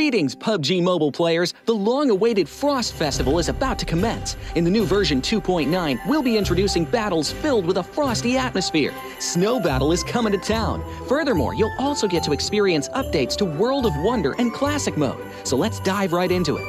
Greetings, PUBG Mobile players! The long-awaited Frost Festival is about to commence. In the new version 2.9, we'll be introducing battles filled with a frosty atmosphere. Snow Battle is coming to town. Furthermore, you'll also get to experience updates to World of Wonder and Classic Mode. So let's dive right into it.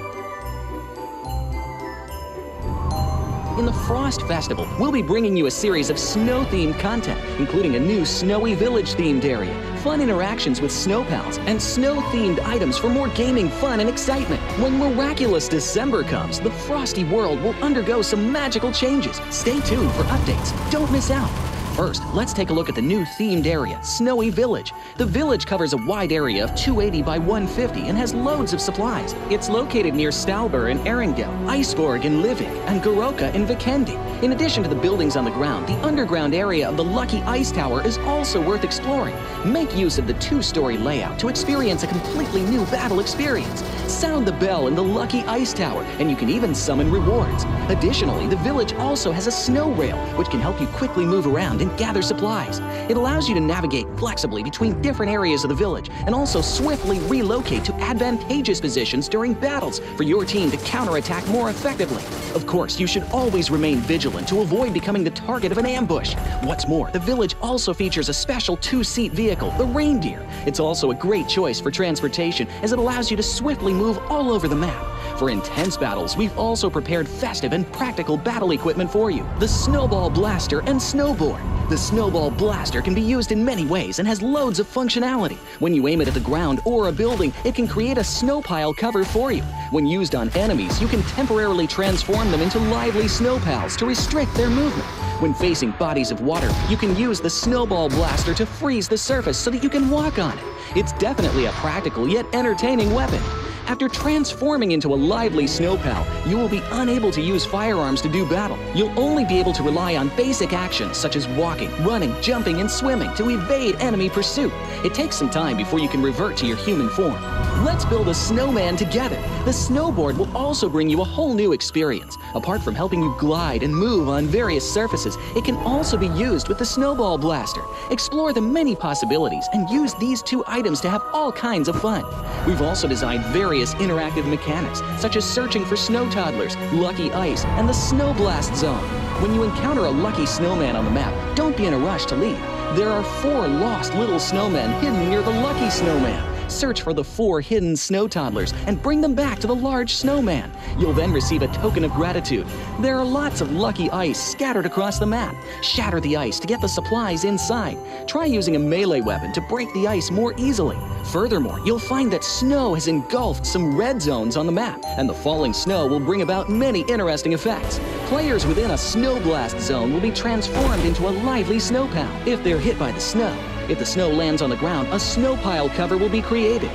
In the Frost Festival, we'll be bringing you a series of snow-themed content, including a new Snowy Village-themed area, fun interactions with snow pals, and snow-themed items for more gaming fun and excitement. When miraculous December comes, the frosty world will undergo some magical changes. Stay tuned for updates. Don't miss out. First, let's take a look at the new themed area, Snowy Village. The village covers a wide area of 280 by 150 and has loads of supplies. It's located near Stalber in Erringel, Iceborg in Livik, and Goroka in Vikendi. In addition to the buildings on the ground, the underground area of the Lucky Ice Tower is also worth exploring. Make use of the two-story layout to experience a completely new battle experience. Sound the bell in the Lucky Ice Tower, and you can even summon rewards. Additionally, the village also has a snow rail, which can help you quickly move around and gather supplies. It allows you to navigate flexibly between different areas of the village and also swiftly relocate to advantageous positions during battles for your team to counterattack more effectively. Of course, you should always remain vigilant to avoid becoming the target of an ambush. What's more, the village also features a special two-seat vehicle, the Reindeer. It's also a great choice for transportation as it allows you to swiftly move all over the map. For intense battles, we've also prepared festive and practical battle equipment for you, the Snowball Blaster and Snowboard. The Snowball Blaster can be used in many ways and has loads of functionality. When you aim it at the ground or a building, it can create a snow pile cover for you. When used on enemies, you can temporarily transform them into lively snow pals to restrict their movement. When facing bodies of water, you can use the Snowball Blaster to freeze the surface so that you can walk on it. It's definitely a practical yet entertaining weapon. After transforming into a lively snow pal, you will be unable to use firearms to do battle. You'll only be able to rely on basic actions such as walking, running, jumping, and swimming to evade enemy pursuit. It takes some time before you can revert to your human form. Let's build a snowman together. The snowboard will also bring you a whole new experience. Apart from helping you glide and move on various surfaces, it can also be used with the Snowball Blaster. Explore the many possibilities and use these two items to have all kinds of fun. We've also designed various interactive mechanics, such as searching for snow toddlers, lucky ice, and the snow blast zone. When you encounter a lucky snowman on the map, don't be in a rush to leave. There are 4 lost little snowmen hidden near the lucky snowman. Search for the 4 hidden snow toddlers and bring them back to the large snowman. You'll then receive a token of gratitude. There are lots of lucky ice scattered across the map. Shatter the ice to get the supplies inside. Try using a melee weapon to break the ice more easily. Furthermore, you'll find that snow has engulfed some red zones on the map, and the falling snow will bring about many interesting effects. Players within a snow blast zone will be transformed into a lively snow pal if they're hit by the snow. If the snow lands on the ground, a snow pile cover will be created.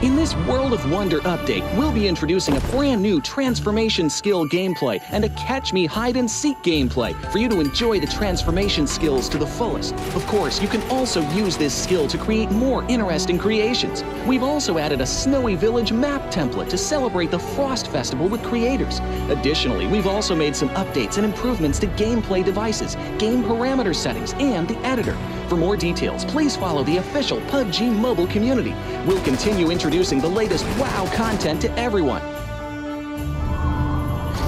In this World of Wonder update, we'll be introducing a brand new transformation skill gameplay and a catch me hide-and-seek gameplay for you to enjoy the transformation skills to the fullest. Of course, you can also use this skill to create more interesting creations. We've also added a Snowy Village map template to celebrate the Frost Festival with creators. Additionally, we've also made some updates and improvements to gameplay devices, game parameter settings, and the editor. For more details, please follow the official PUBG Mobile community. We'll continue introducing the latest WoW content to everyone.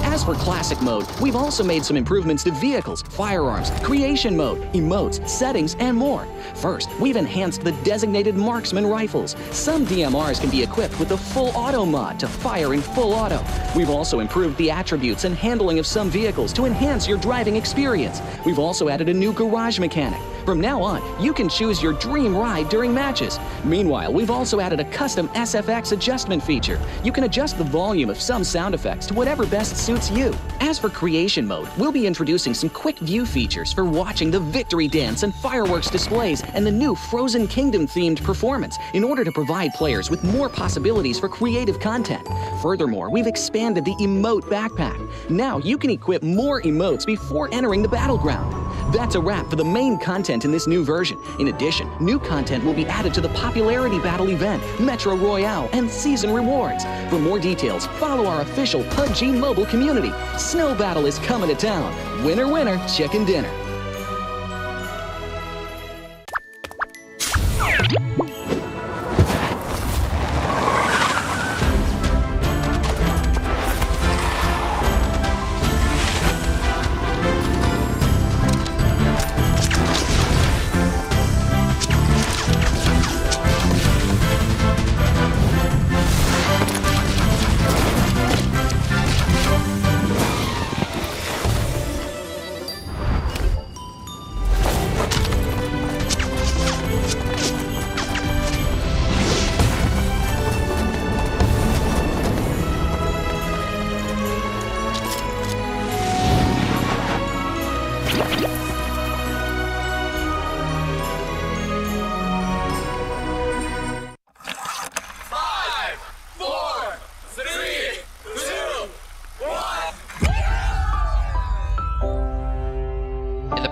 As for Classic Mode, we've also made some improvements to vehicles, firearms, creation mode, emotes, settings, and more. First, we've enhanced the designated marksman rifles. Some DMRs can be equipped with the full auto mod to fire in full auto. We've also improved the attributes and handling of some vehicles to enhance your driving experience. We've also added a new garage mechanic. From now on, you can choose your dream ride during matches. Meanwhile, we've also added a custom SFX adjustment feature. You can adjust the volume of some sound effects to whatever best suits you. As for creation mode, we'll be introducing some quick view features for watching the victory dance and fireworks displays and the new Frozen Kingdom themed performance in order to provide players with more possibilities for creative content. Furthermore, we've expanded the emote backpack. Now you can equip more emotes before entering the battleground. That's a wrap for the main content in this new version. In addition, new content will be added to the Popularity Battle event, Metro Royale, and Season Rewards. For more details, follow our official PUBG Mobile community. Snow Battle is coming to town. Winner, winner, chicken dinner.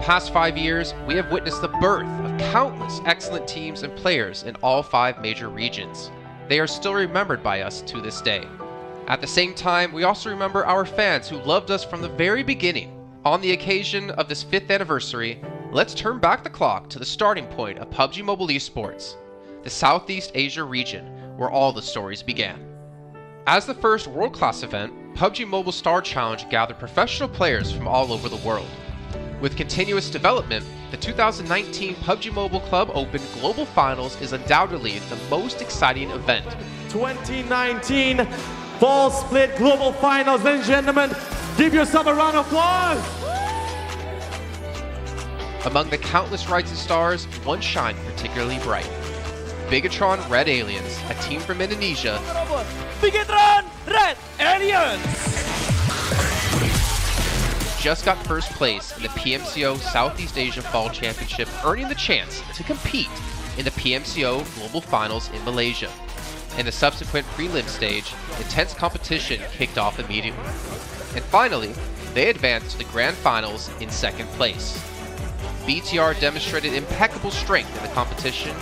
past 5 years, we have witnessed the birth of countless excellent teams and players in all 5 major regions. They are still remembered by us to this day. At the same time, we also remember our fans who loved us from the very beginning. On the occasion of this 5th anniversary, let's turn back the clock to the starting point of PUBG Mobile esports, the Southeast Asia region, where all the stories began. As the first world-class event, PUBG Mobile Star Challenge gathered professional players from all over the world. With continuous development, the 2019 PUBG Mobile Club Open Global Finals is undoubtedly the most exciting event. 2019 Fall Split Global Finals, ladies and gentlemen, give yourself a round of applause! Among the countless rising stars, one shined particularly bright. Bigatron Red Aliens, a team from Indonesia, Bigatron Red Aliens just got first place in the PMCO Southeast Asia Fall Championship, earning the chance to compete in the PMCO Global Finals in Malaysia. In the subsequent prelim stage, intense competition kicked off immediately. And finally, they advanced to the Grand Finals in 2nd place. BTR demonstrated impeccable strength in the competition.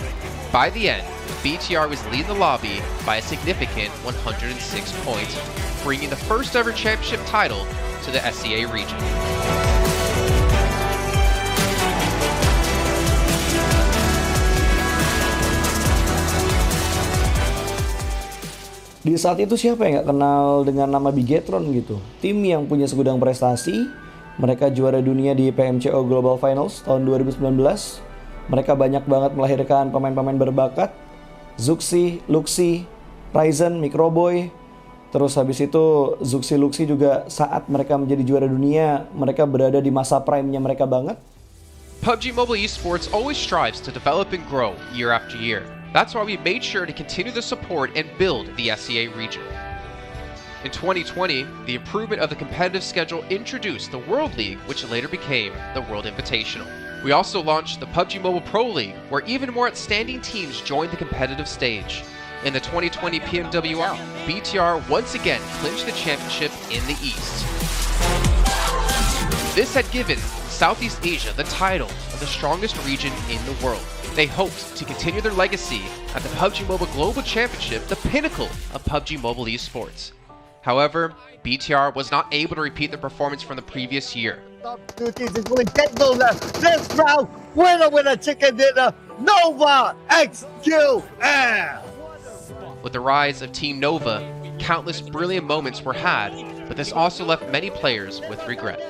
By the end, BTR was leading the lobby by a significant 106 points, bringing the first ever championship title to the SEA region. Di saat itu siapa yang nggak kenal dengan nama Bigatron gitu? Tim yang punya segudang prestasi, mereka juara dunia di PMCO Global Finals tahun 2019. Mereka banyak banget melahirkan pemain-pemain berbakat, Zuxi, Luxi, Ryzen, Microboy. Terus habis itu Zuxi, Luxi juga saat mereka menjadi juara dunia, mereka berada di masa prime-nya mereka banget. PUBG Mobile esports always strives to develop and grow year after year. That's why we made sure to continue the support and build the SEA region. In 2020, the improvement of the competitive schedule introduced the World League, which later became the World Invitational. We also launched the PUBG Mobile Pro League, where even more outstanding teams joined the competitive stage. In the 2020 PMWL, BTR once again clinched the championship in the East. This had given Southeast Asia the title of the strongest region in the world. They hoped to continue their legacy at the PUBG Mobile Global Championship, the pinnacle of PUBG Mobile esports. However, BTR was not able to repeat the performance from the previous year. Top 2 teams is going to get those this round. Winner, chicken dinner, Nova XQL. With the rise of Team Nova, countless brilliant moments were had, but this also left many players with regret.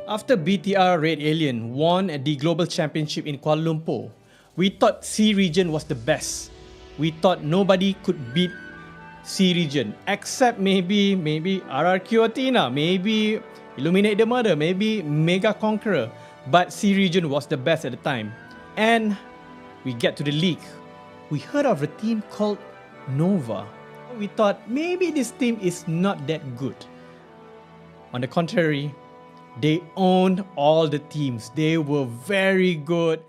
After BTR Red Alien won at the Global Championship in Kuala Lumpur, we thought C region was the best. We thought nobody could beat C region except maybe RRQ Athena, maybe Illuminate the Murder, maybe Mega Conqueror, but C region was the best at the time. And we get to the league. We heard of a team called Nova. We thought maybe this team is not that good. On the contrary, they owned all the teams. They were very good.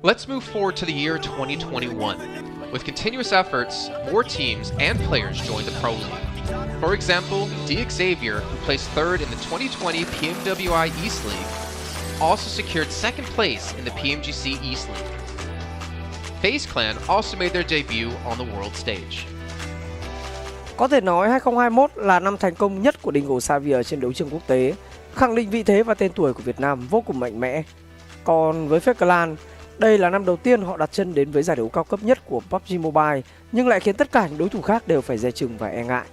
Let's move forward to the year 2021. With continuous efforts, more teams and players joined the Pro League. For example, Xavier, who placed 3rd in the 2020 PMWI East League, also secured 2nd place in the PMGC East League. FaZe Clan also made their debut on the world stage. Có thể nói 2021 là năm thành công nhất của Dingo Xavier trên đấu trường quốc tế, khẳng định vị thế và tên tuổi của Việt Nam vô cùng mạnh mẽ. Còn với FaZe Clan, đây là năm đầu tiên họ đặt chân đến với giải đấu cao cấp nhất của PUBG Mobile, nhưng lại khiến tất cả những đối thủ khác đều phải dè chừng và e ngại.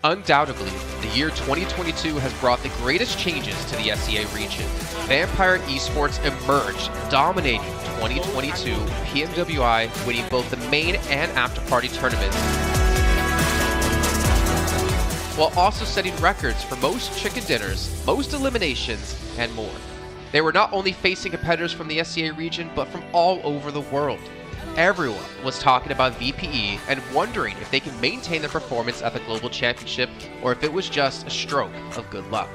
Undoubtedly, the year 2022 has brought the greatest changes to the SEA region. Vampire Esports emerged, dominating 2022 PMWI, winning both the main and after-party tournaments, while also setting records for most chicken dinners, most eliminations, and more. They were not only facing competitors from the SEA region, but from all over the world. Everyone was talking about VPE and wondering if they can maintain their performance at the Global Championship or if it was just a stroke of good luck.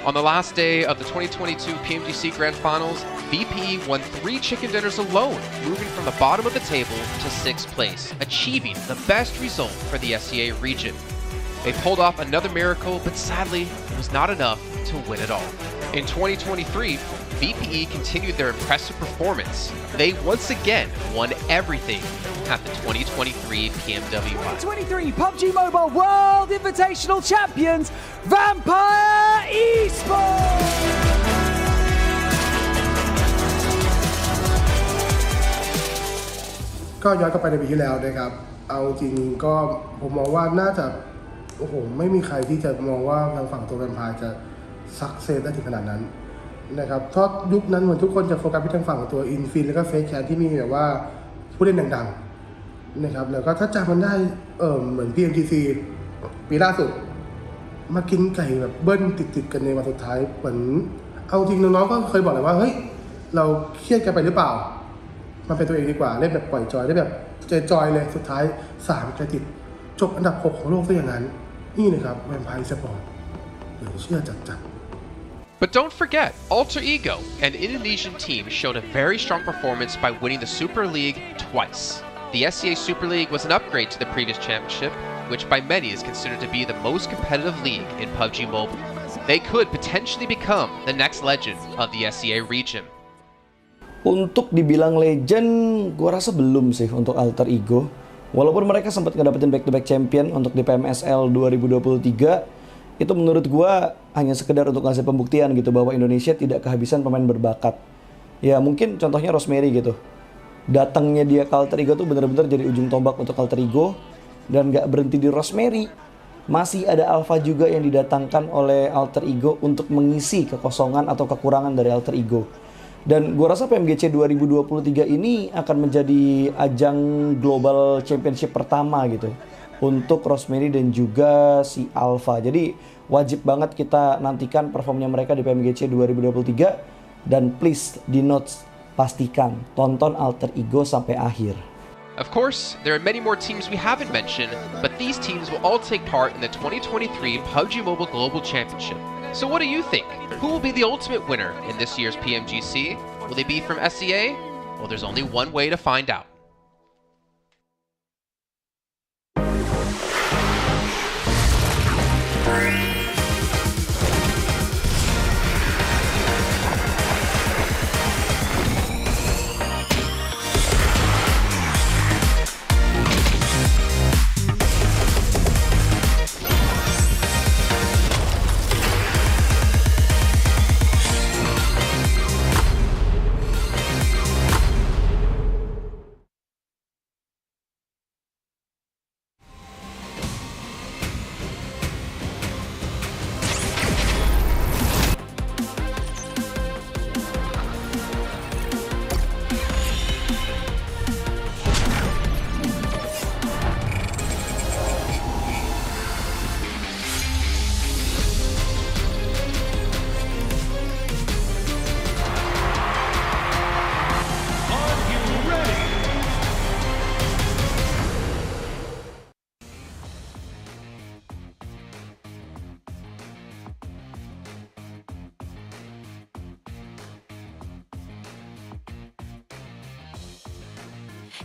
On the last day of the 2022 PMGC Grand Finals, VPE won 3 chicken dinners alone, moving from the bottom of the table to 6th place, achieving the best result for the SEA region. They pulled off another miracle, but sadly, it was not enough to win it all. In 2023, VPE continued their impressive performance. They once again won everything at the 2023 PMWI. 2023 PUBG Mobile World Invitational Champions, Vampire Esports! ก็ย้อนกลับไปในปีที่แล้วนะครับเอาจริงก็ผมมองว่าน่าจะโอ้โหไม่มีใครที่จะมองว่าทางฝั่งตัวแวมไพร์จะซักเซสได้ถึงขนาดนั้นนะครับเพราะยุคนั้นเหมือนทุกคนจะโฟกัสไปทางฝั่งของตัวอินฟินแล้วก็เฟสแคนที่มีแบบว่าผู้เล่นดังๆนะครับแล้วก็ถ้าจำมันได้เหมือน PMGC ปีล่าสุดมากินไก่แบบเบิ้ลติดๆกันในวันสุดท้ายเหมือนเอาจริงน้องๆก็เคยบอกเลยว่าเฮ้ยเราเครียดกันไปหรือเปล่ามันเป็นตัวเองดีกว่าเล่นแบบปล่อยจอยได้แบบจอยเลยสุดท้าย3จะติดจบอันดับ6ของโลกซะอย่างนั้นนี่นะครับแวมไพร์สปอร์ตเหลือเชื่อจัด But don't forget, Alter Ego, an Indonesian team, showed a very strong performance by winning the Super League twice. The SCA Super League was an upgrade to the previous championship, which by many is considered to be the most competitive league in PUBG Mobile. They could potentially become the next legend of the SCA region. Untuk dibilang legend, gua rasa belum sih untuk Alter Ego. Walaupun mereka sempat ngedapetin back-to-back champion untuk di PMSL 2023, itu menurut gua hanya sekedar untuk ngasih pembuktian gitu bahwa Indonesia tidak kehabisan pemain berbakat. Ya mungkin contohnya Rosemary gitu. Datangnya dia ke Alter Ego tuh bener-bener jadi ujung tombak untuk Alter Ego. Dan gak berhenti di Rosemary. Masih ada Alpha juga yang didatangkan oleh Alter Ego untuk mengisi kekosongan atau kekurangan dari Alter Ego. Dan gue rasa PMGC 2023 ini akan menjadi ajang global championship pertama gitu untuk Rosemary dan juga si Alpha. Jadi wajib banget kita nantikan performnya mereka di PMGC 2023 dan please di notes pastikan tonton Alter Ego sampai akhir. Of course, there are many more teams we haven't mentioned, but these teams will all take part in the 2023 PUBG Mobile Global Championship. So what do you think? Who will be the ultimate winner in this year's PMGC? Will they be from SCA? Well, there's only one way to find out.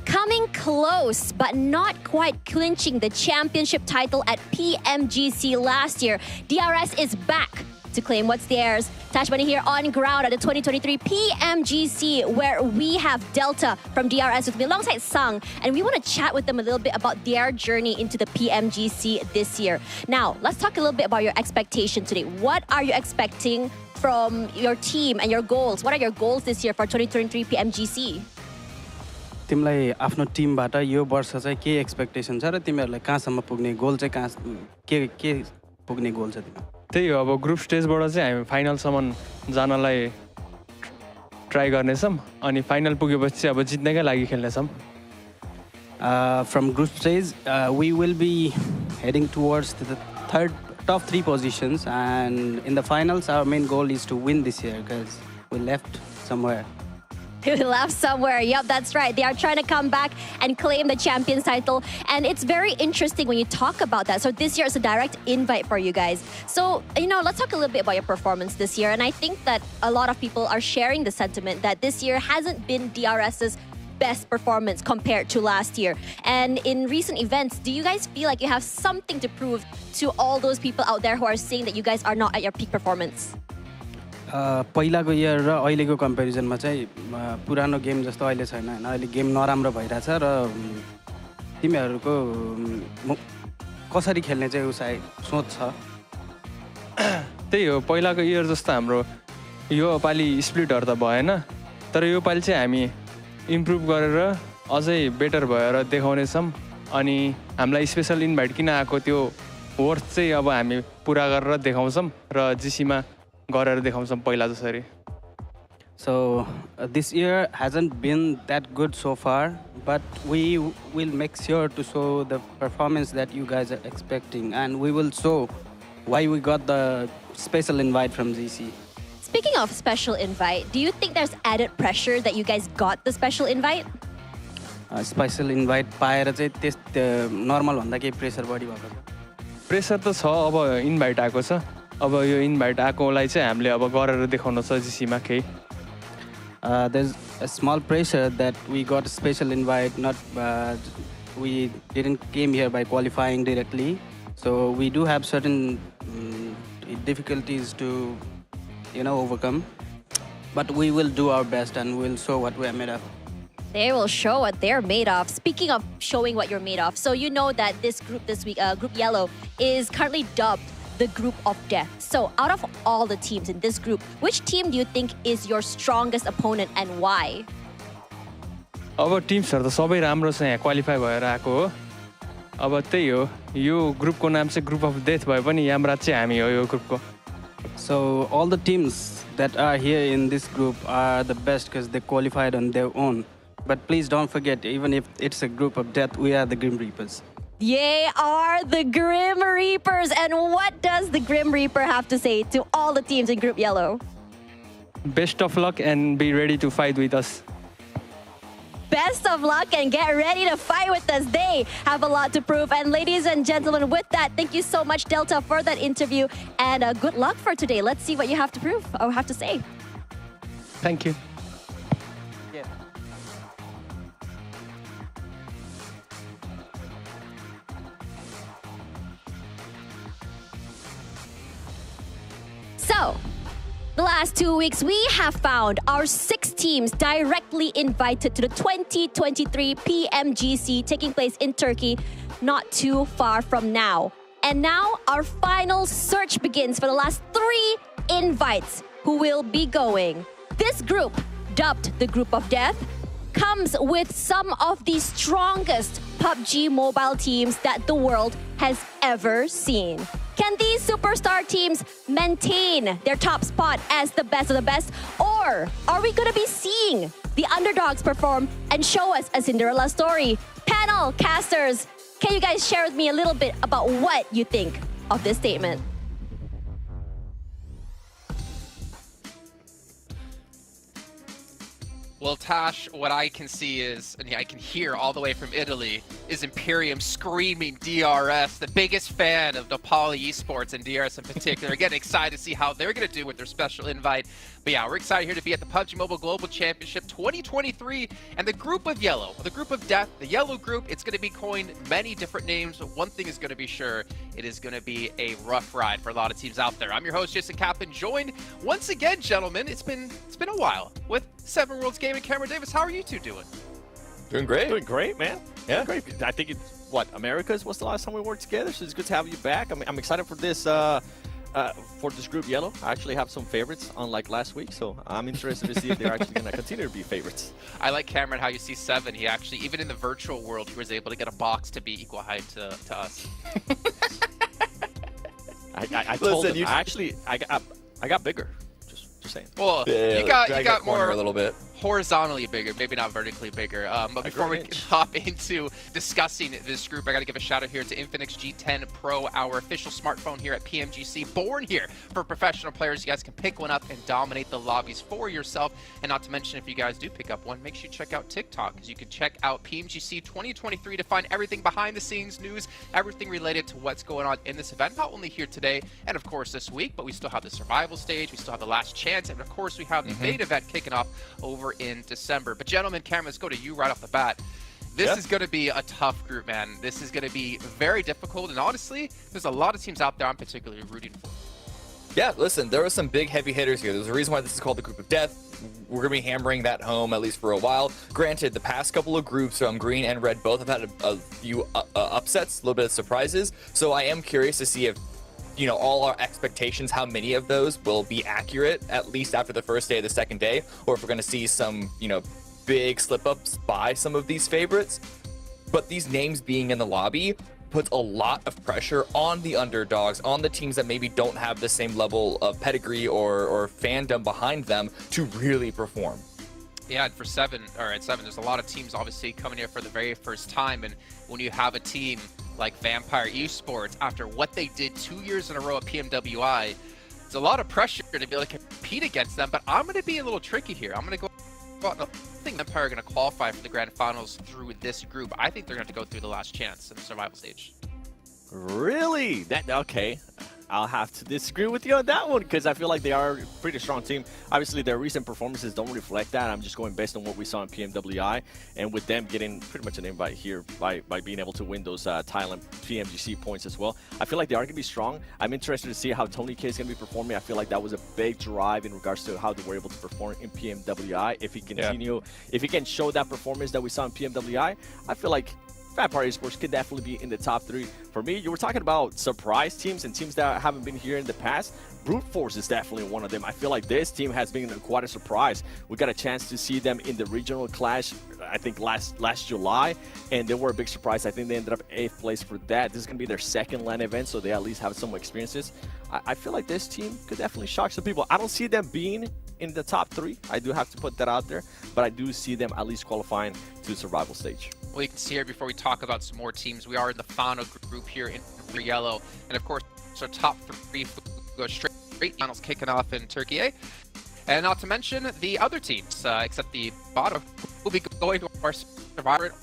Coming close, but not quite clinching the championship title at PMGC last year, DRS is back to claim what's theirs. Tashbani here on ground at the 2023 PMGC, where we have Delta from DRS with me alongside Sang, and we want to chat with them a little bit about their journey into the PMGC this year. Now, let's talk a little bit about your expectation today. What are you expecting from your team and your goals? What are your goals this year for 2023 PMGC? तिमीलाई आफ्नो टिमबाट यो वर्ष चाहिँ के expectation छ र तिमीहरूलाई कहाँसम्म पुग्ने गोल चाहिँ कहाँ के पुग्ने गोल छ तिम्रो त्यही हो अब ग्रुप स्टेजबाट चाहिँ हामी फाइनलसम्म जानलाई ट्राई गर्नेछौँ अनि फाइनल पुगेपछि अब जित्नैकै लागि खेल्नेछौँ from group stage we will be heading towards the top 3 positions, and in the finals our main goal is to win this year because we left somewhere. Who left somewhere. Yep, that's right. They are trying to come back and claim the champions title. And it's very interesting when you talk about that. So this year is a direct invite for you guys. So, let's talk a little bit about your performance this year. And I think that a lot of people are sharing the sentiment that this year hasn't been DRS's best performance compared to last year. And in recent events, do you guys feel like you have something to prove to all those people out there who are saying that you guys are not at your peak performance? पहिलाको year र अहिलेको कम्पेरिजनमा चाहिँ पुरानो game जस्तो अहिले छैन हैन अहिले game नराम्रो भइराछ र तिमीहरूको कसरी खेल्ने चाहिँ उसai सोच छ त्यही हो पहिलाको इयर जस्तो हाम्रो यो पाली स्प्लिटहरु त भएन तर यो पाली चाहिँ हामी इम्प्रुभ गरेर अझै बेटर भएर देखाउने छौं अनि हामीलाई स्पेशल इन्भाइट किन आको त्यो वर्थ चाहिँ अब हामी पुरा गरेर देखाउँछौं र जीसीमा गरेर देखाउँछौं पहिला जसरी So this year hasn't been that good so far, but we will make sure to show the performance that you guys are expecting, and we will show why we got the special invite from GC. Speaking of special invite, do you think there's added pressure that you guys got the special invite? Special invite पाएर चाहिँ त्यस normal भन्दा केही pressure बढी भएको छ pressure त छ अब इन्भाइट आएको छ अब यो इन्भाइट आएकोलाई चाहिँ हामीले अब गरेर देखाउन छ जीसीमा केही there's a small pressure that we got a special invite, not we didn't came here by qualifying directly, so we do have certain difficulties to overcome, but we will do our best and we'll show what we are made of. They will show what they're made of. Speaking of showing what you're made of, so you know that this group this week, Group Yellow, is currently dubbed the Group of Death. So out of all the teams in this group, which team do you think is your strongest opponent and why? अब टिम्सहरु त सबै राम्रो छ यहाँ qualify भएर आको हो अब त्यही हो यो ग्रुपको नाम चाहिँ ग्रुप अफ डेथ भए पनि यामराज चाहिँ हामी हो यो ग्रुपको So all the teams that are here in this group are the best because they qualified on their own. But please don't forget, even if it's a group of death, we are the Grim Reapers. They are the Grim Reapers. And what does the Grim Reaper have to say to all the teams in Group Yellow? Best of luck and be ready to fight with us. Best of luck and get ready to fight with us. They have a lot to prove. And ladies and gentlemen, with that, thank you so much, Delta, for that interview. And good luck for today. Let's see what you have to prove or have to say. Thank you. So, the last 2 weeks, we have found our 6 teams directly invited to the 2023 PMGC taking place in Turkey, not too far from now. And now our final search begins for the last 3 invites who will be going. This group, dubbed the Group of Death, comes with some of the strongest PUBG Mobile teams that the world has ever seen. Can these superstar teams maintain their top spot as the best of the best? Or are we going to be seeing the underdogs perform and show us a Cinderella story? Panel, casters, can you guys share with me a little bit about what you think of this statement? Well, Tash, what I can see is, and I can hear all the way from Italy, is Imperium screaming DRS, the biggest fan of Nepali esports and DRS in particular. Getting excited to see how they're going to do with their special invite. But yeah, we're excited here to be at the PUBG Mobile Global Championship 2023 and the Group of Yellow, the Group of Death, the Yellow Group. It's going to be coined many different names, but one thing is going to be sure, it is going to be a rough ride for a lot of teams out there. I'm your host, Jason Kaplan, joined once again, gentlemen. It's been a while with 7 Worlds Gaming. Cameron Davis, how are you two doing? Doing great. Doing great, man. Yeah. Doing great. I think it's, America's was the last time we worked together, so it's good to have you back. I'm excited for this Group Yellow. I actually have some favorites, unlike last week, so I'm interested to see if they're actually going to continue to be favorites. I like Cameron how you see 7. He actually, even in the virtual world, he was able to get a box to be equal height to us. I told him. I got bigger. Just saying. Well, yeah, you got more a little bit. Horizontally bigger, maybe not vertically bigger. But before we hop into discussing this group, I got to give a shout out here to Infinix G10 Pro, our official smartphone here at PMGC, born here for professional players. You guys can pick one up and dominate the lobbies for yourself. And not to mention, if you guys do pick up one, make sure you check out TikTok, because you can check out PMGC 2023 to find everything behind the scenes news, everything related to what's going on in this event, not only here today and of course this week, but we still have the survival stage, we still have the last chance, and of course we have the main event kicking off over over in December. But gentlemen, Cameron, let's go to you right off the bat. This is going to be a tough group, man. This is going to be very difficult, and honestly, there's a lot of teams out there I'm particularly rooting for. Yeah, listen, there are some big heavy hitters here. There's a reason why this is called the Group of Death. We're going to be hammering that home, at least for a while. Granted, the past couple of groups from Green and Red both have had a few upsets, a little bit of surprises. So I am curious to see if, you know, all our expectations, how many of those will be accurate, at least after the first day of the second day, or if we're going to see some, you know, big slip-ups by some of these favorites. But these names being in the lobby puts a lot of pressure on the underdogs, on the teams that maybe don't have the same level of pedigree or fandom behind them to really perform. Yeah, and for at 7, there's a lot of teams obviously coming here for the very first time, and when you have a team like Vampire Esports, after what they did 2 years in a row at PMWI, it's a lot of pressure to be able to compete against them, but I'm going to be a little tricky here. I'm going to go out and I think Vampire are going to qualify for the Grand Finals through this group. I think they're going to have to go through the last chance in the survival stage. Really? Okay. I'll have to disagree with you on that one because I feel like they are a pretty strong team. Obviously, their recent performances don't reflect that. I'm just going based on what we saw in PMWI, and with them getting pretty much an invite here by being able to win those Thailand PMGC points as well. I feel like they are going to be strong. I'm interested to see how Tony K is going to be performing. I feel like that was a big drive in regards to how they were able to perform in PMWI. If he if he can show that performance that we saw in PMWI, I feel like Vampire Esports could definitely be in the top 3. For me, you were talking about surprise teams and teams that haven't been here in the past. Brute Force is definitely one of them. I feel like this team has been quite a surprise. We got a chance to see them in the regional clash, I think last July, and they were a big surprise. I think they ended up 8th place for that. This is going to be their second LAN event, so they at least have some experiences. I feel like this team could definitely shock some people. I don't see them being in the top 3. I do have to put that out there, but I do see them at least qualifying to the survival stage. Well, you can see here before we talk about some more teams, we are in the final group here in yellow, and of course, our top 3 go straight finals kicking off in Türkiye. And not to mention the other teams, except the bottom, will be going to our survivor.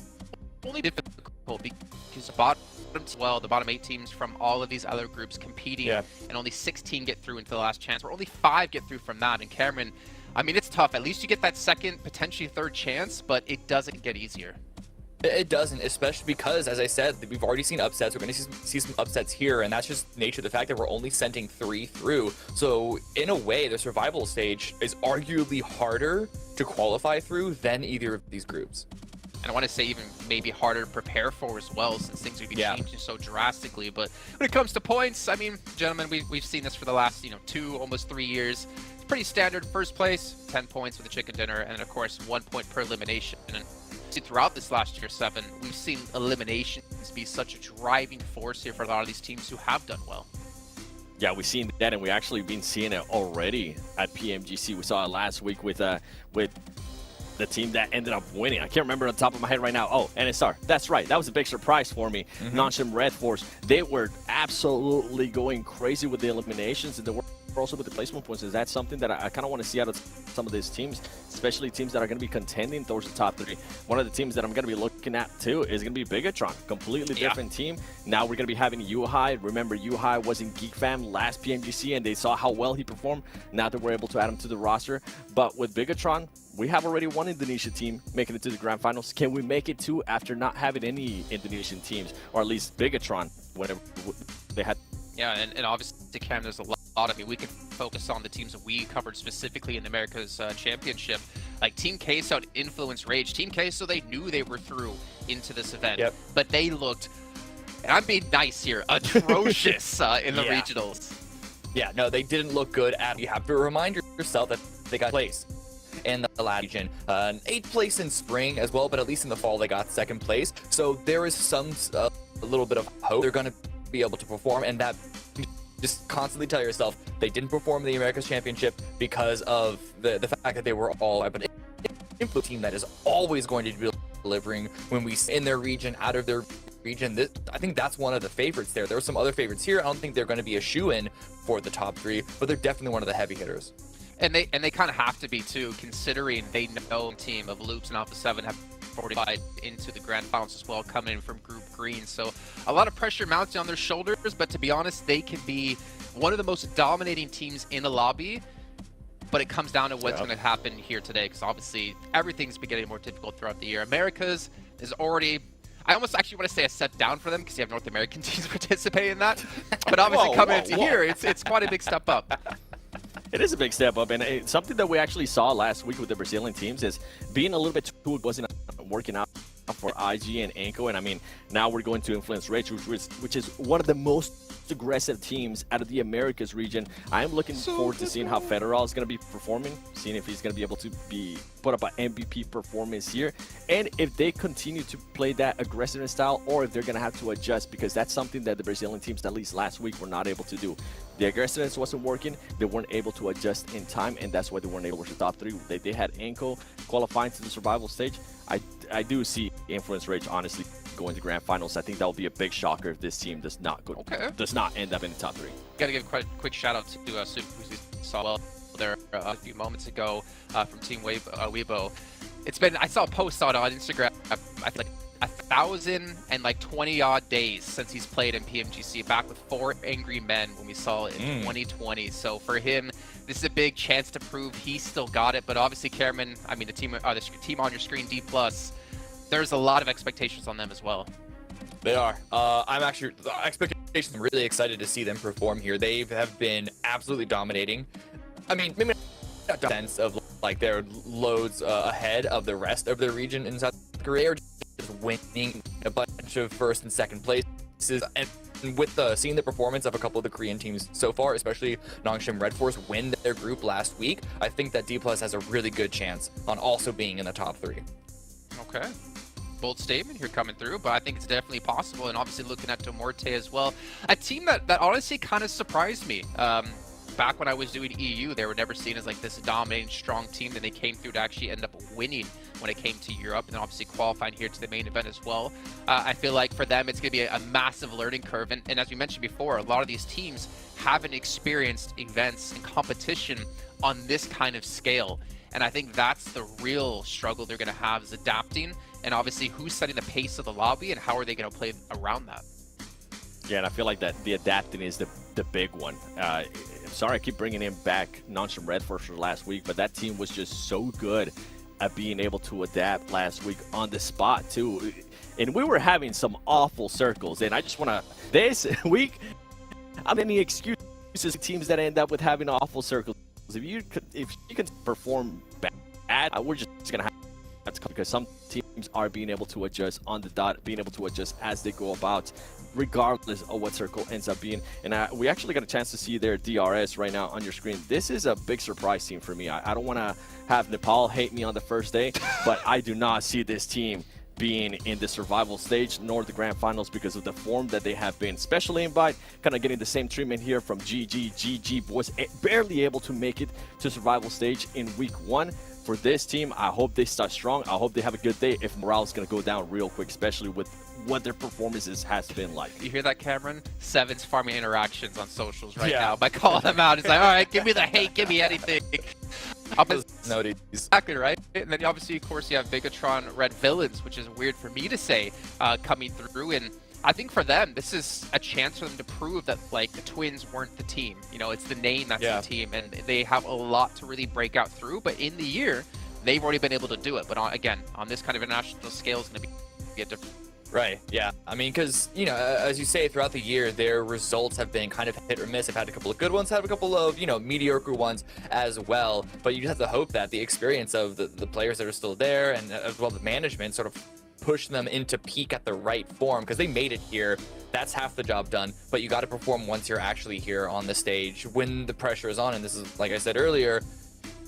Only difficult because the bottom as well, the bottom 8 teams from all of these other groups competing, and only 16 get through into the last chance, or only 5 get through from that. And Cameron, I mean, it's tough. At least you get that second, potentially third chance, but it doesn't get easier. It doesn't, especially because, as I said, we've already seen upsets. We're going to see some upsets here, and that's just nature of the fact that we're only sending 3 through. So, in a way, the survival stage is arguably harder to qualify through than either of these groups. And I want to say even maybe harder to prepare for as well, since things would be changing so drastically. But when it comes to points, I mean, gentlemen, we've seen this for the last, 2, almost 3 years. It's pretty standard. First place, 10 points with a chicken dinner, and of course, 1 point per elimination. And throughout this last year 7, we've seen eliminations be such a driving force here for a lot of these teams who have done well. Yeah, we've seen that, and we actually been seeing it already at PMGC. We saw it last week with the team that ended up winning. I can't remember on top of my head right now. Oh, NSR. That's right. That was a big surprise for me. Non-Shim Red Force. They were absolutely going crazy with the eliminations, and they were also with the placement points. Is that something that I kind of want to see out of some of these teams, especially teams that are going to be contending towards the top 3? One of the teams that I'm going to be looking at too is going to be Bigatron. Completely different team. Now we're going to be having Yuhai. Remember, Yuhai was in Geek Fam last PMGC, and they saw how well he performed. Now that we're able to add him to the roster. But with Bigatron, we have already one Indonesia team making it to the Grand Finals. Can we make it too after not having any Indonesian teams, or at least Bigatron, whatever they had? Yeah, and obviously, Cam, there's a lot. I mean, we can focus on the teams that we covered specifically in the America's Championship. Like Team Queso Influence Rage. Team Queso, they knew they were through into this event, but they looked, and I'm being nice here, atrocious in the regionals. Yeah, no, they didn't look good at. You have to remind yourself that they got placed in the last region. 8th place in spring as well, but at least in the fall they got 2nd place. So there is some a little bit of hope they're going to be able to perform, and that just constantly tell yourself they didn't perform the America's Championship because of the fact that they were all but an influence team that is always going to be delivering when we in their region, out of their region. I think that's one of the favorites there. There are some other favorites here. I don't think they're going to be a shoo-in for the top 3, but they're definitely one of the heavy hitters. And they kind of have to be too, considering they know team of Loops and Alpha 7 have fortified into the Grand Finals as well, coming in from Group Green. So a lot of pressure mounting on their shoulders, but to be honest, they can be one of the most dominating teams in the lobby but it comes down to what's going to happen here today, because obviously everything's been getting more difficult throughout the year. Americas is already, I almost actually want to say a step down for them because you have North American teams participating in that. But obviously coming into here, it's quite a big step up. It is a big step up, and something that we actually saw last week with the Brazilian teams is being a little bit too wasn't working out for IG and Anko, and I mean now we're going to Influence Rage, which is one of the most aggressive teams out of the Americas region. I am looking forward to seeing how Federal is going to be performing, seeing if he's going to be able to put up an MVP performance here, and if they continue to play that aggressive style, or if they're going to have to adjust, because that's something that the Brazilian teams, at least last week, were not able to do. The aggressiveness wasn't working. They weren't able to adjust in time, and that's why they weren't able to top 3. They had Anko qualifying to the survival stage. I do see Influence Rage honestly going to Grand Finals. I think that will be a big shocker if this team does not end up in the top 3. Got to give a quick shout out to Super, who we saw well there a few moments ago from Team Weibo. It's been, I saw a post on Instagram, I think like 1,020 odd days since he's played in PMGC, back with 4 Angry Men when we saw it in 2020. So for him, this is a big chance to prove he still got it. But obviously, Cameron, I mean, the team on your screen, D+, there's a lot of expectations on them as well. They are. I'm actually, expectations, I'm really excited to see them perform here. They have been absolutely dominating. I mean, maybe not in the sense of like they're loads ahead of the rest of their region in South Korea, or just winning a bunch of first and second places. And with seeing the performance of a couple of the Korean teams so far, especially Nongshim Red Force win their group last week, I think that D+ has a really good chance on also being in the top 3. Okay. Bold statement here coming through, but I think it's definitely possible. And obviously looking at Tomorte as well, a team that honestly kind of surprised me. Back when I was doing EU, they were never seen as like this dominating, strong team. Then they came through to actually end up winning when it came to Europe, and then obviously qualifying here to the main event as well. I feel like for them, it's going to be a massive learning curve. And as we mentioned before, a lot of these teams haven't experienced events and competition on this kind of scale. And I think that's the real struggle they're going to have, is adapting. And obviously, who's setting the pace of the lobby, and how are they going to play around that? Yeah, and I feel like that the adapting is the big one. Sorry, I keep bringing in back Nongshim Red Force for last week, but that team was just so good at being able to adapt last week on the spot too. And we were having some awful circles, and I just want to, this week, how many excuses teams that end up with having awful circles? If you can perform bad, we're just gonna have to come, because some teams are being able to adjust on the dot, being able to adjust as they go about, regardless of what circle ends up being. And we actually got a chance to see their DRS right now on your screen. This is a big surprise team for me. I don't want to have Nepal hate me on the first day, but I do not see this team being in the survival stage nor the grand finals because of the form that they have been. Special invite, kind of getting the same treatment here from GG boys, barely able to make it to survival stage in week 1. For this team, I hope they start strong. I hope they have a good day if morale is going to go down real quick, especially with what their performances has been like. You hear that, Cameron? Seven's farming interactions on socials right now by calling them out. It's like, all right, give me the hate, give me anything. Exactly right. And then obviously, of course, you have Bigatron Red Villains, which is weird for me to say, coming through. And I think for them, this is a chance for them to prove that like the Twins weren't the team. You know, it's the name that's the team, and they have a lot to really break out through. But in the year, they've already been able to do it. But again, on this kind of international scale, it's going to be a different. Right, yeah. I mean, because, you know, as you say, throughout the year, their results have been kind of hit or miss. They've had a couple of good ones, have a couple of, you know, mediocre ones as well. But you just have to hope that the experience of the players that are still there, and as well the management, sort of push them into peak at the right form, because they made it here. That's half the job done. But you got to perform once you're actually here on the stage when the pressure is on. And this is, like I said earlier,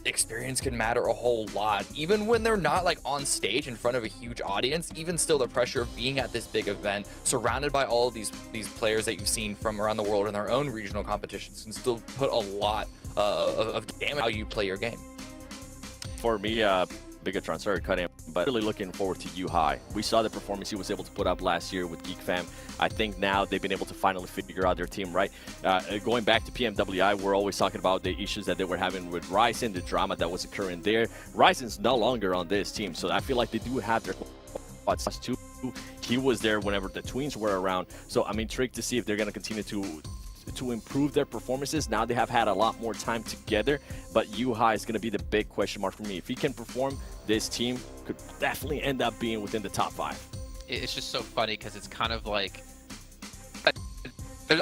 experience can matter a whole lot, even when they're not like on stage in front of a huge audience. Even still, the pressure of being at this big event, surrounded by all of these players that you've seen from around the world in their own regional competitions, can still put a lot of damage how you play your game. For me, Bigatron, sorry to cut in, but really looking forward to U-High. We saw the performance he was able to put up last year with Geek Fam. I think now they've been able to finally figure out their team right. Going back to PMWI, we're always talking about the issues that they were having with Ryzen, the drama that was occurring there. Ryzen's no longer on this team, so I feel like they do have their spots too. He was there whenever the Twins were around, so I'm intrigued to see if they're going to continue to to improve their performances. Now they have had a lot more time together, but Yuha is going to be the big question mark for me. If he can perform, this team could definitely end up being within the top 5. It's just so funny because it's kind of like there's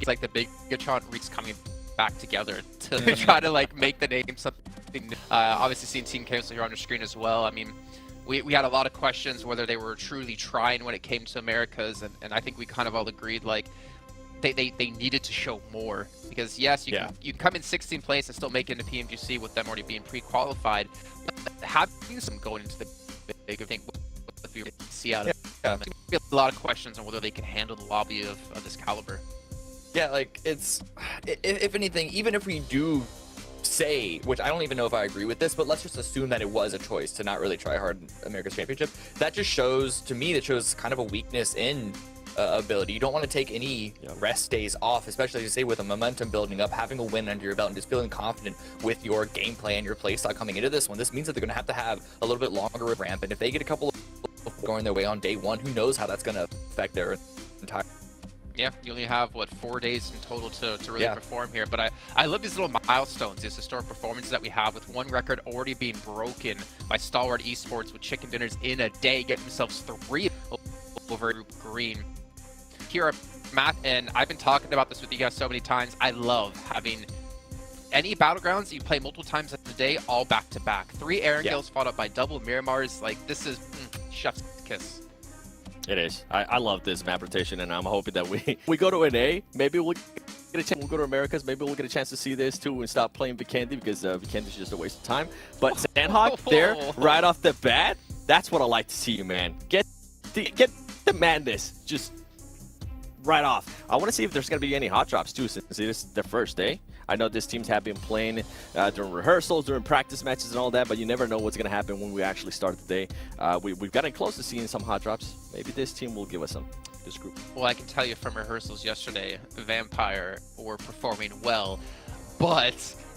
like the Bigatron Reeks coming back together to try to like make the name something new. Obviously seeing Team Cancel here on the screen as well. I mean, we had a lot of questions whether they were truly trying when it came to Americas, and I think we kind of all agreed like they needed to show more, because yes, you can come in 16th place and still make it into PMGC with them already being pre-qualified. Having some going into the big thing, what we see out of them, a lot of questions on whether they can handle the lobby of this caliber. Yeah, like it's, if anything, even if we do say, which I don't even know if I agree with this, but let's just assume that it was a choice to not really try hard in America's Championship. That just shows, to me, that shows kind of a weakness in ability. You don't want to take any rest days off, especially as you say, with a momentum building up, having a win under your belt, and just feeling confident with your gameplay and your playstyle coming into this one. This means that they're going to have a little bit longer of ramp, and if they get a couple of going their way on day one, who knows how that's going to affect their entire. Yeah, you only have, what, 4 days in total to really perform here. But I love these little milestones, these historic performances that we have, with one record already being broken by Stalwart Esports with chicken dinners in a day, getting themselves 3 over Group Green. Here at Matt, and I've been talking about this with you guys so many times, I love having any Battlegrounds you play multiple times a day, all back-to-back. 3 Erangels followed up by double Miramars. Like, this is chef's kiss. It is. I love this map rotation, and I'm hoping that we go to an A. Maybe we'll get a chance. We'll go to Americas. Maybe we'll get a chance to see this too and stop playing Vikendi, because Vikendi is just a waste of time. But Sandhawk there, right off the bat, that's what I like to see, man. Get the madness just right off. I want to see if there's going to be any hot drops too, since this is their first day. I know this teams have been playing during rehearsals, during practice matches and all that, but you never know what's going to happen when we actually start the day. We've gotten close to seeing some hot drops. Maybe this team will give us some, this group. Well, I can tell you from rehearsals yesterday, Vampire were performing well, but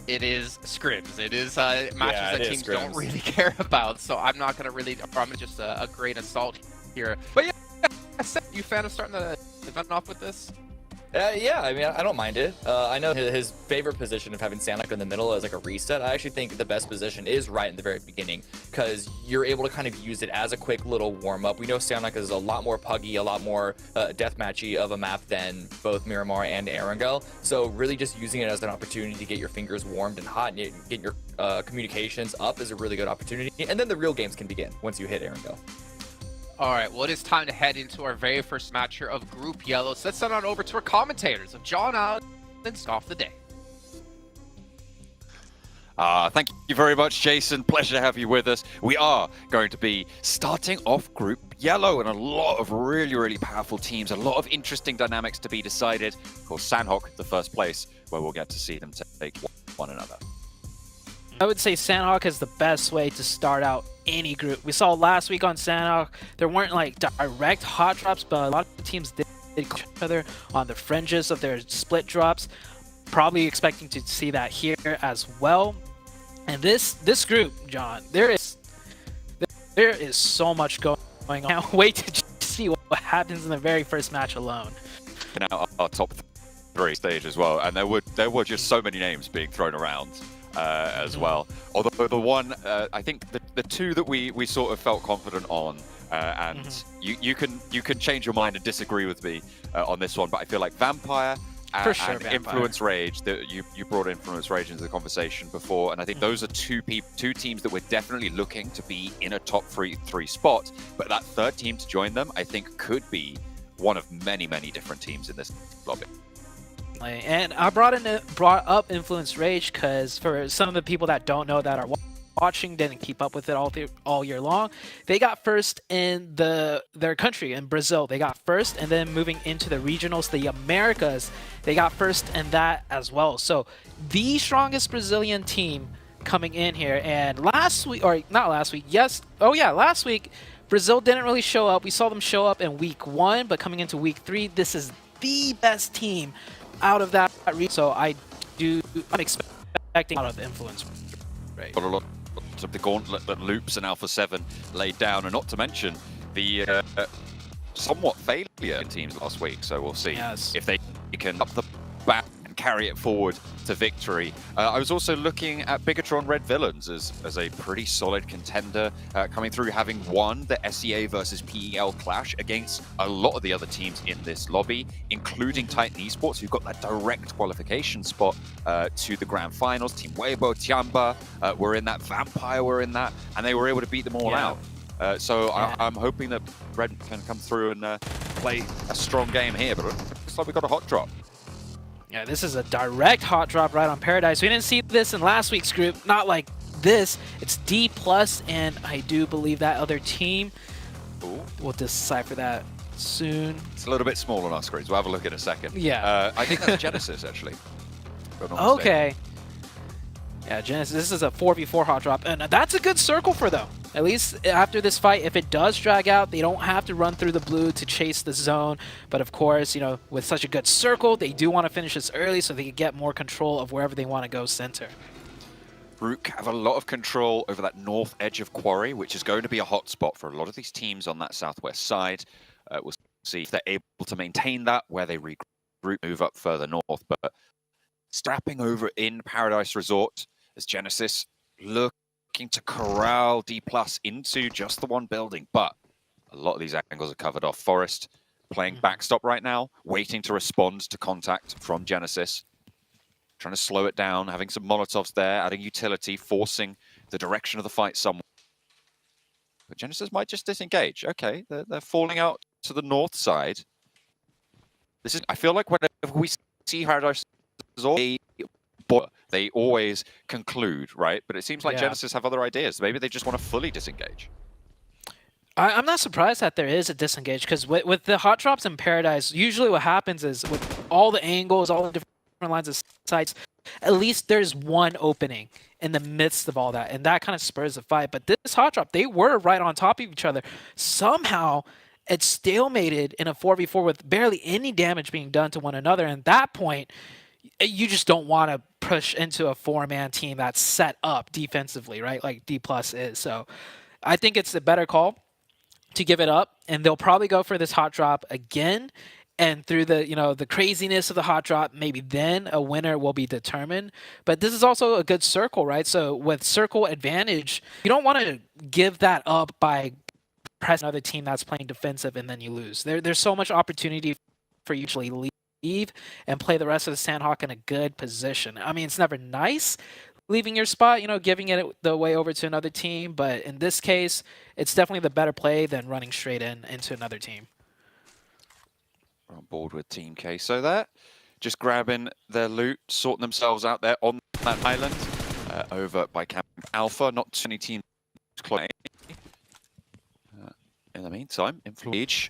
it is scrims. It is matches that teams don't really care about, so I'm not going to really, I'm just a grain of salt here. But yeah, you fan of starting the event off with this? Yeah, I mean, I don't mind it. I know his favorite position of having Sandhawk in the middle as like a reset. I actually think the best position is right in the very beginning, because you're able to kind of use it as a quick little warm-up. We know Sandhawk is a lot more puggy, a lot more deathmatchy of a map than both Miramar and Erangel. So really just using it as an opportunity to get your fingers warmed and hot and get your communications up is a really good opportunity. And then the real games can begin once you hit Erangel. All right, well, it is time to head into our very first match here of Group Yellow. So let's send on over to our commentators of John Allen and off the day. Thank you very much, Jason. Pleasure to have you with us. We are going to be starting off Group Yellow, and a lot of really powerful teams, a lot of interesting dynamics to be decided. Of course, Sandhawk, the first place, where we'll get to see them take one another. I would say Sandhawk is the best way to start out any group. We saw last week on Sandhawk, there weren't like direct hot drops, but a lot of teams did each other on the fringes of their split drops. Probably expecting to see that here as well. And this group, John, there is so much going on. I can't wait to just see what happens in the very first match alone. Now our top 3 stage as well, and there were just so many names being thrown around. As well. Although the one, I think the 2 that we sort of felt confident on, and you can change your mind and disagree with me on this one, but I feel like Vampire and Influence Rage, that you brought Influence Rage into the conversation before, and I think those are two teams that we're definitely looking to be in a top 3 spot, but that third team to join them, I think, could be one of many different teams in this lobby. And I brought up Influence Rage because for some of the people that don't know, that are watching, didn't keep up with it all year long, they got first in their country, in Brazil. They got first, and then moving into the regionals, the Americas, they got first in that as well. So the strongest Brazilian team coming in here. And last week, Brazil didn't really show up. We saw them show up in week 1, but coming into week 3, this is the best team out of that region. So I'm expecting a lot of influence. Right. Got a lot of the gauntlet that Loops and Alpha 7 laid down, and not to mention the somewhat failure in teams last week. So we'll see if they can up the back and carry it forward to victory. I was also looking at Bigatron Red Villains as a pretty solid contender, coming through, having won the SEA versus PEL clash against a lot of the other teams in this lobby, including Titan Esports, who've got that direct qualification spot to the Grand Finals. Team Weibo, Tiamba were in that, Vampire were in that, and they were able to beat them all out. So I'm hoping that Red can come through and play a strong game here, but it looks like we got a hot drop. Yeah, this is a direct hot drop right on Paradise. We didn't see this in last week's group, not like this. It's D+, and I do believe that other team will decipher that soon. It's a little bit small on our screens. We'll have a look in a second. Yeah. I think that's Genesis, actually. Okay. Yeah, Genesis, this is a 4v4 hot drop, and that's a good circle for them. At least after this fight, if it does drag out, they don't have to run through the blue to chase the zone. But of course, you know, with such a good circle, they do want to finish this early so they can get more control of wherever they want to go center. Rook have a lot of control over that north edge of Quarry, which is going to be a hot spot for a lot of these teams on that southwest side. We'll see if they're able to maintain that, where they regroup, move up further north. But strapping over in Paradise Resort as Genesis looking to corral D+ into just the one building, but a lot of these angles are covered off. Forest playing backstop right now, waiting to respond to contact from Genesis. Trying to slow it down, having some Molotovs there, adding utility, forcing the direction of the fight somewhere. But Genesis might just disengage. Okay, they're falling out to the north side. This is, I feel like whenever we see Paradise Resort, they always conclude, right? But it seems like Genesis have other ideas. Maybe they just want to fully disengage. I'm not surprised that there is a disengage, because with the hot drops in Paradise, usually what happens is with all the angles, all the different lines of sights, at least there's one opening in the midst of all that, and that kind of spurs the fight. But this hot drop, they were right on top of each other. Somehow, it stalemated in a 4v4 with barely any damage being done to one another. And at that point, you just don't want to push into a 4-man team that's set up defensively, right? Like D+ is. So I think it's the better call to give it up, and they'll probably go for this hot drop again. And through the, you know, the craziness of the hot drop, maybe then a winner will be determined. But this is also a good circle, right? So with circle advantage, you don't want to give that up by pressing another team that's playing defensive and then you lose. There's so much opportunity for you to leave and play the rest of the Sandhawk in a good position. I mean, it's never nice leaving your spot, you know, giving it the way over to another team. But in this case, it's definitely the better play than running straight into another team. We're on board with Team Queso there. Just grabbing their loot, sorting themselves out there on that island. Over by Camp Alpha, not too many teams close. In the meantime, Influence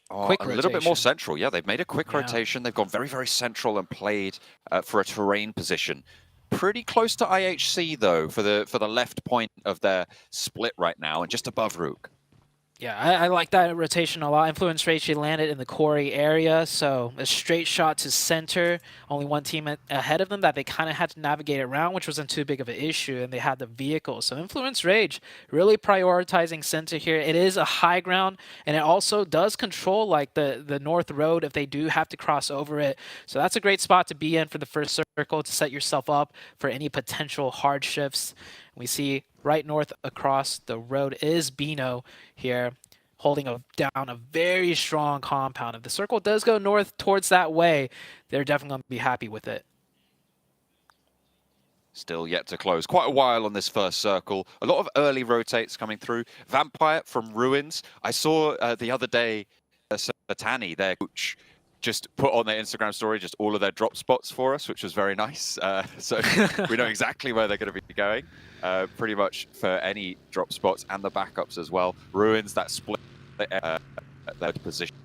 quick a little bit more central. Yeah, they've made a quick rotation. They've gone very, very central and played for a terrain position. Pretty close to IHC though for the left point of their split right now, and just above Rook. Yeah, I like that rotation a lot. Influence Rage, she landed in the quarry area, so a straight shot to center. Only one team ahead of them that they kind of had to navigate around, which wasn't too big of an issue, and they had the vehicle. So Influence Rage really prioritizing center here. It is a high ground, and it also does control like the north road if they do have to cross over it. So that's a great spot to be in for the first circle to set yourself up for any potential hardships. We see right north across the road is Bino here, holding down a very strong compound. If the circle does go north towards that way, they're definitely going to be happy with it. Still yet to close. Quite a while on this first circle. A lot of early rotates coming through. Vampire from Ruins. I saw the other day, Satani, their coach, just put on their Instagram story just all of their drop spots for us, which was very nice. So we know exactly where they're going to be going. Pretty much for any drop spots and the backups as well. Ruins that split their position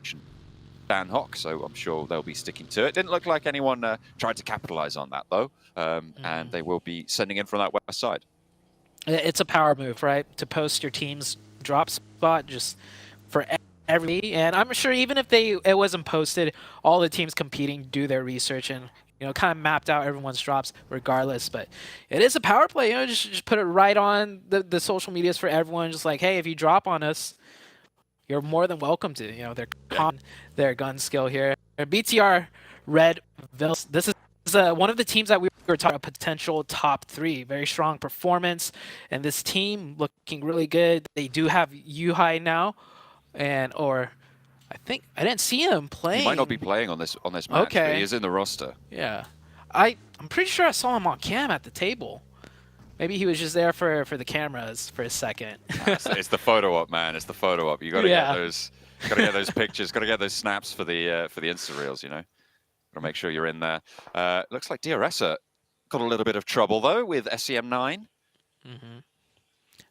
Sandhawk, so I'm sure they'll be sticking to it. Didn't look like anyone tried to capitalize on that though, and they will be sending in from that west side. It's a power move, right? To post your team's drop spot just for every, and I'm sure even if it wasn't posted, all the teams competing do their research and, you know, kind of mapped out everyone's drops regardless. But it is a power play, you know, just put it right on the social medias for everyone. Just like, hey, if you drop on us, you're more than welcome to. You know, they're con their gun skill here. BTR Red Villains. This is one of the teams that we were talking about, potential top 3. Very strong performance, and this team looking really good. They do have Yuhai now, I think I didn't see him playing. He might not be playing on this match, but he is in the roster. Yeah, I'm pretty sure I saw him on cam at the table. Maybe he was just there for the cameras for a second. It's the photo op, man. It's the photo op. You got to get those pictures. Got to get those snaps for the Insta reels. You know, got to make sure you're in there. Looks like DRS got a little bit of trouble though with SEM9.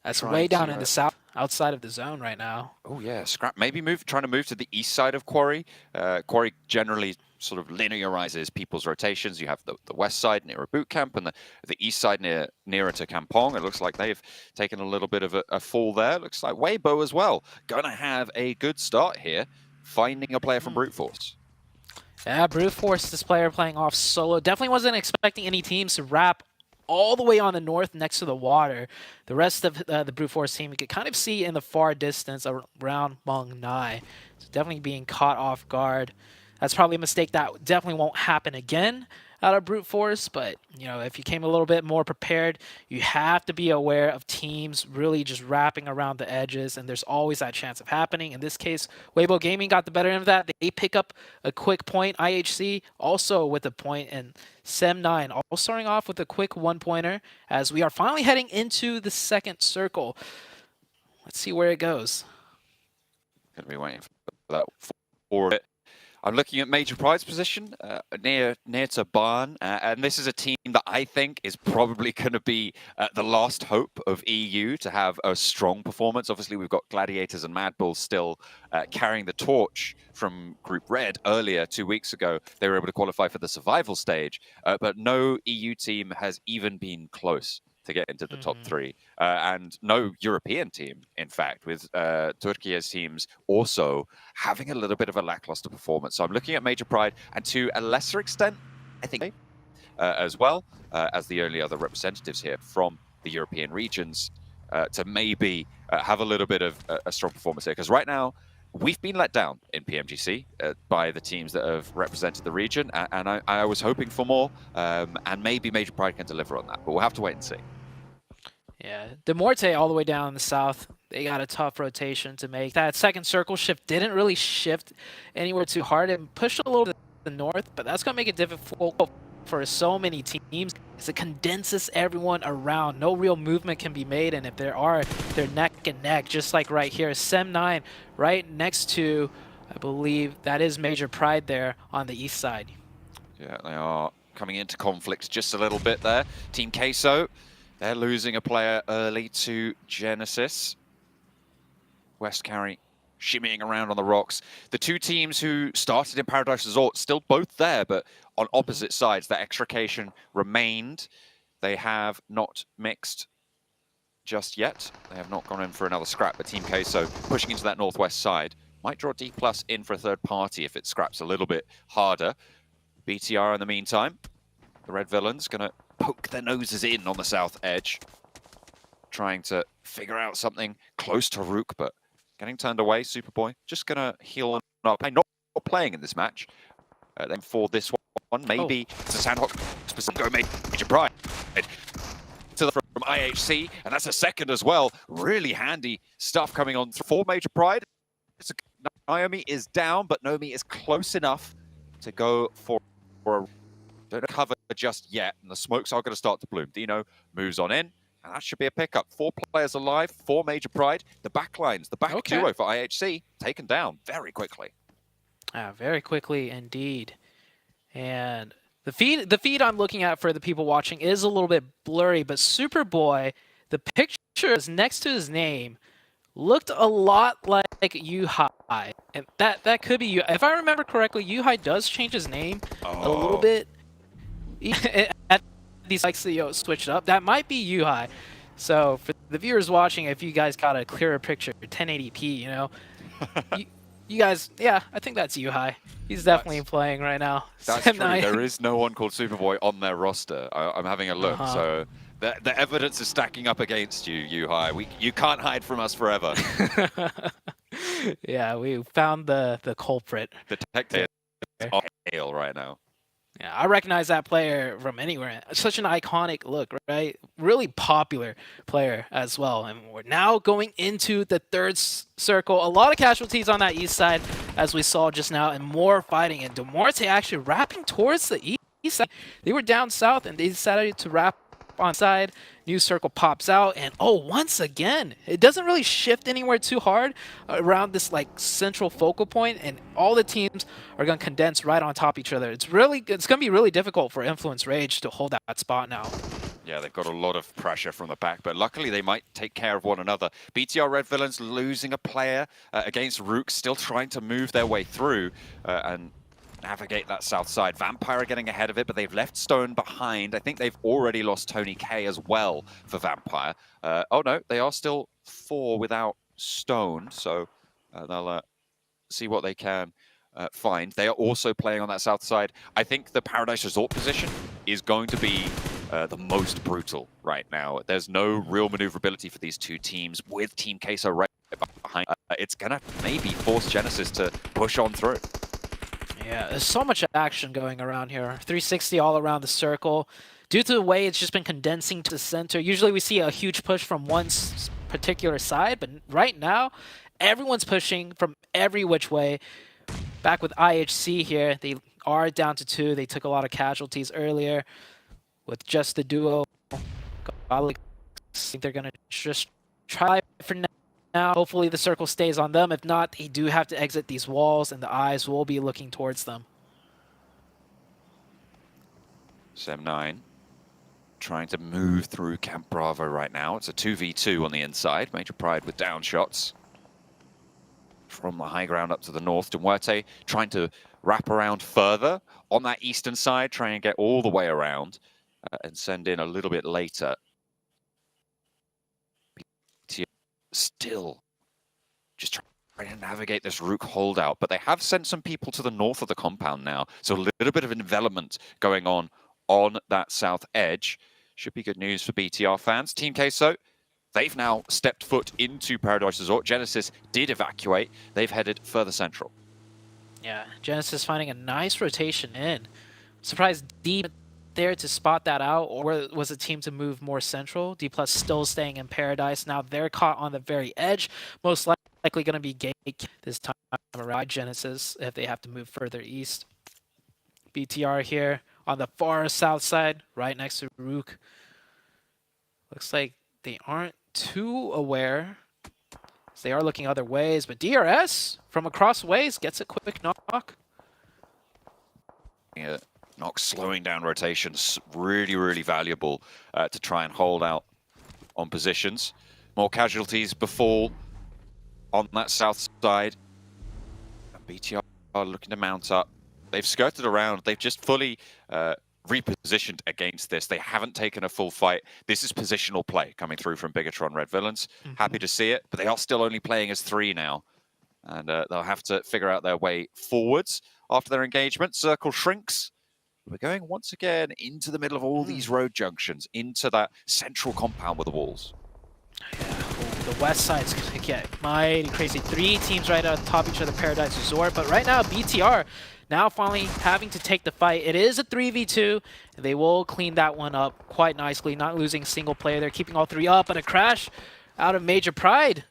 That's way down in the south, outside of the zone right now. Oh yeah, Scrap maybe trying to move to the east side of Quarry. Quarry generally sort of linearizes people's rotations. You have the west side near a boot camp and the east side nearer to Kampong. It looks like they've taken a little bit of a fall there. Looks like Weibo as well going to have a good start here, finding a player from Brute Force. Yeah, Brute Force, this player playing off solo. Definitely wasn't expecting any teams to wrap all the way on the north next to the water. The rest of the Brute Force team you could kind of see in the far distance around Mong Nai. So definitely being caught off guard. That's probably a mistake that definitely won't happen again out of Brute Force, but you know, if you came a little bit more prepared, you have to be aware of teams really just wrapping around the edges, and there's always that chance of happening. In this case, Weibo Gaming got the better end of that. They pick up a quick point. IHC also with a point, and Sem9 all starting off with a quick 1-pointer as we are finally heading into the second circle. Let's see where it goes. Gonna be waiting for that forward. I'm looking at Major Pride's position near to Barn, and this is a team that I think is probably going to be the last hope of EU to have a strong performance. Obviously, we've got Gladiators and Mad Bulls still carrying the torch from Group Red earlier 2 weeks ago. They were able to qualify for the survival stage, but no EU team has even been close to get into the top 3, and no European team, in fact, with Türkiye's teams also having a little bit of a lackluster performance. So I'm looking at Major Pride, and to a lesser extent, I think, as well as the only other representatives here from the European regions, to maybe have a little bit of a strong performance here. Because right now, we've been let down in PMGC by the teams that have represented the region, and I was hoping for more, and maybe Major Pride can deliver on that, but we'll have to wait and see. Yeah, De Morte all the way down in the south, they got a tough rotation to make. That second circle shift didn't really shift anywhere too hard and pushed a little to the north, but that's going to make it difficult for so many teams as it condenses everyone around. No real movement can be made, and if there are, they're neck and neck, just like right here. Sem9 right next to, I believe, that is Major Pride there on the east side. Yeah, they are coming into conflict just a little bit there. Team Queso, they're losing a player early to Genesis. West Carry shimmying around on the rocks. The two teams who started in Paradise Resort still both there, but on opposite sides. That extrication remained. They have not mixed just yet. They have not gone in for another scrap, but Team Queso pushing into that northwest side. Might draw D+ in for a third party if it scraps a little bit harder. BTR in the meantime. The Red Villains gonna poke their noses in on the south edge, trying to figure out something close to Rook, but getting turned away. Superboy just gonna heal up. Not playing in this match. Then for this one, maybe it's a Sandhawk specific. Go Major Pride to the from IHC, and that's a second as well. Really handy stuff coming on for Major Pride. Naomi is down, but Naomi is close enough to go for a don't cover just yet, and the smokes are going to start to bloom. Dino moves on in, and that should be a pickup. 4 players alive, 4 Major Pride. The backlines, the back duo for IHC, taken down very quickly. Very quickly indeed. And the feed I'm looking at for the people watching is a little bit blurry, but Superboy, the picture is next to his name, looked a lot like Yuhai. And that could be you. If I remember correctly, Yuhai does change his name a little bit. At these likes to switch it up. That might be Yuhai. So for the viewers watching, if you guys got a clearer picture, 1080p, you know, you guys, yeah, I think that's Yuhai. He's definitely playing right now. That's true. There is no one called Superboy on their roster. I'm having a look, so the evidence is stacking up against you, Yuhai. You can't hide from us forever. Yeah, we found the culprit. Detective. right now. Yeah, I recognize that player from anywhere. Such an iconic look, right? Really popular player as well. And we're now going into the third circle. A lot of casualties on that east side, as we saw just now, and more fighting. And Demorte actually wrapping towards the east side. They were down south, and they decided to wrap on side. New circle pops out, and oh, once again, it doesn't really shift anywhere too hard around this like central focal point, and all the teams are going to condense right on top of each other. It's going to be really difficult for Influence Rage to hold that spot now. Yeah, they've got a lot of pressure from the back, but luckily they might take care of one another. BTR Red Villains losing a player against Rook, still trying to move their way through and navigate that south side. Vampire getting ahead of it, but they've left Stone behind. I think they've already lost Tony K as well for Vampire. Oh no, they are still 4 without Stone, so they'll see what they can find. They are also playing on that south side. I think the Paradise Resort position is going to be the most brutal right now. There's no real maneuverability for these two teams with Team Queso right behind. It's gonna maybe force Genesis to push on through. Yeah, there's so much action going around here. 360 all around the circle. Due to the way it's just been condensing to the center, usually we see a huge push from one particular side, but right now, everyone's pushing from every which way. Back with IHC here, they are down to 2. They took a lot of casualties earlier with just the duo. I think they're going to just try for now. Hopefully the circle stays on them. If not, they do have to exit these walls, and the eyes will be looking towards them. Sem9 trying to move through Camp Bravo right now. It's a 2v2 on the inside. Major Pride with down shots. From the high ground up to the north, Duarte trying to wrap around further on that eastern side, trying to get all the way around and send in a little bit later. Still just trying to navigate this Rook holdout, but they have sent some people to the north of the compound now, so a little bit of envelopment going on that south edge. Should be good news for BTR fans. Team Queso, they've now stepped foot into Paradise Resort. Genesis did evacuate. They've headed further central. Yeah, Genesis finding a nice rotation in. Surprised D there to spot that out, or was the team to move more central? D+ still staying in Paradise. Now they're caught on the very edge. Most likely going to be gate this time around Genesis if they have to move further east. BTR here on the far south side, right next to Rook. Looks like they aren't too aware. They are looking other ways, but DRS from across ways gets a quick knock. Yeah, knock slowing down rotations, really, really valuable to try and hold out on positions. More casualties befall on that south side. BTR are looking to mount up. They've skirted around. They've just fully repositioned against this. They haven't taken a full fight. This is positional play coming through from Bigatron Red Villains. Happy to see it, but they are still only playing as 3 now. And they'll have to figure out their way forwards after their engagement. Circle shrinks. We're going once again into the middle of all these road junctions, into that central compound with the walls. The west side's going to get mighty crazy. 3 teams right on top of each other, Paradise Resort. But right now, BTR now finally having to take the fight. It is a 3v2, and they will clean that one up quite nicely, not losing a single player. They're keeping all 3 up, but a crash out of Major Pride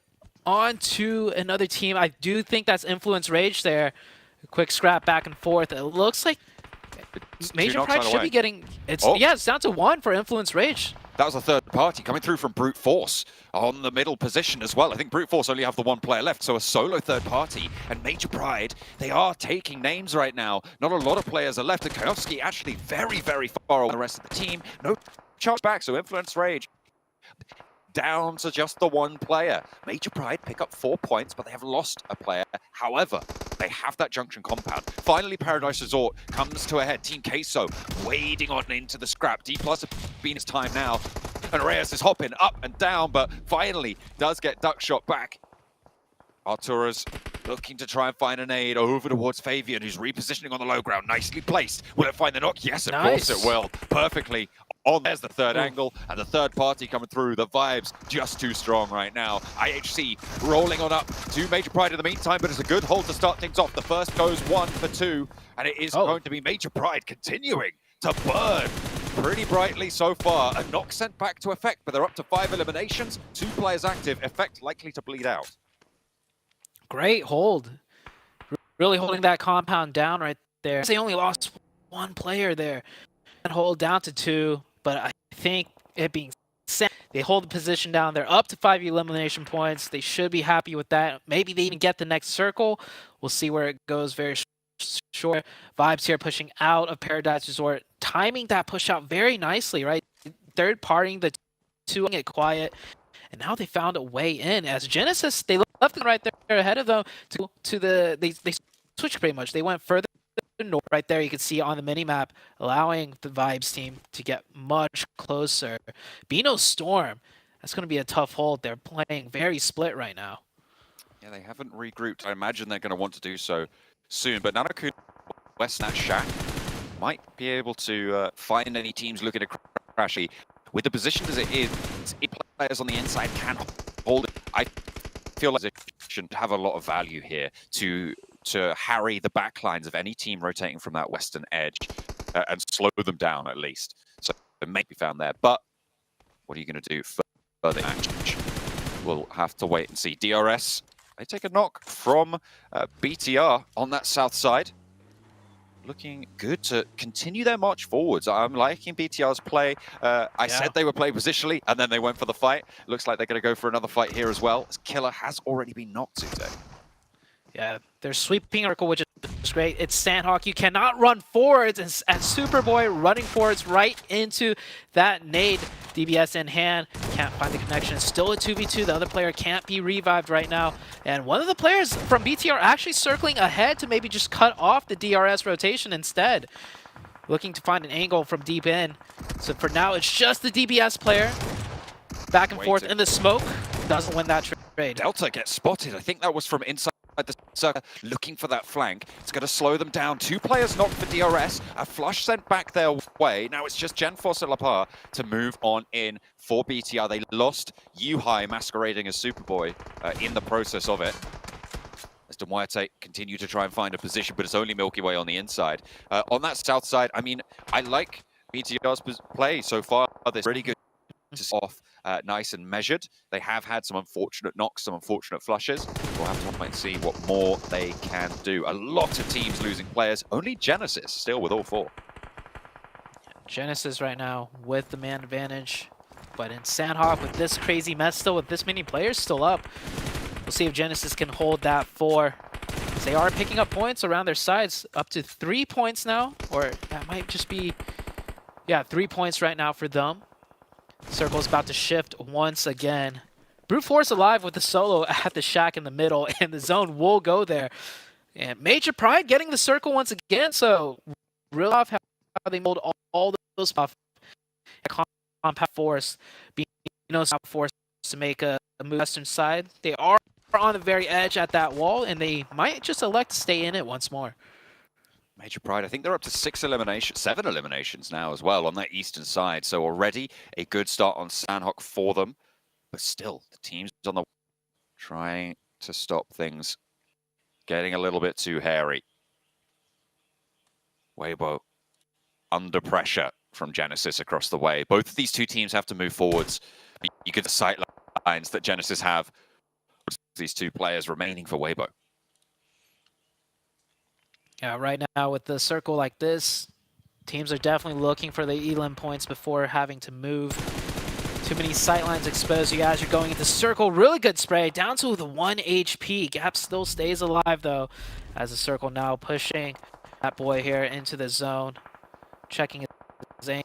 onto another team. I do think that's Influence Rage there. A quick scrap back and forth. It looks like Major Pride should be getting... Yeah, it's down to 1 for Influence Rage. That was a third party coming through from Brute Force on the middle position as well. I think Brute Force only have the 1 player left, so a solo third party. And Major Pride, they are taking names right now. Not a lot of players are left. And Kayovsky actually very, very far away from the rest of the team. No charge back, so Influence Rage down to just the 1 player. Major Pride pick up 4 points, but they have lost a player. However, they have that junction compound. Finally, Paradise Resort comes to a head. Team Queso wading on into the scrap. D+ have been his time now. And Reyes is hopping up and down, but finally does get duck shot back. Arturas looking to try and find an aid over towards Fabian, who's repositioning on the low ground. Nicely placed. Will it find the knock? Yes, of course it will. Perfectly Oh, there's the third angle, and the third party coming through. The vibes just too strong right now. IHC rolling on up to Major Pride in the meantime, but it's a good hold to start things off. The first goes 1 for 2, and it is going to be Major Pride continuing to burn pretty brightly so far. A knock sent back to Effect, but they're up to 5 eliminations. 2 players active. Effect likely to bleed out. Great hold. Really holding that compound down right there. They only lost 1 player there. And hold down to 2. But I think it being said, they hold the position down. They're up to 5 elimination points. They should be happy with that. Maybe they even get the next circle. We'll see where it goes very short. Vibes here pushing out of Paradise Resort. Timing that push out very nicely, right? Third partying the 2, it quiet. And now they found a way in. As Genesis, they left them right there ahead of them to the... They switched pretty much. They went further north. Right there, you can see on the mini-map, allowing the Vibes team to get much closer. Bino Storm, that's going to be a tough hold. They're playing very split right now. Yeah, they haven't regrouped. I imagine they're going to want to do so soon. But Nanakun West that shack might be able to find any teams looking to crash. With the position as it is, 8 players on the inside can hold it. I feel like they should have a lot of value here to harry the backlines of any team rotating from that western edge and slow them down at least. So it may be found there. But what are you going to do for the match? We'll have to wait and see. DRS, they take a knock from BTR on that south side. Looking good to continue their march forwards. I'm liking BTR's play. I said they would play positionally, and then they went for the fight. Looks like they're going to go for another fight here as well, as Killer has already been knocked today. Yeah, they're sweeping circle, which is great. It's Sandhawk. You cannot run forwards, and Superboy running forwards right into that nade. DBS in hand, can't find the connection. It's still a 2v2. The other player can't be revived right now. And one of the players from BTR actually circling ahead to maybe just cut off the DRS rotation instead. Looking to find an angle from deep in. So for now, it's just the DBS player. Back and forth in the smoke. Doesn't win that trade. Delta gets spotted. I think that was from inside the circle, looking for that flank. It's going to slow them down. 2 players knocked for DRS. A flush sent back their way. Now it's just Genforce and Lapar to move on in for BTR. They lost Yuhai masquerading as Superboy in the process of it. As Demuerte continue to try and find a position, but it's only Milky Way on the inside. On that south side, I mean, I like BTR's play so far. This really good off, nice and measured. They have had some unfortunate knocks, some unfortunate flushes. We'll have to wait and see what more they can do. A lot of teams losing players. Only Genesis still with all 4. Genesis right now with the man advantage. But in Sandhawk, with this crazy mess still, with this many players still up, we'll see if Genesis can hold that 4. They are picking up points around their sides, up to 3 points now. Or that might just be, yeah, 3 points right now for them. Circle's about to shift once again. Brute Force alive with the solo at the shack in the middle, and the zone will go there. And Major Pride getting the circle once again, so real off how they mold all those off. Compact Force, being forced to make a move western side. They are on the very edge at that wall, and they might just elect to stay in it once more. Major Pride, I think they're up to 7 eliminations now as well on that eastern side. So already a good start on Sandhawk for them. But still, the team's on the trying to stop things getting a little bit too hairy. Weibo under pressure from Genesis across the way. Both of these 2 teams have to move forwards. You get the sight lines that Genesis have. These 2 players remaining for Weibo. Yeah, right now with the circle like this, teams are definitely looking for the elim points before having to move. Too many sightlines exposed. You guys are going into circle. Really good spray. Down to the 1 HP. Gap still stays alive, though, as the circle now pushing that boy here into the zone. Checking his aim.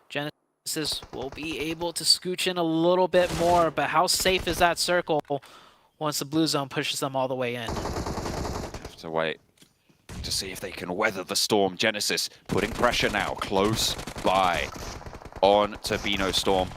Genesis will be able to scooch in a little bit more, but how safe is that circle once the blue zone pushes them all the way in? Have to wait to see if they can weather the storm. Genesis putting pressure now close by on to Bino Storm.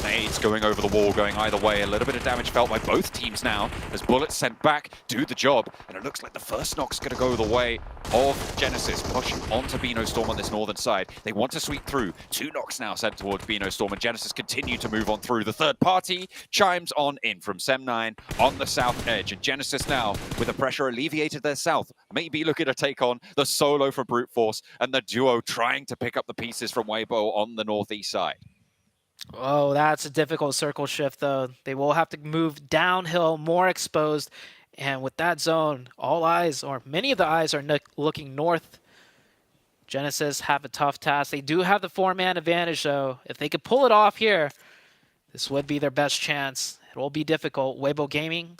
Nades going over the wall, going either way. A little bit of damage felt by both teams now as bullets sent back do the job. And it looks like the first knock's going to go the way of Genesis, pushing onto Beano Storm on this northern side. They want to sweep through. 2 knocks now sent towards Beano Storm, and Genesis continue to move on through. The third party chimes on in from Sem9 on the south edge. And Genesis now, with the pressure alleviated their south, maybe looking to take on the solo for Brute Force and the duo trying to pick up the pieces from Weibo on the northeast side. Oh, that's a difficult circle shift, though. They will have to move downhill, more exposed. And with that zone, all eyes, or many of the eyes, are looking north. Genesis have a tough task. They do have the 4-man advantage, though. If they could pull it off here, this would be their best chance. It will be difficult. Weibo Gaming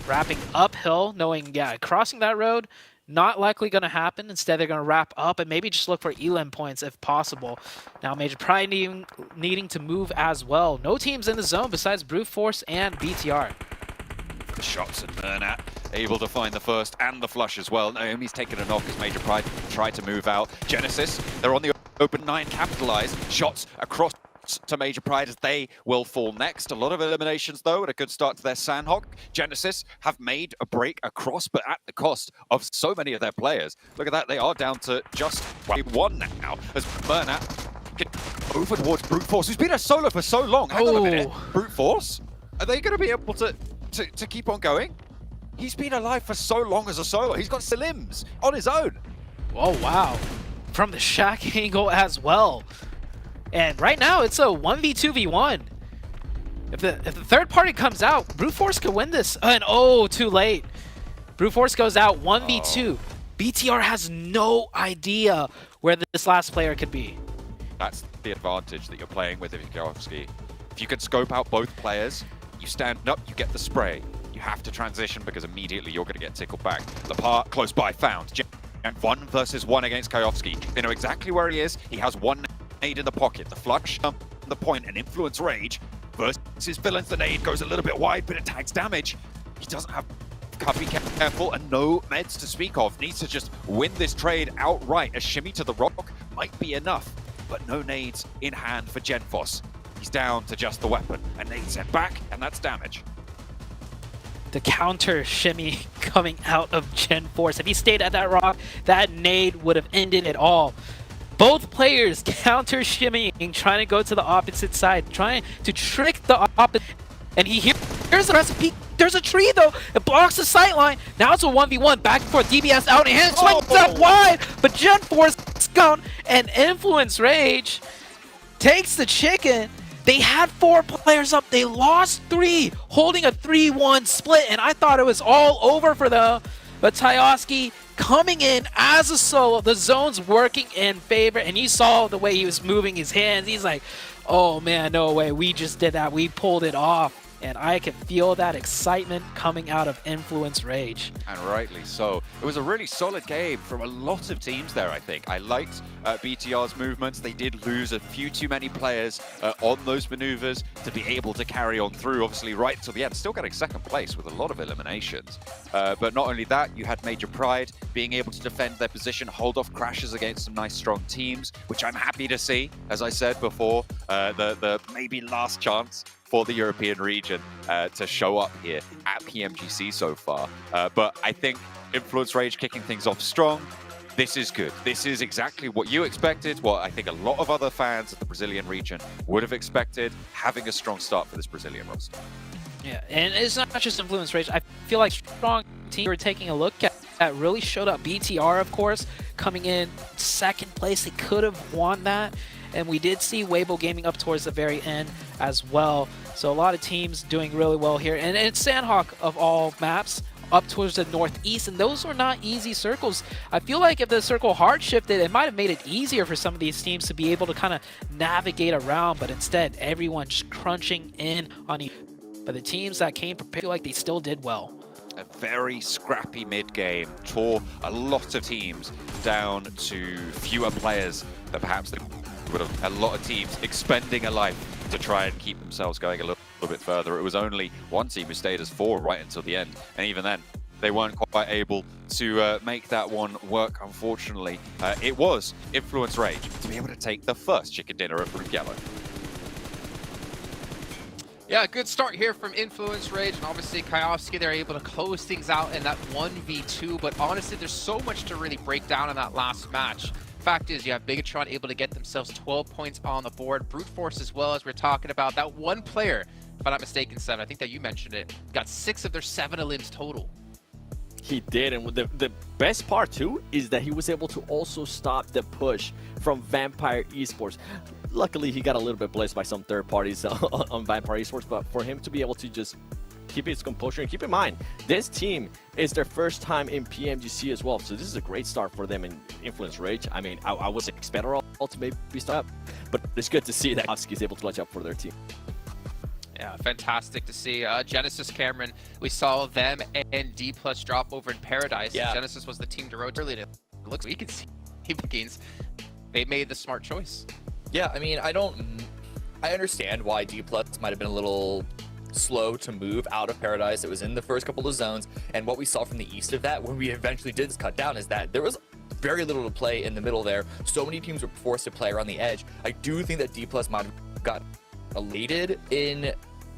wrapping uphill, knowing, yeah, crossing that road, not likely going to happen. Instead, they're going to wrap up and maybe just look for elim points if possible. Now, Major Pride needing to move as well. No teams in the zone besides Brute Force and BTR. Shots and Bernat able to find the first and the flush as well. Naomi's taken a knock as Major Pride tried to move out. Genesis, they're on the open 9, capitalized. Shots across to Major Pride as they will fall next. A lot of eliminations though, and a good start to their Sandhawk. Genesis have made a break across, but at the cost of so many of their players. Look at that, they are down to just 1 now as Bernat get over towards Brute Force, who's been a solo for so long. Hang on a minute, Brute Force? Are they going to be able to keep on going? He's been alive for so long as a solo. He's got Slims on his own. Oh, wow. From the Shaq angle as well. And right now, it's a 1v2v1. If the third party comes out, Brute Force could win this. And oh, too late. Brute Force goes out 1v2. BTR has no idea where this last player could be. That's the advantage that you're playing with Ivikovsky. If you can scope out both players, you stand up, you get the spray. You have to transition because immediately you're going to get tickled back. Lepar close by, found. 1 versus 1 against Kayovsky. They know exactly where he is. He has 1 nade in the pocket. The flush, the point, and influence rage versus Villains. The nade goes a little bit wide, but it tags damage. He doesn't have cover, be careful, and no meds to speak of. Needs to just win this trade outright. A shimmy to the rock might be enough, but no nades in hand for Genfos. He's down to just the weapon, and nade sent back, and that's damage. The counter shimmy coming out of Genforce. If he stayed at that rock, that nade would have ended it all. Both players counter shimmying, trying to go to the opposite side, trying to trick the opposite. And here's the recipe. There's a tree though. It blocks the sightline. Now it's a 1v1. Back and forth. DBS out and hand swings out wide. But Genforce scout and Influence Rage takes the chicken. They had 4 players up. They lost 3, holding a 3-1 split. And I thought it was all over for them. But Tayoski coming in as a solo. The zone's working in favor. And you saw the way he was moving his hands. He's like, oh man, no way. We just did that. We pulled it off. And I can feel that excitement coming out of Influence Rage. And rightly so. It was a really solid game from a lot of teams there, I think. I liked BTR's movements. They did lose a few too many players on those maneuvers to be able to carry on through, obviously, right till the end. Still getting 2nd place with a lot of eliminations. But not only that, you had Major Pride being able to defend their position, hold off crashes against some nice, strong teams, which I'm happy to see. As I said before, the maybe last chance for the European region to show up here at PMGC so far. But I think Influence Rage kicking things off strong. This is good. This is exactly what you expected, what I think a lot of other fans of the Brazilian region would have expected, having a strong start for this Brazilian roster. Yeah, and it's not just Influence Rage. I feel like strong team we're taking a look at that really showed up. BTR, of course, coming in 2nd place. They could have won that. And we did see Weibo Gaming up towards the very end as well. So a lot of teams doing really well here. And it's Sandhawk of all maps up towards the northeast. And those were not easy circles. I feel like if the circle hard shifted, it might have made it easier for some of these teams to be able to kind of navigate around. But instead, everyone just crunching in on each. But the teams that came prepared, I feel like they still did well. A very scrappy mid-game, tore a lot of teams down to fewer players than perhaps they would have. A lot of teams expending a life to try and keep themselves going a little bit further. It was only 1 team who stayed as 4 right until the end, and even then they weren't quite able to make that one work, unfortunately. It was Influence Rage to be able to take the first chicken dinner at Brute Yellow. Yeah, good start here from Influence Rage, and obviously Kayovsky, they're able to close things out in that 1v2, but honestly, there's so much to really break down in that last match. Fact is, you have Bigatron able to get themselves 12 points on the board. Brute Force as well, as we're talking about. That one player, if I'm not mistaken, 7, I think that you mentioned it, got 6 of their 7 elims total. He did, and the best part too is that he was able to also stop the push from Vampire Esports. Luckily, he got a little bit blessed by some third parties on Vampire Esports, but for him to be able to just keep his composure, and keep in mind, this team is their first time in PMGC as well, so this is a great start for them in Influence Rage. I mean, I was expecting all to maybe start up, but it's good to see that Kayovsky is able to clutch up for their team. Yeah, fantastic to see. Genesis Cameron, we saw them and D+ drop over in Paradise. Yeah. Genesis was the team to rotate early. It looks like we can see Vikings. They made the smart choice. Yeah, I mean, I understand why D+ might have been a little slow to move out of Paradise. It was in the first couple of zones, and what we saw from the east of that when we eventually did cut down is that there was very little to play in the middle there. So many teams were forced to play around the edge. I do think that D+ might have got elated in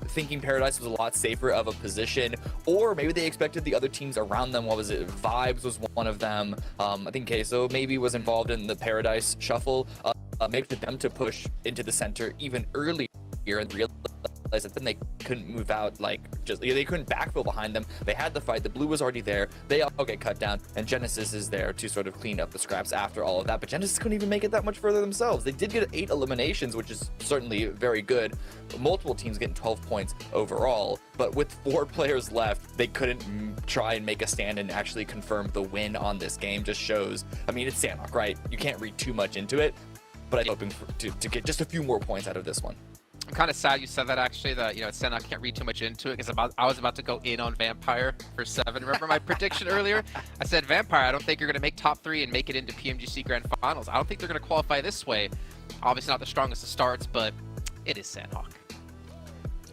thinking Paradise was a lot safer of a position, or maybe they expected the other teams around them. What was it? Vibes was one of them. I think Queso maybe was involved in the Paradise shuffle. Maybe for them to push into the center even earlier and realize that then they couldn't move out, like they couldn't backfill behind them. They had the fight. The blue was already there. They all get cut down, and Genesis is there to sort of clean up the scraps after all of that. But Genesis couldn't even make it that much further themselves. They did get 8 eliminations, which is certainly very good. Multiple teams getting 12 points overall, but with 4 players left, they couldn't try and make a stand and actually confirm the win on this game. Just shows, I mean, it's Sanhok, right? You can't read too much into it, but I'm hoping to get just a few more points out of this one. I'm kind of sad you said that, actually, that, you know, it's I can't read too much into it, because I was about to go in on Vampire for 7. Remember my prediction earlier? I said, Vampire, I don't think you're going to make top 3 and make it into PMGC Grand Finals. I don't think they're going to qualify this way. Obviously not the strongest of starts, but it is Sanhok.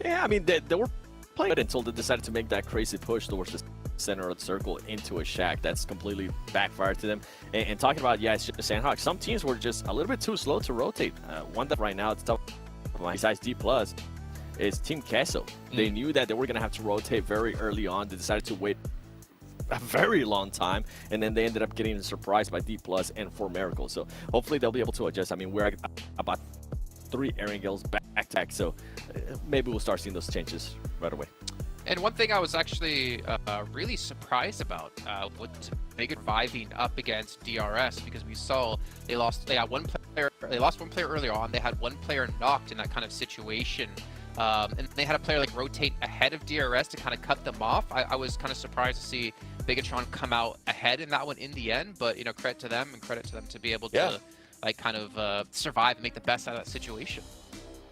Yeah, I mean, they were playing until they decided to make that crazy push towards the center of the circle into a shack. That's completely backfired to them. And talking about, yeah, it's just Sanhok, some teams were just a little bit too slow to rotate. One that right now it's tough. Besides D+, is Team Queso. They knew that they were going to have to rotate very early on. They decided to wait a very long time, and then they ended up getting surprised by D+ and 4 Miracles. So hopefully they'll be able to adjust. I mean, we're about 3 Erangels back to back, so maybe we'll start seeing those changes right away. And one thing I was actually really surprised about was Big reviving up against DRS, because we saw they had one player. They lost one player earlier on. They had one player knocked in that kind of situation, and they had a player like rotate ahead of DRS to kind of cut them off. I was kind of surprised to see Bigatron come out ahead in that one in the end. But you know, credit to them, and credit to them to be able to like kind of survive and make the best out of that situation.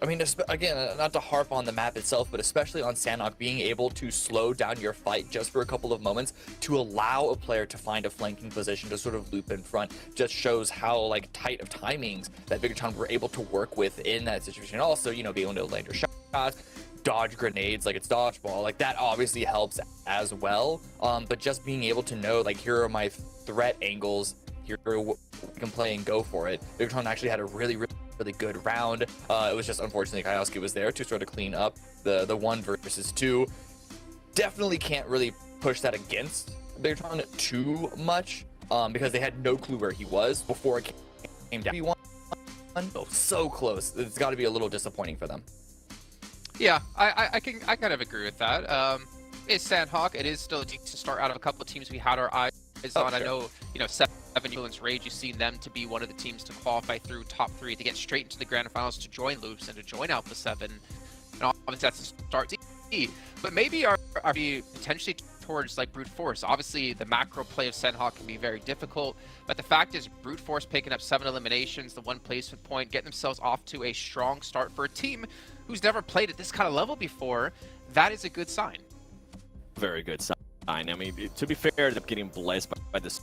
I mean, again, not to harp on the map itself, but especially on Sanhok, being able to slow down your fight just for a couple of moments to allow a player to find a flanking position to sort of loop in front just shows how like tight of timings that Bigatron were able to work with in that situation. And also, you know, being able to land your shots, dodge grenades like it's dodgeball, like that obviously helps as well. But just being able to know, like, here are my threat angles, here we can play and go for it. Bigatron actually had a really good round. It was just unfortunately Kayovsky was there to sort of clean up the 1 versus 2. Definitely can't really push that against Bigatron too much because they had no clue where he was before it came down. So close. It's got to be a little disappointing for them. Yeah, I kind of agree with that. It's Sanhok. It is still a decent start out of a couple of teams we had our eyes on. Sure. I know, you know, 7 Influence Rage, you've seen them to be one of the teams to qualify through top 3 to get straight into the Grand Finals, to join Loops and to join Alpha 7. And obviously that's a start to see. But maybe are we potentially towards like Brute Force? Obviously the macro play of Sanhok can be very difficult, but the fact is Brute Force picking up 7 eliminations, the 1 placement point, getting themselves off to a strong start for a team who's never played at this kind of level before. That is a good sign. Very good sign. I mean, to be fair, they're getting blessed by this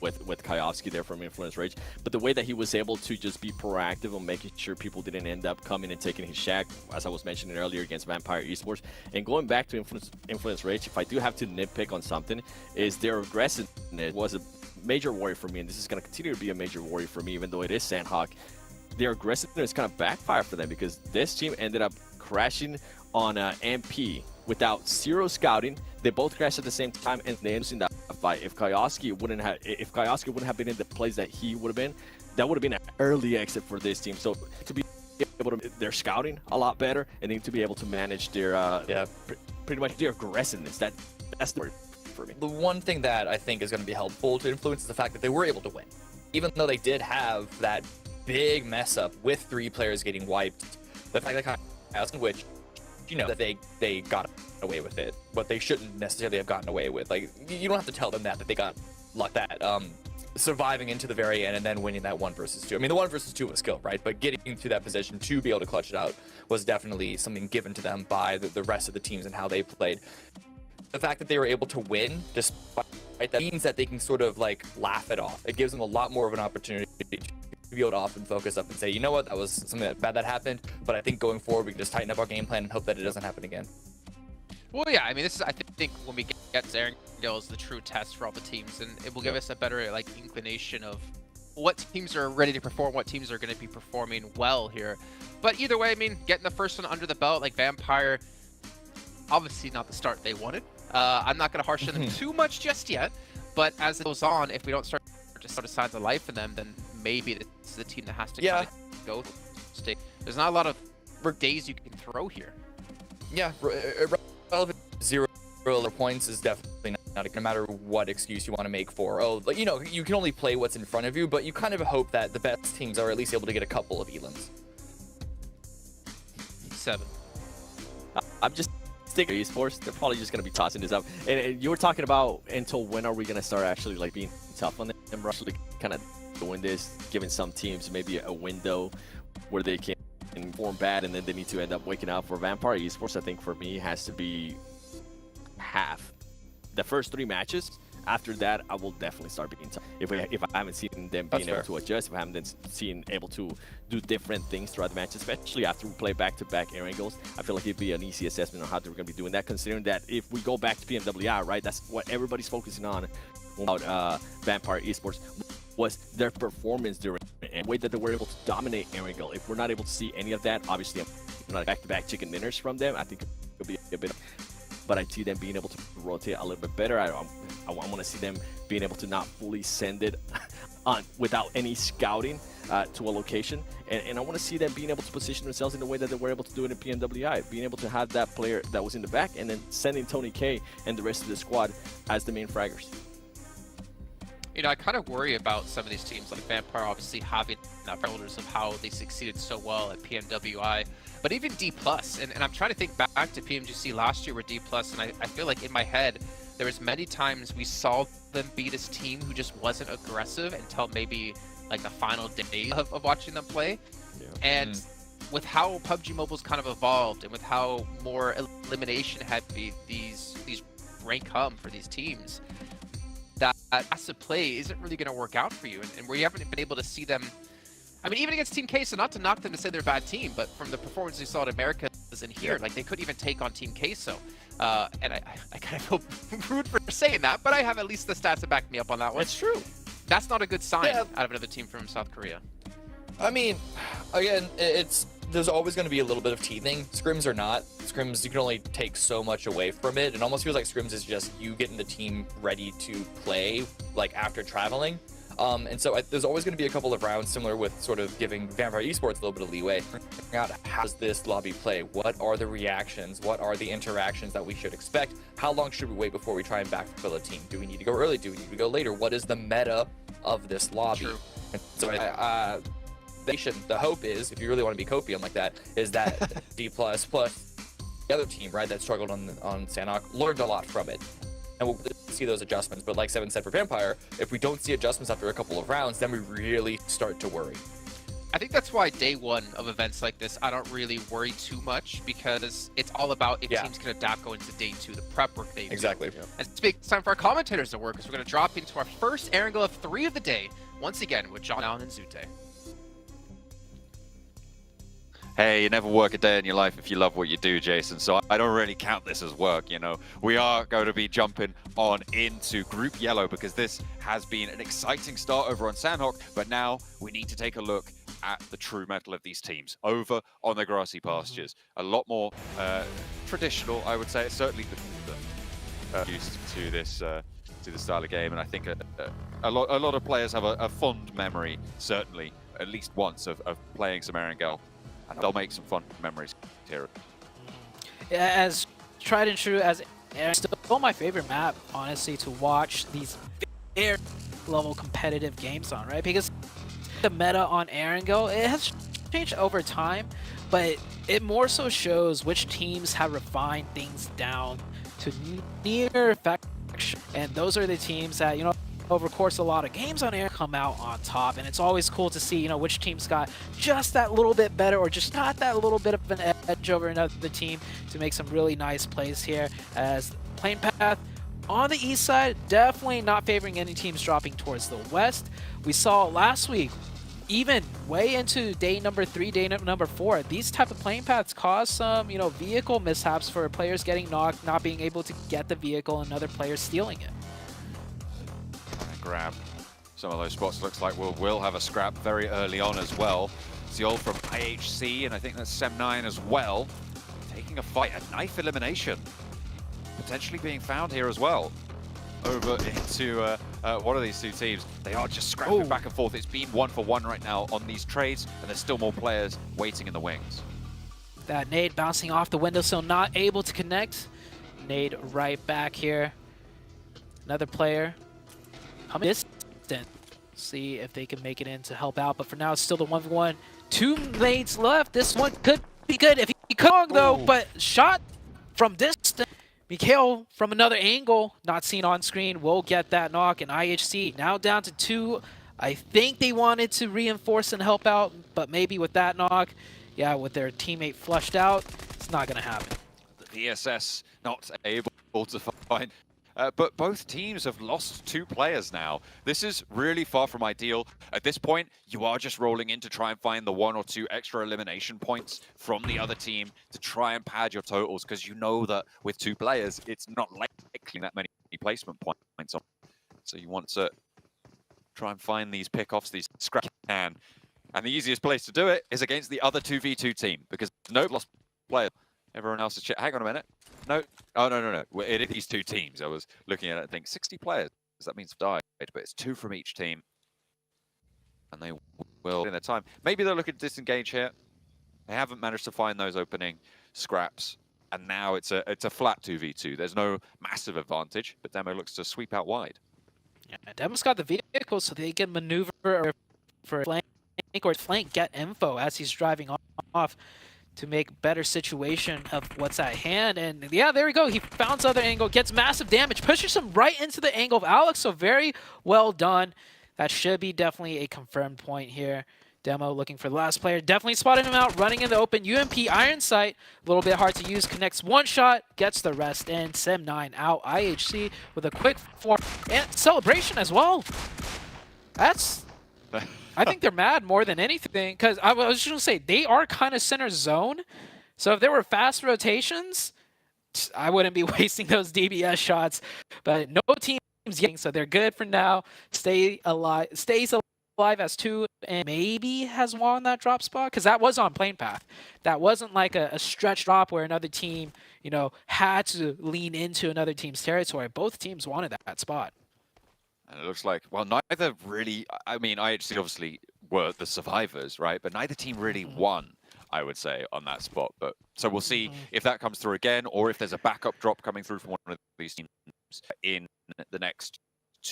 with Kayovsky there from Influence Rage, but the way that he was able to just be proactive on making sure people didn't end up coming and taking his shack, as I was mentioning earlier, against Vampire Esports. And going back to Influence Rage, if I do have to nitpick on something, is their aggressiveness was a major worry for me, and this is going to continue to be a major worry for me, even though it is Sanhok. Their aggressiveness kind of backfired for them, because this team ended up crashing on MP without zero scouting. They both crashed at the same time, and they ended in that fight. If Kioski wouldn't have been in the place that he would have been, that would have been an early exit for this team. So to be able to, they're scouting a lot better, and they need to be able to manage their pretty much their aggressiveness. That's the word for me. The one thing that I think is going to be helpful to influence is the fact that they were able to win, even though they did have that big mess up with 3 players getting wiped. The fact that Kioski, which that they got away with it, but they shouldn't necessarily have gotten away with. Like, you don't have to tell them that they got like that. Surviving into the very end and then winning that 1 versus 2. I mean, the 1 versus 2 was skill, right? But getting to that position to be able to clutch it out was definitely something given to them by the rest of the teams and how they played. The fact that they were able to win, despite that, means that they can sort of like laugh it off. It gives them a lot more of an opportunity to be able to often focus up and say, you know what, that was something bad that happened, but I think going forward we can just tighten up our game plan and hope that it doesn't happen again. Well, yeah, I mean, this is, I think when we get to Erangel is the true test for all the teams, and it will give us a better like inclination of what teams are ready to perform, what teams are going to be performing well here. But either way, I mean, getting the first one under the belt, like Vampire, obviously not the start they wanted. I'm not going to harsh on them too much just yet, but as it goes on, if we don't start to sort of signs of life in them, then maybe it's the team that has to kind of go stay. There's not a lot of days you can throw here. Yeah, relevant 0 points is definitely not, no matter what excuse you want to make for, like, you know, you can only play what's in front of you, but you kind of hope that the best teams are at least able to get a couple of elims. 7. I'm just sticking to esports. They're probably just going to be tossing this up. And you were talking about until when are we going to start actually like being tough on them? We're actually kind of doing this, giving some teams maybe a window where they can form bad and then they need to end up waking up. For Vampire Esports, I think for me has to be half. The first 3 matches. After that, I will definitely start being tough. If I haven't seen them being able to adjust, if I haven't seen able to do different things throughout the match, especially after we play back-to-back Erangels, I feel like it'd be an easy assessment on how they're going to be doing that, considering that if we go back to PMWI, right, that's what everybody's focusing on about Vampire Esports, was their performance during and the way that they were able to dominate Erangel. If we're not able to see any of that, obviously I'm not back-to-back chicken dinners from them. I think it'll be a bit, but I see them being able to rotate a little bit better. I want to see them being able to not fully send it on without any scouting to a location, and I want to see them being able to position themselves in the way that they were able to do it in PMWI, being able to have that player that was in the back and then sending Tony K and the rest of the squad as the main fraggers. You know, I kind of worry about some of these teams, like Vampire obviously having shoulders of how they succeeded so well at PMWI, but even D+, and I'm trying to think back to PMGC last year with D+, and I feel like in my head, there was many times we saw them beat this team who just wasn't aggressive until maybe like the final days of watching them play. Yeah. And with how PUBG Mobile's kind of evolved and with how more elimination heavy these rank come for these teams, that passive play isn't really going to work out for you, and where you haven't been able to see them. I mean, even against Team Queso, not to knock them to say they're a bad team, but from the performance we saw at Americas and here, like they couldn't even take on Team Queso. And I kind of feel rude for saying that, but I have at least the stats to back me up on that one. It's true. That's not a good sign out of another team from South Korea. I mean, again, there's always going to be a little bit of teething. Scrims are not. Scrims, you can only take so much away from it. It almost feels like Scrims is just you getting the team ready to play, like after traveling. And so there's always going to be a couple of rounds, similar with sort of giving Vampire Esports a little bit of leeway. Figuring out how does this lobby play? What are the reactions? What are the interactions that we should expect? How long should we wait before we try and backfill a team? Do we need to go early? Do we need to go later? What is the meta of this lobby? And so the hope is, if you really want to be copium like that, is that D++ plus the other team, right, that struggled on Sanhok, learned a lot from it. And we'll see those adjustments. But like Seven said for Vampire, if we don't see adjustments after a couple of rounds, then we really start to worry. I think that's why day one of events like this, I don't really worry too much, because it's all about if teams can adapt going into day 2, the prep work they do. Exactly. And it's time for our commentators to work, because we're going to drop into our first Erangel of 3 of the day, once again with John Allen and Zute. Hey, you never work a day in your life if you love what you do, Jason, so I don't really count this as work, you know. We are going to be jumping on into Group Yellow because this has been an exciting start over on Sanhok, but now we need to take a look at the true mettle of these teams over on the grassy pastures. A lot more traditional, I would say. It's certainly used to this style of game, and I think a lot of players have a fond memory, certainly at least once, of playing some Erangel, and they'll make some fun memories here. As tried and true as still my favorite map, honestly, to watch these very level competitive games on, right? Because the meta on Erangel, it has changed over time, but it more so shows which teams have refined things down to near perfection, and those are the teams that, you know, over the course of a lot of games on air come out on top, and it's always cool to see, you know, which team's got just that little bit better or just got that little bit of an edge over another team to make some really nice plays here. As playing path on the east side, definitely not favoring any teams dropping towards the west. We saw last week, even way into day number 3, day number 4, these type of playing paths cause some, you know, vehicle mishaps for players getting knocked, not being able to get the vehicle, and other players stealing it. Grab some of those spots. Looks like we'll have a scrap very early on as well. Zeol from IHC, and I think that's Sem9 as well, taking a fight. A knife elimination potentially being found here as well. Over into one of these two teams. They are just scrapping back and forth. It's been 1-for-1 right now on these trades, and there's still more players waiting in the wings. That nade bouncing off the windowsill, not able to connect. Nade right back here. Another player coming distant. See if they can make it in to help out, but for now it's still the 1v1. 2 nades left. This one could be good if he could, though, but shot from distance. Mikhail from another angle, not seen on screen, will get that knock, and IHC now down to 2. I think they wanted to reinforce and help out, but maybe with that knock, yeah, with their teammate flushed out, it's not going to happen. The VSS not able to find, but both teams have lost 2 players now. This is really far from ideal. At this point, you are just rolling in to try and find the 1 or 2 extra elimination points from the other team to try and pad your totals, because you know that with 2 players, it's not likely that many placement points on. So you want to try and find these pickoffs, these scraps. And the easiest place to do it is against the other 2v2 team, because no lost players. Everyone else is hang on a minute. No. Oh, no. It is these 2 teams. I was looking at it and think 60 players. That means died, but it's 2 from each team. And they will in their time. Maybe they're looking to disengage here. They haven't managed to find those opening scraps. And now it's a flat 2v2. There's no massive advantage, but Demo looks to sweep out wide. Yeah, Demo's got the vehicle so they can maneuver for flank or flank, get info as he's driving off to make better situation of what's at hand. And yeah, there we go. He found other angle, gets massive damage, pushes him right into the angle of Alex. So very well done. That should be definitely a confirmed point here. Demo looking for the last player. Definitely spotted him out, running in the open. UMP Iron Sight, a little bit hard to use. Connects 1 shot, gets the rest in. Sem9 out. IHC with a quick 4 and celebration as well. That's... I think they're mad more than anything, because I was just going to say, they are kind of center zone. So if there were fast rotations, I wouldn't be wasting those DBS shots. But no team's getting, so they're good for now. Stays alive as 2, and maybe has won that drop spot, because that was on plane path. That wasn't like a stretch drop where another team, you know, had to lean into another team's territory. Both teams wanted that spot. And it looks like, well, neither really, I mean, IHC obviously were the survivors, right? But neither team really won, I would say, on that spot. But so we'll see if that comes through again, or if there's a backup drop coming through from one of these teams in the next.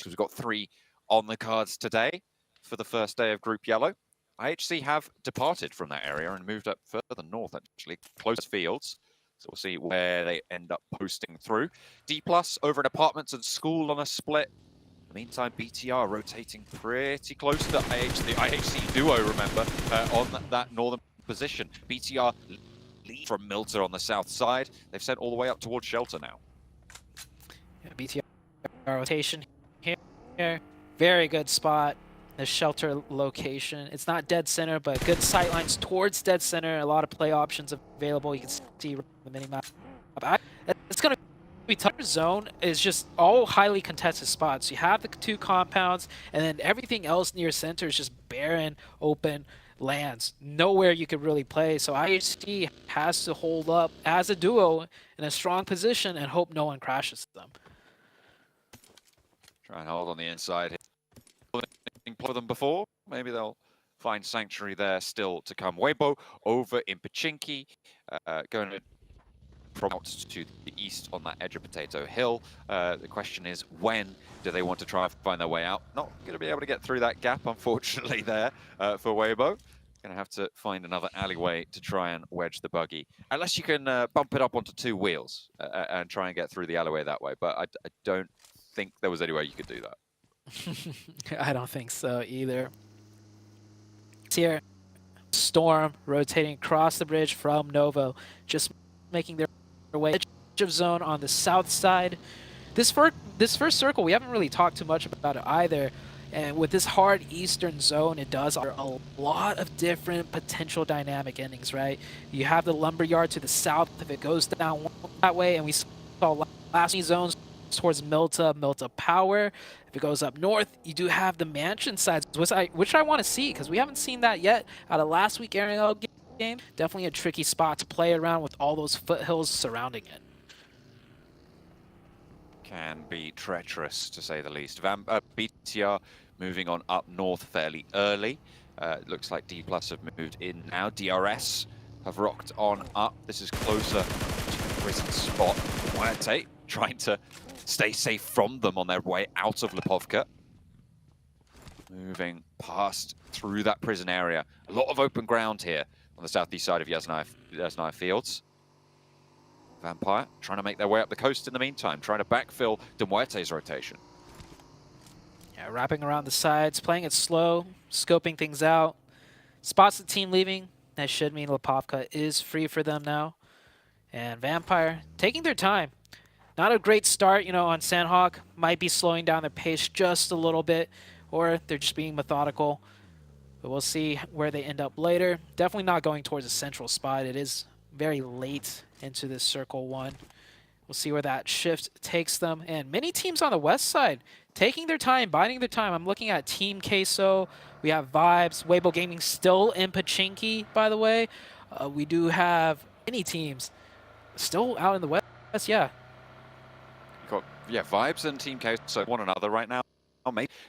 We've got 3 on the cards today for the first day of Group Yellow. IHC have departed from that area and moved up further north, actually, close fields. So we'll see where they end up posting through. D+ over in apartments and school on a split. In the meantime, BTR rotating pretty close to the IHC duo, remember, on that northern position. BTR lead from Milter on the south side. They've sent all the way up towards Shelter now. Yeah, BTR rotation here. Very good spot. The Shelter location. It's not dead center, but good sight lines towards dead center. A lot of play options available. You can see the mini-map. It's going to be tough. Zone is just all highly contested spots. You have the 2 compounds, and then everything else near center is just barren, open. lands. Nowhere you could really play. So IHC has to hold up as a duo in a strong position and hope no one crashes them. Try and hold on the inside. Play them before. Maybe they'll find sanctuary there still to come. Weibo over in Pachinki, going from out to the east on that edge of Potato Hill. The question is, when do they want to try and find their way out? Not going to be able to get through that gap, unfortunately, there for Weibo. Going to have to find another alleyway to try and wedge the buggy. Unless you can bump it up onto 2 wheels and try and get through the alleyway that way. But I don't think there was any way you could do that. I don't think so either. Here, Storm rotating across the bridge from Novo, just making their way edge of zone on the south side. This first circle, we haven't really talked too much about it either. And with this hard eastern zone, it does offer a lot of different potential dynamic endings, right? You have the lumberyard to the south if it goes down that way, and we saw last zones towards Milta Power. If it goes up north, you do have the mansion sides, which I want to see because we haven't seen that yet out of last week Ariel game. Definitely a tricky spot to play around with all those foothills surrounding it. Can be treacherous, to say the least. BTR moving on up north fairly early. Looks like D+ have moved in now. DRS have rocked on up. This is closer to the prison spot. Muerte trying to stay safe from them on their way out of Lipovka. Moving past through that prison area. A lot of open ground here on the southeast side of Yasnaya Fields. Vampire trying to make their way up the coast in the meantime, trying to backfill De Muerte's rotation. Yeah, wrapping around the sides, playing it slow, scoping things out. Spots the team leaving. That should mean Lipovka is free for them now. And Vampire taking their time. Not a great start, you know, on Sandhawk. Might be slowing down their pace just a little bit, or they're just being methodical. But we'll see where they end up later. Definitely not going towards a central spot. It is very late into this Circle 1. We'll see where that shift takes them. And many teams on the west side taking their time, biding their time. I'm looking at Team Queso. We have Vibes. Weibo Gaming still in Pachinki, by the way. We do have many teams still out in the west. Yeah. Yeah, Vibes and Team Queso one another right now.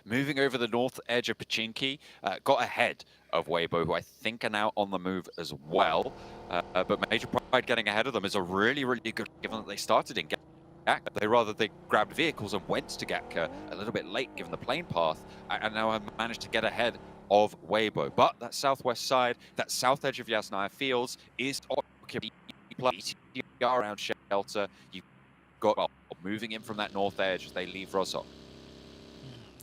Moving over the north edge of Pachinki, got ahead of Weibo, who I think are now on the move as well. But Major Pride getting ahead of them is a really, really good, given that they started in Gatka. They grabbed vehicles and went to Gatka a little bit late, given the plane path, and now have managed to get ahead of Weibo. But that southwest side, that south edge of Yasnaya Fields is occupied around shelter. You've got moving in from that north edge as they leave Rozhok.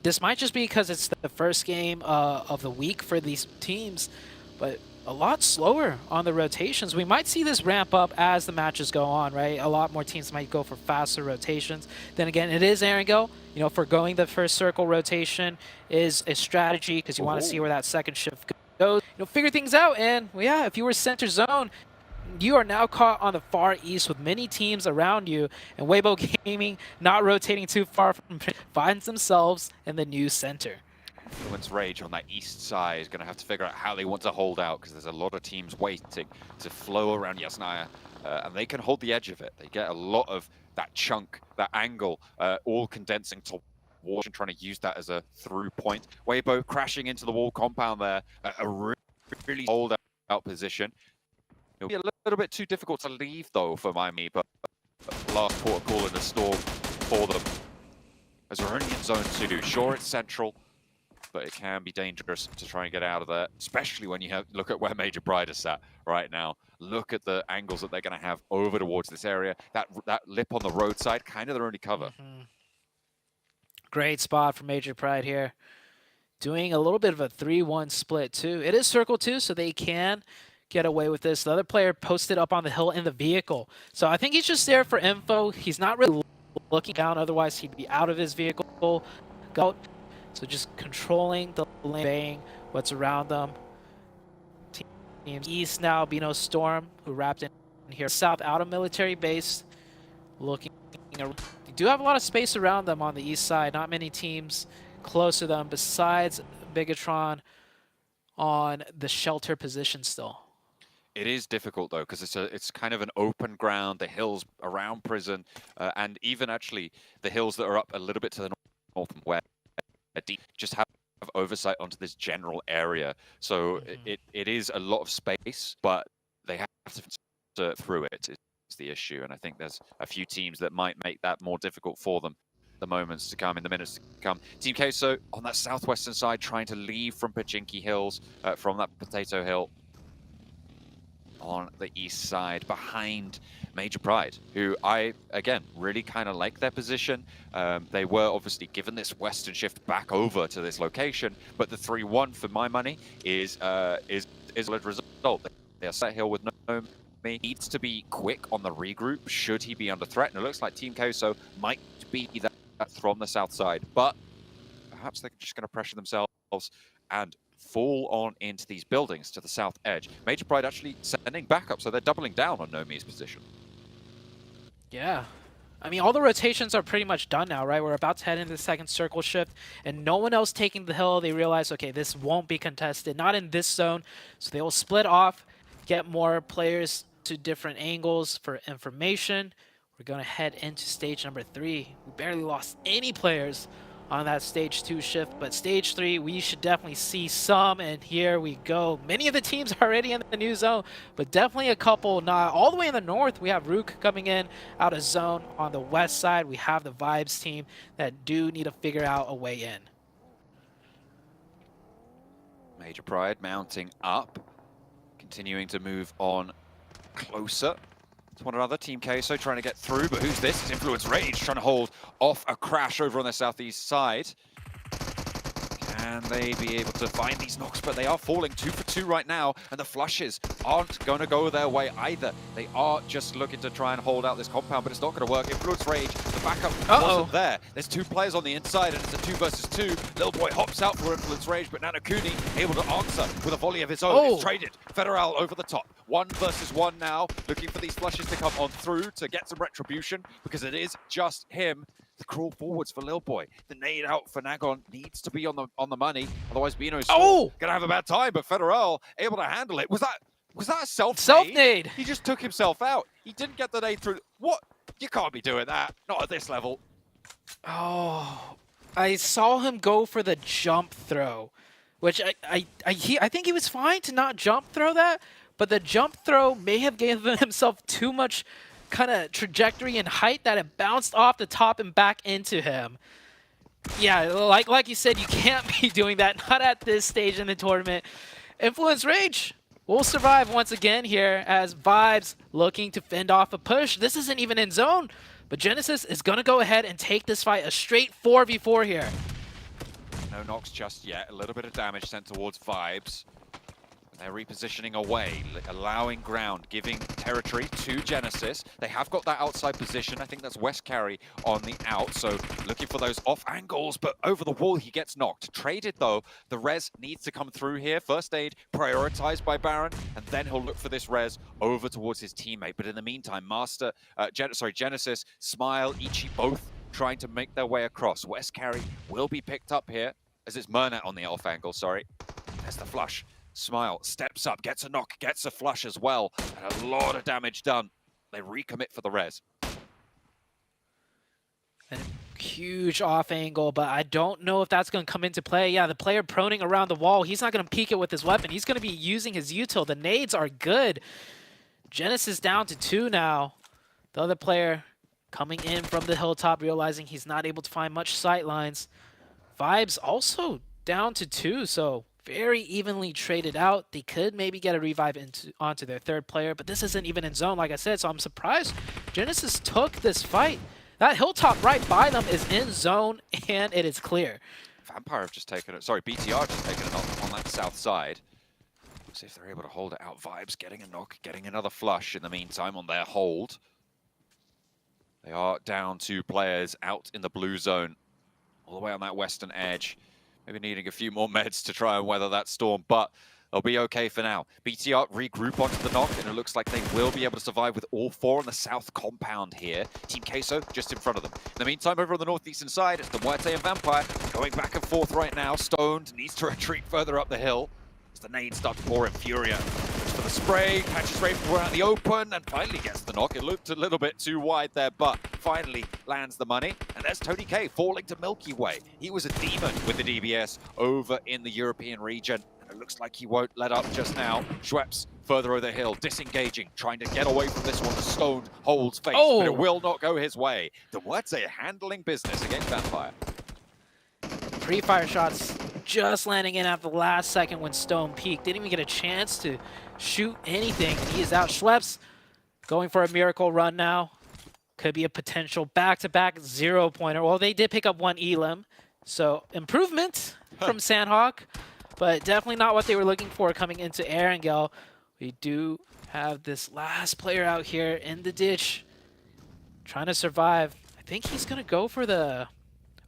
This might just be because it's the first game of the week for these teams, but a lot slower on the rotations. We might see this ramp up as the matches go on, right? A lot more teams might go for faster rotations. Then again, it is Erangel. You know, forgoing the first circle rotation is a strategy because you want to see where that second shift goes. You know, figure things out. And well, yeah, if you were center zone, you are now caught on the far east with many teams around you, and Weibo Gaming, not rotating too far from, finds themselves in the new center. Influence Rage on that east side is going to have to figure out how they want to hold out, because there's a lot of teams waiting to flow around Yasnaya, and they can hold the edge of it. They get a lot of that chunk, that angle, all condensing to wall and trying to use that as a through point. Weibo crashing into the wall compound there, a really hold out position. It'll be a little bit too difficult to leave, though, for Miami, but last port of call in the storm for them. As we're only in zone 2, sure, it's central, but it can be dangerous to try and get out of there, especially when you look at where Major Pride is sat right now. Look at the angles that they're going to have over towards this area. That lip on the roadside, kind of their only cover. Great spot for Major Pride here. Doing a little bit of a 3-1 split, too. It is Circle 2, so they can get away with this. The other player posted up on the hill in the vehicle. So I think he's just there for info. He's not really looking down, otherwise he'd be out of his vehicle. So just controlling the lane, baying what's around them. Teams east now, Bino Storm, who wrapped in here. South out of military base. Looking, you do have a lot of space around them on the east side. Not many teams close to them besides Bigatron on the shelter position still. It is difficult though, because it's kind of an open ground, the hills around prison, and even actually the hills that are up a little bit to the north and west just have oversight onto this general area. So it is a lot of space, but they have to filter through it is the issue. And I think there's a few teams that might make that more difficult for them the moments to come, in the minutes to come. Team Queso on that southwestern side trying to leave from Pachinki Hills, from that Potato Hill. On the east side behind Major Pride, who I, again, really kind of like their position. They were obviously given this western shift back over to this location, but the 3-1 for my money is a solid result. They are set hill with no needs to be quick on the regroup should he be under threat, and it looks like Team Queso might be that from the south side, but perhaps they're just going to pressure themselves and fall on into these buildings to the south edge. Major Pride actually sending backup, so they're doubling down on Nomi's position. Yeah. I mean, all the rotations are pretty much done now, right? We're about to head into the second circle shift, and no one else taking the hill. They realize, okay, this won't be contested, not in this zone, so they will split off, get more players to different angles for information. We're going to head into stage number 3. We barely lost any players on that stage 2 shift, but stage 3 we should definitely see some, and here we go. Many of the teams already in the new zone, but definitely a couple not all the way in the north. We have Rook coming in out of zone. On the west side we have the Vibes team that do need to figure out a way in. Major Pride mounting up, continuing to move on closer to one another. Team Queso trying to get through, but who's this? It's Influence Rage trying to hold off a crash over on the southeast side. Can they be able to find these knocks? But they are falling 2 for 2 right now, and the flushes aren't going to go their way either. They are just looking to try and hold out this compound, but it's not going to work. Influence Rage, the backup wasn't there. There's 2 players on the inside, and it's a 2 versus 2. Little Boy hops out for Influence Rage, but Nanakuni able to answer with a volley of his own. It's traded. Federal over the top. 1 versus 1 now, looking for these flushes to come on through to get some retribution, because it is just him. The crawl forwards for Lil Boy. The nade out for Nagon needs to be on the money, otherwise Bino's gonna have a bad time. But Federal able to handle it. Was that a self-nade? He just took himself out. He didn't get the nade through. What? You can't be doing that. Not at this level. Oh, I saw him go for the jump throw, which I think he was fine to not jump throw that, but the jump throw may have given himself too much kind of trajectory and height that it bounced off the top and back into him. Yeah, like you said, you can't be doing that, not at this stage in the tournament. Influence Rage will survive once again here as Vibes looking to fend off a push. This isn't even in zone, but Genesis is going to go ahead and take this fight a straight 4v4 here. No knocks just yet. A little bit of damage sent towards Vibes. They're repositioning away, allowing ground, giving territory to Genesis. They have got that outside position. I think that's West Carry on the out, so looking for those off angles, but over the wall he gets knocked. Traded though, the res needs to come through here. First aid prioritized by Baron, and then he'll look for this res over towards his teammate. But in the meantime, Genesis, Smile, Ichi both trying to make their way across. West Carry will be picked up here, as it's Murnat on the off angle, sorry. There's the flush. Smile steps up, gets a knock, gets a flush as well, and a lot of damage done. They recommit for the res. And huge off angle, but I don't know if that's going to come into play. Yeah, the player proning around the wall, he's not going to peek it with his weapon. He's going to be using his util. The nades are good. Genesis down to 2 now. The other player coming in from the hilltop, realizing he's not able to find much sight lines. Vibes also down to 2, so very evenly traded out. They could maybe get a revive onto their third player, but this isn't even in zone, like I said, so I'm surprised Genesis took this fight. That hilltop right by them is in zone, and it is clear. Vampire have just taken it. Sorry, BTR just taken it on that south side. See if they're able to hold it out. Vibes getting a knock, getting another flush in the meantime on their hold. They are down 2 players out in the blue zone, all the way on that western edge. Maybe needing a few more meds to try and weather that storm, but they'll be okay for now. BTR regroup onto the knock, and it looks like they will be able to survive with all 4 on the south compound here. Team Queso just in front of them. In the meantime, over on the northeastern side, it's the Muerte and Vampire going back and forth right now. Stoned needs to retreat further up the hill. as the nades start to pour in. Furia looks for the spray, catches Raven out in the open, and finally gets the knock. It looked a little bit too wide there, but finally lands the money. And there's Tony K falling to Milky Way. He was a demon with the DBS over in the European region. And it looks like he won't let up just now. Schweppes further over the hill, disengaging, trying to get away from this one. The stone holds face, but it will not go his way. The Words are handling business against Vampire. Pre-fire shots just landing in at the last second when Stone peaked. Didn't even get a chance to shoot anything. He is out. Schweppes going for a miracle run now. Could be a potential back-to-back 0-pointer. Well, they did pick up one elim, so improvement from Sandhawk, but definitely not what they were looking for coming into Erangel. We do have this last player out here in the ditch trying to survive. I think he's going to go for the...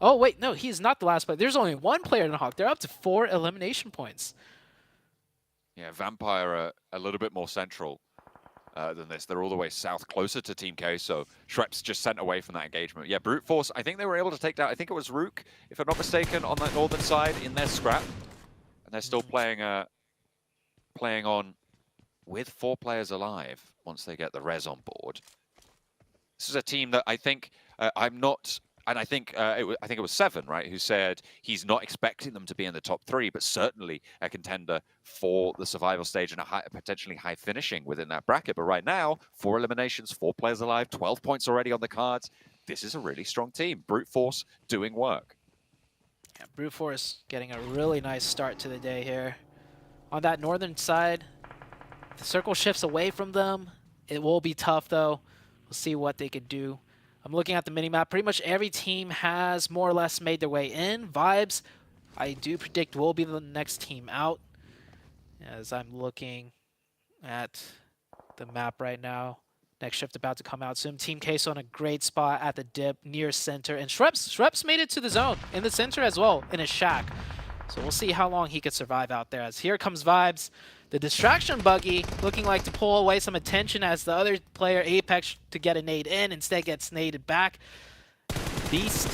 Oh, wait, no, he's not the last player. There's only one player in Hawk. They're up to 4 elimination points. Yeah, Vampire are a little bit more central than this. They're all the way south, closer to Team K, so Schweppes just sent away from that engagement. Yeah, Brute Force, I think they were able to take down, I think it was Rook, if I'm not mistaken, on that northern side in their scrap. And they're still playing on with 4 players alive once they get the res on board. This is a team that I think I think it was Seven, right, who said he's not expecting them to be in the top 3, but certainly a contender for the survival stage and a potentially high finishing within that bracket. But right now, 4 eliminations, 4 players alive, 12 points already on the cards. This is a really strong team. Brute Force doing work. Yeah, Brute Force getting a really nice start to the day here. On that northern side, the circle shifts away from them. It will be tough, though. We'll see what they could do. I'm looking at the minimap. Pretty much every team has more or less made their way in. Vibes, I do predict, will be the next team out. As I'm looking at the map right now. Next shift about to come out soon. Team Queso in a great spot at the dip near center. And Schweppes made it to the zone in the center as well in a shack. So we'll see how long he could survive out there. As here comes Vibes. The distraction buggy looking like to pull away some attention as the other player, Apex, to get a nade in, instead gets naded back. Beast.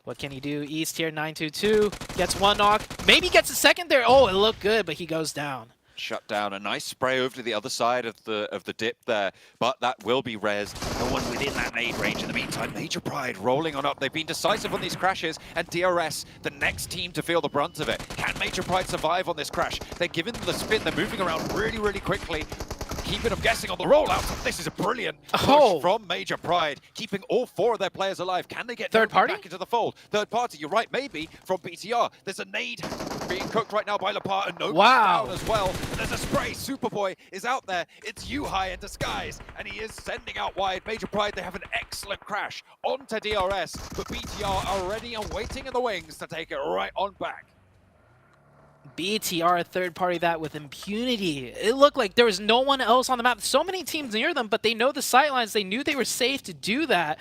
What can he do? East here, 922. Gets one knock. Maybe gets a second there. Oh, it looked good, but he goes down. Shut down. A nice spray over to the other side of the dip there, but that will be res. No one within that nade range in the meantime. Major Pride rolling on up. They've been decisive on these crashes, and DRS, the next team to feel the brunt of it. Can Major Pride survive on this crash? They're giving them the spin. They're moving around really, really quickly. Keeping them guessing on the rollout. This is a brilliant push from Major Pride, keeping all 4 of their players alive. Can they get third party back into the fold? Third party, you're right, maybe from BTR. There's a nade being cooked right now by Lepar, and no down as well. And there's a spray. Superboy is out there. It's Yuhai in disguise, and he is sending out wide. Major Pride, they have an excellent crash onto DRS, but BTR are ready and waiting in the wings to take it right on back. BTR third party that with impunity. It looked like there was no one else on the map. So many teams near them, but they know the sightlines. They knew they were safe to do that.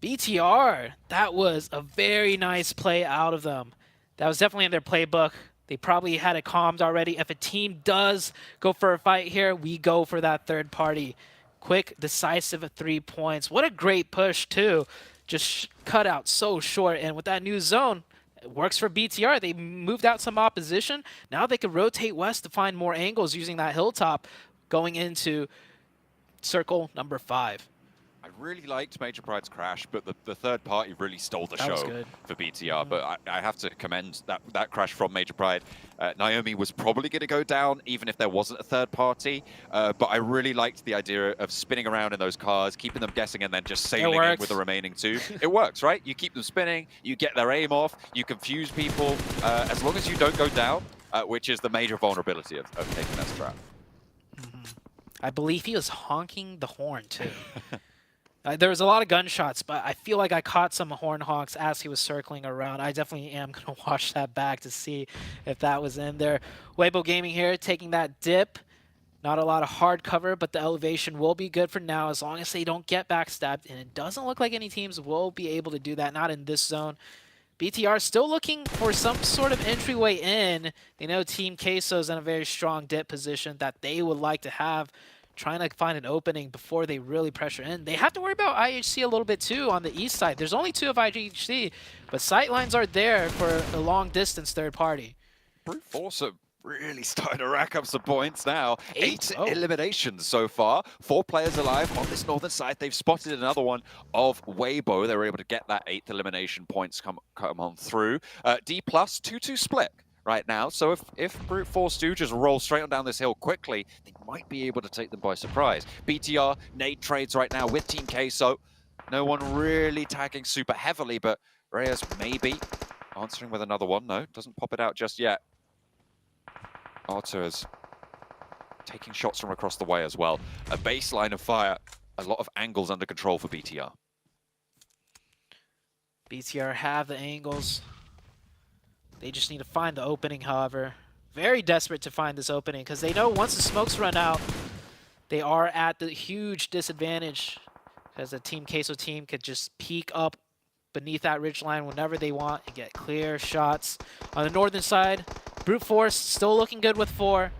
BTR, that was a very nice play out of them. That was definitely in their playbook. They probably had it calmed already. If a team does go for a fight here, we go for that third party. Quick, decisive 3 points. What a great push, too. Just cut out so short. And with that new zone, it works for BTR. They moved out some opposition. Now they can rotate west to find more angles using that hilltop going into circle number 5. I really liked Major Pride's crash, but the third party really stole the show for BTR. But I have to commend that crash from Major Pride. Naomi was probably going to go down even if there wasn't a third party. But I really liked the idea of spinning around in those cars, keeping them guessing, and then just sailing in with the remaining 2. It works, right? You keep them spinning, you get their aim off, you confuse people. As long as you don't go down, which is the major vulnerability of taking that strap. I believe he was honking the horn, too. There was a lot of gunshots, but I feel like I caught some horn honks as he was circling around. I definitely am going to watch that back to see if that was in there. Weibo Gaming here taking that dip. Not a lot of hard cover, but the elevation will be good for now as long as they don't get backstabbed. And it doesn't look like any teams will be able to do that, not in this zone. BTR still looking for some sort of entryway in. They know Team Queso's in a very strong dip position that they would like to have, trying to find an opening before they really pressure in. They have to worry about IHC a little bit too on the east side. There's only 2 of IHC, but sightlines are there for a long distance third party. Brute Force are really starting to rack up some points now. 8 eliminations so far. 4 players alive on this northern side. They've spotted another one of Weibo. They were able to get that 8th elimination points come on through. D+, 2-2 split right now. So if Brute Force do just roll straight on down this hill quickly, they might be able to take them by surprise. BTR, nade trades right now with Team Queso. No one really tagging super heavily, but Reyes maybe answering with another one. No, doesn't pop it out just yet. Arthur's taking shots from across the way as well. A baseline of fire, a lot of angles under control for BTR. BTR have the angles. They just need to find the opening, however. Very desperate to find this opening because they know once the smokes run out, they are at the huge disadvantage because the Team Queso team could just peek up beneath that ridgeline whenever they want and get clear shots. On the northern side, Brute Force still looking good with 4.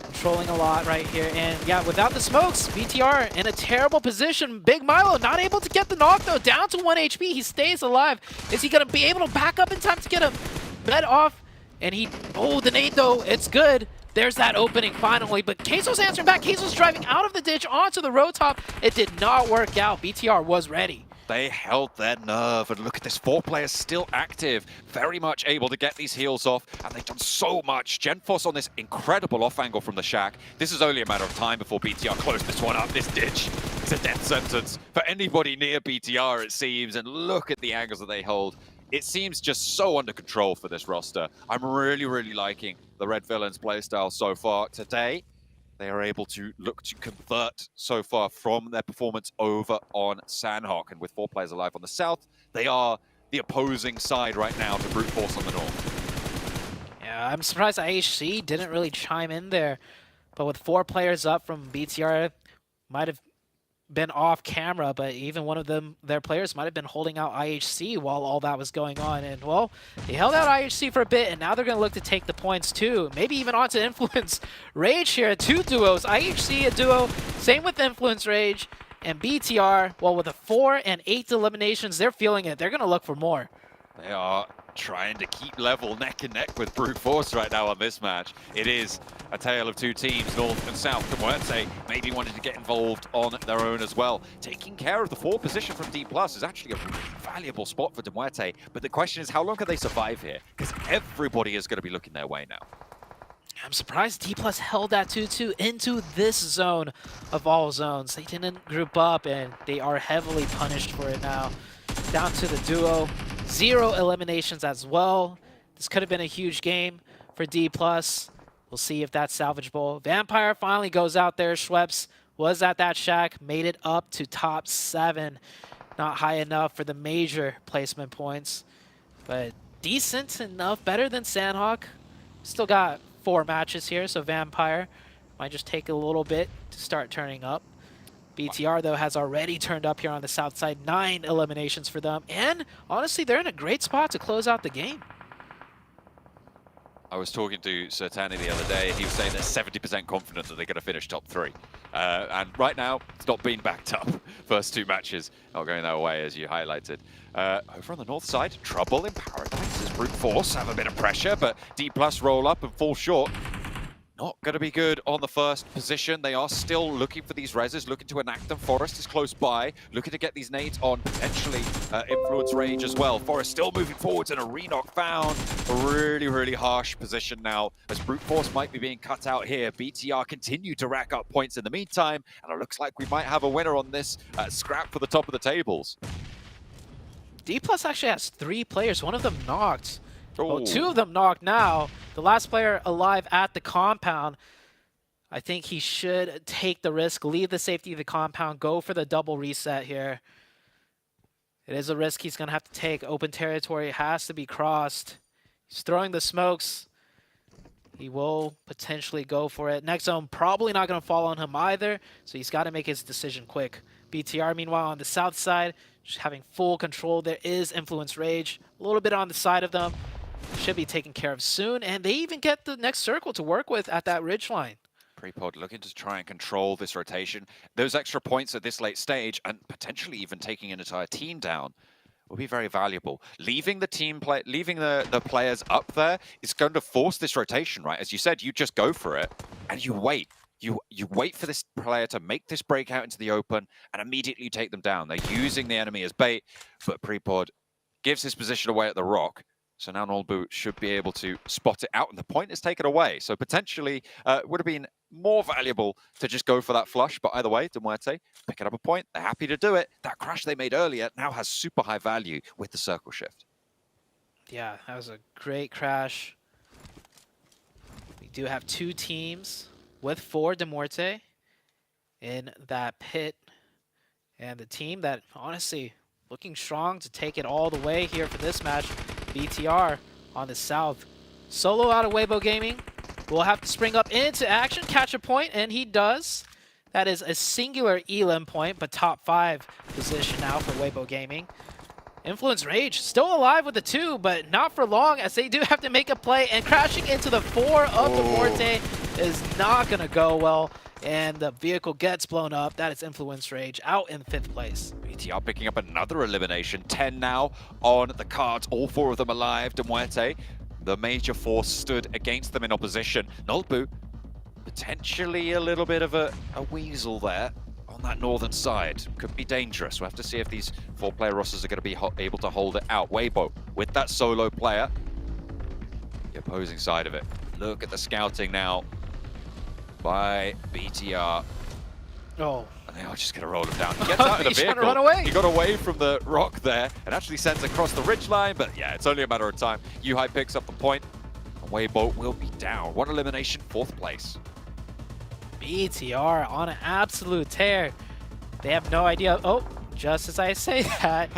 Controlling a lot right here. And yeah, without the smokes, BTR in a terrible position. Big Milo not able to get the knock though. Down to 1 HP. He stays alive. Is he going to be able to back up in time to get him med off? And he, oh, the nade though, it's good. There's that opening finally, but Queso's answering back. Queso's driving out of the ditch onto the road top. It did not work out. BTR was ready. They held their nerve, and look at this, 4 players still active, very much able to get these heals off, and they've done so much. GenForce on this incredible off angle from the shack. This is only a matter of time before BTR close this one up. This ditch is a death sentence for anybody near BTR, it seems, and look at the angles that they hold. It seems just so under control for this roster. I'm really, really liking the Red Villains playstyle so far today. They are able to look to convert so far from their performance over on Sandhawk. And with 4 players alive on the south, they are the opposing side right now to Brute Force on the north. Yeah, I'm surprised IHC didn't really chime in there. But with 4 players up from BTR, might have been off camera, but even one of their players might have been holding out IHC while all that was going on. And well, they held out IHC for a bit, and now they're going to look to take the points too. Maybe even onto Influence Rage here. 2 duos, IHC a duo, same with Influence Rage, and BTR, well, with a 4 and 8 eliminations, they're feeling it. They're going to look for more. They are trying to keep level neck and neck with Brute Force right now on this match. It is a tale of 2 teams, North and South. Muerte maybe wanted to get involved on their own as well. Taking care of the 4 position from D+ is actually a really valuable spot for Muerte, but the question is how long can they survive here? Because everybody is going to be looking their way now. I'm surprised D+ held that 2-2 into this zone of all zones. They didn't group up, and they are heavily punished for it now. Down to the duo. 0 eliminations as well. This could have been a huge game for D+. We'll see if that's salvageable. Vampire finally goes out there. Schweppes was at that shack, made it up to top 7. Not high enough for the major placement points, but decent enough, better than Sandhawk. Still got 4 matches here, so Vampire might just take a little bit to start turning up. BTR, though, has already turned up here on the south side. 9 eliminations for them. And, honestly, they're in a great spot to close out the game. I was talking to Sertani the other day, and he was saying they're 70% confident that they're going to finish top 3. And right now, it's not being backed up. First 2 matches not going their way, as you highlighted. Over on the north side, trouble in Paradise as Brute Force have a bit of pressure, but D+ roll up and fall short. Not going to be good on the first position. They are still looking for these reses, looking to enact them. Forest is close by, looking to get these nades on, potentially Influence Rage as well. Forest still moving forwards and a re-knock found. A really, really harsh position now as Brute Force might be being cut out here. BTR continue to rack up points in the meantime, and it looks like we might have a winner on this scrap for the top of the tables. D+ actually has 3 players, one of them knocked. Oh. Well, 2 of them knocked now. The last player alive at the compound. I think he should take the risk, leave the safety of the compound, go for the double reset here. It is a risk he's going to have to take. Open territory has to be crossed. He's throwing the smokes. He will potentially go for it. Next zone probably not going to fall on him either, so he's got to make his decision quick. BTR, meanwhile, on the south side, just having full control. There is Influence Rage, a little bit on the side of them. Should be taken care of soon, and they even get the next circle to work with at that ridgeline. Prepod looking to try and control this rotation. Those extra points at this late stage, and potentially even taking an entire team down, will be very valuable. Leaving the the players up there is going to force this rotation, right? As you said, you just go for it and you wait. You wait for this player to make this breakout into the open and immediately take them down. They're using the enemy as bait, but Prepod gives his position away at the rock. So now Nolbu should be able to spot it out, and the point is taken away. So potentially would have been more valuable to just go for that flush. But either way, Demuerte picking up a point. They're happy to do it. That crash they made earlier now has super high value with the circle shift. Yeah, that was a great crash. We do have 2 teams with 4 Demuerte in that pit. And the team that, honestly, looking strong to take it all the way here for this match, BTR on the south. Solo out of Weibo Gaming will have to spring up into action, catch a point, and he does. That is a singular elim point, but top 5 position now for Weibo Gaming. Influence Rage still alive with the 2, but not for long, as they do have to make a play, and crashing into the 4 of Demuerte is not going to go well, and the vehicle gets blown up. That is Influence Rage out in 5th place. BTR picking up another elimination. 10 now on the cards, all 4 of them alive. Demuerte, the major force, stood against them in opposition. Nolbu, potentially a little bit of a weasel there on that northern side. Could be dangerous. We'll have to see if these 4-player rosters are going to be able to hold it out. Weibo with that solo player. The opposing side of it. Look at the scouting now by BTR. Oh. And they are just going to roll him down. He gets out of the He's vehicle. trying to run away. He got away from the rock there and actually sends across the ridgeline. But yeah, it's only a matter of time. Yuhai picks up the point. And Weibo will be down. 1 elimination, 4th place. BTR on an absolute tear. They have no idea. Oh, just as I say that,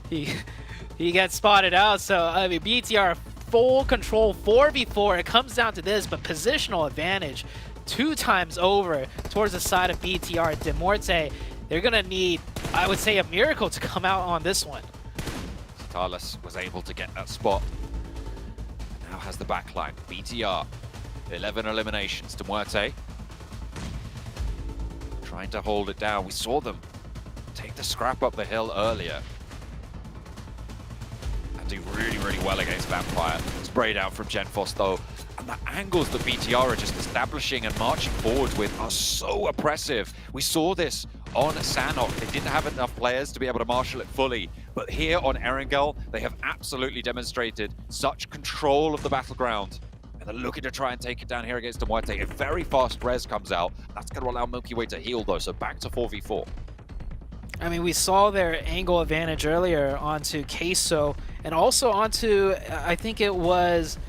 he gets spotted out. So, I mean, BTR full control 4v4. It comes down to this, but positional advantage 2 times over towards the side of BTR. Demuerte, they're going to need, I would say, a miracle to come out on this one. Talis was able to get that spot. Now has the backline. BTR, 11 eliminations. Demuerte trying to hold it down. We saw them take the scrap up the hill earlier and do really, really well against Vampire. Sprayed out from Genfos though. And the angles that BTR are just establishing and marching forward with are so oppressive. We saw this on Sanhok. They didn't have enough players to be able to marshal it fully. But here on Erangel, they have absolutely demonstrated such control of the battleground. And they're looking to try and take it down here against Demuerte. A very fast res comes out. That's going to allow Milky Way to heal though, so back to 4v4. I mean, we saw their angle advantage earlier onto Queso, and also onto, I think it was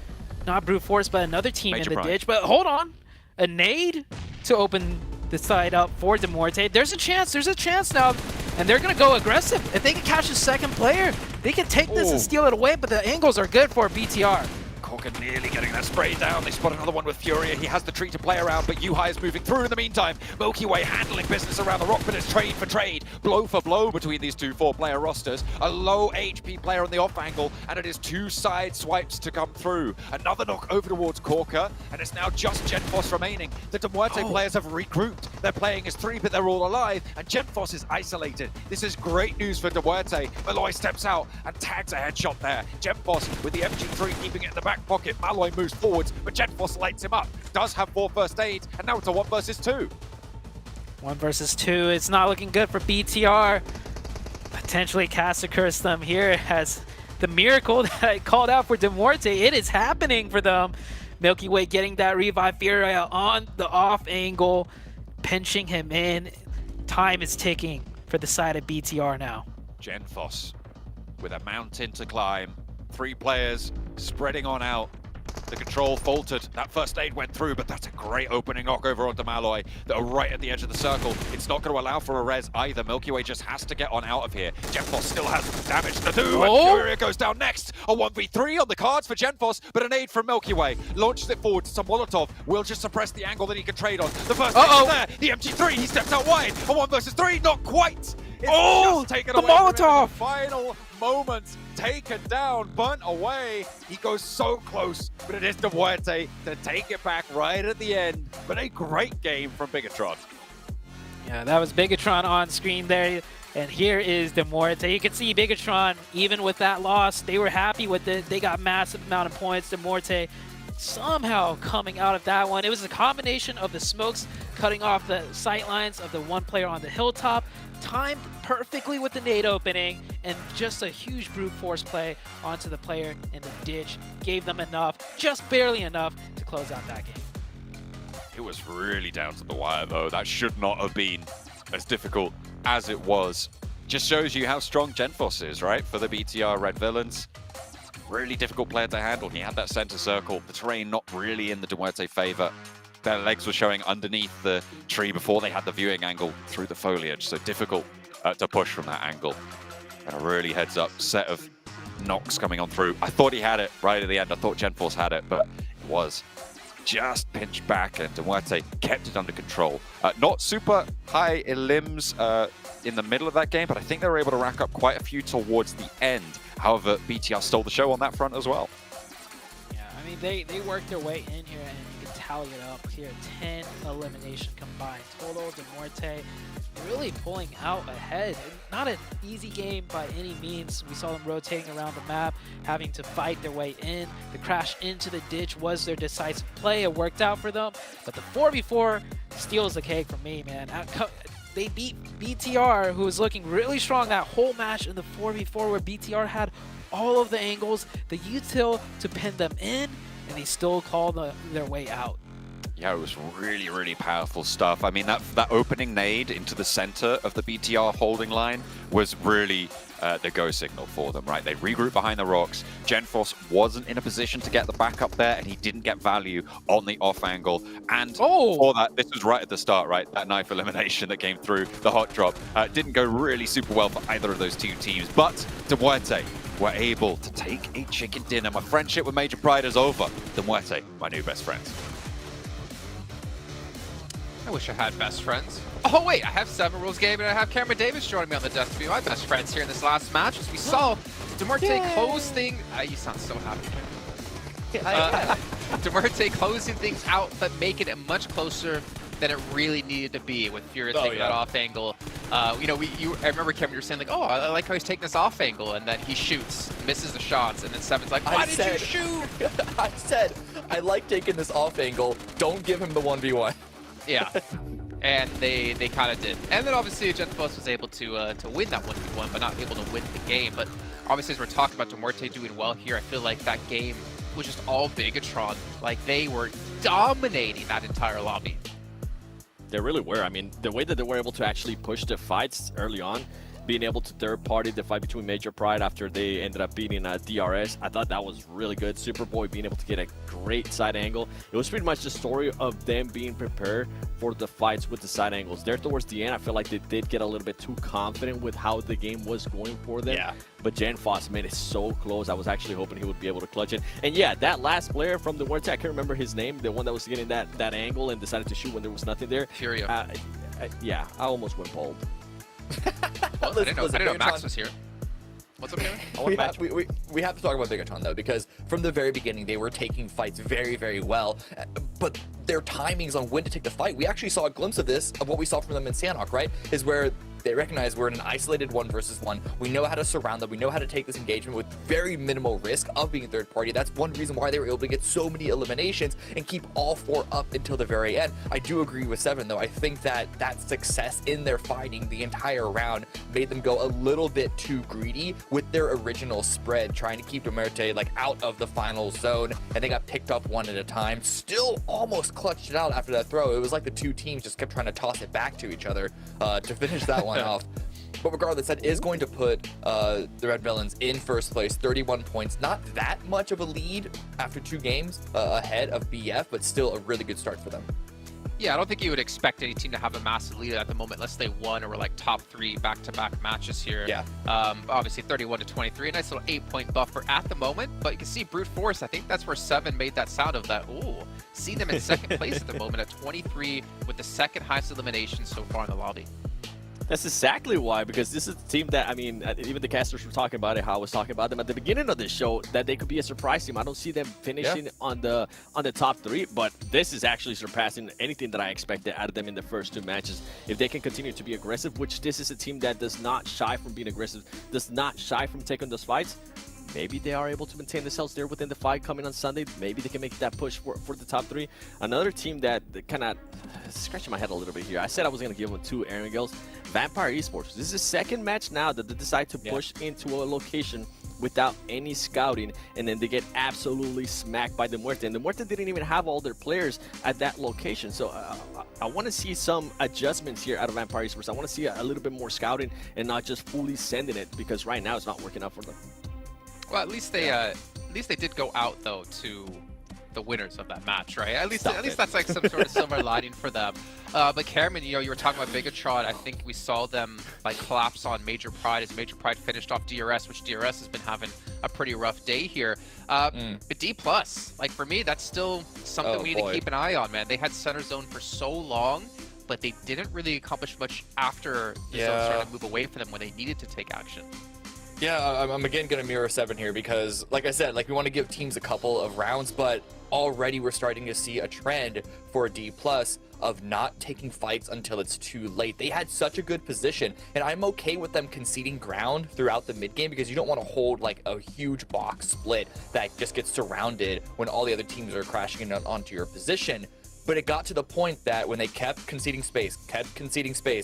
not Brute Force, but another team Major in the Prime. ditch. But hold on, a nade to open the side up for Demuerte. There's a chance now, and they're going to go aggressive. If they can catch the 2nd player, they can take this and steal it away, but the angles are good for BTR. Corkin nearly getting that spray down. They spot another one with Furia. He has the tree to play around, but Yuhai is moving through in the meantime. Milky Way handling business around the rock, but it's trade for trade. Blow for blow between these 2 4-player rosters. A low HP player on the off angle, and it is 2 side swipes to come through. Another knock over towards Corker, and it's now just Genfos remaining. The Demuerte players have regrouped. They're playing as 3, but they're all alive, and Genfos is isolated. This is great news for Demuerte. Malloy steps out and tags a headshot there. Genfos with the MG3 keeping it in the back pocket. Malloy moves forwards, but Genfos lights him up. Does have 4 first aids, and now it's a 1 versus 2. 1 versus 2. It's not looking good for BTR. Potentially Cassacurse them here as the miracle that I called out for Demuerte. It is happening for them. Milky Way getting that revive Furia on the off angle, pinching him in. Time is ticking for the side of BTR now. Genfos with a mountain to climb. 3 players spreading on out. The control faltered. That first aid went through, but that's a great opening knock over onto Malloy. They're right at the edge of the circle. It's not going to allow for a res either. Milky Way just has to get on out of here. Genfos still has damage to do, and Furia goes down next. A 1v3 on the cards for Genfos, but an aid from Milky Way. Launches it forward to some Molotov. Will just suppress the angle that he can trade on. The first aid is there. The MG3, he steps out wide. A 1 versus 3, not quite. It's just taken the away from him in Molotov! the final moments. Taken down, burnt away. He goes so close, but it is Demuerte to take it back right at the end. But a great game from Bigatron. Yeah, that was Bigatron on screen there. And here is Demorte. You can see Bigatron, even with that loss, they were happy with it. They got massive amount of points. Demorte somehow coming out of that one. It was a combination of the smokes cutting off the sight lines of the one player on the hilltop, timed perfectly with the nade opening, and just a huge brute force play onto the player in the ditch. Gave them enough, just barely enough, to close out that game. It was really down to the wire, though. That should not have been as difficult as it was. Just shows you how strong Genfos is, right? For the BTR Red Villains. Really difficult player to handle. He had that center circle. The terrain not really in the Demorte favor. Their legs were showing underneath the tree before they had the viewing angle through the foliage. So difficult to push from that angle. And a really heads up set of knocks coming on through. I thought he had it right at the end. I thought Genforce had it, but it was just pinched back, and Demorte kept it under control. Not super high limbs in the middle of that game, but I think they were able to rack up quite a few towards the end. However, BTR stole the show on that front as well. Yeah, I mean, they worked their way in here, and you can tally it up here. 10 elimination combined total. Demorte really pulling out ahead. Not an easy game by any means. We saw them rotating around the map, having to fight their way in. The crash into the ditch was their decisive play. It worked out for them, but the 4v4 steals the cake for me, man. They beat BTR, who was looking really strong that whole match in the 4v4, where BTR had all of the angles, the util to pin them in, and they still called their way out. Yeah, it was really, really powerful stuff. I mean, that opening nade into the center of the BTR holding line was really the go signal for them, right? They regrouped behind the rocks. Genforce wasn't in a position to get the backup there, and he didn't get value on the off angle. And for that, this was right at the start, right? That knife elimination that came through, the hot drop, didn't go really super well for either of those two teams. But Demorte were able to take a chicken dinner. My friendship with Major Pride is over. Demorte, my new best friend. I wish I had best friends. Oh wait, I have 7 Rules Game and I have Cameron Davis joining me on the desk to be my best friends here in this last match. As we saw Demorte close things. You sound so happy. Demorte closing things out, but making it much closer than it really needed to be with Fury taking that off angle. You know, I remember Cameron, you were saying like, oh, I like how he's taking this off angle, and then he shoots, misses the shots, and then Seven's like, why did you shoot? I said, I like taking this off angle. Don't give him the 1v1. Yeah, and they kind of did. And then obviously Genfos was able to win that 1v1, but not able to win the game. But obviously, as we're talking about Demorte doing well here, I feel like that game was just all Bigatron. Like, they were dominating that entire lobby. They really were. I mean, the way that they were able to actually push the fights early on, being able to third party the fight between Major Pride after they ended up beating DRS, I thought that was really good. Superboy being able to get a great side angle. It was pretty much the story of them being prepared for the fights with the side angles. There towards the end, I feel like they did get a little bit too confident with how the game was going for them. Yeah. But Genfos made it so close. I was actually hoping he would be able to clutch it. And yeah, that last player from the Demorte, I can't remember his name, the one that was getting that angle and decided to shoot when there was nothing there. Furio. Yeah, I almost went bold. Well, I didn't know Max was here. What's up, Kevin? We have to talk about Bigatron, though, because from the very beginning, they were taking fights very, very well. But their timings on when to take the fight, we actually saw a glimpse of this, of what we saw from them in Sanhok, right? Is where they recognize we're in an isolated 1v1. We know how to surround them. We know how to take this engagement with very minimal risk of being third party. That's one reason why they were able to get so many eliminations and keep all 4 up until the very end. I do agree with Seven, though. I think that success in their fighting the entire round made them go a little bit too greedy with their original spread, trying to keep Demorte like out of the final zone, and they got picked up one at a time. Still almost clutched it out after that throw. It was like the two teams just kept trying to toss it back to each other to finish that one off. But regardless, that is going to put the Red Villains in first place, 31 points. Not that much of a lead after 2 games ahead of BF, but still a really good start for them. Yeah, I don't think you would expect any team to have a massive lead at the moment unless they won or were like top 3 back-to-back matches here. Yeah. Obviously 31 to 23, a nice little 8-point buffer at the moment. But you can see brute force. I think that's where Seven made that sound of that. Ooh, see them in second place at the moment at 23 with the second highest elimination so far in the lobby. That's exactly why, because this is a team that, I mean, even the casters were talking about it, how I was talking about them at the beginning of the show, that they could be a surprise team. I don't see them finishing on the top 3, but this is actually surpassing anything that I expected out of them in the first 2 matches. If they can continue to be aggressive, which this is a team that does not shy from being aggressive, does not shy from taking those fights, maybe they are able to maintain themselves there within the fight coming on Sunday. Maybe they can make that push for the top 3. Another team that kind of scratching my head a little bit here. I said I was going to give them 2 Aaron Gills. Vampire Esports. This is the second match now that they decide to push into a location without any scouting, and then they get absolutely smacked by the Muerte. And the Muerte didn't even have all their players at that location. So I want to see some adjustments here out of Vampire Esports. I want to see a little bit more scouting and not just fully sending it, because right now it's not working out for them. Well, at least they did go out though to the winners of that match, right? At least that's like some sort of silver lining for them. But Cameron, you know, you were talking about Bigatron. I think we saw them like collapse on Major Pride as Major Pride finished off DRS, which DRS has been having a pretty rough day here. But D+, like for me, that's still something we need to keep an eye on, man. They had center zone for so long, but they didn't really accomplish much after the zone started to move away from them when they needed to take action. Yeah, I'm again going to mirror 7 here because, like I said, like we want to give teams a couple of rounds, but already we're starting to see a trend for D+ of not taking fights until it's too late. They had such a good position, and I'm okay with them conceding ground throughout the mid game because you don't want to hold like a huge box split that just gets surrounded when all the other teams are crashing in onto your position. But it got to the point that when they kept conceding space,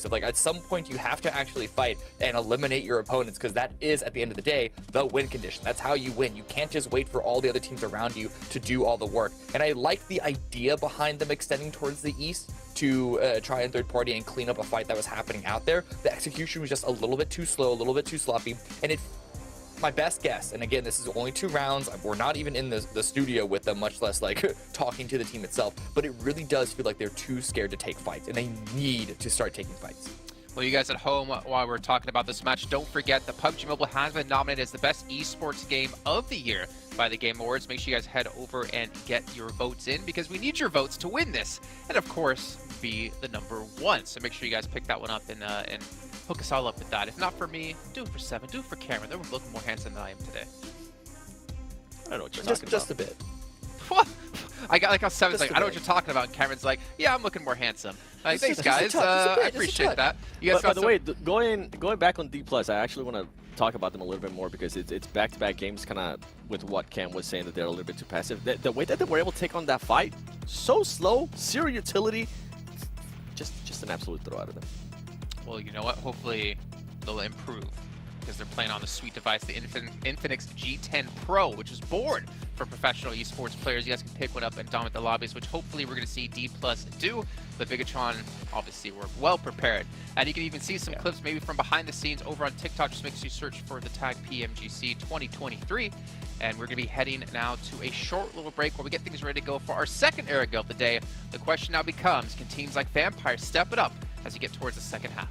of like at some point you have to actually fight and eliminate your opponents, because that is at the end of the day the win condition. That's how you win. You can't just wait for all the other teams around you to do all the work. And I like the idea behind them extending towards the east to try and third party and clean up a fight that was happening out there. The execution was just a little bit too slow, a little bit too sloppy, and it. My best guess, and again, this is only 2 rounds, we're not even in the studio with them, much less like talking to the team itself, but it really does feel like they're too scared to take fights, and they need to start taking fights. Well, you guys at home, while we're talking about this match, don't forget that PUBG Mobile has been nominated as the best esports game of the year by the Game Awards. Make sure you guys head over and get your votes in, because we need your votes to win this, and of course, be the #1. So make sure you guys pick that one up and hook us all up with that. If not for me, do it for 7, do it for Cameron. They're looking more handsome than I am today. I don't know what you're talking about. Just a bit. What? I got like how 7's like, I know what you're talking about. And Cameron's like, yeah, I'm looking more handsome. Like, thanks guys, I appreciate that. You guys by the way, going back on D+, I actually want to talk about them a little bit more, because it's back-to-back games, kind of with what Cam was saying, that they're a little bit too passive. The way that they were able to take on that fight, so slow, zero utility, just an absolute throw out of them. Well, you know what? Hopefully they'll improve, because they're playing on the sweet device, the Infinix G10 Pro, which is born for professional esports players. You guys can pick one up and dominate the lobbies, which hopefully we're going to see D+ do. But Bigatron, obviously, we're well prepared. And you can even see some clips maybe from behind the scenes over on TikTok. Just make sure you search for the tag PMGC 2023. And we're going to be heading now to a short little break while we get things ready to go for our second Aaron Gill of the day. The question now becomes, can teams like Vampire step it up as you get towards the second half?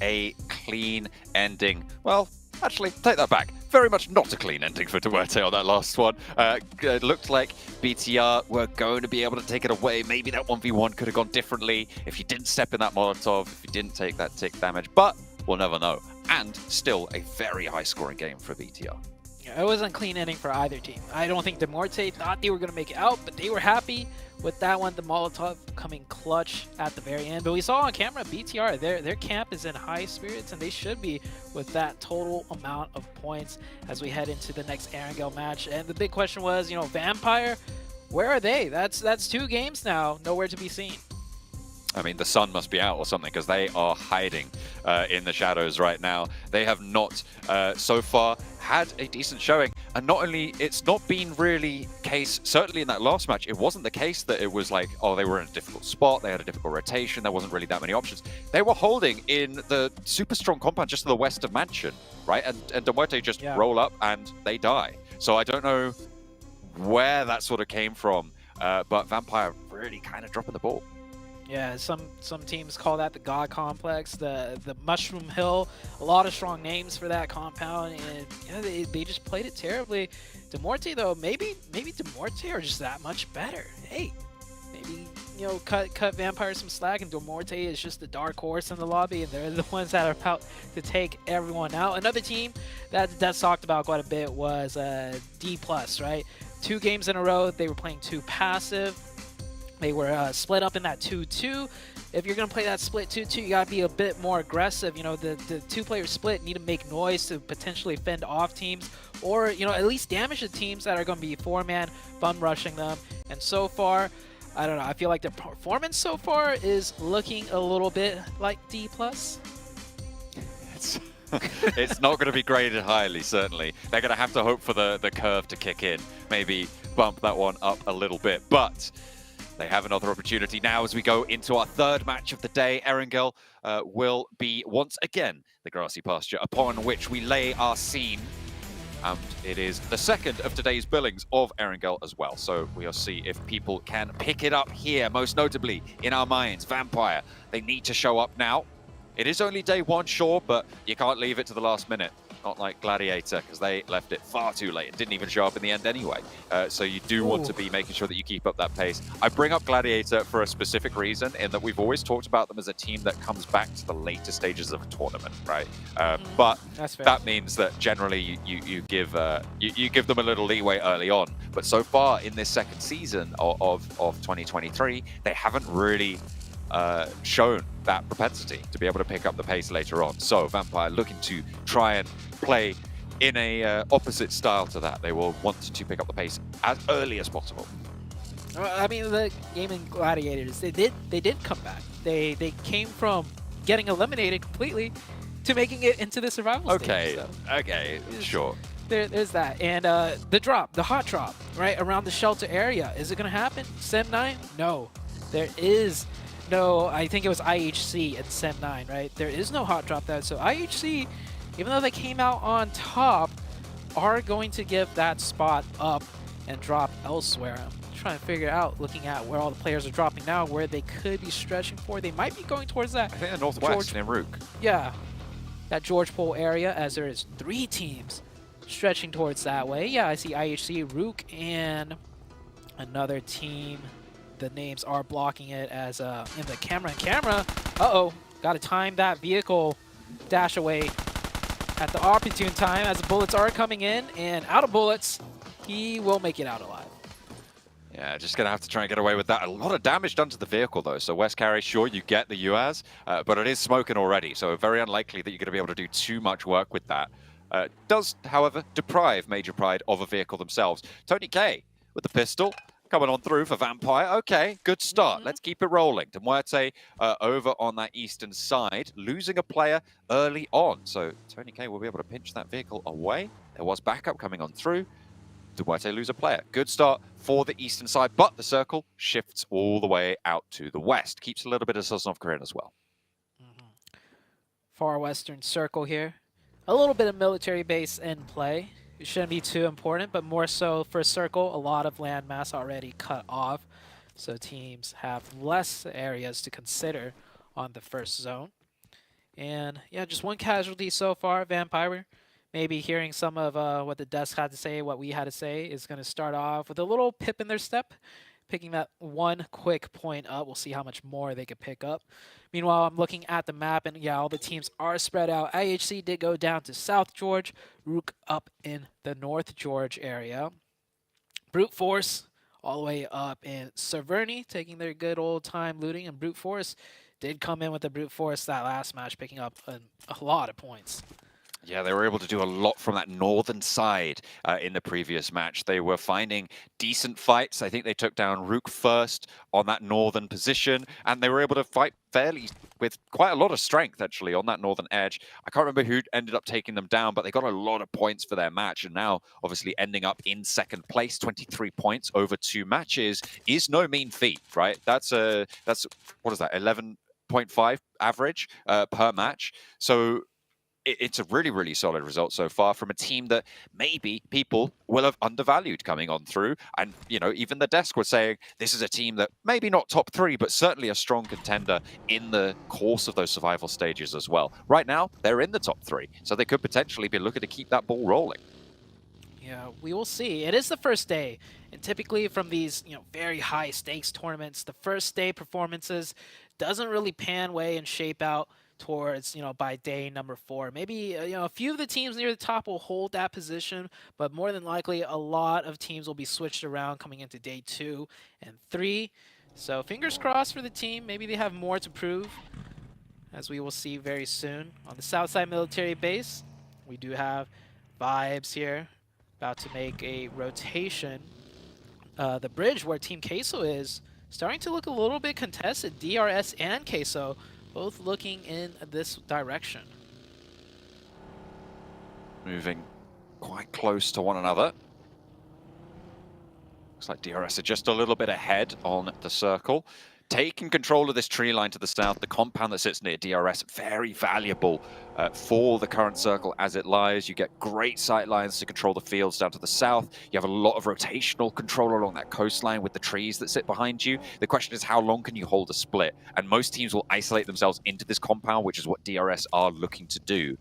A clean ending. Well, actually, take that back. Very much not a clean ending for Duarte on that last one. It looked like BTR were going to be able to take it away. Maybe that 1v1 could have gone differently if you didn't step in that Molotov, if you didn't take that tick damage, but we'll never know. And still a very high scoring game for BTR. It wasn't a clean inning for either team. I don't think Demorte thought they were going to make it out, but they were happy with that one. The Molotov coming clutch at the very end. But we saw on camera, BTR, their camp is in high spirits, and they should be with that total amount of points as we head into the next Erangel match. And the big question was, you know, Vampire, where are they? That's 2 games now, nowhere to be seen. I mean, the sun must be out or something, because they are hiding in the shadows right now. They have not, so far, had a decent showing. And not only, it's not been really case, certainly in that last match, it wasn't the case that it was like, oh, they were in a difficult spot, they had a difficult rotation, there wasn't really that many options. They were holding in the super strong compound just to the west of Mansion, right? And Demuerte just roll up and they die. So I don't know where that sort of came from, but Vampire really kind of dropping the ball. Yeah, some teams call that the God Complex, the Mushroom Hill. A lot of strong names for that compound, and you know, they just played it terribly. Demorte though, maybe Demorte are just that much better. Hey, maybe you know cut Vampire some slack, and Demorte is just the dark horse in the lobby, and they're the ones that are about to take everyone out. Another team that's talked about quite a bit was D+, right? 2 games in a row, they were playing too passive. They were split up in that 2-2. If you're going to play that split 2-2, you got to be a bit more aggressive. You know, the 2-player split need to make noise to potentially fend off teams, or, you know, at least damage the teams that are going to be 4-man bum rushing them. And so far, I don't know, I feel like their performance so far is looking a little bit like D+. It's not going to be graded highly, certainly. They're going to have to hope for the curve to kick in, maybe bump that one up a little bit. But they have another opportunity now as we go into our 3rd match of the day. Erangel will be once again the grassy pasture upon which we lay our scene. And it is the 2nd of today's billings of Erangel as well. So we'll see if people can pick it up here, most notably in our minds. Vampire, they need to show up now. It is only day 1, sure, but you can't leave it to the last minute. Not like Gladiator, because they left it far too late and didn't even show up in the end anyway. So you do want to be making sure that you keep up that pace. I bring up Gladiator for a specific reason, in that we've always talked about them as a team that comes back to the later stages of a tournament, right? But that means that generally you give them a little leeway early on. But so far in this 2nd season of 2023, they haven't really shown that propensity to be able to pick up the pace later on. So Vampire looking to try and play in a opposite style to that. They will want to pick up the pace as early as possible. I mean, the Gaming Gladiators, they did come back. They came from getting eliminated completely to making it into the survival stage. Okay, sure. There's that. And the hot drop, right, around the shelter area. Is it going to happen? Sem9? No. There is no, I think it was IHC at Sem9, right? There is no hot drop there. So IHC, even though they came out on top, are going to give that spot up and drop elsewhere. I'm trying to figure out, looking at where all the players are dropping now, where they could be stretching for. They might be going towards that. I think the northwest in Rook. Yeah, that George Pole area, as there is 3 teams stretching towards that way. Yeah, I see IHC, Rook, and another team. The names are blocking it as in the camera. Uh-oh, got to time that vehicle dash away at the opportune time as the bullets are coming in, and out of bullets, he will make it out alive. Yeah, just going to have to try and get away with that. A lot of damage done to the vehicle, though. So West Carry, sure, you get the UAZ, but it is smoking already, so very unlikely that you're going to be able to do too much work with that. Does, however, deprive Major Pride of a vehicle themselves. Tony K with the pistol. Coming on through for Vampire. Okay, good start. Let's keep it rolling. Demuerte over on that eastern side, losing a player early on. So Tony K will be able to pinch that vehicle away. There was backup coming on through. Demuerte lose a player. Good start for the eastern side, but the circle shifts all the way out to the west. Keeps a little bit of Sosnov Korean as well. Far western circle here. A little bit of military base in play. It shouldn't be too important, but more so for Circle, a lot of landmass already cut off, so teams have less areas to consider on the first zone. And yeah, just 1 casualty so far. Vampire, maybe hearing some of what the desk had to say, what we had to say, is going to start off with a little pip in their step. picking that one quick point up. We'll see how much more they could pick up. Meanwhile, I'm looking at the map, and yeah, all the teams are spread out. IHC did go down to South George, Rook up in the North George area. Brute Force all the way up in Severny, taking their good old time looting, and Brute Force did come in with the Brute Force that last match, picking up a lot of points. Yeah, they were able to do a lot from that northern side in the previous match. They were finding decent fights. I think they took down Rook first on that northern position, and they were able to fight fairly with quite a lot of strength, actually, on that northern edge. I can't remember who ended up taking them down, but they got a lot of points for their match, and now obviously ending up in second place. 23 points over 2 matches is no mean feat, right? That's what is that, 11.5 average per match. So it's a really, really solid result so far from a team that maybe people will have undervalued coming on through. And, you know, even the desk was saying this is a team that maybe not top 3, but certainly a strong contender in the course of those survival stages as well. Right now, they're in the top 3, so they could potentially be looking to keep that ball rolling. Yeah, we will see. It is the first day, and typically from these, you know, very high stakes tournaments, the first day performances doesn't really pan way and shape out towards, you know, by day number 4. Maybe, you know, a few of the teams near the top will hold that position, but more than likely a lot of teams will be switched around coming into day 2 and 3. So fingers crossed for the team. Maybe they have more to prove, as we will see very soon. On the Southside Military Base, we do have Vibes here, about to make a rotation. The bridge where Team Queso is starting to look a little bit contested. DRS and Queso both looking in this direction. Moving quite close to one another. Looks like DRS are just a little bit ahead on the circle. Taking control of this tree line to the south, the compound that sits near DRS, very valuable for the current circle as it lies. You get great sight lines to control the fields down to the south. You have a lot of rotational control along that coastline with the trees that sit behind you. The question is, how long can you hold a split? And most teams will isolate themselves into this compound, which is what DRS are looking to do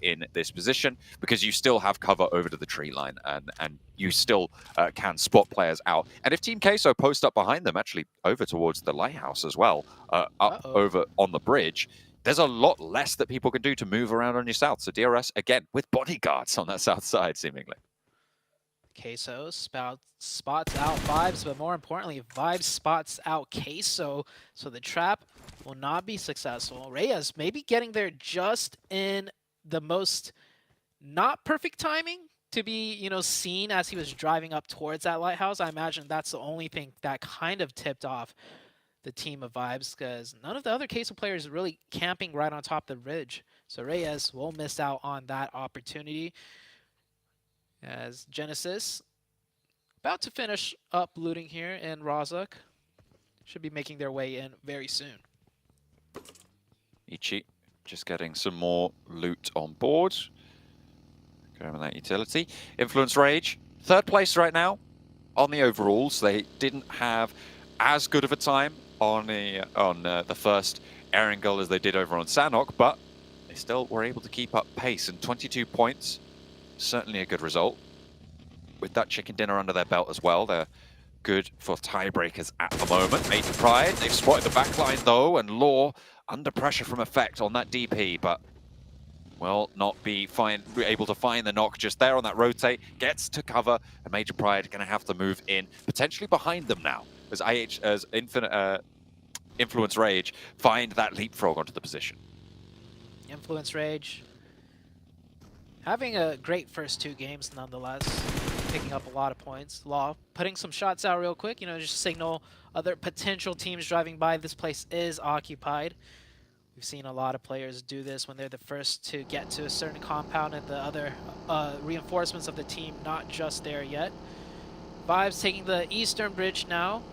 in this position, because you still have cover over to the tree line, and you still can spot players out. And if Team Queso post up behind them, actually over towards the lighthouse as well, up over on the bridge, there's a lot less that people can do to move around on your south. So DRS, again, with bodyguards on that south side, seemingly. Queso spots out Vibes, but more importantly, Vibes spots out Queso, so the trap will not be successful. Reyes maybe getting there just in the most not perfect timing to be, you know, seen as he was driving up towards that lighthouse. I imagine that's the only thing that kind of tipped off the team of Vibes, because none of the other Queso players really camping right on top of the ridge. So Reyes will miss out on that opportunity, as Genesis about to finish up looting here, and Razak should be making their way in very soon. Ichi just getting some more loot on board. Grabbing that utility. Influence Rage, 3rd place right now on the overalls. They didn't have as good of a time on the first Erangel as they did over on Sanhok, but they still were able to keep up pace, and 22 points, certainly a good result. With that chicken dinner under their belt as well, they're good for tiebreakers at the moment. Major Pride, they've spotted the backline though, and Law under pressure from Effect on that DP, but will not be able to find the knock just there on that rotate. Gets to cover, and Major Pride going to have to move in, potentially behind them now, as Influence Rage find that leapfrog onto the position. Influence Rage having a great first 2 games nonetheless, picking up a lot of points. Law putting some shots out real quick, you know, just signal other potential teams driving by. This place is occupied. We've seen a lot of players do this when they're the first to get to a certain compound and the other reinforcements of the team not just there yet. Vibes taking the eastern bridge now.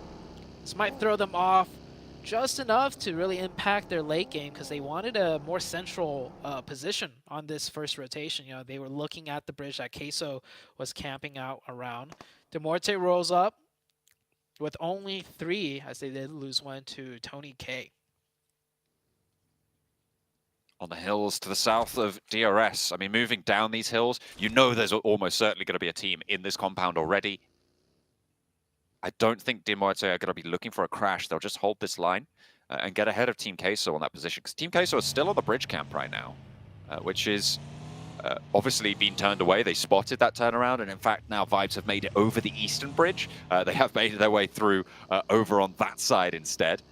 This might throw them off just enough to really impact their late game, because they wanted a more central position on this first rotation. You know, they were looking at the bridge that Queso was camping out around. Demorte rolls up with only 3, as they did lose 1 to Tony K. On the hills to the south of DRS. I mean, moving down these hills, you know there's almost certainly going to be a team in this compound already. I don't think Dimwarte are going to be looking for a crash. They'll just hold this line and get ahead of Team Queso on that position. Because Team Queso is still on the bridge camp right now, which is obviously been turned away. They spotted that turnaround, and in fact, now Vibes have made it over the eastern bridge. They have made their way through over on that side instead.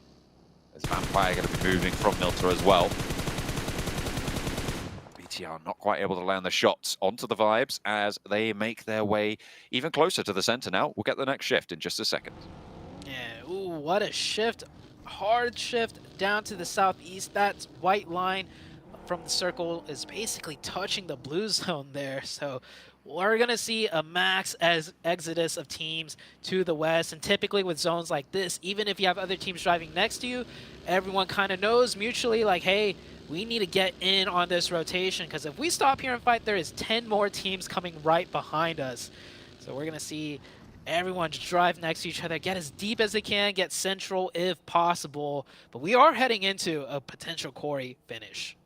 As Vampire going to be moving from Milta as well. BTR not quite able to land the shots onto the Vibes as they make their way even closer to the center now. We'll get the next shift in just a second. Yeah, ooh, what a shift. Hard shift down to the southeast. That white line from the circle is basically touching the blue zone there. So we're going to see a max exodus of teams to the west. And typically with zones like this, even if you have other teams driving next to you, everyone kind of knows mutually like, hey, we need to get in on this rotation, because if we stop here and fight, there is 10 more teams coming right behind us. So we're going to see everyone just drive next to each other, get as deep as they can, get central if possible. But we are heading into a potential Corey finish.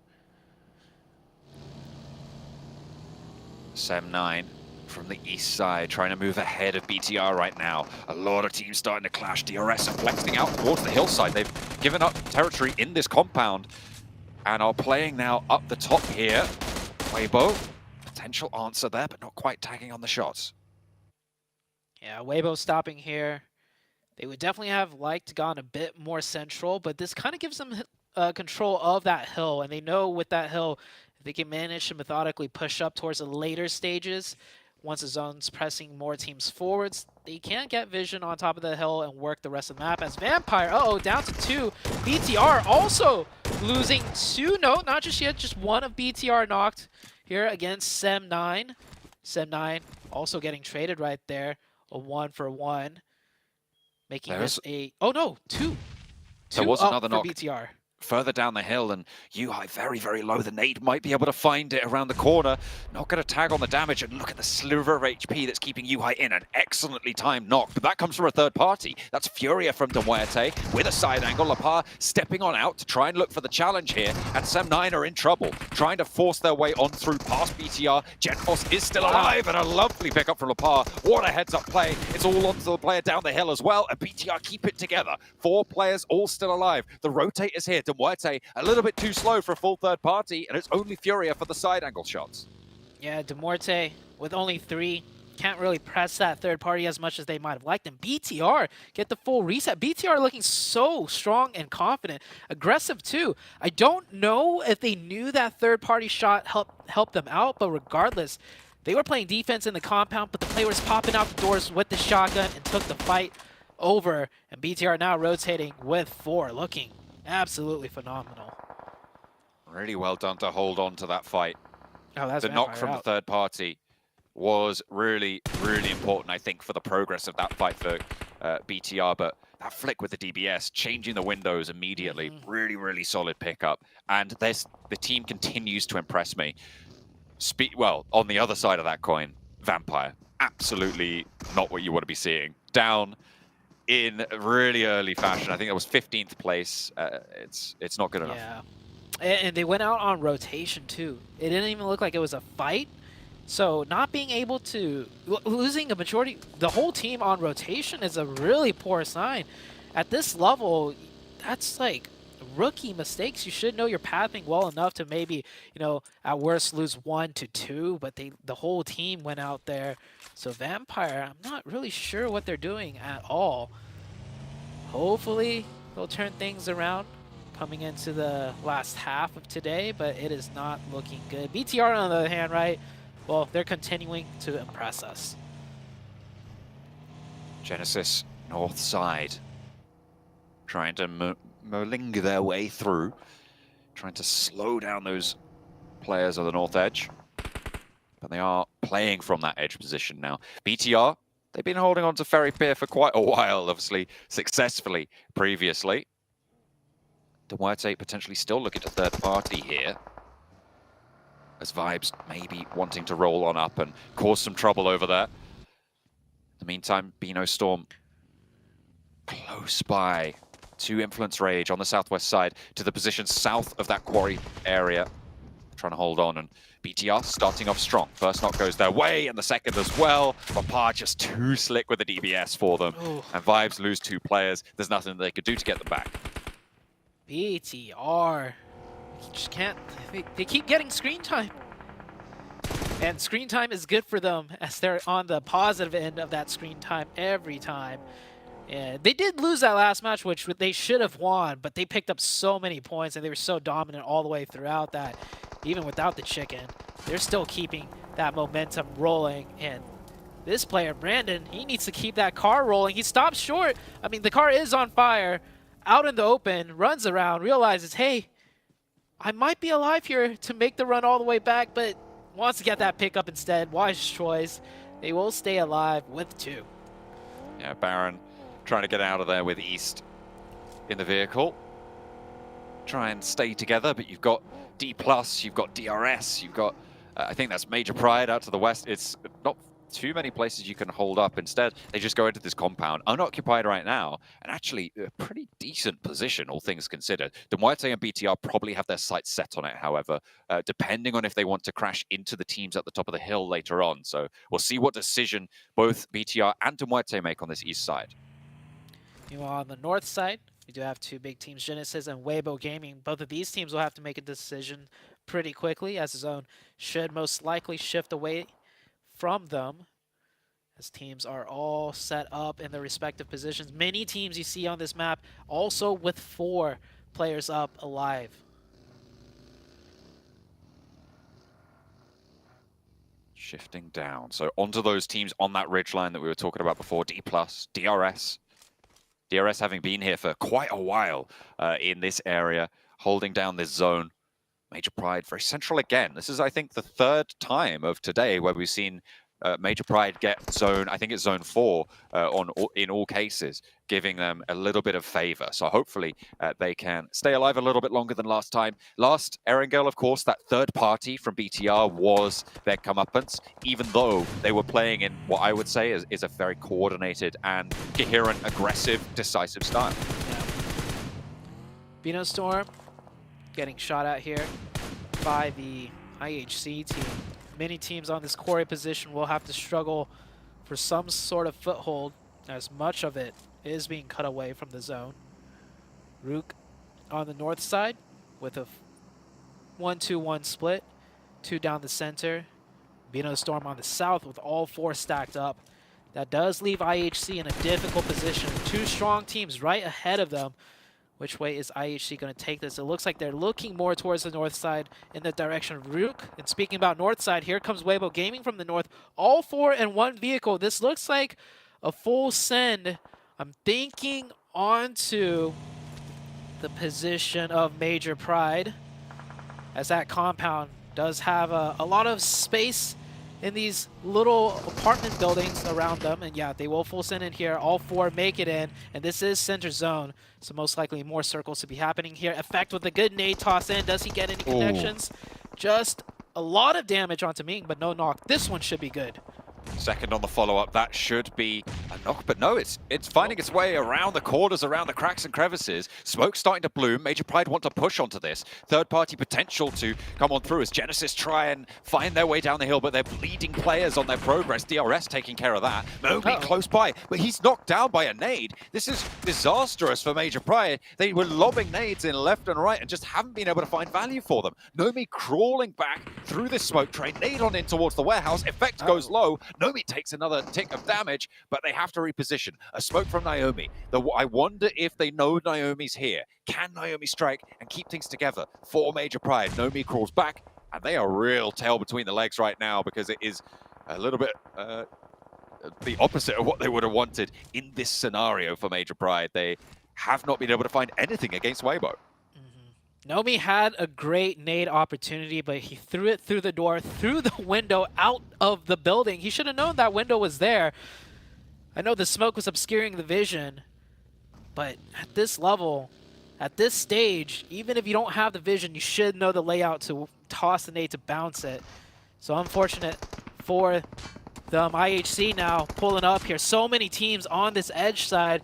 Sem9 from the east side, trying to move ahead of BTR right now. A lot of teams starting to clash. DRS are flexing out towards the hillside. They've given up territory in this compound and are playing now up the top here. Weibo, potential answer there, but not quite tagging on the shots. Yeah, Weibo stopping here. They would definitely have liked to gone a bit more central, but this kind of gives them control of that hill, and they know with that hill, they can manage to methodically push up towards the later stages. Once the zone's pressing more teams forwards, they can get vision on top of the hill and work the rest of the map. As Vampire, down to 2. BTR also losing 2. No, not just yet, just 1 of BTR knocked here against Sem9. Sem9 also getting traded right there, a 1-for-1. Making this a... Oh no, 2. There was another knock. BTR. Further down the hill, and Yuhai very, very low. The nade might be able to find it around the corner. Not going to tag on the damage, and look at the sliver of HP that's keeping Yuhai in. An excellently timed knock, but that comes from a third party. That's Furia from Demuerte with a side angle. Lapar stepping on out to try and look for the challenge here, and Sem9 are in trouble, trying to force their way on through past BTR. Genfos is still alive, and a lovely pickup from Lapar. What a heads-up play. It's all onto the player down the hill as well, and BTR keep it together. 4 players all still alive. The rotate is here. Demuerte a little bit too slow for a full third party, and it's only Furia for the side angle shots. Yeah, Demuerte with only 3. Can't really press that third party as much as they might have liked. And BTR get the full reset. BTR looking so strong and confident. Aggressive too. I don't know if they knew that third party shot helped them out, but regardless, they were playing defense in the compound, but the player was popping out the doors with the shotgun and took the fight over. And BTR now rotating with 4, looking absolutely phenomenal. Really well done to hold on to that fight. Oh, that's the knock from the third party was really, really important, I think, for the progress of that fight for BTR. But that flick with the DBS, changing the windows immediately, really, really solid pickup. And the team continues to impress me. Well, on the other side of that coin, Vampire, absolutely not what you want to be seeing. Down in really early fashion. I think it was 15th place. It's not good enough. Yeah, and they went out on rotation too. It didn't even look like it was a fight. So not being able to, losing a majority, the whole team on rotation is a really poor sign. At this level, that's like rookie mistakes. You should know your pathing well enough to maybe, at worst lose 1 to 2, but the whole team went out there. So Vampire, I'm not really sure what they're doing at all. Hopefully they'll turn things around coming into the last half of today, but it is not looking good. BTR on the other hand, right? Well, they're continuing to impress us. Genesis, north side, trying to moling their way through, trying to slow down those players on the north edge. But they are playing from that edge position now. BTR, they've been holding on to Ferry Pier for quite a while, obviously successfully previously. Demuerte potentially still looking to third party here, as Vibes maybe wanting to roll on up and cause some trouble over there. In the meantime, Beano Storm close by to Influence Rage on the southwest side to the position south of that quarry area, trying to hold on, and BTR starting off strong. First knock goes their way, and the second as well. Papa just too slick with the DBS for them. Ooh. And Vibes lose 2 players. There's nothing they could do to get them back. BTR. Just can't. They keep getting screen time. And screen time is good for them as they're on the positive end of that screen time every time. And they did lose that last match, which they should have won, but they picked up so many points and they were so dominant all the way throughout that. Even without the chicken, they're still keeping that momentum rolling. And this player, Brandon, he needs to keep that car rolling. He stops short. I mean, the car is on fire, out in the open, runs around, realizes, hey, I might be alive here to make the run all the way back, but wants to get that pickup instead. Wise choice. They will stay alive with 2. Yeah, Baron trying to get out of there with East in the vehicle. Try and stay together, but you've got D+, you've got DRS, you've got, I think that's Major Pride out to the west. It's not too many places you can hold up. Instead, they just go into this compound, unoccupied right now, and actually a pretty decent position, all things considered. Demuerte and BTR probably have their sights set on it, however, depending on if they want to crash into the teams at the top of the hill later on. So we'll see what decision both BTR and Demuerte make on this east side. Meanwhile, on the north side, we do have 2 big teams, Genesis and Weibo Gaming. Both of these teams will have to make a decision pretty quickly, as the zone should most likely shift away from them, as teams are all set up in their respective positions. Many teams you see on this map also with 4 players up alive. Shifting down. So onto those teams on that ridgeline that we were talking about before, D+, DRS. DRS having been here for quite a while in this area, holding down this zone. Major Pride very central again. This is, I think, the 3rd time of today where we've seen Major Pride get zone, I think it's zone 4 in all cases, giving them a little bit of favor. So hopefully they can stay alive a little bit longer than last time. Last Erangel, of course, that third party from BTR was their comeuppance, even though they were playing in what I would say is a very coordinated and coherent, aggressive, decisive style. Yeah. Bino Storm getting shot at here by the IHC team. Many teams on this quarry position will have to struggle for some sort of foothold, as much of it is being cut away from the zone. Rook on the north side with a 1-2-1 split, 2 down the center. Bino Storm on the south with all 4 stacked up. That does leave IHC in a difficult position. 2 strong teams right ahead of them. Which way is IHC going to take this? It looks like they're looking more towards the north side in the direction of Rook. And speaking about north side, here comes Weibo Gaming from the north. All 4 in 1 vehicle. This looks like a full send. I'm thinking onto the position of Major Pride, as that compound does have a lot of space in these little apartment buildings around them. And yeah, they will full send in here. All 4 make it in, and this is center zone, so most likely more circles to be happening here. Effect with a good nade toss in. Does he get any connections? Just a lot of damage onto Ming, but no knock. This one should be good. Second on the follow-up, that should be a knock, but no, it's finding its way around the corners, around the cracks and crevices. Smoke's starting to bloom. Major Pride want to push onto this. Third-party potential to come on through as Genesis try and find their way down the hill, but they're bleeding players on their progress. DRS taking care of that. Moby close by, but he's knocked down by a nade. This is disastrous for Major Pride. They were lobbing nades in left and right and just haven't been able to find value for them. Nomi crawling back through this smoke train, nade on in towards the warehouse. Effect goes low. Nomi takes another tick of damage, but they have to reposition. A smoke from Naomi. I wonder if they know Naomi's here. Can Naomi strike and keep things together for Major Pride? Nomi crawls back, and they are real tail between the legs right now, because it is a little bit the opposite of what they would have wanted in this scenario for Major Pride. They have not been able to find anything against Weibo. Nomi had a great nade opportunity, but he threw it through the door, through the window, out of the building. He should have known that window was there. I know the smoke was obscuring the vision, but at this level, at this stage, even if you don't have the vision, you should know the layout to toss the nade to bounce it. So unfortunate for them. IHC now pulling up here. So many teams on this edge side.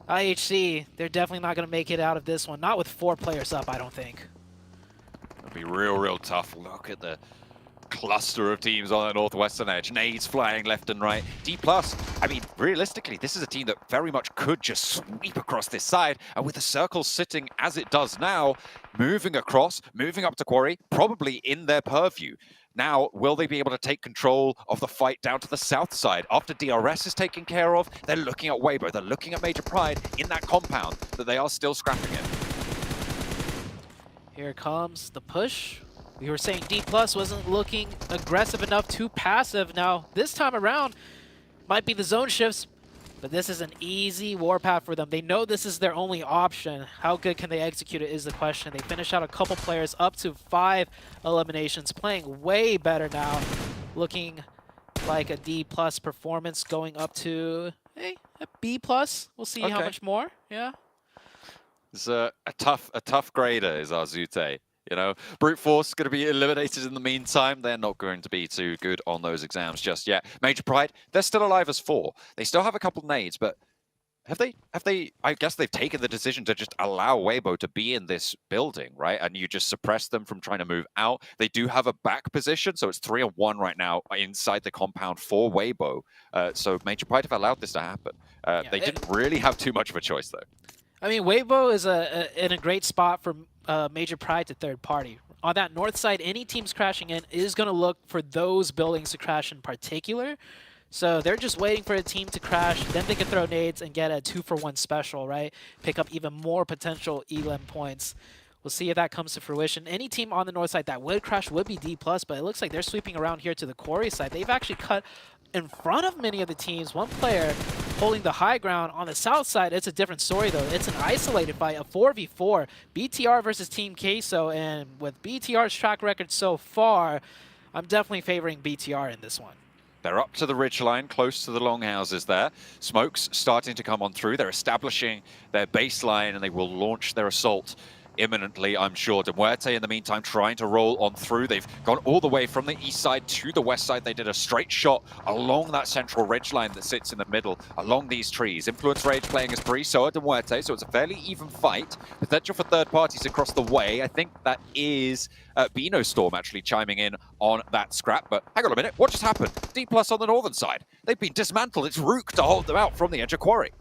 IHC, they're definitely not going to make it out of this one. Not with 4 players up, I don't think. It'll be real, real tough. Look at the cluster of teams on the northwestern edge. Nades flying left and right. D+, I mean, realistically, this is a team that very much could just sweep across this side. And with the circle sitting as it does now, moving across, moving up to Quarry, probably in their purview. Now, will they be able to take control of the fight down to the south side? After DRS is taken care of, they're looking at Weibo. They're looking at Major Pride in that compound that they are still scrapping it. Here comes the push. We were saying D+ wasn't looking aggressive enough, too passive. Now, this time around, might be the zone shifts, but this is an easy warpath for them. They know this is their only option. How good can they execute it is the question. They finish out a couple players up to 5 eliminations, playing way better now. Looking like a D+ performance going up to a B+. We'll see how much more. Yeah. It's a tough grader is our Zute. You know, Brute Force going to be eliminated in the meantime. They're not going to be too good on those exams just yet. Major Pride, they're still alive as 4. They still have a couple nades, but have they, I guess they've taken the decision to just allow Weibo to be in this building, right? And you just suppress them from trying to move out. They do have a back position, so it's 3-on-1 right now inside the compound for Weibo. So Major Pride have allowed this to happen. They didn't really have too much of a choice, though. I mean, Weibo is in a great spot for Major Pride to third party. On that north side, any teams crashing in is going to look for those buildings to crash in particular. So they're just waiting for a team to crash, then they can throw nades and get a 2-for-1 special, right? Pick up even more potential elim points. We'll see if that comes to fruition. Any team on the north side that would crash would be D+, but it looks like they're sweeping around here to the Quarry side. They've actually cut in front of many of the teams. One player holding the high ground. On the south side, it's a different story, though. It's an isolated fight, a 4v4. BTR versus Team Queso, and with BTR's track record so far, I'm definitely favoring BTR in this one. They're up to the ridgeline, close to the longhouses there. Smoke's starting to come on through. They're establishing their baseline, and they will launch their assault imminently, I'm sure. De Muerte, in the meantime, trying to roll on through. They've gone all the way from the east side to the west side. They did a straight shot along that central ridgeline that sits in the middle, along these trees. Influence Rage playing as free, so are De Muerte, so it's a fairly even fight. Potential for third parties across the way. I think that is Bino Storm actually chiming in on that scrap, but hang on a minute, what just happened? D+ on the northern side. They've been dismantled. It's Rook to hold them out from the edge of Quarry.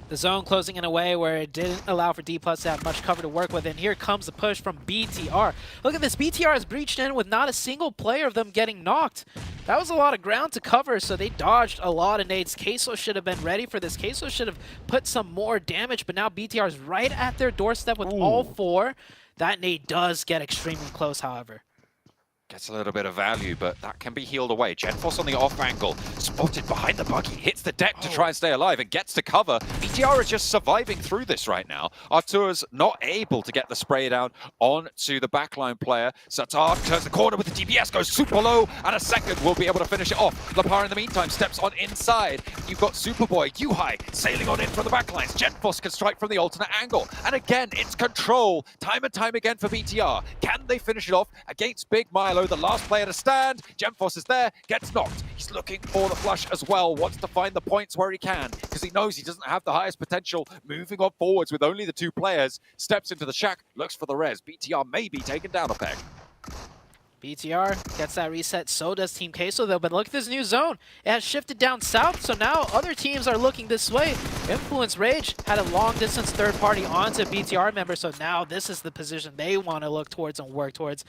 The zone closing in a way where it didn't allow for D+ to have much cover to work with, and here comes the push from BTR. Look at this, BTR has breached in with not a single player of them getting knocked. That was a lot of ground to cover, so they dodged a lot of nades. Queso should have been ready for this. Queso should have put some more damage, but now BTR is right at their doorstep with all 4. That nade does get extremely close, however. Gets a little bit of value, but that can be healed away. Genforce on the off angle, spotted behind the buggy, hits the deck to try and stay alive and gets to cover. BTR is just surviving through this right now. Artur's not able to get the spray down onto the backline player. Satar turns the corner with the DBS, goes super low, and a second will be able to finish it off. Lapar in the meantime steps on inside. You've got Superboy, Yuhai sailing on in from the backlines. Genforce can strike from the alternate angle. And again, it's control, time and time again for BTR. Can they finish it off against Big Milo? The last player to stand. Genforce is there, gets knocked. He's looking for the flush as well, wants to find the points where he can, because he knows he doesn't have the highest potential moving on forwards with only the 2 players. Steps into the shack, looks for the res. BTR may be taken down a peg. BTR gets that reset, so does Team Queso though, but look at this new zone. It has shifted down south, so now other teams are looking this way. Influence Rage had a long distance third party onto BTR member, so now this is the position they want to look towards and work towards.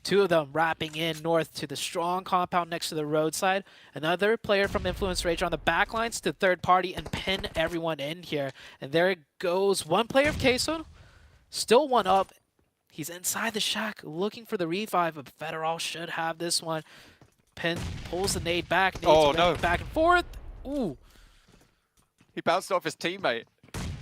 2 of them wrapping in north to the strong compound next to the roadside. Another player from Influence Rage on the backlines to third party and pin everyone in here. And there goes one player of Queso, still 1 up. He's inside the shack looking for the revive, but Federal should have this one. Pin pulls the nade back. No. Back and forth. Ooh. He bounced off his teammate.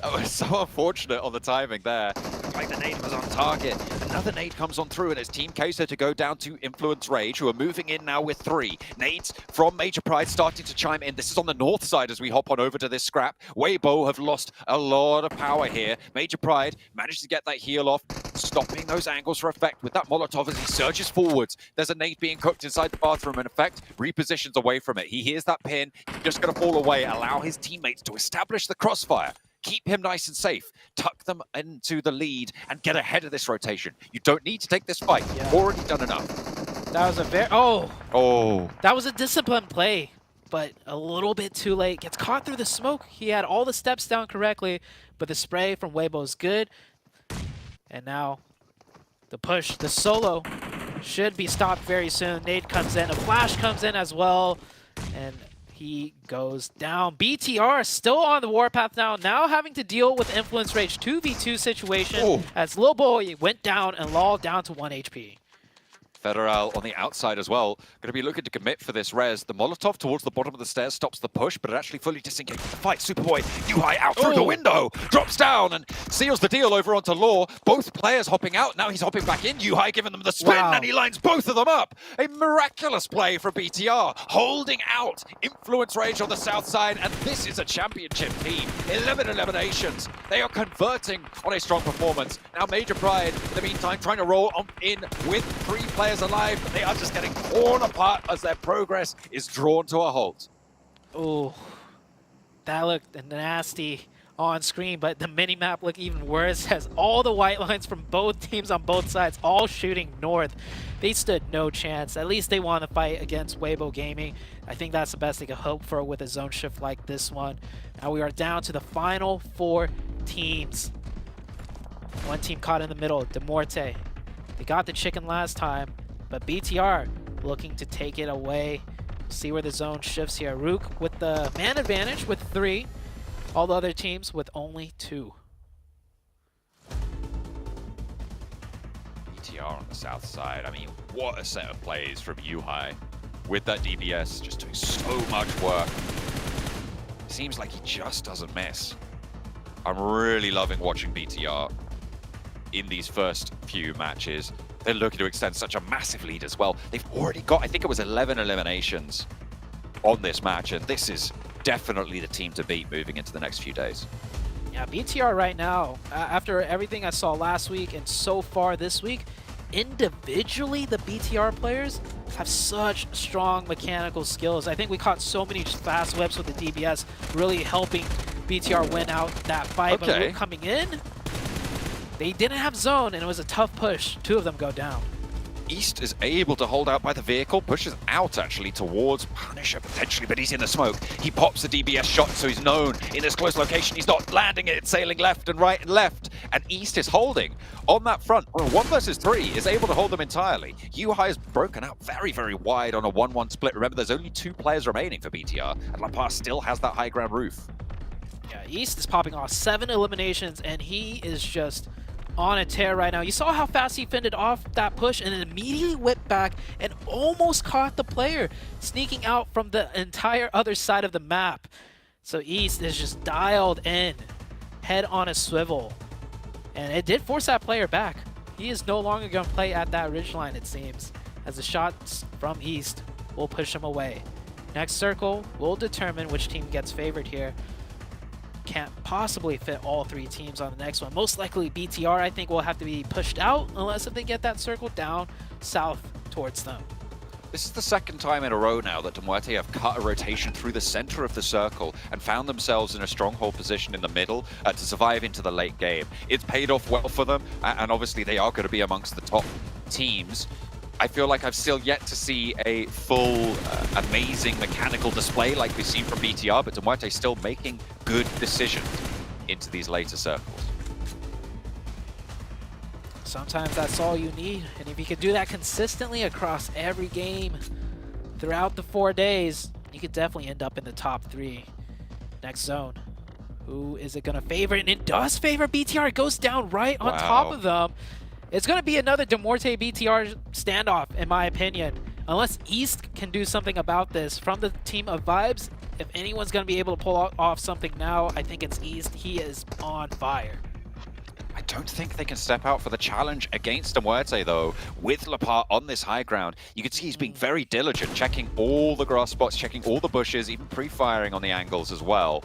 That was so unfortunate on the timing there. Like the nade was on target. Another nade comes on through, and it's Team Queso to go down to Influence Rage, who are moving in now with 3. Nades from Major Pride starting to chime in. This is on the north side as we hop on over to this scrap. Weibo have lost a lot of power here. Major Pride managed to get that heal off, stopping those angles for effect with that Molotov as he surges forwards. There's a nade being cooked inside the bathroom, and effect repositions away from it. He hears that pin. He's just going to fall away, allow his teammates to establish the crossfire. Keep him nice and safe, tuck them into the lead, and get ahead of this rotation. You don't need to take this fight. You've already done enough. That was a very... That was a disciplined play, but a little bit too late. Gets caught through the smoke. He had all the steps down correctly, but the spray from Weibo is good. And now the push, the solo should be stopped very soon. Nade comes in, a flash comes in as well, and he goes down. BTR still on the warpath now having to deal with Influence Rage 2v2 situation as Lil Boy went down and Lol down to 1 HP. Federal on the outside as well. Going to be looking to commit for this res. The Molotov towards the bottom of the stairs stops the push, but it actually fully disengages the fight. Superboy, Yuhai out through the window, drops down and seals the deal over onto Law. Both players hopping out. Now he's hopping back in. Yuhai giving them the spin, and he lines both of them up. A miraculous play from BTR, holding out Influence Rage on the south side, and this is a championship team. 11 eliminations. They are converting on a strong performance. Now Major Pride, in the meantime, trying to roll on in with 3 players alive, but they are just getting torn apart as their progress is drawn to a halt. Oh, that looked nasty on screen, but the mini-map looked even worse as all the white lines from both teams on both sides all shooting north. They stood no chance. At least they won the fight against Weibo Gaming. I think that's the best they could hope for with a zone shift like this one. Now we are down to the final 4 teams. One team caught in the middle, Demorte. They got the chicken last time, but BTR looking to take it away. See where the zone shifts here. Rook with the man advantage with 3. All the other teams with only 2. BTR on the south side. I mean, what a set of plays from Yuhai. With that DBS, just doing so much work. Seems like he just doesn't miss. I'm really loving watching BTR in these first few matches. They're looking to extend such a massive lead as well. They've already got, I think it was 11 eliminations on this match, and this is definitely the team to beat moving into the next few days. Yeah, BTR right now, after everything I saw last week and so far this week, individually the BTR players have such strong mechanical skills. I think we caught so many fast whips with the DBS, really helping BTR win out that fight. But Luke coming in, they didn't have zone, and it was a tough push. 2 of them go down. East is able to hold out by the vehicle, pushes out actually towards Punisher potentially, but he's in the smoke. He pops the DBS shot, so he's known in this close location. He's not landing it, it's sailing left and right and left. And East is holding on that front. Well, 1 versus 3 is able to hold them entirely. Yuhai has broken out very, very wide on a 1-1 split. Remember, there's only 2 players remaining for BTR, and La Paz still has that high ground roof. Yeah, East is popping off 7 eliminations, and he is just on a tear right now. You saw how fast he fended off that push and then immediately whipped back and almost caught the player, sneaking out from the entire other side of the map. So East is just dialed in, head on a swivel. And it did force that player back. He is no longer going to play at that ridgeline, it seems, as the shots from East will push him away. Next circle will determine which team gets favored here. Can't possibly fit all 3 teams on the next one. Most likely BTR, I think, will have to be pushed out unless if they get that circle down south towards them. This is the 2nd time in a row now that Demorte have cut a rotation through the center of the circle and found themselves in a stronghold position in the middle to survive into the late game. It's paid off well for them, and obviously they are going to be amongst the top teams. I feel like I've still yet to see a full, amazing mechanical display like we've seen from BTR, but Demorte still making good decisions into these later circles. Sometimes that's all you need, and if you can do that consistently across every game throughout the 4 days, you could definitely end up in the top 3. Next zone. Who is it going to favor? And it does favor BTR. It goes down right on top of them. It's going to be another Demorte BTR standoff, in my opinion. Unless East can do something about this from the team of Vibes, if anyone's going to be able to pull off something now, I think it's East. He is on fire. I don't think they can step out for the challenge against Demorte, though. With Lapart on this high ground, you can see he's being very diligent, checking all the grass spots, checking all the bushes, even pre-firing on the angles as well.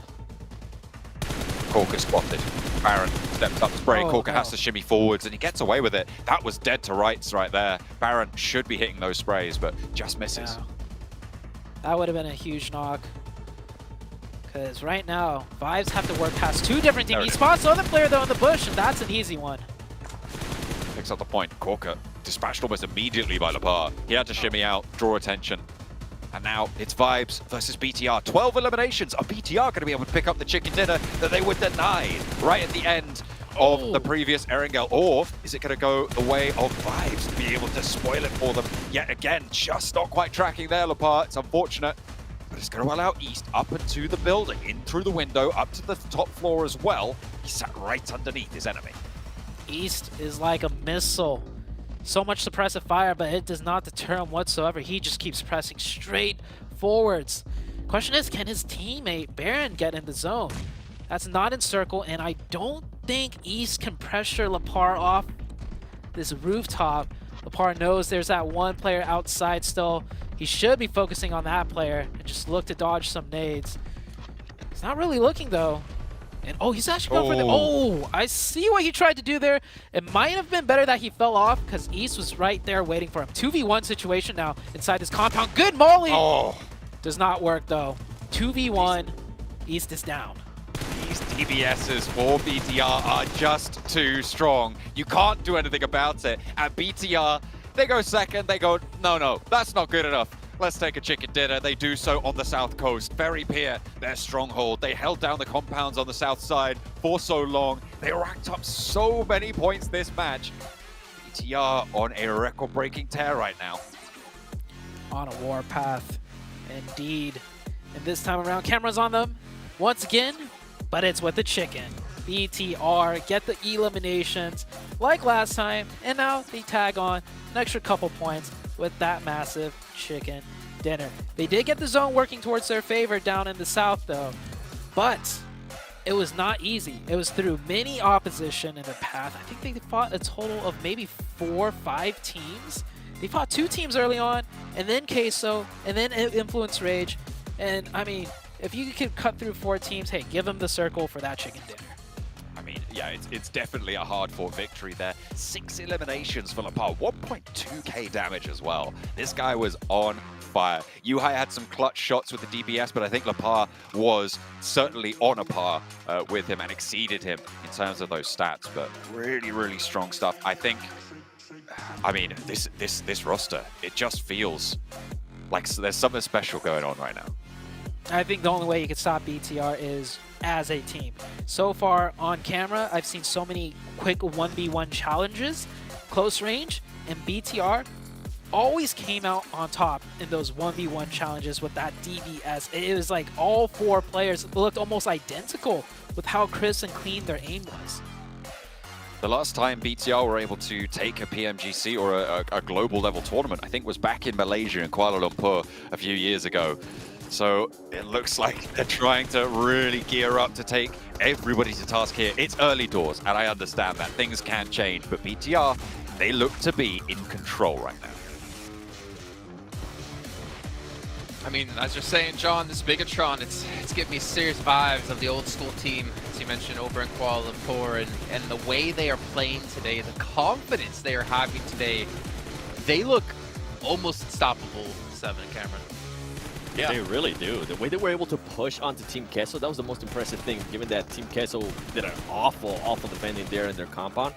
Corker spotted. Baron steps up spray. Corker has to shimmy forwards, and he gets away with it. That was dead to rights right there. Baron should be hitting those sprays, but just misses. Yeah. That would have been a huge knock. Because right now, Vibes have to work past 2 different teams. He spots the other player, though, in the bush, and that's an easy one. Picks up the point. Corker dispatched almost immediately by Lepar. He had to shimmy out, draw attention. And now it's Vibes versus BTR. 12 eliminations. Are BTR going to be able to pick up the chicken dinner that they were denied right at the end of the previous Erangel? Or is it going to go the way of Vibes to be able to spoil it for them? Yet again, just not quite tracking there, Lepar. It's unfortunate. But it's going to allow East up into the building, in through the window, up to the top floor as well. He sat right underneath his enemy. East is like a missile. So much suppressive fire, but it does not deter him whatsoever. He just keeps pressing straight forwards. Question is, can his teammate Baron get in the zone? That's not in circle, and I don't think East can pressure Lepar off this rooftop. Lepar knows there's that one player outside still. He should be focusing on that player and just look to dodge some nades. He's not really looking though. And oh, he's actually going for the... Oh, I see what he tried to do there. It might have been better that he fell off because East was right there waiting for him. 2v1 situation now inside this compound. Good molly! Oh. Does not work though. 2v1, East is down. These DBSs for BTR are just too strong. You can't do anything about it. And BTR, they go second, they go, no, that's not good enough. Let's take a chicken dinner. They do so on the south coast. Very Pier, their stronghold. They held down the compounds on the south side for so long. They racked up so many points this match. BTR on a record-breaking tear right now. On a warpath, indeed. And this time around, cameras on them once again, but it's with the chicken. BTR get the eliminations like last time, and now they tag on an extra couple points with that massive chicken dinner. They did get the zone working towards their favor down in the south though, but it was not easy. It was through many opposition in the path. I think they fought a total of maybe 4 or 5 teams. They fought 2 teams early on, and then Queso, and then Influence Rage. And I mean, if you could cut through 4 teams, hey, give them the circle for that chicken dinner. I mean, yeah, it's definitely a hard-fought victory there. 6 eliminations for Lepar, 1.2k damage as well. This guy was on fire. Yuhai had some clutch shots with the DBS, but I think Lepar was certainly on a par with him and exceeded him in terms of those stats. But really, really strong stuff. I think, I mean, this roster, it just feels like there's something special going on right now. I think the only way you can stop BTR is as a team. So far on camera, I've seen so many quick 1v1 challenges, close range, and BTR always came out on top in those 1v1 challenges with that DBS. It was like all 4 players looked almost identical with how crisp and clean their aim was. The last time BTR were able to take a PMGC or a global level tournament, I think was back in Malaysia in Kuala Lumpur a few years ago. So it looks like they're trying to really gear up to take everybody to task here. It's early doors, and I understand that things can change, but BTR, they look to be in control right now. I mean, as you're saying, John, this Bigatron, it's giving me serious vibes of the old school team, as you mentioned, over in Kuala Lumpur, and the way they are playing today, the confidence they are having today, they look almost unstoppable, Seven and Cameron. Yeah, they really do. The way they were able to push onto Team Queso, that was the most impressive thing, given that Team Queso did an awful defending there in their compound.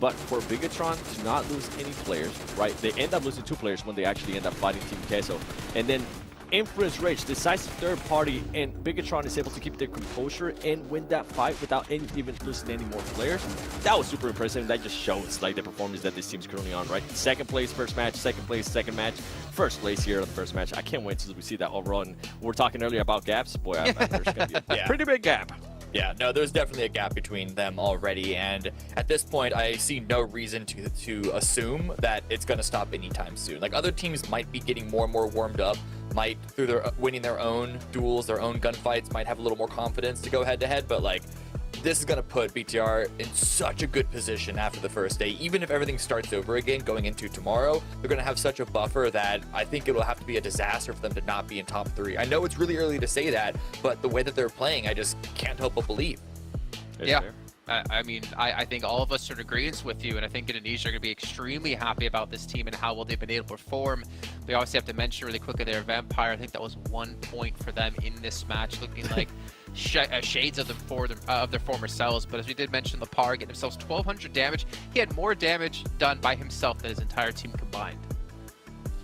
But for Bigatron to not lose any players, right? They end up losing 2 players when they actually end up fighting Team Queso. And then Influence Rage decides third party, and Bigatron is able to keep their composure and win that fight without even losing any more players. That was super impressive, and that just shows like the performance that this team's currently on, right? Second place, first match, second place, second match, first place here on the first match. I can't wait till we see that overall. And we were talking earlier about gaps. Boy, I imagine there's gonna be a pretty big gap. Yeah, no, there's definitely a gap between them already, and at this point, I see no reason to assume that it's going to stop anytime soon. Like, other teams might be getting more and more warmed up, might, through their winning their own duels, their own gunfights, might have a little more confidence to go head-to-head, but, like, this is going to put BTR in such a good position after the first day. Even if everything starts over again going into tomorrow, they're going to have such a buffer that I think it'll have to be a disaster for them to not be in top 3. I know it's really early to say that, but the way that they're playing, I just can't help but believe. Yeah. I mean, I think all of us are in agreement with you, and I think Indonesia are going to be extremely happy about this team and how well they've been able to perform. We obviously have to mention really quickly their Vampire. I think that was 1 point for them in this match, looking like shades of their former selves. But as we did mention, Lepar getting himself 1,200 damage. He had more damage done by himself than his entire team combined.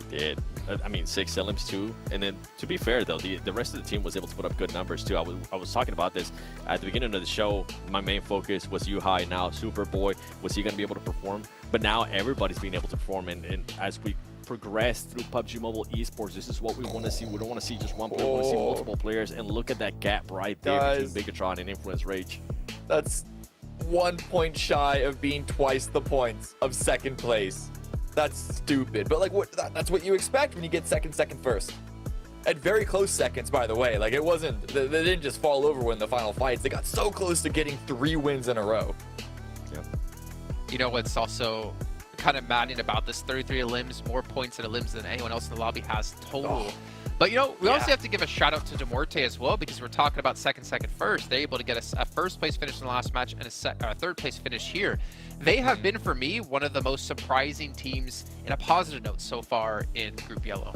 He did. I mean, 6 LMs too. And then, to be fair though, the rest of the team was able to put up good numbers too. I was talking about this at the beginning of the show. My main focus was Yuhai. Now Superboy, was he going to be able to perform? But now everybody's being able to perform. And as we progress through PUBG Mobile esports, this is what we want to see. We don't want to see just one player. We want to see multiple players. And look at that gap right there between Bigatron and Influence Rage. That's 1 point shy of being twice the points of second place. That's stupid, but like, that's what you expect when you get second, first. At very close seconds, by the way. Like, it wasn't, they didn't just fall over when the final fights. They got so close to getting 3 wins in a row. Yep. You know what's also kind of maddening about this? 33 limbs, more points in a limbs than anyone else in the lobby has total. But you know, we also have to give a shout out to Demorte as well, because we're talking about second, first. They're able to get a first place finish in the last match and a third place finish here. They have been, for me, one of the most surprising teams in a positive note so far in Group Yellow.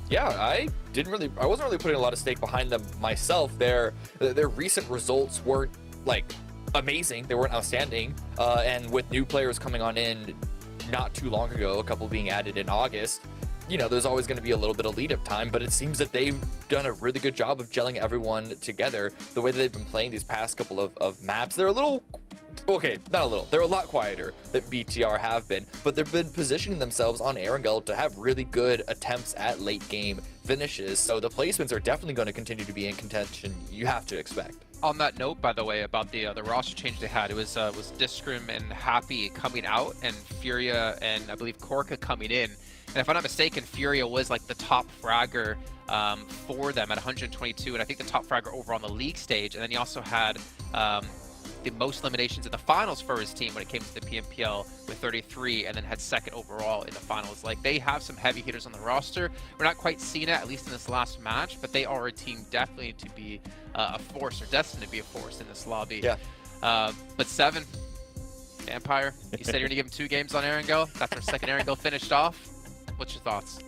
Yeah, I wasn't really putting a lot of stake behind them myself. Their recent results weren't like amazing. They weren't outstanding. And with new players coming on in not too long ago, a couple being added in August, you know, there's always going to be a little bit of lead-up time, but it seems that they've done a really good job of gelling everyone together. The way that they've been playing these past couple of maps, they're a little, okay, not a little, they're a lot quieter than BTR have been, but they've been positioning themselves on Erangel to have really good attempts at late-game finishes, so the placements are definitely going to continue to be in contention, you have to expect. On that note, by the way, about the roster change they had, it was Discrim and Happy coming out, and Furia and I believe Korka coming in. And if I'm not mistaken, Furia was like the top fragger for them at 122, and I think the top fragger over on the league stage. And then he also had the most eliminations in the finals for his team when it came to the PMPL with 33, and then had second overall in the finals. Like, they have some heavy hitters on the roster. We're not quite seeing it, at least in this last match, but they are a team definitely to be a force, or destined to be a force in this lobby. Yeah. But 7, Vampire, you said you're gonna give him 2 games on Erangel. That's our second Erangel finished off. What's your thoughts?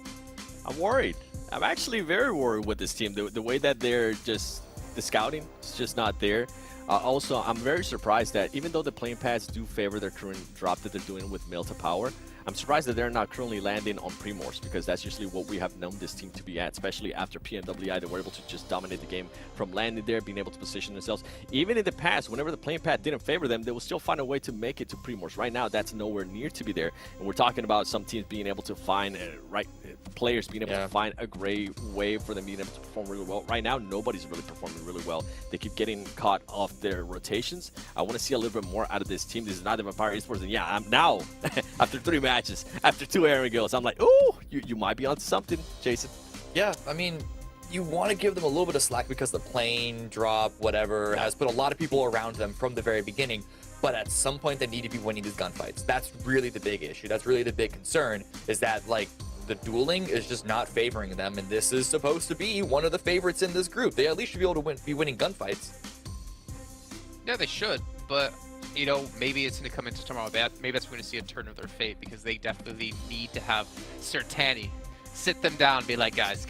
I'm worried. I'm actually very worried with this team. The way that they're just, the scouting is just not there. Also, I'm very surprised that even though the playing pads do favor their current drop that they're doing with Mail to Power, I'm surprised that they're not currently landing on Primors, because that's usually what we have known this team to be at, especially after PMWI. They were able to just dominate the game from landing there, being able to position themselves. Even in the past, whenever the playing pad didn't favor them, they will still find a way to make it to Primors. Right now, that's nowhere near to be there. And we're talking about some teams being able to find players being able to find a great way for them being able to perform really well. Right now, nobody's really performing really well. They keep getting caught off their rotations. I want to see a little bit more out of this team. This is not the Vampire Esports, and yeah, I'm now, after 3 matches, after 2 Erangels, I'm like, oh, you might be onto something, Jason. Yeah, I mean, you want to give them a little bit of slack because the plane drop, whatever, has put a lot of people around them from the very beginning. But at some point, they need to be winning these gunfights. That's really the big issue. That's really the big concern, is that, like, the dueling is just not favoring them, and this is supposed to be one of the favorites in this group. They at least should be able to be winning gunfights. Yeah, they should, but you know, maybe it's going to come into tomorrow. Maybe that's when we're going to see a turn of their fate, because they definitely need to have Sertani sit them down and be like, guys,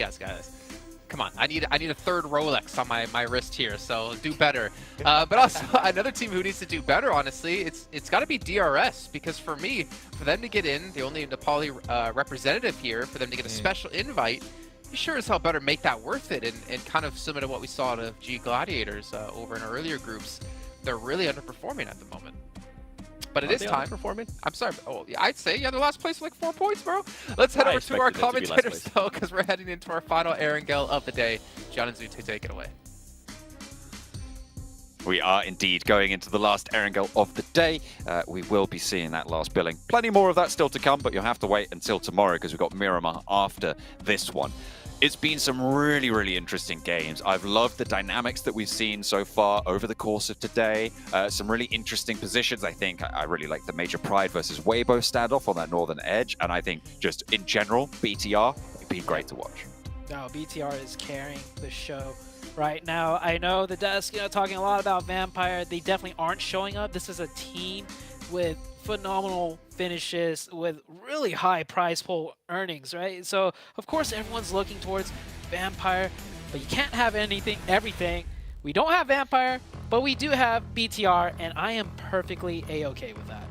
come on, I need a third Rolex on my wrist here, so do better. But also, another team who needs to do better, honestly, it's got to be DRS, because for me, for them to get in, the only Nepali representative here, for them to get a special invite, you sure as hell better make that worth it, and kind of similar to what we saw to G Gladiators over in earlier groups. They're really underperforming at the moment. But it is time. Performing? I'm sorry. Oh, I'd say, yeah, they're last place like 4 points, bro. Let's head over to our commentators, though, because we're heading into our final Erangel of the day. John and Zute, take it away. We are indeed going into the last Erangel of the day. We will be seeing that last billing. Plenty more of that still to come, but you'll have to wait until tomorrow, because we've got Miramar after this one. It's been some really, really interesting games. I've loved the dynamics that we've seen so far over the course of today. Some really interesting positions, I think. I really like the Major Pride versus Weibo standoff on that northern edge. And I think just in general, BTR, it's been great to watch. No, BTR is carrying the show. right now. I know the desk, talking a lot about Vampire. They definitely aren't showing up. This is a team with phenomenal finishes, with really high prize pool earnings, right? So of course everyone's looking towards Vampire, but you can't have everything. We don't have Vampire, but we do have BTR, and I am perfectly A-okay with that.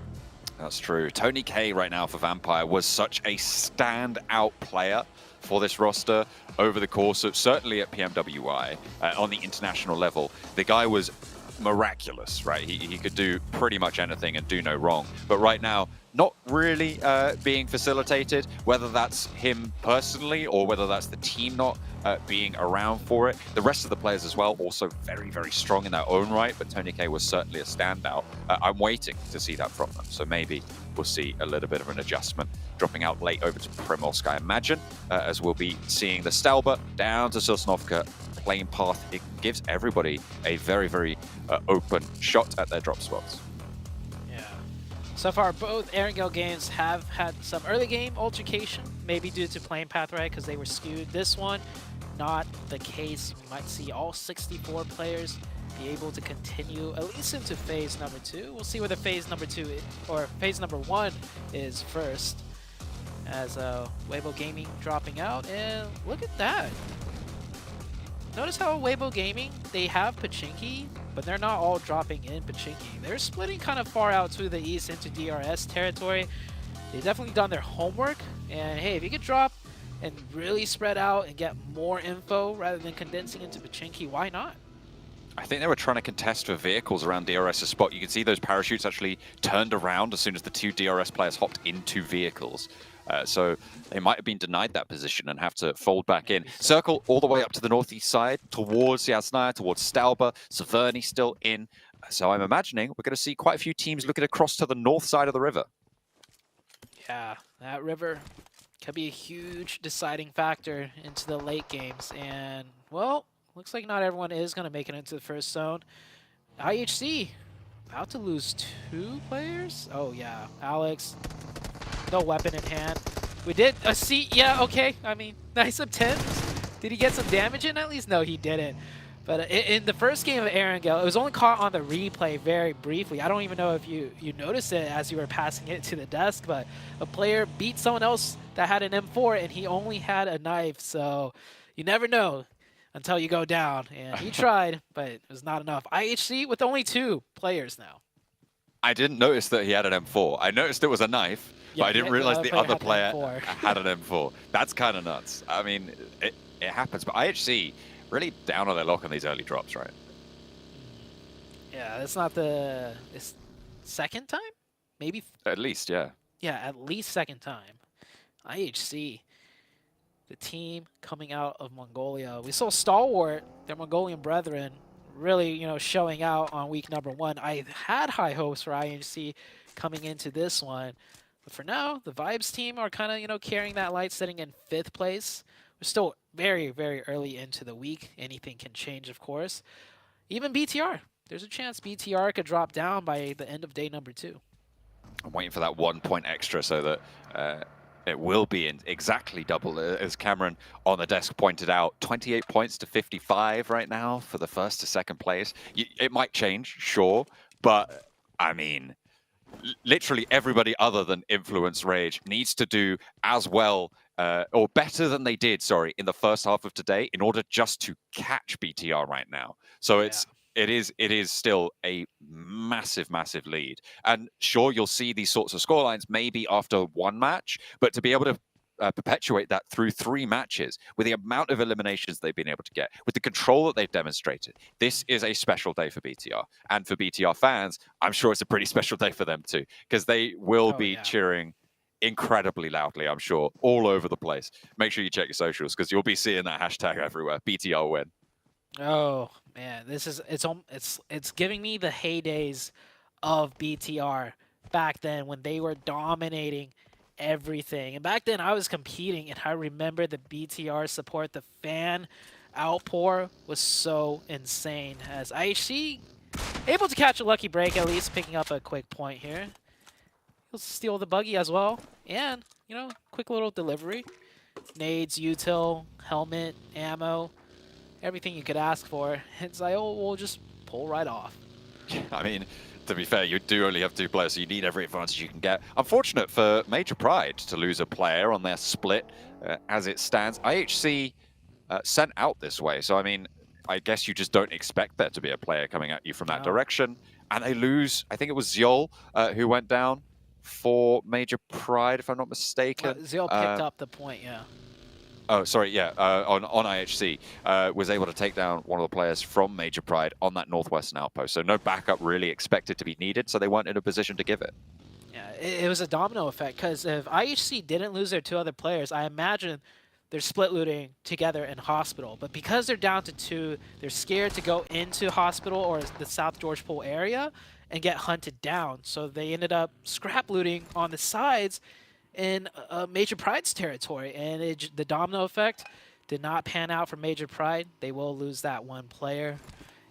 That's true. Tony K right now for Vampire was such a standout player for this roster over the course of, certainly at PMWI, on the international level. The guy was miraculous, right? He could do pretty much anything and do no wrong. But right now, not really being facilitated, whether that's him personally or whether that's the team not being around for it. The rest of the players as well, also very, very strong in their own right, but Tony K was certainly a standout. I'm waiting to see that from them, so maybe we'll see a little bit of an adjustment. Dropping out late over to Primorsk, I imagine, as we'll be seeing the Stalber down to Sosnovka. Playing path, it gives everybody a very, very open shot at their drop spots. So far, both Erangel games have had some early game altercation, maybe due to playing path right because they were skewed. This one, not the case. We might see all 64 players be able to continue at least into phase number 2. We'll see where the phase number 2 or phase number 1 is first. As Weibo Gaming dropping out, and look at that. Notice how Weibo Gaming, they have Pachinki, but they're not all dropping in Pachinki. They're splitting kind of far out to the east into DRS territory. They've definitely done their homework, and hey, if you could drop and really spread out and get more info rather than condensing into Pachinki, why not? I think they were trying to contest for vehicles around DRS's spot. You can see those parachutes actually turned around as soon as the 2 DRS players hopped into vehicles. So they might have been denied that position and have to fold back in. Circle all the way up to the northeast side, towards Yasnaya, towards Stalber. Severny still in. So I'm imagining we're going to see quite a few teams looking across to the north side of the river. Yeah, that river could be a huge deciding factor into the late games. And, well, looks like not everyone is going to make it into the first zone. IHC about to lose 2 players? Oh, yeah. Alex, no weapon in hand. We did a C. Yeah, okay. I mean, nice attempt. Did he get some damage in at least? No, he didn't. But in the first game of Erangel, it was only caught on the replay very briefly. I don't even know if you noticed it as you were passing it to the desk, but a player beat someone else that had an M4 and he only had a knife. So you never know until you go down. And he tried, but it was not enough. IHC with only 2 players now. I didn't notice that he had an M4. I noticed it was a knife, but I didn't realize the other player had an M4. That's kind of nuts. I mean, it happens, but IHC really down on their lock on these early drops, right? Yeah, that's not the second time? Maybe? At least, yeah. Yeah, at least second time. IHC, the team coming out of Mongolia. We saw Stalwart, their Mongolian brethren, really, showing out on week number 1. I had high hopes for IHC coming into this one. But for now, the Vibes team are kind of, carrying that light, sitting in 5th place. We're still very, very early into the week. Anything can change, of course. Even BTR. There's a chance BTR could drop down by the end of day number 2. I'm waiting for that 1 point extra so that it will be in exactly double, as Cameron on the desk pointed out. 28 points to 55 right now for the 1st to 2nd place. It might change, sure, but I mean, literally everybody other than Influence Rage needs to do as well or better than they did, in the first half of today in order just to catch BTR right now. So it is still a massive, massive lead. And sure, you'll see these sorts of scorelines maybe after 1 match, but to be able to perpetuate that through 3 matches with the amount of eliminations they've been able to get, with the control that they've demonstrated, this is a special day for BTR. And for BTR fans, I'm sure it's a pretty special day for them too, because they will be cheering incredibly loudly, I'm sure, all over the place. Make sure you check your socials because you'll be seeing that hashtag everywhere. BTR win. Oh man, this is it's giving me the heydays of BTR back then when they were dominating everything. And back then I was competing and I remember the BTR support, the fan outpour was so insane. As IHC able to catch a lucky break, at least picking up a quick point here. He'll steal the buggy as well. And, quick little delivery. Nades, util, helmet, ammo. everything you could ask for, and Ziol will just pull right off. I mean, to be fair, you do only have 2 players, so you need every advantage you can get. Unfortunate for Major Pride to lose a player on their split as it stands. IHC sent out this way, so I mean, I guess you just don't expect there to be a player coming at you from that direction. And they lose, I think it was Ziol who went down for Major Pride, if I'm not mistaken. Ziol picked up the point, yeah. Oh, sorry, yeah, on IHC, was able to take down one of the players from Major Pride on that northwestern outpost. So no backup really expected to be needed, so they weren't in a position to give it. Yeah, it was a domino effect, because if IHC didn't lose their 2 other players, I imagine they're split looting together in Hospital. But because they're down to 2, they're scared to go into Hospital or the South George Pool area and get hunted down. So they ended up scrap looting on the sides in Major Pride's territory. And the domino effect did not pan out for Major Pride. They will lose that 1 player.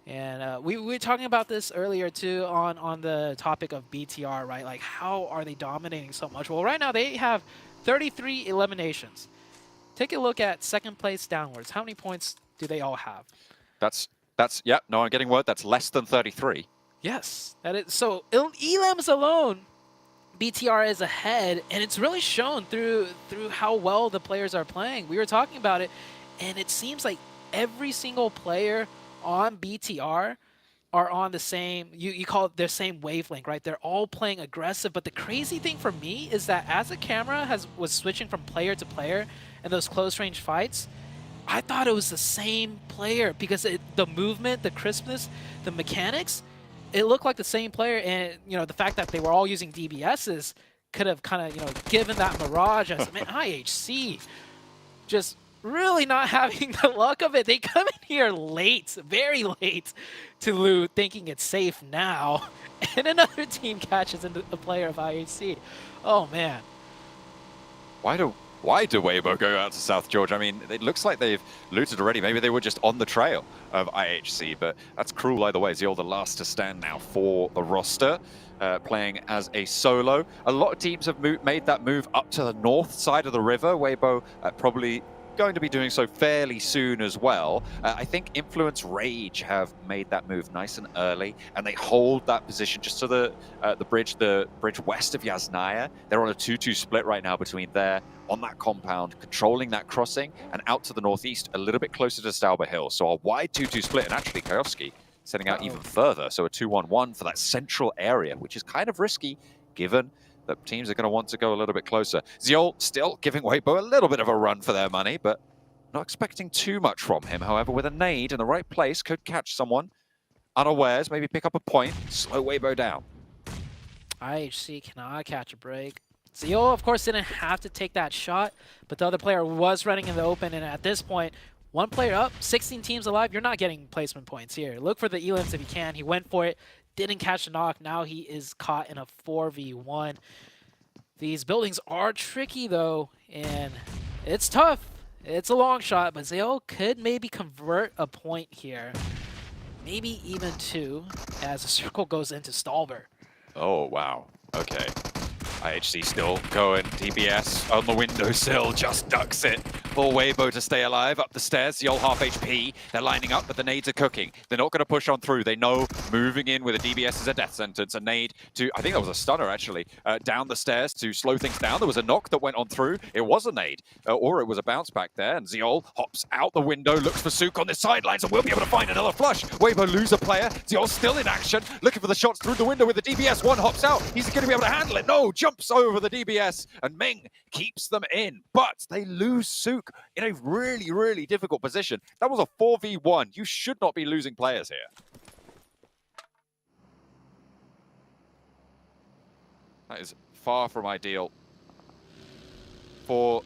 And we were talking about this earlier too on the topic of BTR, right? Like, how are they dominating so much? Well, right now they have 33 eliminations. Take a look at second place downwards. How many points do they all have? That's yeah, no, I'm getting word, that's less than 33. Yes, that is. So Elams alone, BTR is ahead, and it's really shown through how well the players are playing. We were talking about it, and it seems like every single player on BTR are on the same, you call it their same wavelength, right? They're all playing aggressive, but the crazy thing for me is that as the camera was switching from player to player in those close range fights, I thought it was the same player because the movement, the crispness, the mechanics, it looked like the same player. And, you know, the fact that they were all using DBSs could have kind of, you know, given that mirage as, man, IHC just really not having the luck of it. They come in here late, very late to loot, thinking it's safe now. And another team catches into the player of IHC. Oh, man. Why do Weibo go out to South George? I mean, it looks like they've looted already. Maybe they were just on the trail of IHC, but that's cruel either way. Ziol the last to stand now for the roster, playing as a solo. A lot of teams have made that move up to the north side of the river. Weibo probably going to be doing so fairly soon as well. I think Influence Rage have made that move nice and early, and they hold that position just to the bridge west of Yasnaya. They're on a 2-2 split right now between there on that compound, controlling that crossing, and out to the northeast, a little bit closer to Stauber Hill. So a wide 2-2 split, and actually Kayovsky setting out even further. So a 2-1-1 for that central area, which is kind of risky given that teams are going to want to go a little bit closer. Ziol still giving Weibo a little bit of a run for their money, but not expecting too much from him. However, with a nade in the right place, could catch someone unawares, maybe pick up a point, slow Weibo down. IHC cannot catch a break. Ziol, of course, didn't have to take that shot, but the other player was running in the open, and at this point, 1 player up, 16 teams alive, you're not getting placement points here. Look for the Elams if you can. He went for it. Didn't catch a knock. Now he is caught in a 4v1. These buildings are tricky, though, and it's tough. It's a long shot, but Ziol could maybe convert a point here. Maybe even 2, as the circle goes into Stauber. Oh, wow. Okay. IHC still going. DBS on the windowsill, just ducks it. For Weibo to stay alive up the stairs. Ziol half HP. They're lining up, but the nades are cooking. They're not going to push on through. They know moving in with a DBS is a death sentence. A nade to, I think that was a stunner actually, down the stairs to slow things down. There was a knock that went on through. It was a nade, or it was a bounce back there. And Ziol hops out the window, looks for Sook on the sidelines, and we'll be able to find another flush. Weibo lose a player. Ziol still in action, looking for the shots through the window with the DBS. One hops out. He's going to be able to handle it. No, jumps over the DBS, and Ming keeps them in. But they lose Sook in a really, really difficult position. That was a 4v1. You should not be losing players here. That is far from ideal for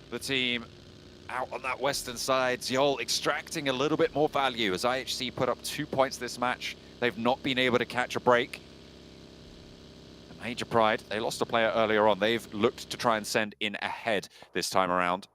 the team out on that western side. Ziol extracting a little bit more value as IHC put up 2 points this match. They've not been able to catch a break. Major Pride, they lost a player earlier on. They've looked to try and send in ahead this time around.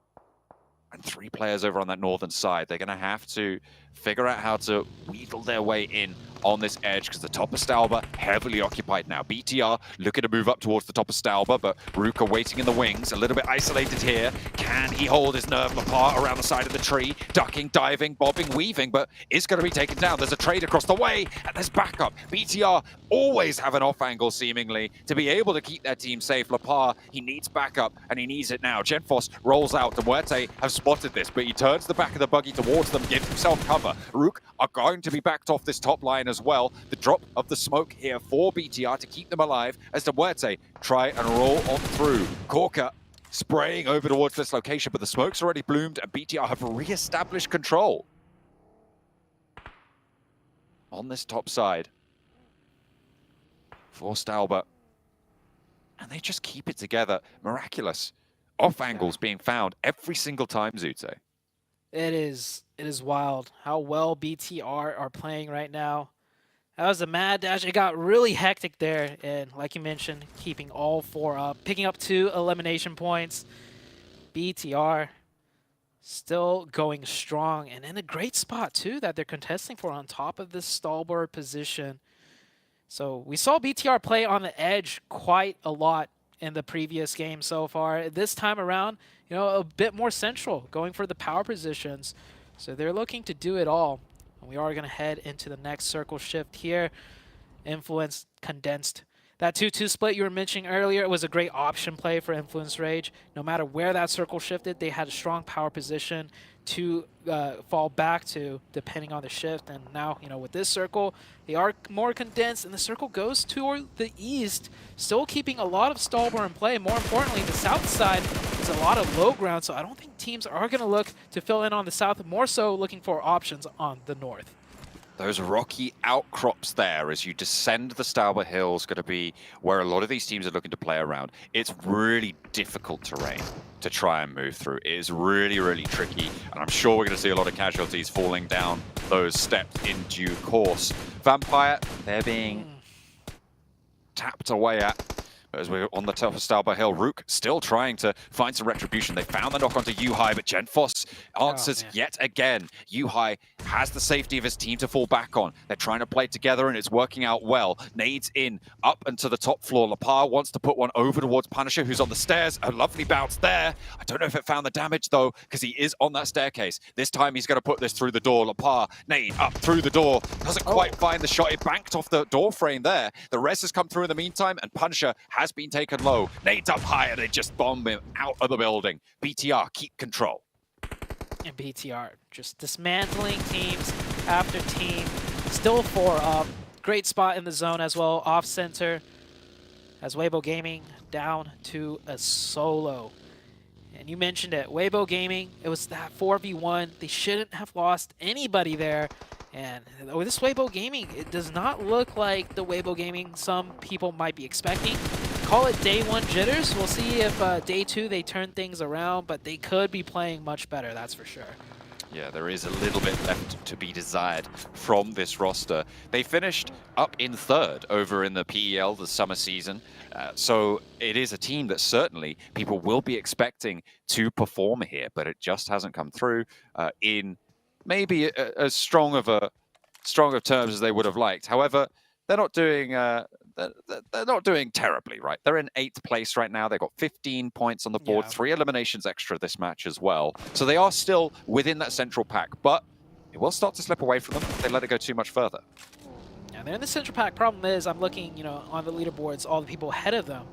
and 3 players over on that northern side. They're going to have to figure out how to wheedle their way in on this edge, because the top of Stauber heavily occupied now. BTR looking to move up towards the top of Stauber, but Ruka waiting in the wings, a little bit isolated here. Can he hold his nerve apart around the side of the tree? Ducking, diving, bobbing, weaving, but is going to be taken down. There's a trade across the way, and there's backup. BTR always have an off angle, seemingly, to be able to keep their team safe. Lapar, he needs backup, and he needs it now. Genfos rolls out. The Muerte have spotted this, but he turns the back of the buggy towards them, gives himself cover. Rook are going to be backed off this top line as well. The drop of the smoke here for BTR to keep them alive as the Muerte try and roll on through. Corker spraying over towards this location, but the smoke's already bloomed and BTR have re-established control on this top side for Stauber. And they just keep it together. Miraculous off angles being found every single time, Zute. It is wild how well BTR are playing right now. That was a mad dash. It got really hectic there, and like you mentioned, keeping all 4 up, picking up 2 elimination points. BTR still going strong, and in a great spot too that they're contesting for on top of this Stauber position. So we saw BTR play on the edge quite a lot in the previous game so far. This time around, you know, a bit more central, going for the power positions. So they're looking to do it all. And we are going to head into the next circle shift here. Influence condensed. That 2-2 split you were mentioning earlier, it was a great option play for Influence Rage. No matter where that circle shifted, they had a strong power position to fall back to, depending on the shift. And now, you know, with this circle, they are more condensed, and the circle goes toward the east, still keeping a lot of Stauber in play. More importantly, the south side is a lot of low ground, so I don't think teams are going to look to fill in on the south, more so looking for options on the north. Those rocky outcrops there as you descend the Stauber Hills going to be where a lot of these teams are looking to play around. It's really difficult terrain to try and move through. It is really, really tricky, and I'm sure we're going to see a lot of casualties falling down those steps in due course. Vampire, they're being tapped away at. As we're on the top of Stauber Hill, Rook still trying to find some retribution. They found the knock onto Yuhai, but Genfos answers yet again. Yuhai has the safety of his team to fall back on. They're trying to play together, and it's working out well. Nades in, up and to the top floor. Lapar wants to put one over towards Punisher, who's on the stairs. A lovely bounce there. I don't know if it found the damage, though, because he is on that staircase. This time, he's going to put this through the door. Lapar, nade up through the door. Doesn't quite find the shot. It banked off the door frame there. The res has come through in the meantime, and Punisher has been taken low. Nades up higher, they just bomb him out of the building. BTR keep control. And BTR just dismantling teams after team. Still 4 up. Great spot in the zone as well, off center. As Weibo Gaming down to a solo. And you mentioned it, Weibo Gaming, it was that 4v1. They shouldn't have lost anybody there. And with this Weibo Gaming, it does not look like the Weibo Gaming some people might be expecting. Call it day 1 jitters. We'll see if day 2 they turn things around, but they could be playing much better, that's for sure. Yeah, there is a little bit left to be desired from this roster. They finished up in 3rd over in the PEL, the summer season. So it is a team that certainly people will be expecting to perform here, but it just hasn't come through in maybe as strong of terms as they would have liked. However, they're not doing terribly, right? They're in 8th place right now. They've got 15 points on the board, 3 eliminations extra this match as well. So they are still within that central pack, but it will start to slip away from them if they let it go too much further. Yeah, they're in the central pack. Problem is, I'm looking, you know, on the leaderboards, all the people ahead of them.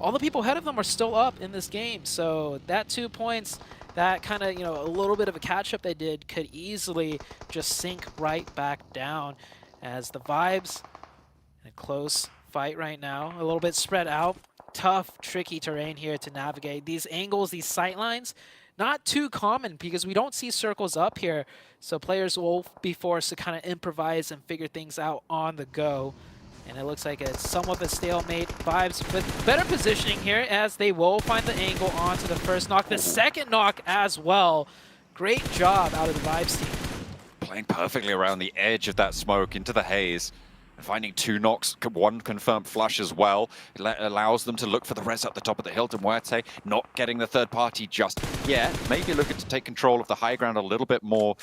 All the people ahead of them are still up in this game. So that 2 points, that kind of, you know, a little bit of a catch-up they did could easily just sink right back down as the vibes in a close fight right now. A little bit spread out. Tough, tricky terrain here to navigate. These angles, these sight lines, not too common because we don't see circles up here. So players will be forced to kind of improvise and figure things out on the go. And it looks like it's somewhat of a stalemate. Vibes with better positioning here as they will find the angle onto the first knock. The second knock as well. Great job out of the Vibes team. Playing perfectly around the edge of that smoke into the haze. Finding 2 knocks, 1 confirmed flush as well. It allows them to look for the res up the top of the hill. Muerte not getting the third party just yet. Maybe looking to take control of the high ground a little bit more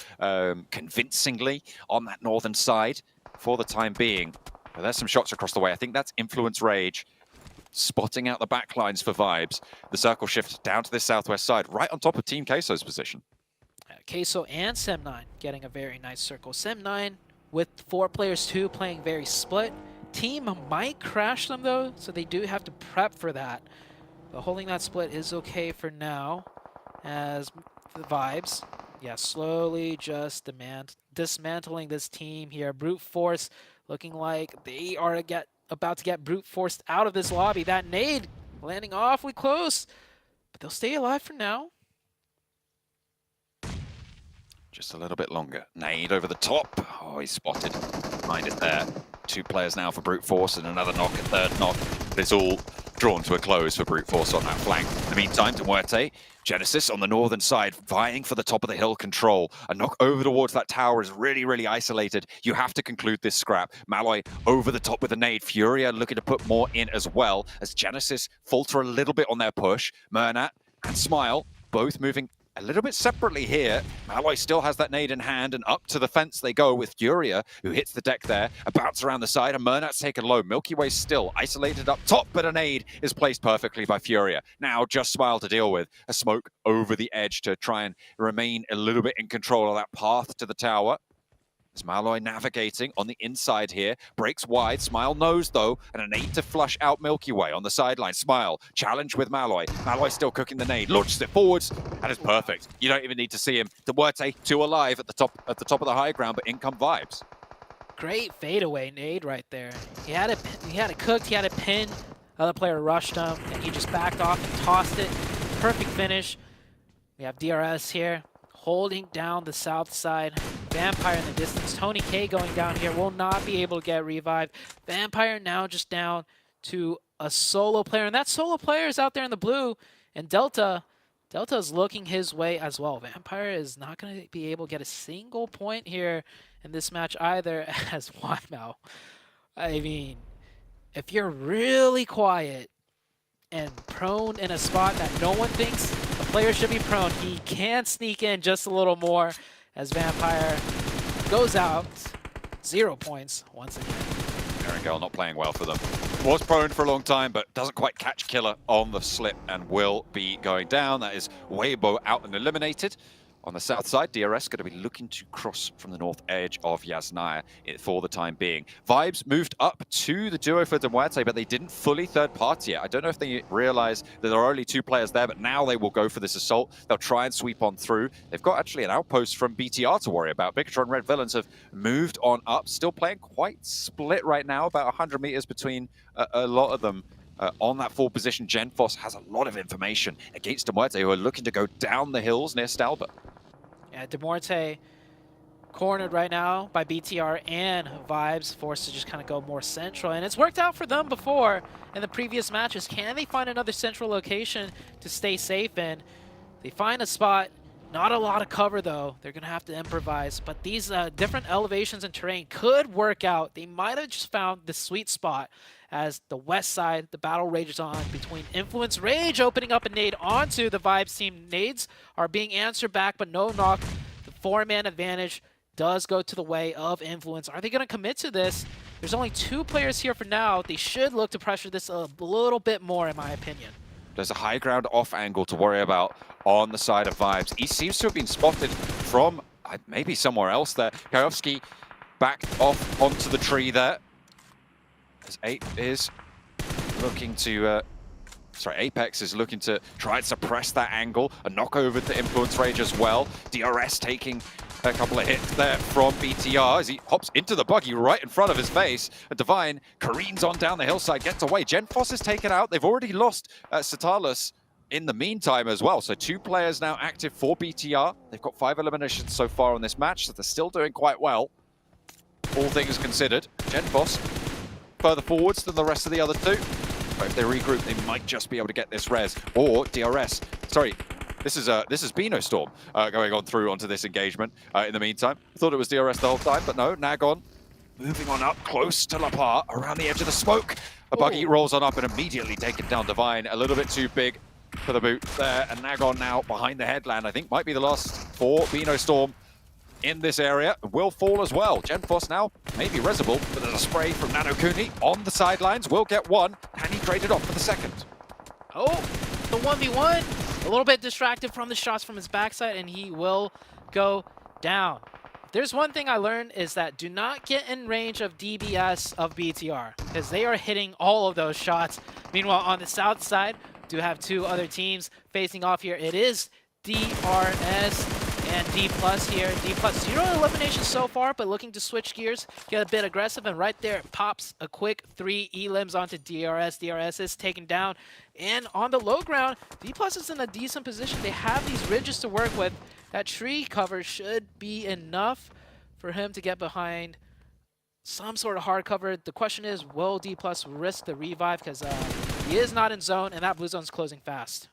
convincingly on that northern side for the time being. But there's some shots across the way. I think that's Influence Rage spotting out the back lines for Vibes. The circle shift down to this southwest side, right on top of Team Queso's position. Queso and Sem9 getting a very nice circle. Sem9 with 4 players too, playing very split. Team might crash them though, so they do have to prep for that. But holding that split is okay for now, as the Vibes, yeah, slowly just dismantling this team here. Brute Force looking like they are about to get brute forced out of this lobby. That nade landing awfully close, but they'll stay alive for now. Just a little bit longer. Nade over the top. Oh, he's spotted. Mind it there. 2 players now for Brute Force and another knock, a third knock. But it's all drawn to a close for Brute Force on that flank. In the meantime, Muerte, Genesis on the northern side, vying for the top of the hill control. A knock over towards that tower is really, really isolated. You have to conclude this scrap. Malloy over the top with a nade. Furia looking to put more in as well, as Genesis falter a little bit on their push. Mernat and Smile both moving a little bit separately here. Malloy still has that nade in hand, and up to the fence they go with Furia, who hits the deck there. A bounce around the side, and Mernat's taken low. Milky Way still isolated up top, but a nade is placed perfectly by Furia. Now just Smile to deal with. A smoke over the edge to try and remain a little bit in control of that path to the tower. As Malloy navigating on the inside here, breaks wide. Smile knows though, and a nade to flush out Milky Way on the sideline. Smile challenge with Malloy. Malloy still cooking the nade, launches it forwards, and it's perfect. You don't even need to see him. Muerte 2 alive at the top of the high ground, but in come Vibes. Great fadeaway nade right there. He had it cooked, he had it pinned. Other player rushed him, and he just backed off and tossed it. Perfect finish. We have DRS here, holding down the south side. Vampire in the distance. Tony K going down here will not be able to get revived. Vampire now just down to a solo player, and that solo player is out there in the blue. And Delta is looking his way as well. Vampire is not going to be able to get a single point here in this match either, as Wymao. I mean, if you're really quiet and prone in a spot that no one thinks a player should be prone, he can sneak in just a little more, as Vampire goes out. 0 points once again. Erangel not playing well for them. Was prone for a long time, but doesn't quite catch Killer on the slip and will be going down. That is Weibo out and eliminated. On the south side, DRS going to be looking to cross from the north edge of Yasnaya for the time being. Vibes moved up to the duo for Muerte, but they didn't fully third party it. I don't know if they realize that there are only 2 players there, but now they will go for this assault. They'll try and sweep on through. They've got actually an outpost from BTR to worry about. Bigatron Red Villains have moved on up, still playing quite split right now, about 100 meters between a lot of them. On that 4 position, Genfos has a lot of information against Muerte, who are looking to go down the hills near Stalba. Yeah, Muerte cornered right now by BTR and Vibes, forced to just kind of go more central. And it's worked out for them before in the previous matches. Can they find another central location to stay safe in? They find a spot. Not a lot of cover, though. They're going to have to improvise. But these different elevations and terrain could work out. They might have just found the sweet spot, as the west side, the battle rages on between Influence Rage opening up a nade onto the Vibes team. Nades are being answered back, but no knock. The 4-man advantage does go to the way of Influence. Are they going to commit to this? There's only 2 players here for now. They should look to pressure this a little bit more, in my opinion. There's a high ground off angle to worry about on the side of Vibes. He seems to have been spotted from maybe somewhere else there. Kajowski back off onto the tree there. As Apex is looking to try and suppress that angle. A knock over to Influence Rage as well. DRS taking a couple of hits there from BTR as he hops into the buggy right in front of his face. And Divine careens on down the hillside, gets away. Genfos is taken out. They've already lost Satalis in the meantime as well. So 2 players now active for BTR. They've got 5 eliminations so far on this match, so they're still doing quite well, all things considered. Genfos further forwards than the rest of the other 2. But if they regroup, they might just be able to get this res. Or DRS. Sorry, this is Beano Storm going on through onto this engagement in the meantime. I thought it was DRS the whole time, but no, Nagon moving on up close to Lapar, around the edge of the smoke. A buggy rolls on up and immediately taken down Divine. A little bit too big for the boot there. And Nagon now behind the headland, I think might be the last for Beano Storm in this area. Will fall as well. Genforce now maybe risible, but there's a spray from Nano Kuni on the sidelines. Will get one. Can he trade it off for the second? Oh, the 1v1. A little bit distracted from the shots from his backside, and he will go down. There's one thing I learned is that do not get in range of DBS of BTR, because they are hitting all of those shots. Meanwhile, on the south side, do have two other teams facing off here. It is DRS and D+ here. D+ 0 eliminations so far, but looking to switch gears, get a bit aggressive, and right there it pops a quick 3 elims onto DRS. DRS is taken down, and on the low ground, D+ is in a decent position. They have these ridges to work with. That tree cover should be enough for him to get behind some sort of hard cover. The question is, will D+ risk the revive, because he is not in zone, and that blue zone's closing fast.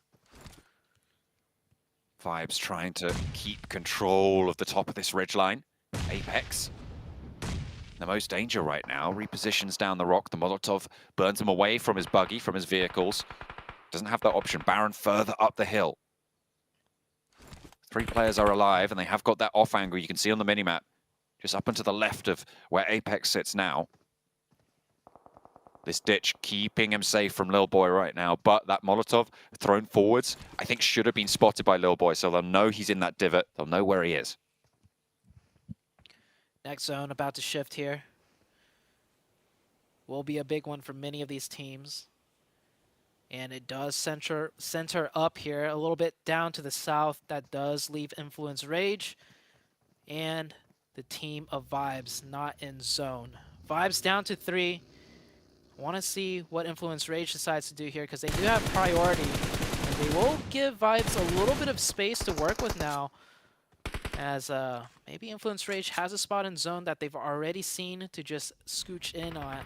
Vibes trying to keep control of the top of this ridgeline. Apex, the most danger right now, repositions down the rock. The Molotov burns him away from his buggy, from his vehicles. Doesn't have that option. Baron further up the hill. 3 players are alive, and they have got that off angle you can see on the minimap, just up and to the left of where Apex sits now. This ditch keeping him safe from Lil Boy right now, but that Molotov thrown forwards, I think should have been spotted by Lil Boy, so they'll know he's in that divot. They'll know where he is. Next zone about to shift here. Will be a big one for many of these teams. And it does center up here, a little bit down to the south. That does leave Influence Rage. And the team of Vibes not in zone. Vibes down to 3. Want to see what Influence Rage decides to do here, because they do have priority. And they will give Vibes a little bit of space to work with now, as maybe Influence Rage has a spot in zone that they've already seen to just scooch in on.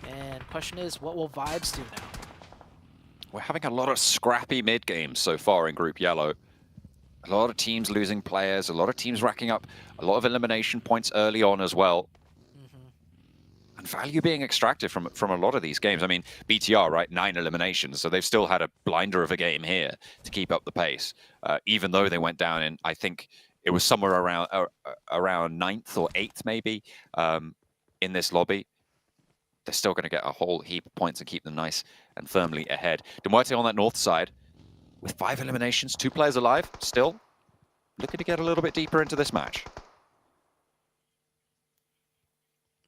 And question is, what will Vibes do now? We're having a lot of scrappy mid games so far in Group Yellow. A lot of teams losing players, a lot of teams racking up a lot of elimination points early on as well. And value being extracted from a lot of these games. I mean, BTR, right, 9 eliminations, so they've still had a blinder of a game here to keep up the pace, even though they went down in, I think it was somewhere around 9th or 8th maybe in this lobby. They're still going to get a whole heap of points and keep them nice and firmly ahead. Demuerte on that north side with 5 eliminations, 2 players alive, still looking to get a little bit deeper into this match.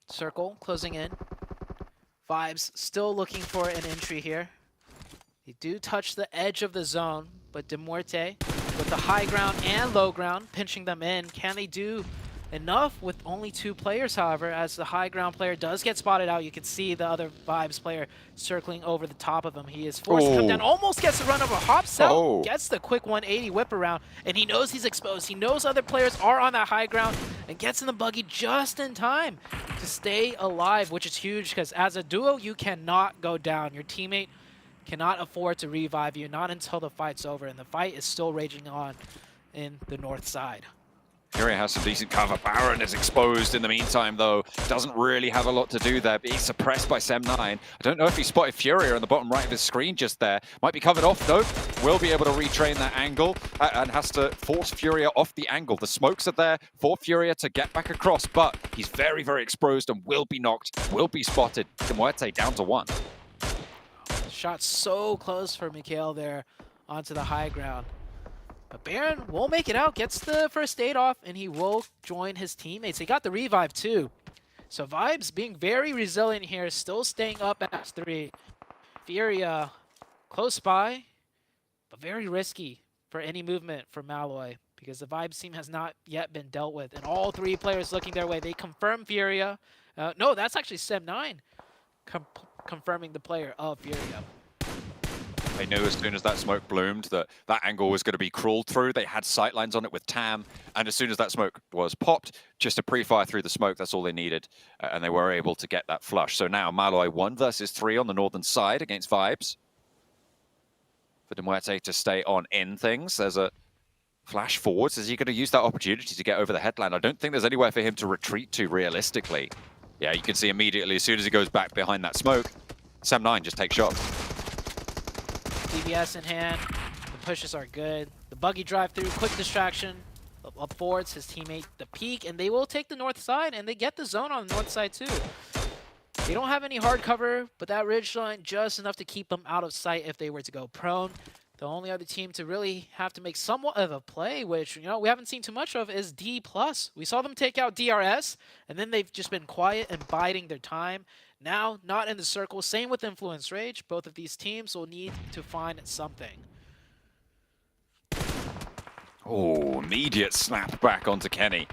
Circle closing in. Vibes still looking for an entry here. They do touch the edge of the zone, but Demuerte with the high ground and low ground pinching them in. Can they do enough with only 2 players, however, as the high ground player does get spotted out? You can see the other Vibes player circling over the top of him. He is forced to come down, almost gets the run over, hops out, gets the quick 180 whip around, and he knows he's exposed. He knows other players are on that high ground and gets in the buggy just in time to stay alive, which is huge, because as a duo, you cannot go down. Your teammate cannot afford to revive you, not until the fight's over, and the fight is still raging on in the north side. Furia has some decent cover. Baron is exposed in the meantime, though. Doesn't really have a lot to do there. Being suppressed by Sem9. I don't know if he spotted Furia on the bottom right of his screen just there. Might be covered off, though. Will be able to retrain that angle and has to force Furia off the angle. The smokes are there for Furia to get back across, but he's very, very exposed and will be knocked, will be spotted. Demuerte down to 1. Shot so close for Mikhail there onto the high ground. But Baron will make it out, gets the first aid off, and he will join his teammates. He got the revive too. So Vibes being very resilient here, still staying up at 3. Furia close by, but very risky for any movement for Malloy, because the Vibes team has not yet been dealt with. And all 3 players looking their way. They confirm Furia. No, that's actually Sem9 confirming the player of Furia. They knew as soon as that smoke bloomed that that angle was going to be crawled through. They had sightlines on it with Tam, and as soon as that smoke was popped, just a pre-fire through the smoke, that's all they needed, and they were able to get that flush. So now Malloy 1 versus 3 on the northern side against Vibes. For Demuerte to stay on in things, there's a flash forwards. Is he going to use that opportunity to get over the headland? I don't think there's anywhere for him to retreat to realistically. Yeah, you can see immediately, as soon as he goes back behind that smoke, Sem9 just takes shots. DBS in hand, the pushes are good. The buggy drive through, quick distraction, upwards his teammate the peak, and they will take the north side, and they get the zone on the north side too. They don't have any hard cover, but that ridge line just enough to keep them out of sight if they were to go prone. The only other team to really have to make somewhat of a play, which, you know, we haven't seen too much of, is D+. We saw them take out DRS, and then they've just been quiet and biding their time. Now, not in the circle. Same with Influence Rage. Both of these teams will need to find something. Oh, immediate snap back onto Kenny.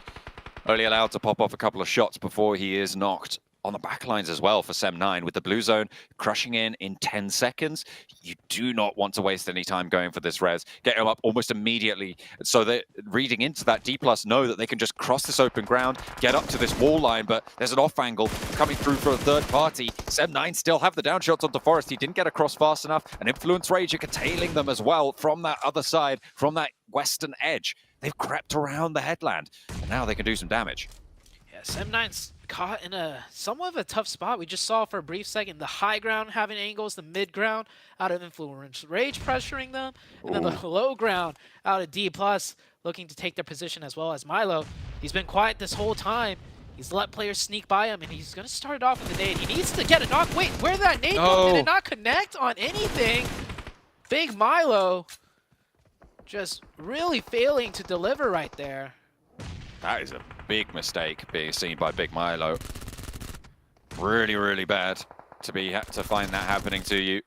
Only allowed to pop off a couple of shots before he is knocked on the backlines as well for Sem9 with the blue zone crushing in 10 seconds. You do not want to waste any time going for this res. Get him up almost immediately. So they're reading into that. D+ know that they can just cross this open ground, get up to this wall line, but there's an off angle coming through for a third party. Sem9 still have the down shots onto Forest. He didn't get across fast enough. And Influence Rage are curtailing them as well from that other side, from that western edge. They've crept around the headland, and now they can do some damage. Yeah, Sem9's caught in a somewhat of a tough spot. We just saw for a brief second the high ground having angles, the mid ground out of Influence Rage pressuring them, and then the low ground out of D+, looking to take their position as well as Milo. He's been quiet this whole time. He's let players sneak by him, and he's going to start it off with a nade. He needs to get a knock. Wait, where did that nade go? Did it not connect on anything? Big Milo just really failing to deliver right there. That is a big mistake being seen by Big Milo. Really, really bad to find that happening to you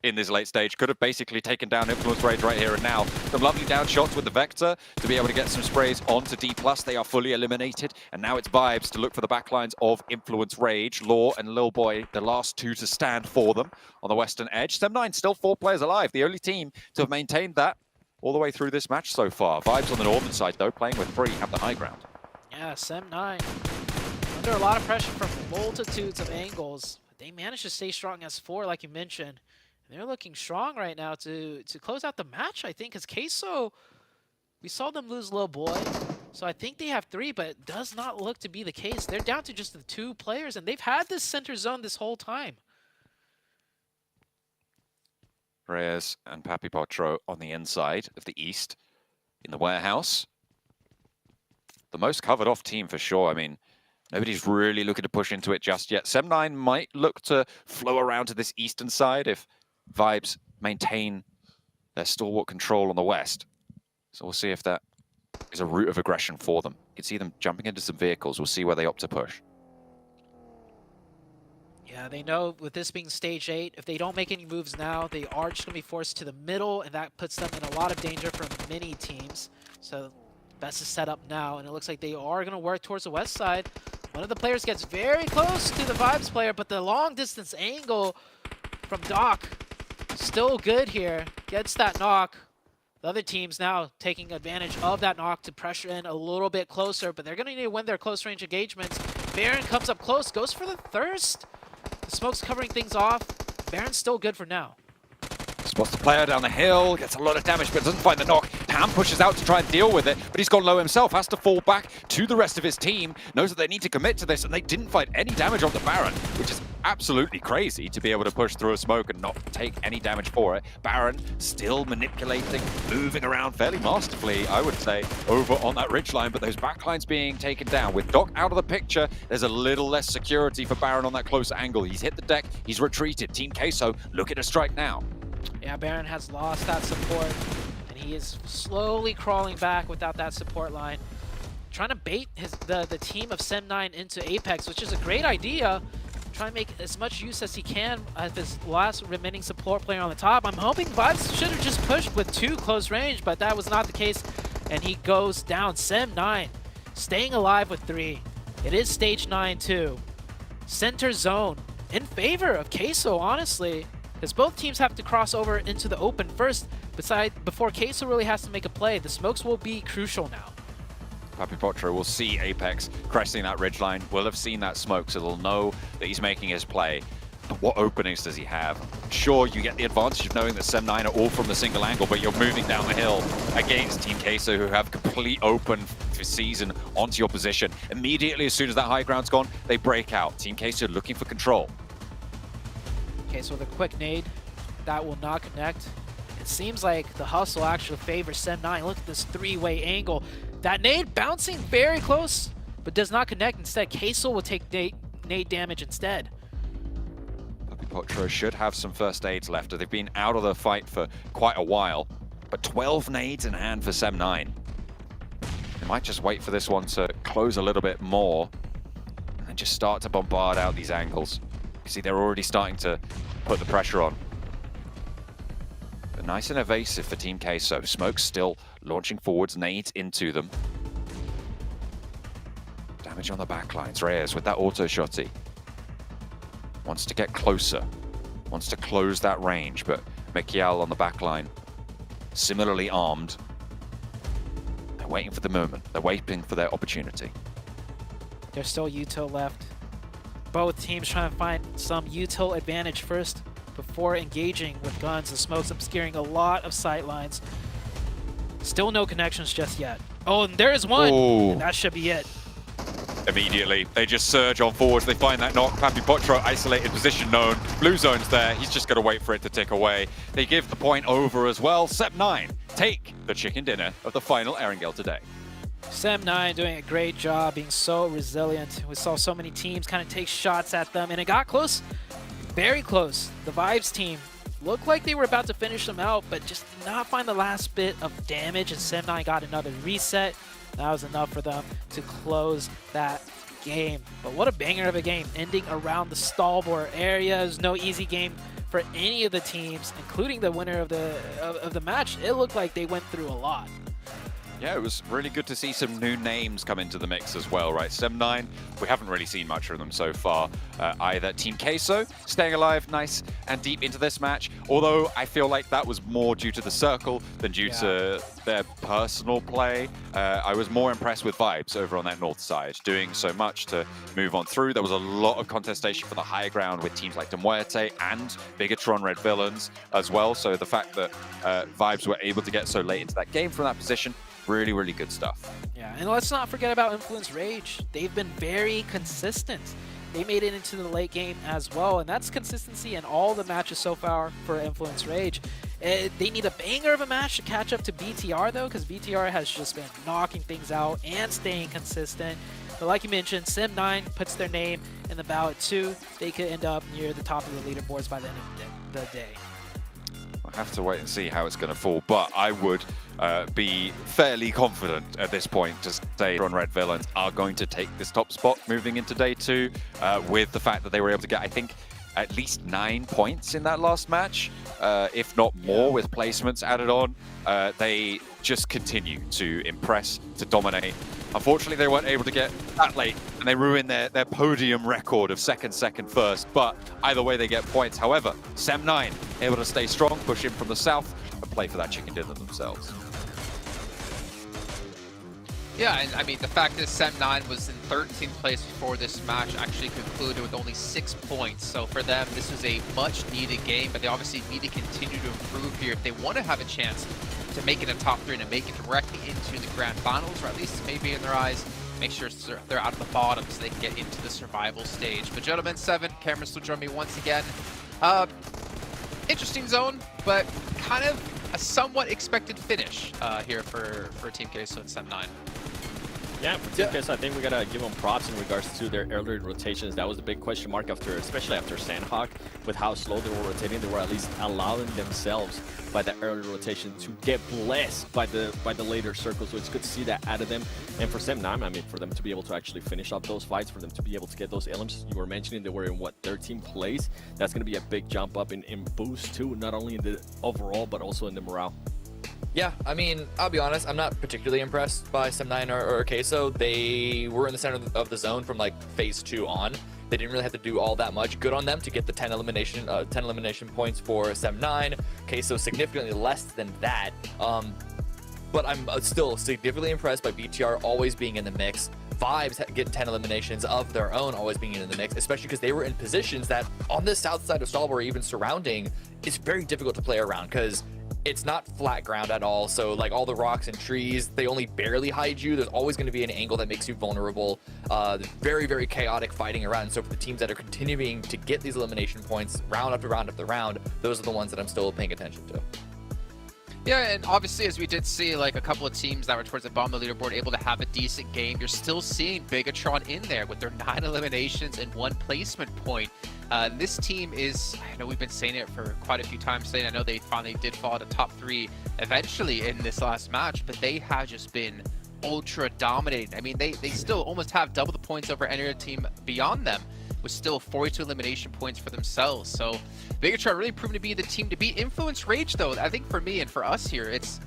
in this late stage. Could have basically taken down Influence Rage right here and now. Some lovely down shots with the Vector to be able to get some sprays onto D+. They are fully eliminated. And now it's Vibes to look for the backlines of Influence Rage. Law and Lil Boy, the last two to stand for them on the western edge. Sem9 still 4 players alive. The only team to have maintained that all the way through this match so far. Vibes on the northern side, though, playing with 3, have the high ground. Yeah, Sem9 under a lot of pressure from multitudes of angles. But they managed to stay strong as 4, like you mentioned. And they're looking strong right now to close out the match, I think, because Queso, we saw them lose Lil Boy. So I think they have 3, but it does not look to be the case. They're down to just the 2 players, and they've had this center zone this whole time. Reyes and Papi Potro on the inside of the east in the warehouse. The most covered off team for sure. I mean, nobody's really looking to push into it just yet. Sem9 might look to flow around to this eastern side if Vibes maintain their stalwart control on the west. So we'll see if that is a route of aggression for them. You can see them jumping into some vehicles. We'll see where they opt to push. Yeah, they know with this being stage 8, if they don't make any moves now, they are just going to be forced to the middle, and that puts them in a lot of danger from many teams. So best to set up now, and it looks like they are going to work towards the west side. One of the players gets very close to the Vibes player, but the long distance angle from Doc, still good here, gets that knock. The other team's now taking advantage of that knock to pressure in a little bit closer, but they're going to need to win their close range engagements. Baron comes up close, goes for the thirst. The smoke's covering things off. Baron's still good for now. Spots the player down the hill, gets a lot of damage, but doesn't find the knock. Tam pushes out to try and deal with it, but he's gone low himself, has to fall back to the rest of his team, knows that they need to commit to this, and they didn't find any damage on the Baron, which is absolutely crazy to be able to push through a smoke and not take any damage for it. Baron still manipulating, moving around fairly masterfully, I would say, over on that ridgeline, but those backlines being taken down. With Doc out of the picture, there's a little less security for Baron on that closer angle. He's hit the deck, he's retreated. Team Queso looking to strike now. Yeah, Baron has lost that support, and he is slowly crawling back without that support line. Trying to bait the team of Sem9 into Apex, which is a great idea. Try and make as much use as he can of his last remaining support player on the top. I'm hoping Vibes should have just pushed with 2 close range, but that was not the case, and he goes down. Sem9 staying alive with 3. It is stage 9 too. Center zone in favor of Queso, honestly, because both teams have to cross over into the open first before Queso really has to make a play. The smokes will be crucial now. Papi Potro will see Apex cresting that ridgeline, will have seen that smoke, so they'll know that he's making his play. The What openings does he have? Sure, you get the advantage of knowing that Sem9 are all from the single angle, but you're moving down the hill against Team Queso, who have complete open season onto your position. Immediately, as soon as that high ground's gone, they break out. Team Queso looking for control. Okay, so with a quick nade, that will not connect. It seems like the hustle actually favors Sem9. Look at this three-way angle. That nade bouncing very close, but does not connect. Instead, Queso will take nade damage instead. Potro should have some first aids left. They've been out of the fight for quite a while, but 12 nades in hand for Sem9. They might just wait for this one to close a little bit more and just start to bombard out these angles. You see, they're already starting to put the pressure on. But nice and evasive for Team Queso. Smoke's still launching forwards, nades into them. Damage on the backlines. Reyes with that auto shotty. Wants to get closer. Wants to close that range, but Mikiel on the backline, similarly armed. They're waiting for the moment. They're waiting for their opportunity. There's still util left. Both teams trying to find some util advantage first before engaging with guns. The smoke's obscuring a lot of sight lines. Still no connections just yet. Oh, and there is one. Oh. And that should be it. Immediately, they just surge on forwards. They find that knock. Papi Potro, isolated position known. Blue zone's there. He's just got to wait for it to tick away. They give the point over as well. Sem9 take the chicken dinner of the final Erangel today. Sem9 doing a great job, being so resilient. We saw so many teams kind of take shots at them, and it got close, very close. The Vibes team looked like they were about to finish them out, but just did not find the last bit of damage, and Sem9 got another reset. That was enough for them to close that game. But what a banger of a game, ending around the Stalbor area. It was no easy game for any of the teams, including the winner of the match. It looked like they went through a lot. Yeah, it was really good to see some new names come into the mix as well, right? Sem9, we haven't really seen much of them so far either. Team Queso staying alive nice and deep into this match, although I feel like that was more due to the circle than due to their personal play. I was more impressed with Vibes over on that north side, doing so much to move on through. There was a lot of contestation for the high ground with teams like Demuerte and Bigatron Red Villains as well, so the fact that Vibes were able to get so late into that game from that position, really, really good stuff. Yeah, and let's not forget about Influence Rage. They've been very consistent. They made it into the late game as well, and that's consistency in all the matches so far for Influence Rage. They need a banger of a match to catch up to BTR, though, because BTR has just been knocking things out and staying consistent. But like you mentioned, Sem9 puts their name in the ballot, too. They could end up near the top of the leaderboards by the end of the day. I'll have to wait and see how it's going to fall, but I would be fairly confident at this point to say Red Villains are going to take this top spot moving into day 2 with the fact that they were able to get, I think, at least 9 points in that last match, if not more, with placements added on. They just continue to impress, to dominate. Unfortunately, they weren't able to get that late, and they ruined their podium record of second, first, but either way, they get points. However, Sem9 able to stay strong, push in from the south, and play for that chicken dinner themselves. Yeah, and I mean, the fact that Sem9 was in 13th place before this match actually concluded with only 6 points. So for them, this was a much-needed game, but they obviously need to continue to improve here if they want to have a chance to make it a top 3 and to make it directly into the Grand Finals, or at least maybe in their eyes, make sure they're out of the bottom so they can get into the survival stage. But gentlemen, 7, cameras will join me once again. Interesting zone, but kind of a somewhat expected finish here for Team Queso and Sem9. Yeah, for Team Queso, I think we gotta give them props in regards to their early rotations. That was the big question mark after, especially after Sandhawk, with how slow they were rotating. They were at least allowing themselves by that early rotation to get blessed by the later circles. So it's good to see that out of them. And for Sem9, I mean, for them to be able to actually finish up those fights, for them to be able to get those elims, you were mentioning they were in what, 13th place. That's gonna be a big jump up in boost too, not only in the overall but also in the morale. Yeah, I mean, I'll be honest, I'm not particularly impressed by Sem9 or Queso. They were in the center of the zone from like phase 2 on. They didn't really have to do all that much. Good on them to get the 10 elimination points for Sem9. Queso significantly less than that. But I'm still significantly impressed by BTR always being in the mix, Vibes get 10 eliminations of their own, always being in the mix, especially because they were in positions that on the south side of Stalber, even surrounding, it's very difficult to play around because it's not flat ground at all. So like all the rocks and trees, they only barely hide you. There's always going to be an angle that makes you vulnerable. Very, very chaotic fighting around. And so for the teams that are continuing to get these elimination points round after round after round, those are the ones that I'm still paying attention to. Yeah, and obviously, as we did see, like a couple of teams that were towards the bottom of the leaderboard able to have a decent game, you're still seeing Bigatron in there with their 9 eliminations and 1 placement point. This team is, I know we've been saying it for quite a few times, saying I know they finally did fall to top 3 eventually in this last match, but they have just been ultra dominating. I mean, they still almost have double the points over any other team beyond them, with still 42 elimination points for themselves. So Bigatron really proven to be the team to beat. Influence Rage, though, I think for me and for us here, it's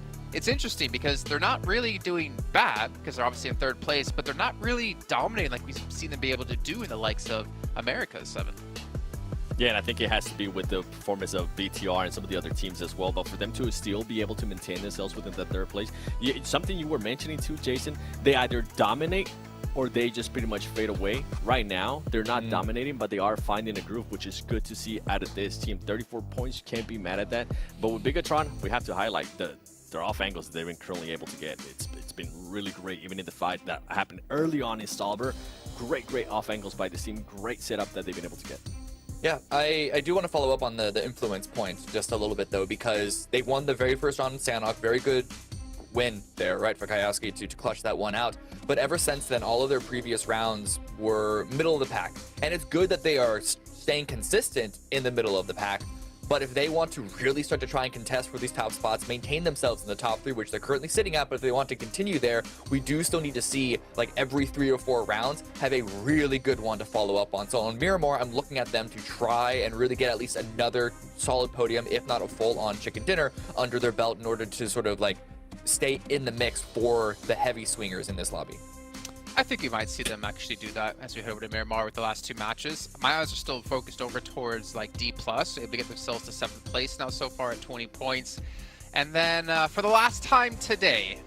interesting because they're not really doing bad because they're obviously in 3rd place, but they're not really dominating like we've seen them be able to do in the likes of America 7. Yeah, and I think it has to be with the performance of BTR and some of the other teams as well, though, for them to still be able to maintain themselves within the 3rd place. Something you were mentioning too, Jason, they either dominate or they just pretty much fade away. Right now, they're not dominating, but they are finding a groove, which is good to see out of this team. 34 points, you can't be mad at that. But with Bigatron, we have to highlight their off angles they've been currently able to get. It's been really great, even in the fight that happened early on in Stalber. Great off angles by this team. Great setup that they've been able to get. Yeah, I do want to follow up on the influence points just a little bit, though, because they won the very first round in Sanhok. Very good win there, right, for Kayowski to clutch that one out. But ever since then, all of their previous rounds were middle of the pack. And it's good that they are staying consistent in the middle of the pack. But if they want to really start to try and contest for these top spots, maintain themselves in the top 3, which they're currently sitting at, but if they want to continue there, we do still need to see, like, every 3 or 4 rounds have a really good one to follow up on. So on Miramar, I'm looking at them to try and really get at least another solid podium, if not a full-on chicken dinner, under their belt in order to sort of, like, stay in the mix for the heavy swingers in this lobby. I think we might see them actually do that as we head over to Miramar with the last 2 matches. My eyes are still focused over towards like D+, able to get themselves to 7th place now so far at 20 points. And then for the last time today,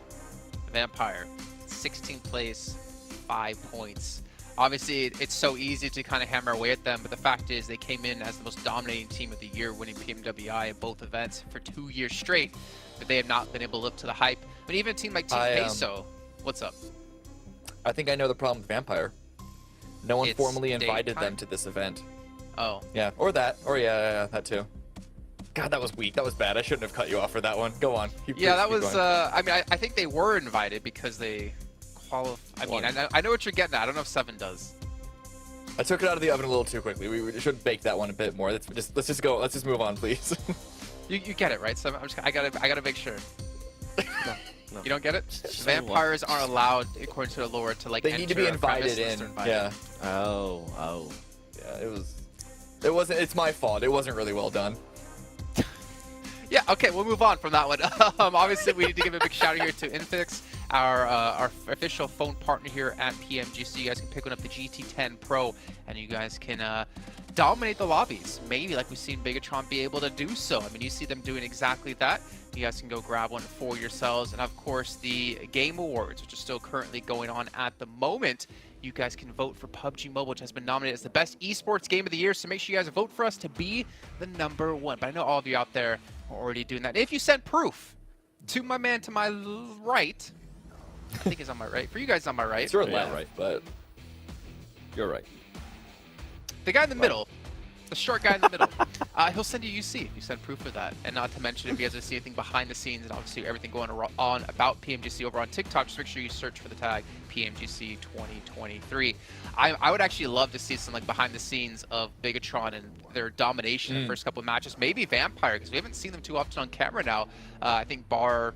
Vampire, 16th place, 5 points. Obviously, it's so easy to kind of hammer away at them, but the fact is they came in as the most dominating team of the year, winning PMWI in both events for 2 years straight, but they have not been able to live to the hype. But even a team like Team Peso, what's up? I think I know the problem with Vampire. No one formally invited daytime? them to this event. Oh. Yeah, or that. Or yeah, that too. God, that was weak. That was bad. I shouldn't have cut you off for that one. Go on. Yeah, that was, I mean, I think they were invited because they qualify. I mean, I know what you're getting at. I don't know if 7 does. I took it out of the oven a little too quickly. We should bake that one a bit more. Let's just go. Let's just move on, please. you get it, right? 7. I gotta make sure. No. You don't get it? Vampires aren't allowed, according to the lore, to like. They need to be invited in. Yeah. Oh. Yeah, it wasn't. It's my fault. It wasn't really well done. Yeah. Okay, we'll move on from that one. Obviously, we need to give a big shout out here to Infix, our official phone partner here at PMGC. You guys can pick one up the GT10 Pro, and you guys can dominate the lobbies. Maybe like we've seen Bigatron be able to do so. I mean, you see them doing exactly that. You guys can go grab one for yourselves. And of course, the Game Awards, which are still currently going on at the moment. You guys can vote for PUBG Mobile, which has been nominated as the best esports game of the year. So make sure you guys vote for us to be the #1. But I know all of you out there are already doing that. If you sent proof to my man to my right, I think he's on my right. For you guys on my right. It's your left, right, but you're right. The guy in the middle, the short guy in the middle, he'll send you UC if you send proof of that. And not to mention, if you guys want to see anything behind the scenes and obviously everything going on about PMGC over on TikTok, just make sure you search for the tag PMGC 2023. I would actually love to see some like behind the scenes of Bigatron and their domination in the first couple of matches. Maybe Vampire, because we haven't seen them too often on camera now. I think bar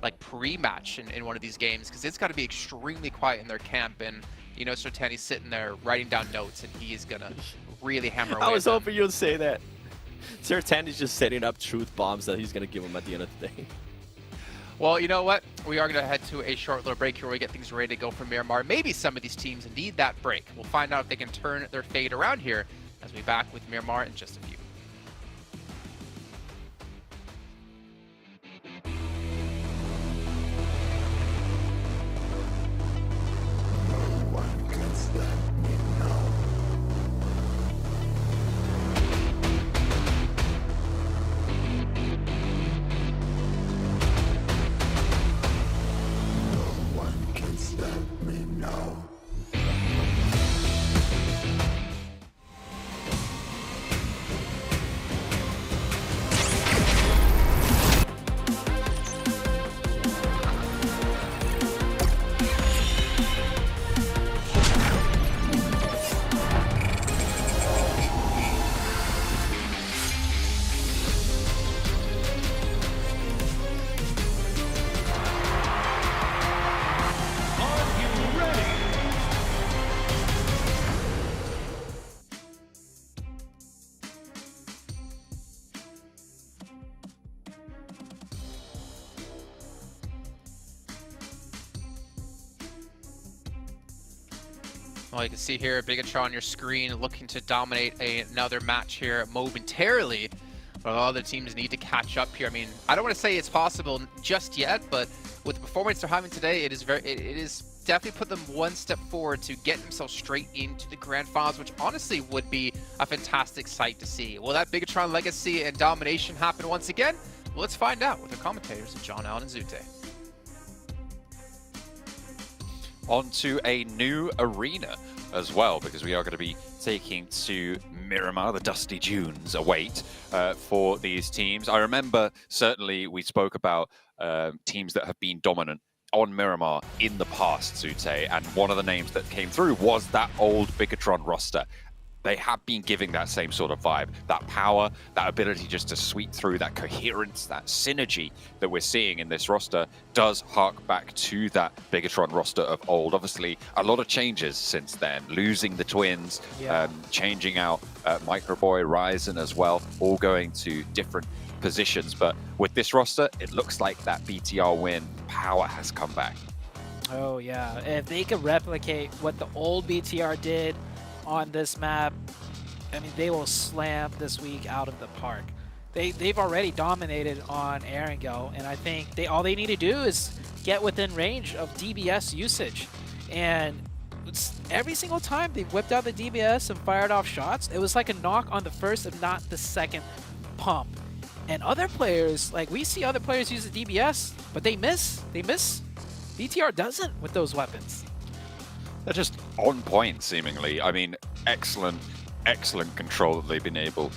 like pre-match in one of these games, because it's got to be extremely quiet in their camp. And you know, Sertani's sitting there writing down notes, and he is gonna really hammer away. I was hoping you'd say that. Sertani's just setting up truth bombs that he's gonna give him at the end of the day. Well, you know what? We are gonna head to a short little break here where we get things ready to go for Miramar. Maybe some of these teams need that break. We'll find out if they can turn their fate around here as we back with Miramar in just a few. Well, you can see here Bigatron on your screen looking to dominate another match here momentarily. But all the teams need to catch up here. I mean, I don't want to say it's possible just yet, but with the performance they're having today, it is definitely put them one step forward to get themselves straight into the Grand Finals, which honestly would be a fantastic sight to see. Will that Bigatron legacy and domination happen once again? Well, let's find out with the commentators, John Allen and Zute. On to a new arena as well, because we are going to be taking to Miramar. The dusty dunes await for these teams. I remember certainly we spoke about teams that have been dominant on Miramar in the past, Zute, and one of the names that came through was that old Bigatron roster. They have been giving that same sort of vibe, that power, that ability just to sweep through, that coherence, that synergy that we're seeing in this roster does hark back to that Bigatron roster of old. Obviously, a lot of changes since then, losing the twins, changing out Microboy, Ryzen as well, all going to different positions. But with this roster, it looks like that BTR win power has come back. Oh yeah, if they could replicate what the old BTR did on this map, I mean, they will slam this week out of the park. They've already dominated on Erangel, and I think all they need to do is get within range of DBS usage. And every single time they whipped out the DBS and fired off shots, it was like a knock on the first, if not the second pump. And other players, like we see other players use the DBS, but they miss. BTR doesn't with those weapons. They're just on point, seemingly. I mean, excellent control that they've been able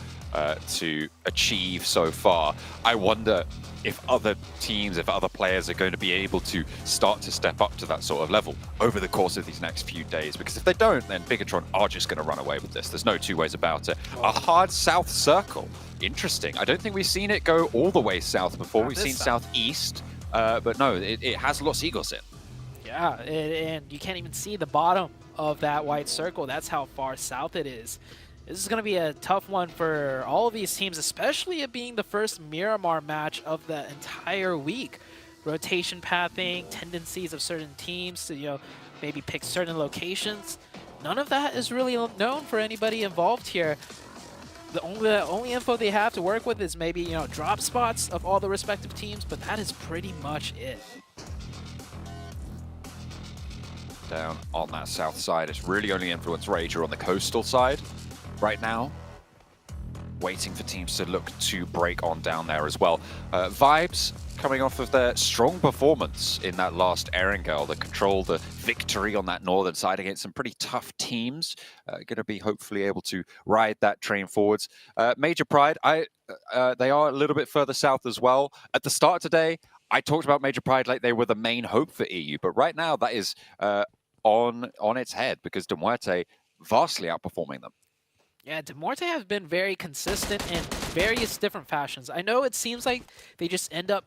to achieve so far. I wonder if other teams, if other players are going to be able to start to step up to that sort of level over the course of these next few days. Because if they don't, then Bigatron are just going to run away with this. There's no two ways about it. A hard south circle. Interesting. I don't think we've seen it go all the way south before. We've seen southeast, but no, it has Los Eagles in. Yeah, and you can't even see the bottom of that white circle. That's how far south it is. This is going to be a tough one for all of these teams, especially it being the first Miramar match of the entire week. Rotation pathing, tendencies of certain teams to, maybe pick certain locations. None of that is really known for anybody involved here. The only info they have to work with is maybe, drop spots of all the respective teams, but that is pretty much it. Down on that south side, it's really only influenced Rager on the coastal side right now. Waiting for teams to look to break on down there as well. Vibes coming off of their strong performance in that last Erangel, the control, the victory on that northern side against some pretty tough teams. Going to be hopefully able to ride that train forwards. Major Pride, they are a little bit further south as well. At the start today, I talked about Major Pride like they were the main hope for EU, but right now that is on its head because De Muerte vastly outperforming them. Yeah, De Muerte have been very consistent in various different fashions. I know it seems like they just end up,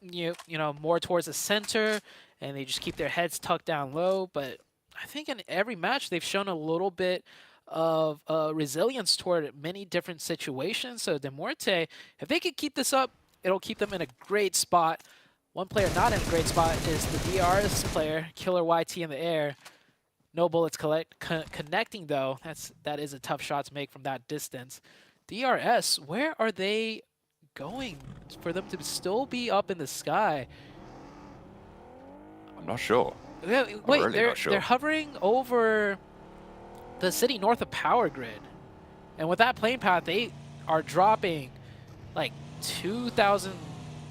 more towards the center and they just keep their heads tucked down low, but I think in every match they've shown a little bit of resilience toward many different situations. So De Muerte, if they could keep this up, it'll keep them in a great spot. One player not in a great spot is the DRS player, Killer YT in the air. No bullets connecting though. That is a tough shot to make from that distance. DRS, where are they going for them to still be up in the sky? I'm not sure. Yeah, wait, really not sure. They're hovering over the city north of Power Grid. And with that plane path, they are dropping like 2,000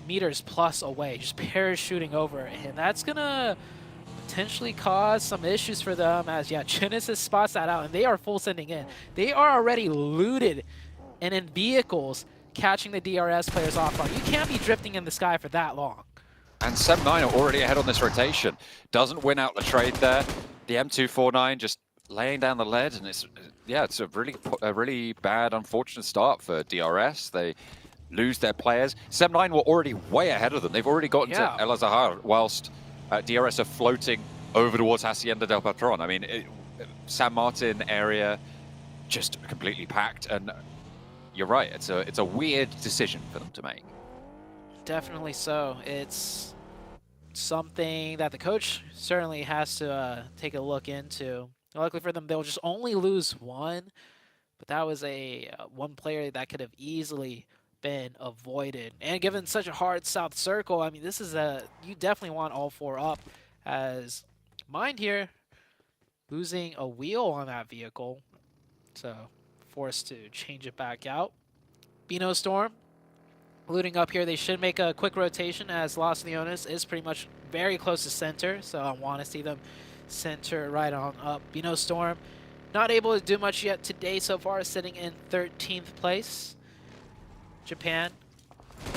meters plus away, just parachuting over. And that's going to potentially cause some issues for them as, Genesis spots that out, and they are full sending in. They are already looted and in vehicles catching the DRS players off guard. You can't be drifting in the sky for that long. And 7-9 are already ahead on this rotation. Doesn't win out the trade there. The M249 just laying down the lead, and it's a really bad, unfortunate start for DRS. They lose their players. 7-9 were already way ahead of them. They've already gotten to El Azahar, whilst DRS are floating over towards Hacienda del Patron. I mean, San Martin area just completely packed, and you're right. It's a weird decision for them to make. Definitely so. It's something that the coach certainly has to take a look into. Luckily for them, they'll just only lose one. But that was a one player that could have easily been avoided. And given such a hard South Circle, I mean, this is you definitely want all 4 up, as Mind here losing a wheel on that vehicle. So forced to change it back out. Bino Storm looting up here. They should make a quick rotation, as Los Leones is pretty much very close to center. So I want to see them center right on up. Bino Storm not able to do much yet today so far, sitting in 13th place. Japan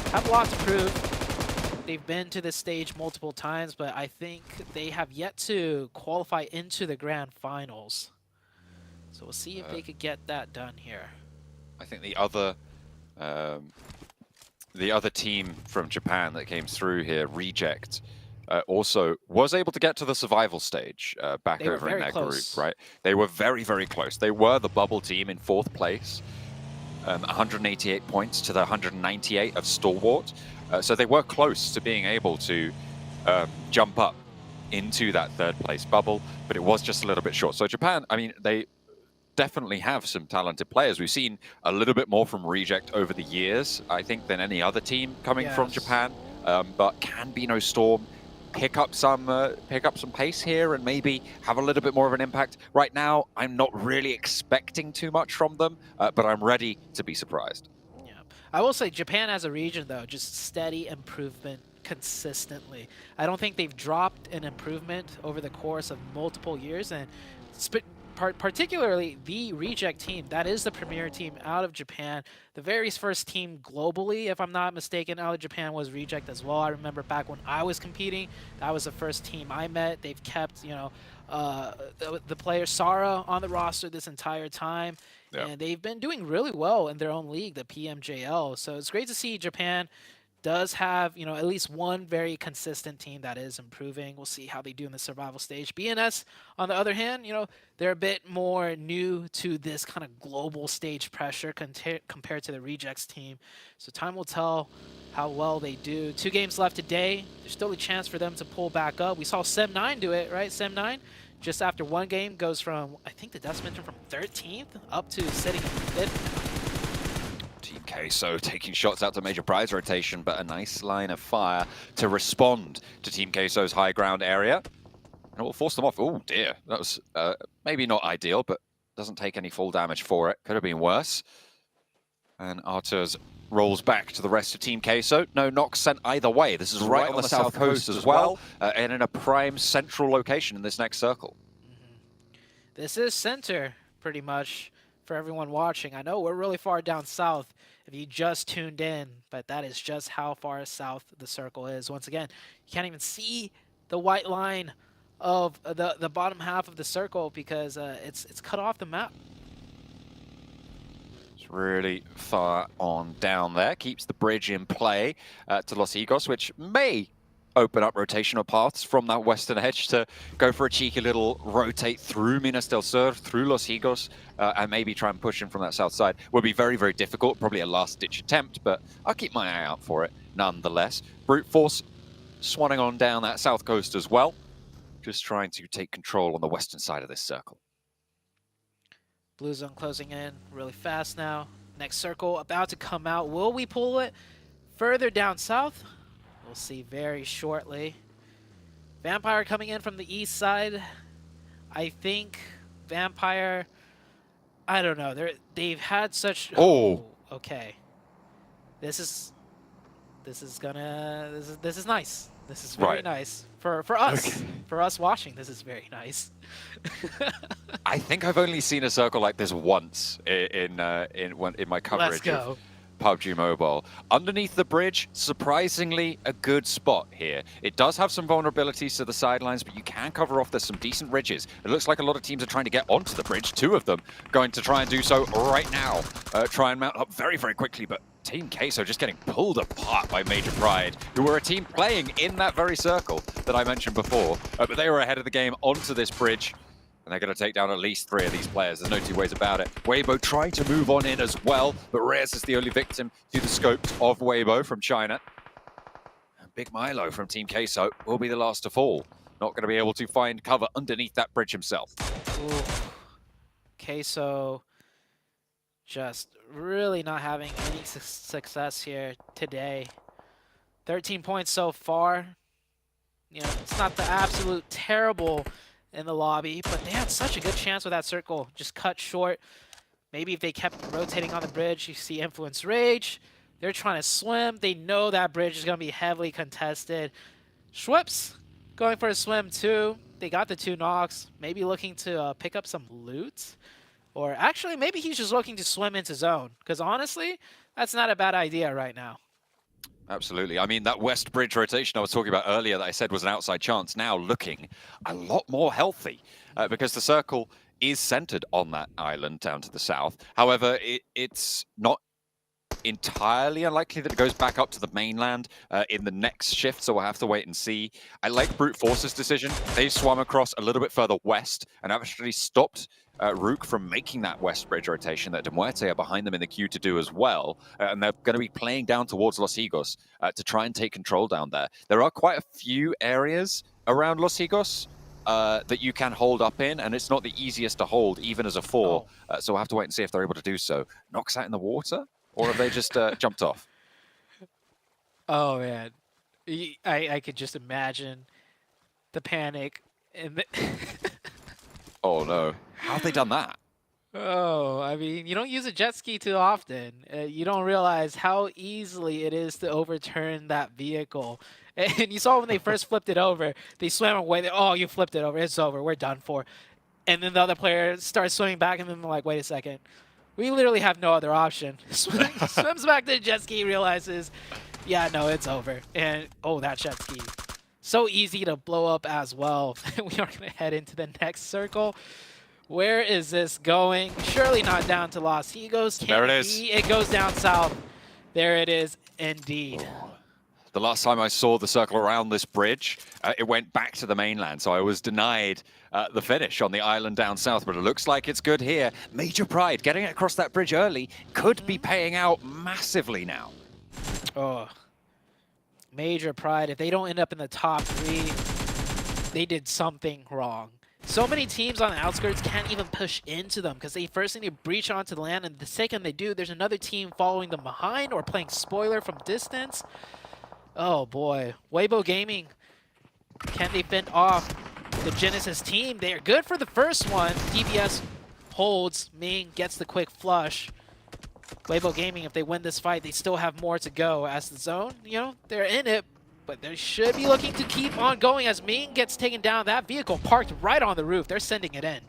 have a lot to prove. They've been to this stage multiple times, but I think they have yet to qualify into the Grand Finals. So we'll see if they could get that done here. I think the other team from Japan that came through here, Reject, also was able to get to the survival stage back over in their group, right? They were very, very close. They were the bubble team in 4th place, 188 points to the 198 of Stalwart. So they were close to being able to jump up into that 3rd place bubble, but it was just a little bit short. So Japan, I mean, they definitely have some talented players. We've seen a little bit more from Reject over the years, I think, than any other team coming from Japan. But can Bino Storm pick up some pace here and maybe have a little bit more of an impact? Right now, I'm not really expecting too much from them, but I'm ready to be surprised. Yeah, I will say Japan as a region, though, just steady improvement consistently. I don't think they've dropped an improvement over the course of multiple years, and particularly the Reject team, that is the premier team out of Japan. The very first team globally, if I'm not mistaken, out of Japan was Reject as well. I remember back when I was competing, that was the first team I met. They've kept, you know, the player Sara on the roster this entire time, and they've been doing really well in their own league, the PMJL. So it's great to see Japan does have, you know, at least one very consistent team that is improving. We'll see how they do in the survival stage. BNS, on the other hand, you know, they're a bit more new to this kind of global stage pressure compared to the Rejects team. So time will tell how well they do. 2 games left today. There's still a chance for them to pull back up. We saw Sem9 do it, right? Sem9, just after 1 game, goes from, I think the Dust mentioned, from 13th up to sitting in 5th. Team Queso taking shots out to Major Prize rotation, but a nice line of fire to respond to Team Queso's high ground area. And it will force them off. Oh dear, that was maybe not ideal, but doesn't take any full damage for it. Could have been worse. And Arturs rolls back to the rest of Team Queso. No knocks sent either way. This is right on the south coast as well, and in a prime central location in this next circle. This is center, pretty much, for everyone watching. I know we're really far down south if you just tuned in, but that is just how far south the circle is. Once again, you can't even see the white line of the bottom half of the circle because it's cut off the map. It's really far on down there. Keeps the bridge in play to Los Higos, which may open up rotational paths from that western edge to go for a cheeky little rotate through Minas del Sur, through Los Higos, and maybe try and push in from that south side. Would be very, very difficult, probably a last-ditch attempt, but I'll keep my eye out for it nonetheless. Brute Force swanning on down that south coast as well, just trying to take control on the western side of this circle. Blue zone closing in really fast now. Next circle about to come out. Will we pull it further down south? We'll see very shortly. Vampire coming in from the east side. I think Vampire, I don't know. They've had such. Oh, okay. This is nice. This is very nice for us. Okay. For us watching, this is very nice. I think I've only seen a circle like this once in my coverage of PUBG Mobile. Underneath the bridge, surprisingly a good spot here. It does have some vulnerabilities to the sidelines, but you can cover off. There's some decent ridges. It looks like a lot of teams are trying to get onto the bridge. 2 of them going to try and do so right now. Try and mount up very, very quickly, but Team Queso just getting pulled apart by Major Pride, who were a team playing in that very circle that I mentioned before. But they were ahead of the game onto this bridge. And they're going to take down at least 3 of these players. There's no 2 ways about it. Weibo trying to move on in as well, but Reyes is the only victim to the scopes of Weibo from China. And Big Milo from Team Queso will be the last to fall. Not going to be able to find cover underneath that bridge himself. Ooh. Queso just really not having any success here today. 13 points so far. You know, it's not the absolute terrible in the lobby, but they had such a good chance with that circle. Just cut short. Maybe if they kept rotating on the bridge, you see Influence Rage. They're trying to swim. They know that bridge is going to be heavily contested. Schwips going for a swim too. They got the 2 knocks. Maybe looking to pick up some loot. Or actually, maybe he's just looking to swim into zone. Because honestly, that's not a bad idea right now. Absolutely. I mean, that west bridge rotation I was talking about earlier that I said was an outside chance, now looking a lot more healthy because the circle is centered on that island down to the south. However, it's not entirely unlikely that it goes back up to the mainland in the next shift, so we'll have to wait and see. I like Brute Force's decision. They swam across a little bit further west and actually stopped Rook from making that west bridge rotation that Demuerte are behind them in the queue to do as well. And they're going to be playing down towards Los Higos to try and take control down there. There are quite a few areas around Los Higos that you can hold up in, and it's not the easiest to hold, even as a 4. So we'll have to wait and see if they're able to do so. Knocks out in the water? Or have they just jumped off? Oh, man. I could just imagine the panic. And Oh, no. How have they done that? Oh, I mean, you don't use a jet ski too often. You don't realize how easily it is to overturn that vehicle. And you saw when they first flipped it over, they swam away. Oh, you flipped it over. It's over. We're done for. And then the other player starts swimming back, and then they're like, wait a second. We literally have no other option. Swims back to the jet ski, realizes, yeah, no, it's over. And, oh, that jet ski. So easy to blow up as well. We are going to head into the next circle. Where is this going? Surely not down to Los Higos. There it is. It goes down south. There it is, indeed. The last time I saw the circle around this bridge, it went back to the mainland, so I was denied the finish on the island down south, but it looks like it's good here. Major Pride getting it across that bridge early could be paying out massively now. Oh, Major Pride. If they don't end up in the top 3, they did something wrong. So many teams on the outskirts can't even push into them because they first need to breach onto the land, and the second they do, there's another team following them behind or playing spoiler from distance. Oh boy, Weibo Gaming, can they fend off the Genesis team? They are good for the first one. DPS holds, Ming gets the quick flush. Weibo Gaming, if they win this fight, they still have more to go as the zone, you know, they're in it, but they should be looking to keep on going as Ming gets taken down. That vehicle parked right on the roof. They're sending it in.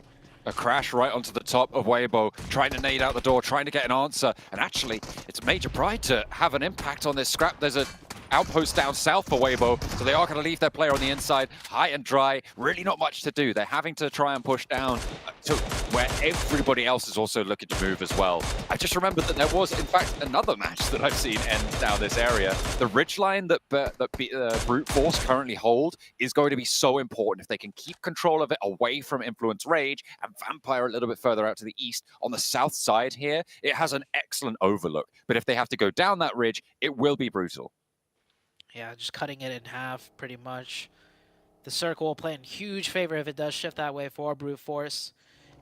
A crash right onto the top of Weibo, trying to nade out the door, trying to get an answer. And actually, it's Major Pride to have an impact on this scrap. There's a outpost down south for Weibo, so they are going to leave their player on the inside, high and dry. Really not much to do. They're having to try and push down to where everybody else is also looking to move as well. I just remembered that there was, in fact, another match that I've seen end down this area. The ridgeline that Brute Force currently hold is going to be so important. If they can keep control of it away from Influence Rage and Vampire a little bit further out to the east, on the south side here, it has an excellent overlook. But if they have to go down that ridge, it will be brutal. Yeah, just cutting it in half, pretty much. The circle will play in huge favor if it does shift that way for Brute Force.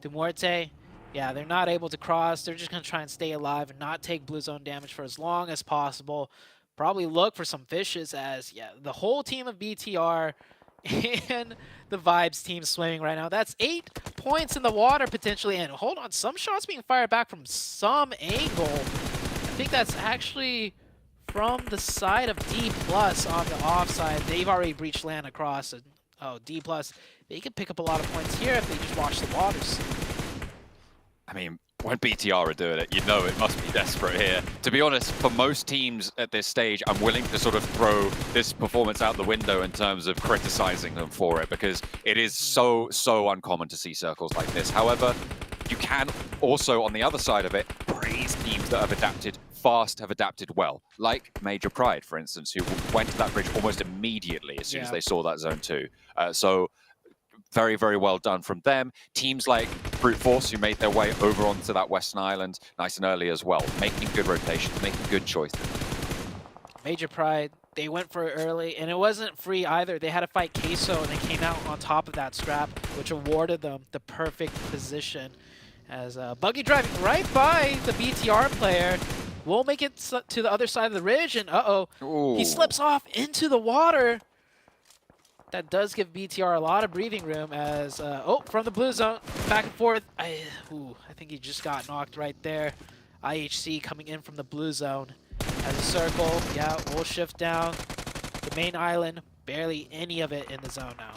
Demuerte, yeah, they're not able to cross. They're just going to try and stay alive and not take blue zone damage for as long as possible. Probably look for some fishes as, yeah, the whole team of BTR and the Vibes team swimming right now. That's 8 points in the water potentially. And hold on, some shots being fired back from some angle. I think that's actually from the side of D+ on the offside. They've already breached land across. And, oh, D+, they could pick up a lot of points here if they just watch the waters. I mean, when BTR are doing it, you know it must be desperate here. To be honest, for most teams at this stage, I'm willing to sort of throw this performance out the window in terms of criticizing them for it, because it is so uncommon to see circles like this. However, you can also, on the other side of it, praise teams that have adapted fast, have adapted well. Like Major Pride, for instance, who went to that bridge almost immediately as soon as they saw that zone 2. So very, very well done from them. Teams like Brute Force, who made their way over onto that Western Island nice and early as well, making good rotations, making good choices. Major Pride, They went for it early, and it wasn't free either. They had to fight Queso, and they came out on top of that scrap, which awarded them the perfect position. As Buggy driving right by the BTR player, will make it to the other side of the ridge, and he slips off into the water. That does give BTR a lot of breathing room as, from the blue zone, back and forth. I think he just got knocked right there. IHC coming in from the blue zone. As a circle, we'll shift down. The main island, barely any of it in the zone now.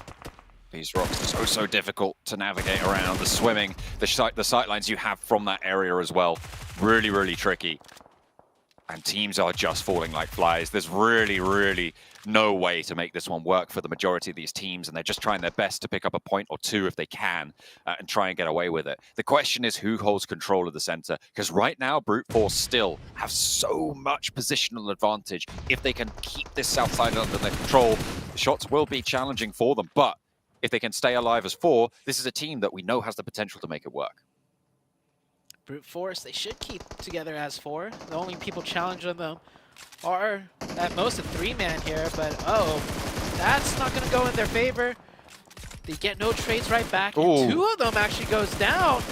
These rocks are so difficult to navigate around. The swimming, the sight lines you have from that area as well. Really, really tricky. And teams are just falling like flies. There's really no way to make this one work for the majority of these teams, and they're just trying their best to pick up a point or two if they can and try and get away with it. The question is who holds control of the center, because right now Brute Force still have so much positional advantage. If they can keep this south side under their control, the shots will be challenging for them, but if they can stay alive as 4, this is a team that we know has the potential to make it work. Brute Force, they should keep together as 4. The only people challenging them are at most a 3-man here, but that's not going to go in their favor. They get no trades right back, and 2 of them actually goes down.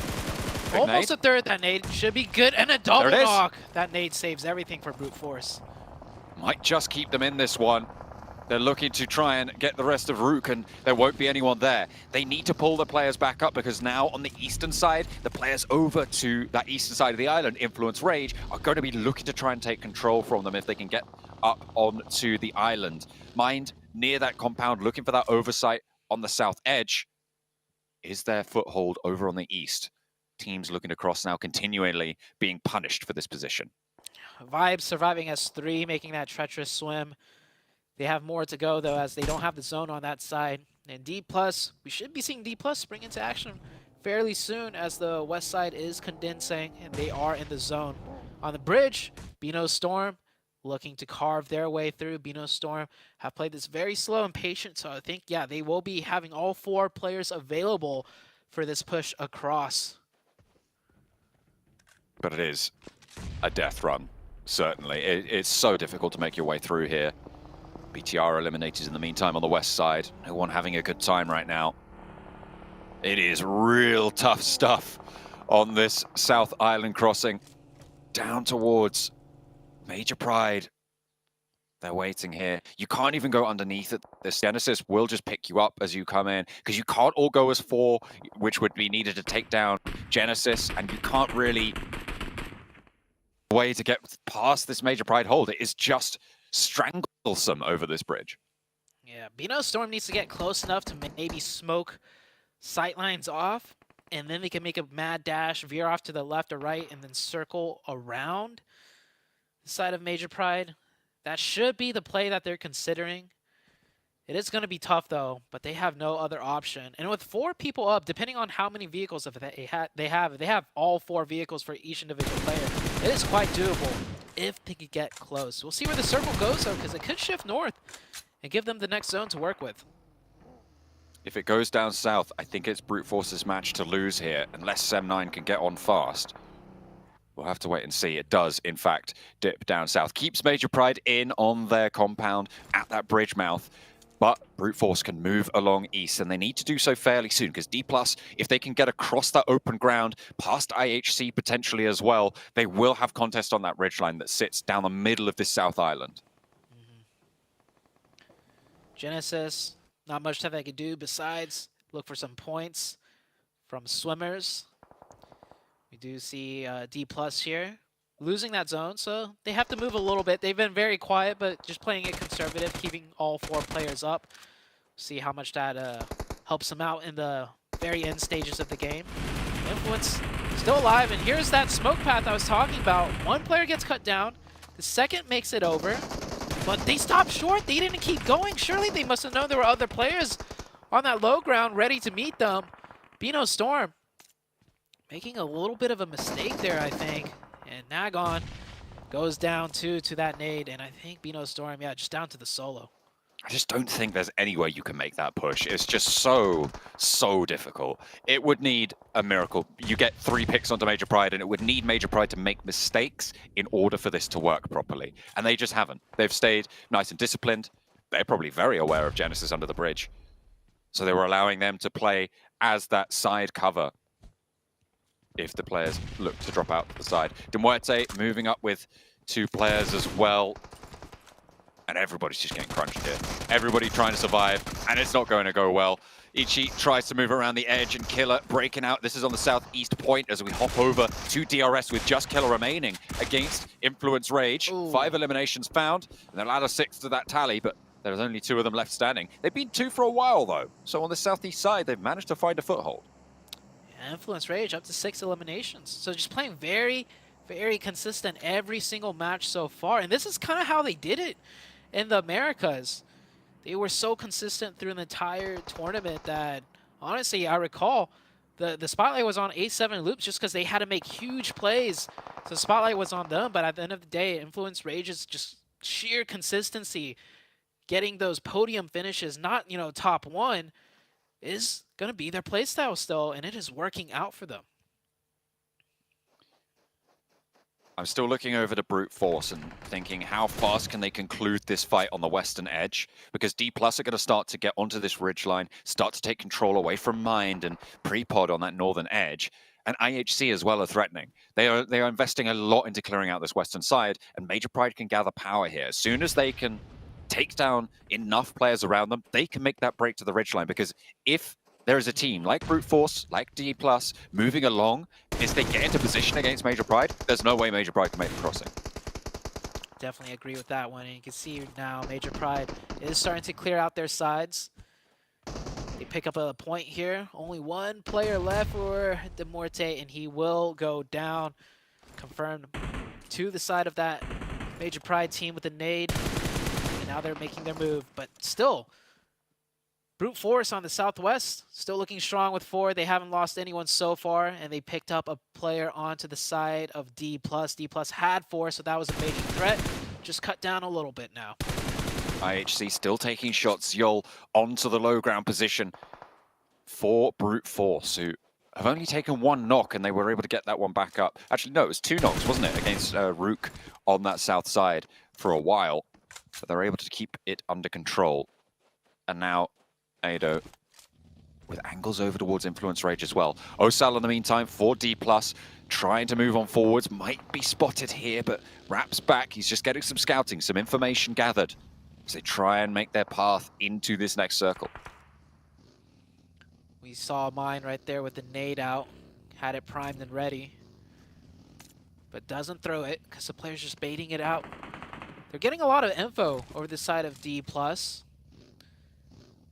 Almost a third. That nade should be good, and a double knock. That nade saves everything for Brute Force. Might just keep them in this one. They're looking to try and get the rest of Rook, and there won't be anyone there. They need to pull the players back up, because now on the eastern side, the players over to that eastern side of the island, Influence Rage, are going to be looking to try and take control from them if they can get up onto the island. Mind near that compound, looking for that oversight on the south edge. Is their foothold over on the east? Teams looking to cross now, continually being punished for this position. Vibes surviving as 3, making that treacherous swim. They have more to go, though, as they don't have the zone on that side. And D+, we should be seeing D+ spring into action fairly soon, as the west side is condensing, and they are in the zone. On the bridge, Bino Storm looking to carve their way through. Bino Storm have played this very slow and patient, so I think, they will be having all 4 players available for this push across. But it is a death run, certainly. It's so difficult to make your way through here. BTR eliminated in the meantime on the west side. No one having a good time right now. It is real tough stuff on this South Island crossing. Down towards Major Pride. They're waiting here. You can't even go underneath it. This Genesis will just pick you up as you come in, because you can't all go as 4, which would be needed to take down Genesis, and you can't really way to get past this Major Pride hold. It is just stranglesome over this bridge. Yeah, Bino Storm needs to get close enough to maybe smoke sightlines off, and then they can make a mad dash, veer off to the left or right, and then circle around the side of Major Pride. That should be the play that they're considering. It is going to be tough, though, but they have no other option. And with 4 people up, depending on how many vehicles they have all 4 vehicles for each individual player, it is quite doable if they could get close. We'll see where the circle goes, though, because it could shift north and give them the next zone to work with. If it goes down south, I think it's Brute Force's match to lose here, unless Sem9 can get on fast. We'll have to wait and see. It does, in fact, dip down south. Keeps Major Pride in on their compound at that bridge mouth. But Brute Force can move along east, and they need to do so fairly soon, because D+, if they can get across that open ground, past IHC potentially as well, they will have contest on that ridgeline that sits down the middle of this South Island. Genesis, not much that they could do besides look for some points from swimmers. We do see D+ here losing that zone, so they have to move a little bit. They've been very quiet, but just playing it conservative, keeping all 4 players up. See how much that helps them out in the very end stages of the game. Influence still alive, and here's that smoke path I was talking about. 1 player gets cut down, the second makes it over, but they stopped short. They didn't keep going. Surely they must have known there were other players on that low ground ready to meet them. Bino Storm making a little bit of a mistake there, I think. And Nagon goes down to that nade, and I think Bino Storm, just down to the solo. I just don't think there's any way you can make that push. It's just so difficult. It would need a miracle. You get 3 picks onto Major Pride, and it would need Major Pride to make mistakes in order for this to work properly. And they just haven't. They've stayed nice and disciplined. They're probably very aware of Genesis under the bridge. So they were allowing them to play as that side cover if the players look to drop out to the side. Demuerte moving up with 2 players as well. And everybody's just getting crunched here. Everybody trying to survive, and it's not going to go well. Ichi tries to move around the edge, and Killer breaking out. This is on the southeast point as we hop over to DRS with just Killer remaining against Influence Rage. Ooh. 5 eliminations found, and they'll add a 6th to that tally, but there's only 2 of them left standing. They've been 2 for a while, though. So on the southeast side, they've managed to find a foothold. Yeah, Influence Rage up to 6 eliminations. So just playing very, very consistent every single match so far. And this is kind of how they did it in the Americas. They were so consistent through the entire tournament that, honestly, I recall the spotlight was on A7 Loops just because they had to make huge plays. So the spotlight was on them, but at the end of the day, Influence Rage is just sheer consistency. Getting those podium finishes, not, you know, top 1, is going to be their playstyle still, and it is working out for them. I'm still looking over to Brute Force and thinking how fast can they conclude this fight on the western edge, because D+ are going to start to get onto this ridgeline, start to take control away from Mind and Prepod on that northern edge, and IHC as well are threatening. They are investing a lot into clearing out this western side, and Major Pride can gather power here. As soon as they can take down enough players around them, they can make that break to the ridgeline, because if there is a team like Brute Force, like D+, moving along, if they get into position against Major Pride, there's no way Major Pride can make the crossing. Definitely agree with that one. And you can see now Major Pride is starting to clear out their sides. They pick up a point here. Only 1 player left for Demuerte, and he will go down. Confirmed to the side of that Major Pride team with a nade. And now they're making their move, but still, Brute Force on the southwest, still looking strong with 4. They haven't lost anyone so far, and they picked up a player onto the side of D+. D+ had 4, so that was a major threat. Just cut down a little bit now. IHC still taking shots. Yol onto the low ground position for Brute Force, who have only taken 1 knock, and they were able to get that one back up. Actually, no, it was 2 knocks, wasn't it, against Rook on that south side for a while. But they're able to keep it under control. And now Ado with angles over towards Influence Rage as well. Osal in the meantime for D+, trying to move on forwards, might be spotted here, but Rap's back. He's just getting some scouting, some information gathered as they try and make their path into this next circle. We saw mine right there with the nade out, had it primed and ready, but doesn't throw it because the player's just baiting it out. They're getting a lot of info over the side of D+.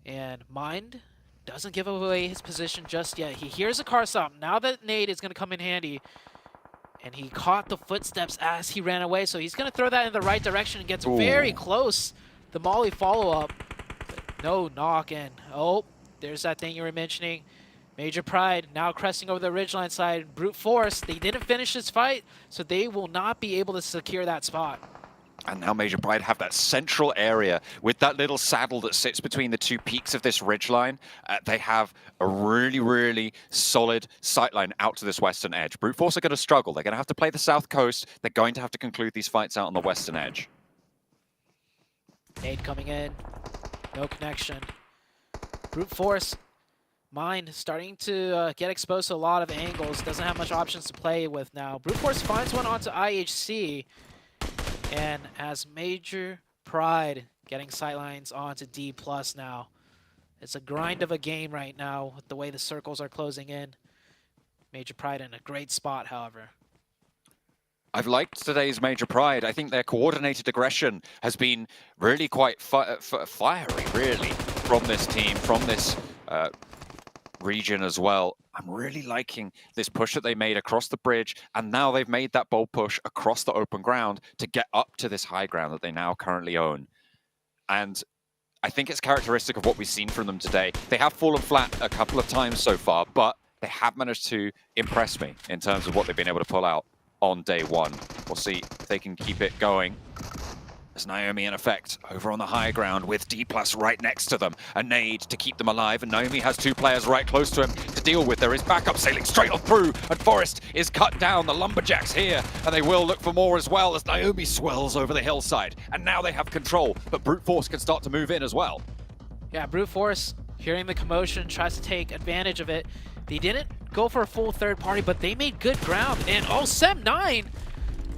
And Mind doesn't give away his position just yet. He hears a car stop. Now that nade is going to come in handy. And he caught the footsteps as he ran away. So he's going to throw that in the right direction and gets very close. The Molly follow-up. No knock. And oh, there's that thing you were mentioning. Major Pride now cresting over the ridgeline side. Brute Force, they didn't finish this fight, so they will not be able to secure that spot. And now Major Pride have that central area with that little saddle that sits between the 2 peaks of this ridgeline. They have a really, really solid sightline out to this western edge. Brute Force are going to struggle. They're going to have to play the south coast. They're going to have to conclude these fights out on the western edge. Nade coming in. No connection. Brute Force, Mind starting to get exposed to a lot of angles. Doesn't have much options to play with now. Brute Force finds one onto IHC. And as Major Pride getting sightlines onto D+ now. It's a grind of a game right now with the way the circles are closing in. Major Pride in a great spot, however. I've liked today's Major Pride. I think their coordinated aggression has been really quite fiery, really, from this team, from this region as well. I'm really liking this push that they made across the bridge, and now they've made that bold push across the open ground to get up to this high ground that they now currently own. And I think it's characteristic of what we've seen from them today. They have fallen flat a couple of times so far, but they have managed to impress me in terms of what they've been able to pull out on day one. We'll see if they can keep it going. As Naomi, in effect, over on the high ground with D+ right next to them. A nade to keep them alive, and Naomi has 2 players right close to him to deal with. There is backup sailing straight on through, and Forest is cut down. The Lumberjacks here, and they will look for more as well as Naomi swirls over the hillside. And now they have control, but Brute Force can start to move in as well. Yeah, Brute Force, hearing the commotion, tries to take advantage of it. They didn't go for a full third party, but they made good ground. And oh, Sem9!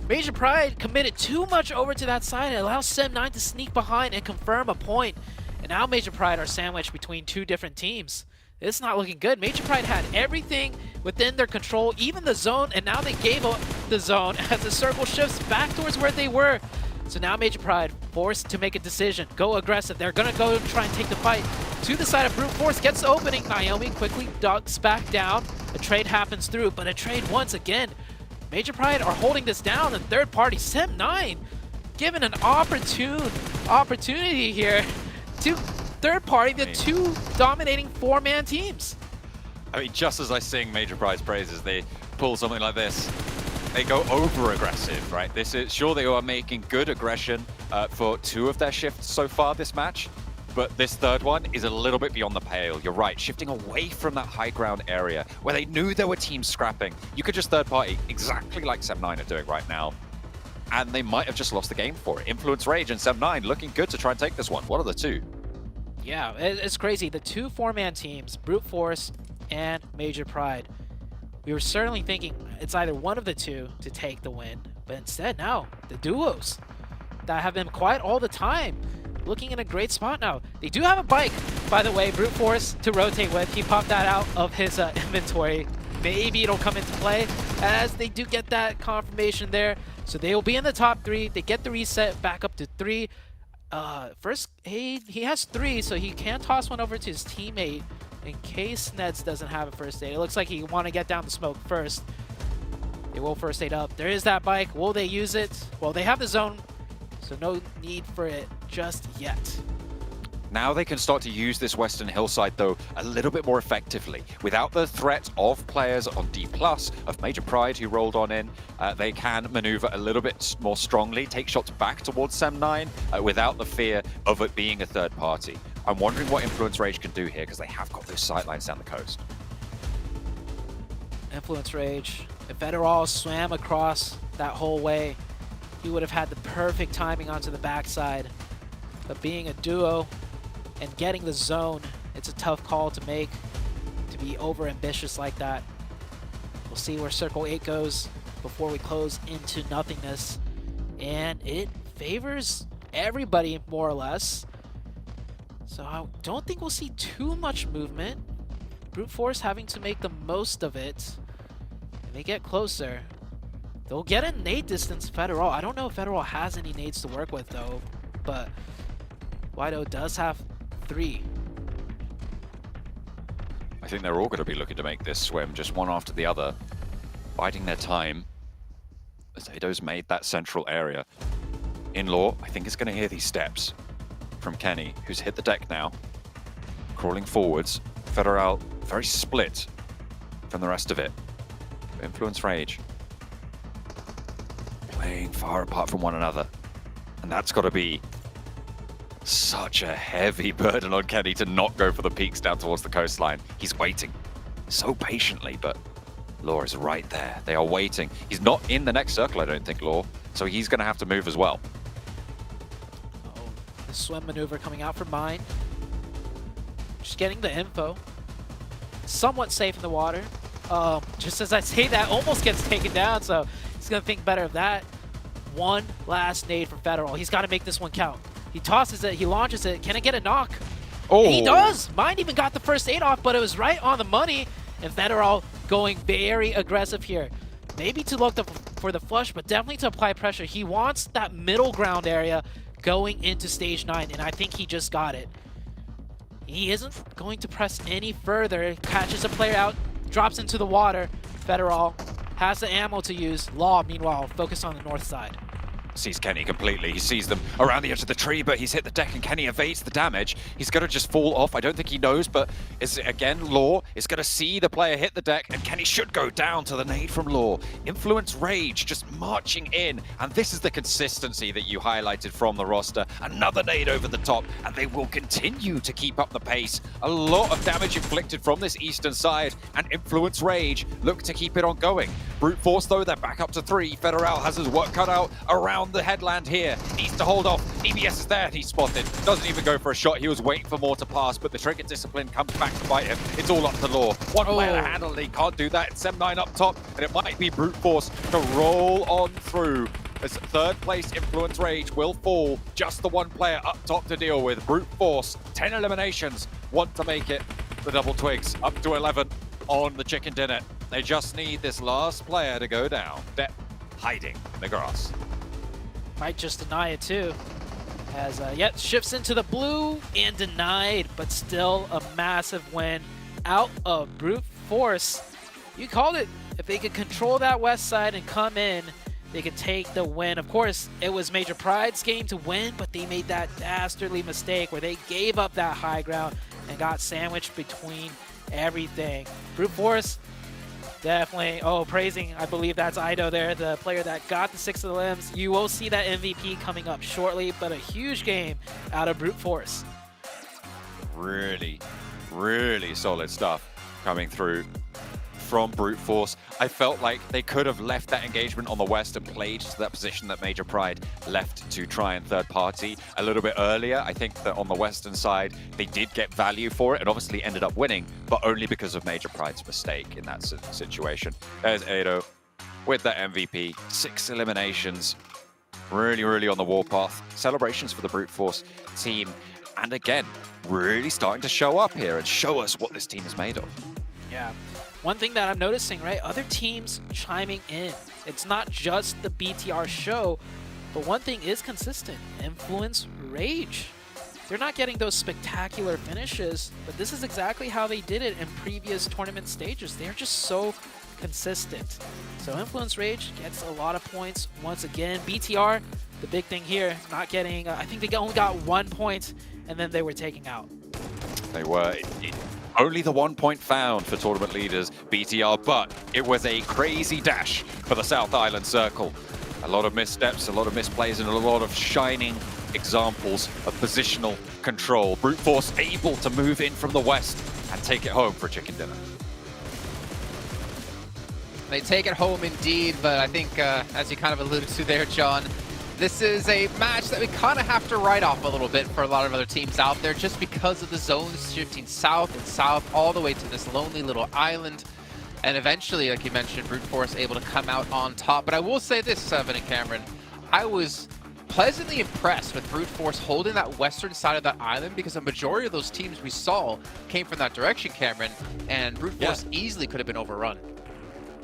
Major Pride committed too much over to that side. It allows Sem9 to sneak behind and confirm a point. And now Major Pride are sandwiched between 2 different teams. It's not looking good. Major Pride had everything within their control, even the zone, and now they gave up the zone as the circle shifts back towards where they were. So now Major Pride forced to make a decision, go aggressive. They're gonna go try and take the fight to the side of Brute Force, gets the opening. Naomi quickly ducks back down. A trade happens through, but a trade once again. Major Pride are holding this down, and third party, Sem9, given an opportunity here to third party the 2 dominating 4-man teams. I mean, just as I sing Major Pride's praises, they pull something like this. They go over-aggressive, right? This is sure they are making good aggression for 2 of their shifts so far this match, but this third one is a little bit beyond the pale. You're right, shifting away from that high ground area where they knew there were teams scrapping. You could just third party exactly like Sem9 are doing right now, and they might have just lost the game for it. Influence Rage and Sem9 looking good to try and take this one. What are the 2? Yeah, it's crazy. The 2 4-man teams, Brute Force and Major Pride. We were certainly thinking it's either one of the 2 to take the win, but instead now, the duos that have been quiet all the time, looking in a great spot now. They do have a bike, by the way, Brute Force to rotate with. He popped that out of his inventory. Maybe it'll come into play as they do get that confirmation there. So they will be in the top 3. They get the reset back up to 3. First aid, he has 3, so he can toss one over to his teammate in case Neds doesn't have a first aid. It looks like he want to get down the smoke first. They will first aid up. There is that bike. Will they use it? Well, they have the zone, so no need for it just yet. Now they can start to use this western hillside, though, a little bit more effectively. Without the threat of players on D+, of Major Pride who rolled on in, they can maneuver a little bit more strongly, take shots back towards Sem9 without the fear of it being a third party. I'm wondering what Influence Rage can do here, because they have got those sightlines down the coast. Influence Rage, if Federal swam across that whole way, he would have had the perfect timing onto the backside. But being a duo and getting the zone, it's a tough call to make, to be over-ambitious like that. We'll see where Circle 8 goes before we close into nothingness. And it favors everybody, more or less. So I don't think we'll see too much movement. Brute Force having to make the most of it. And they get closer. They'll get a nade distance Federal. I don't know if Federal has any nades to work with, though. But Wido does have 3. I think they're all going to be looking to make this swim, just one after the other, biding their time. Potatoes made that central area. In-law, I think, is going to hear these steps from Kenny, who's hit the deck now, crawling forwards. Federal very split from the rest of it. Influence Rage playing far apart from one another, and that's got to be such a heavy burden on Kenny to not go for the peaks down towards the coastline. He's waiting so patiently, but Law is right there. They are waiting. He's not in the next circle, I don't think, Law, so he's going to have to move as well. The swim maneuver coming out from Mine. Just getting the info. Somewhat safe in the water. Just as I say that, almost gets taken down, so he's going to think better of that. One last nade for Federal. He's got to make this one count. He tosses it, he launches it. Can it get a knock? Oh. He does! Mine even got the first aid off, but it was right on the money. And Federal going very aggressive here. Maybe to look for the flush, but definitely to apply pressure. He wants that middle ground area going into stage 9, and I think he just got it. He isn't going to press any further. Catches a player out, drops into the water. Federal has the ammo to use. Law, meanwhile, focused on the north side. sees Kenny completely. He sees them around the edge of the tree, but he's hit the deck and Kenny evades the damage. He's going to just fall off. I don't think he knows, but is it again Law is going to see the player hit the deck, and Kenny should go down to the nade from Law. Influence Rage just marching in, and this is the consistency that you highlighted from the roster. Another nade over the top, and they will continue to keep up the pace. A lot of damage inflicted from this eastern side, and Influence Rage look to keep it on going. Brute Force, though, they're back up to 3. Federal has his work cut out around the headland here. Needs to hold off. EBS is there. He's spotted. Doesn't even go for a shot. He was waiting for more to pass, but the trigger discipline comes back to bite him. It's all up to Law. One player to handle it. He can't do that. It's 7-9 up top, and it might be Brute Force to roll on through. As third place Influence Rage will fall. Just the one player up top to deal with. Brute Force, 10 eliminations. Want to make it. The double twigs up to 11 on the chicken dinner. They just need this last player to go down. Depp hiding in the grass. Might just deny it too. As yet shifts into the blue and denied, but still a massive win out of Brute Force. You called it. If they could control that west side and come in, they could take the win. Of course, it was Major Pride's game to win, but they made that dastardly mistake where they gave up that high ground and got sandwiched between everything. Brute Force, definitely, praising, I believe that's Ido there, the player that got the 6 of the limbs. You will see that MVP coming up shortly, but a huge game out of Brute Force. Really, really solid stuff coming through from Brute Force. I felt like they could have left that engagement on the west and played to that position that Major Pride left to try and third party a little bit earlier. I think that on the western side, they did get value for it and obviously ended up winning, but only because of Major Pride's mistake in that situation. There's Ado with that MVP, 6 eliminations. Really, really on the warpath. Celebrations for the Brute Force team. And again, really starting to show up here and show us what this team is made of. Yeah. One thing that I'm noticing, right, other teams chiming in. It's not just the BTR show, but one thing is consistent. Influence Rage. They're not getting those spectacular finishes, but this is exactly how they did it in previous tournament stages. They're just so consistent. So Influence Rage gets a lot of points once again. BTR, the big thing here, not getting, I think they only got 1 point, and then they were taken out. They were. Only the 1 point found for tournament leaders, BTR, but it was a crazy dash for the South Island Circle. A lot of missteps, a lot of misplays, and a lot of shining examples of positional control. Brute Force able to move in from the west and take it home for a chicken dinner. They take it home indeed, but I think, as you kind of alluded to there, John, this is a match that we kind of have to write off a little bit for a lot of other teams out there just because of the zones shifting south and south all the way to this lonely little island. And eventually, like you mentioned, Brute Force able to come out on top. But I will say this, Seven and Cameron, I was pleasantly impressed with Brute Force holding that western side of that island because a majority of those teams we saw came from that direction, Cameron, and Brute Force easily could have been overrun.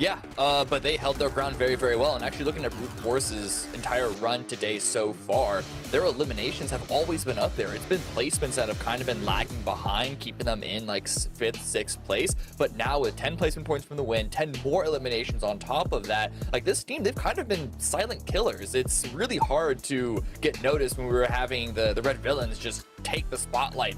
Yeah, but they held their ground very, very well. And actually looking at Brute Force's entire run today so far, their eliminations have always been up there. It's been placements that have kind of been lagging behind, keeping them in like 5th, 6th place. But now with 10 placement points from the win, 10 more eliminations on top of that, like this team, they've kind of been silent killers. It's really hard to get noticed when we were having the Red Villains just take the spotlight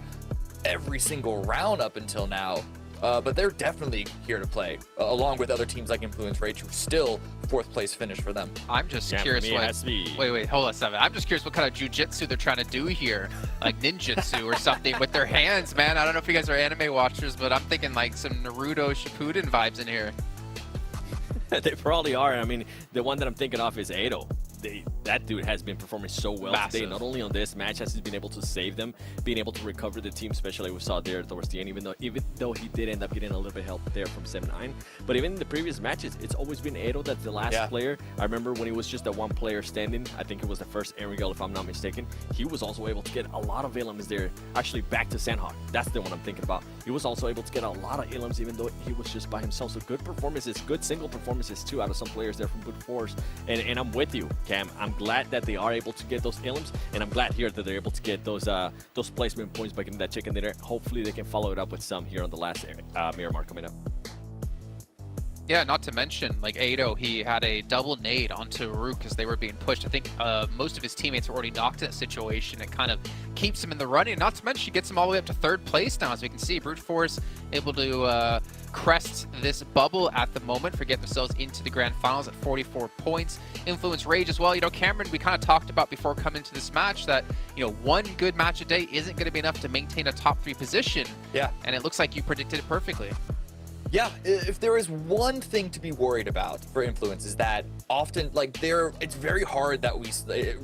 every single round up until now. But they're definitely here to play, along with other teams like Influence Rage, who still 4th place finish for them. I'm just curious wait, hold on, Seven. I'm just curious what kind of jujitsu they're trying to do here, like ninjutsu or something with their hands, man. I don't know if you guys are anime watchers, but I'm thinking like some Naruto Shippuden vibes in here. They probably are. I mean, the one that I'm thinking of is Ado. That dude has been performing so well today, not only on this match, has he been able to save them, being able to recover the team, especially we saw there towards the end, even though he did end up getting a little bit of help there from 7-9. But even in the previous matches, it's always been Ado that's the last player. I remember when he was just a one player standing, I think it was the first Ariel, if I'm not mistaken, he was also able to get a lot of elements there, actually back to Sandhawk. That's the one I'm thinking about. He was also able to get a lot of elements, even though he was just by himself. So good performances, good single performances too out of some players there from Brute Force. And I'm with you, Cam. I'm glad that they are able to get those elims, and I'm glad here that they're able to get those placement points by getting that chicken dinner. Hopefully they can follow it up with some here on the last Miramar coming up. Yeah, not to mention, like Ado, he had a double nade onto Rook as they were being pushed. I think most of his teammates were already knocked in that situation. It kind of keeps him in the running. Not to mention, he gets him all the way up to 3rd place now, as we can see. Brute Force able to crest this bubble at the moment for getting themselves into the Grand Finals at 44 points. Influence Rage as well. You know, Cameron, we kind of talked about before coming to this match that, you know, one good match a day isn't going to be enough to maintain a top 3 position. Yeah. And it looks like you predicted it perfectly. Yeah, if there is one thing to be worried about for Influence is that often, like, it's very hard that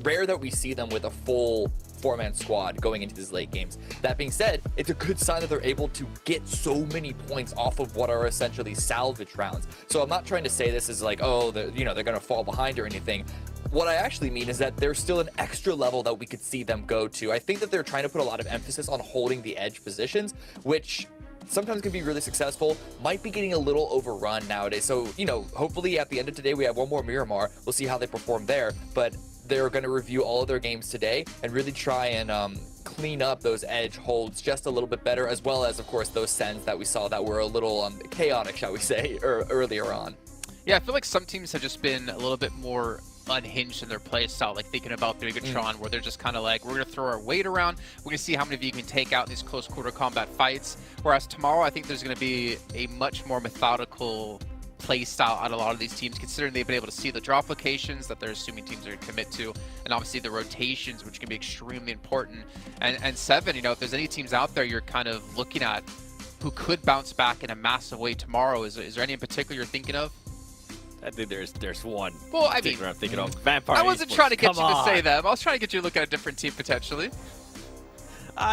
rare that we see them with a full 4-man squad going into these late games. That being said, it's a good sign that they're able to get so many points off of what are essentially salvage rounds. So I'm not trying to say this is like, oh, they're going to fall behind or anything. What I actually mean is that there's still an extra level that we could see them go to. I think that they're trying to put a lot of emphasis on holding the edge positions, which sometimes can be really successful, might be getting a little overrun nowadays. So, you know, hopefully at the end of today, we have one more Miramar. We'll see how they perform there, but they're going to review all of their games today and really try and clean up those edge holds just a little bit better, as well as, of course, those sends that we saw that were a little chaotic, shall we say, earlier on. Yeah, I feel like some teams have just been a little bit more unhinged in their play style, like thinking about Bigatron, where they're just kind of like, we're going to throw our weight around, we're going to see how many of you can take out in these close quarter combat fights. Whereas tomorrow, I think there's going to be a much more methodical play style out of a lot of these teams, considering they've been able to see the drop locations that they're assuming teams are going to commit to, and obviously the rotations, which can be extremely important. And Seven, you know, if there's any teams out there you're kind of looking at who could bounce back in a massive way tomorrow, is there any in particular you're thinking of? I think there's one. Well, I mean, I'm thinking of Vampire. I wasn't Esports. trying to get Come you to say on. them. I was trying to get you to look at a different team potentially.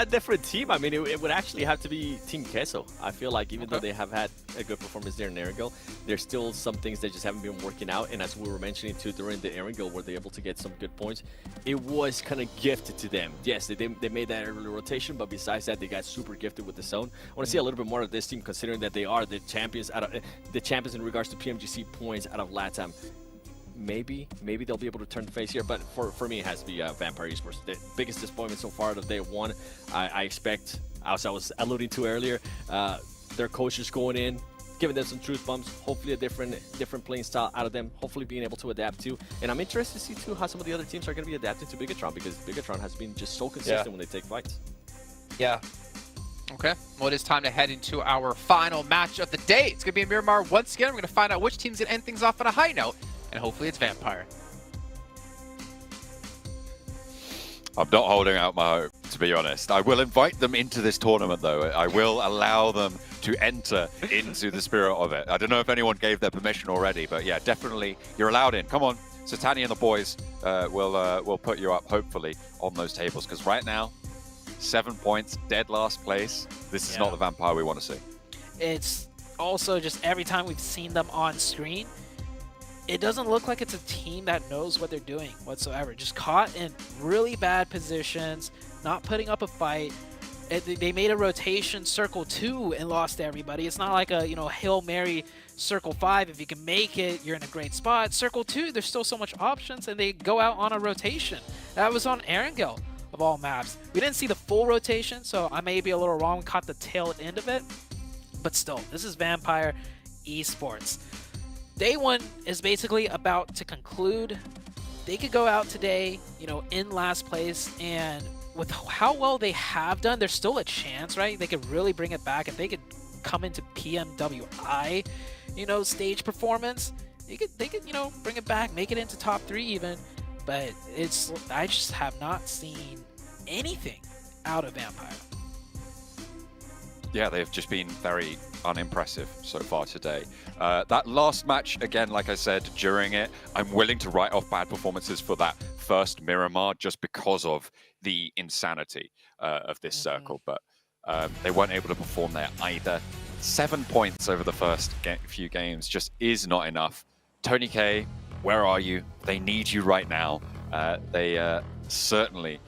Different team. I mean, it would actually have to be Team Queso. I feel like even though they have had a good performance there in Erangel, there's still some things that just haven't been working out. And as we were mentioning too, during the Erangel, where they're able to get some good points, it was kind of gifted to them. Yes, they made that early rotation, but besides that, they got super gifted with the zone. I want to see a little bit more of this team, considering that they are the champions in regards to PMGC points out of LATAM. Maybe they'll be able to turn the face here, but for me, it has to be Vampire Esports. The biggest disappointment so far of day one. I expect, as I was alluding to earlier, their coaches going in, giving them some truth bumps, hopefully a different playing style out of them, hopefully being able to adapt to. And I'm interested to see too how some of the other teams are going to be adapting to Bigatron, because Bigatron has been just so consistent when they take fights. Yeah. Okay, well, it is time to head into our final match of the day. It's going to be in Miramar once again. We're going to find out which team's going to end things off on a high note, and hopefully it's Vampire. I'm not holding out my hope, to be honest. I will invite them into this tournament, though. I will allow them to enter into the spirit of it. I don't know if anyone gave their permission already, but yeah, definitely you're allowed in. Come on, Satani and the boys will put you up, hopefully, on those tables, because right now, 7 points, dead last place. This is not the Vampire we want to see. It's also just every time we've seen them on screen, it doesn't look like it's a team that knows what they're doing whatsoever. Just caught in really bad positions, not putting up a fight. They made a rotation circle 2 and lost to everybody. It's not like a, you know, Hail Mary circle 5. If you can make it, you're in a great spot. Circle 2, there's still so much options, and they go out on a rotation. That was on Erangel, of all maps. We didn't see the full rotation, so I may be a little wrong, caught the tail end of it. But still, this is Vampire Esports. Day 1 is basically about to conclude. They could go out today, you know, in last place, and with how well they have done, there's still a chance, right? They could really bring it back. If they could come into PMWI, you know, stage performance, they could, you know, bring it back, make it into top 3 even. But I just have not seen anything out of Vampire. Yeah, they've just been very unimpressive so far today. That last match, again, like I said during it, I'm willing to write off bad performances for that first Miramar just because of the insanity of this circle, but they weren't able to perform there either. 7 points over the first few games just is not enough. Tony K, where are you? They need you right now. They certainly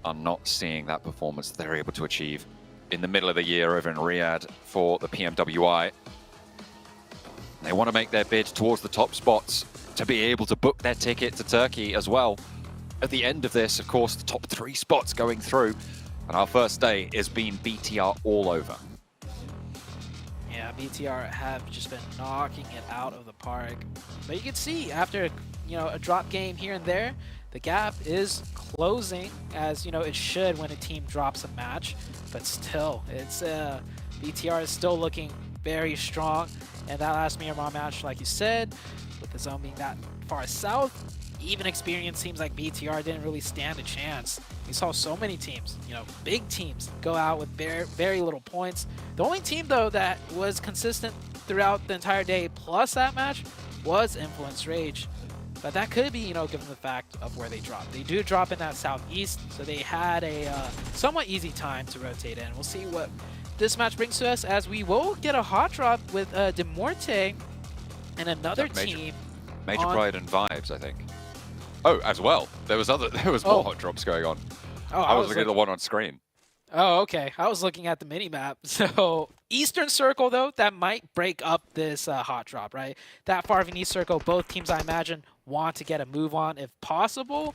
are not seeing that performance they're able to achieve in the middle of the year over in Riyadh for the PMWI. They want to make their bid towards the top spots to be able to book their ticket to Turkey as well. At the end of this, of course, the top 3 spots going through. And our first day has been BTR all over. Yeah, BTR have just been knocking it out of the park. But you can see after, a drop game here and there, the gap is closing, as it should when a team drops a match. But still, it's BTR is still looking very strong. And that last Miramar match, like you said, with the zone being that far south, even experienced teams like BTR didn't really stand a chance. We saw so many teams, big teams, go out with very, very little points. The only team, though, that was consistent throughout the entire day plus that match was Influence Rage. But that could be, given the fact of where they dropped. They do drop in that southeast, so they had a somewhat easy time to rotate in. We'll see what this match brings to us, as we will get a hot drop with Demorte and another team. Major Pride and Vibes, I think. Oh, as well. There was more hot drops going on. Oh, I was looking at the one on screen. Oh, okay. I was looking at the mini-map. So, Eastern Circle, though, that might break up this hot drop, right? That far of an East Circle, both teams, I imagine, want to get a move on if possible.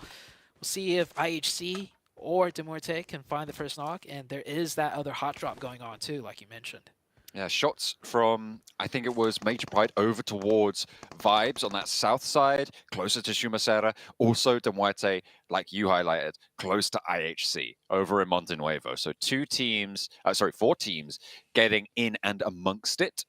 We'll see if IHC or Demorte can find the first knock, and there is that other hot drop going on, too, like you mentioned. Yeah, shots from, I think it was Major Pride over towards Vibes on that south side, closer to Shumacera. Also, Demuerte, like you highlighted, close to IHC over in Monte Nuevo. So 4 teams getting in and amongst it.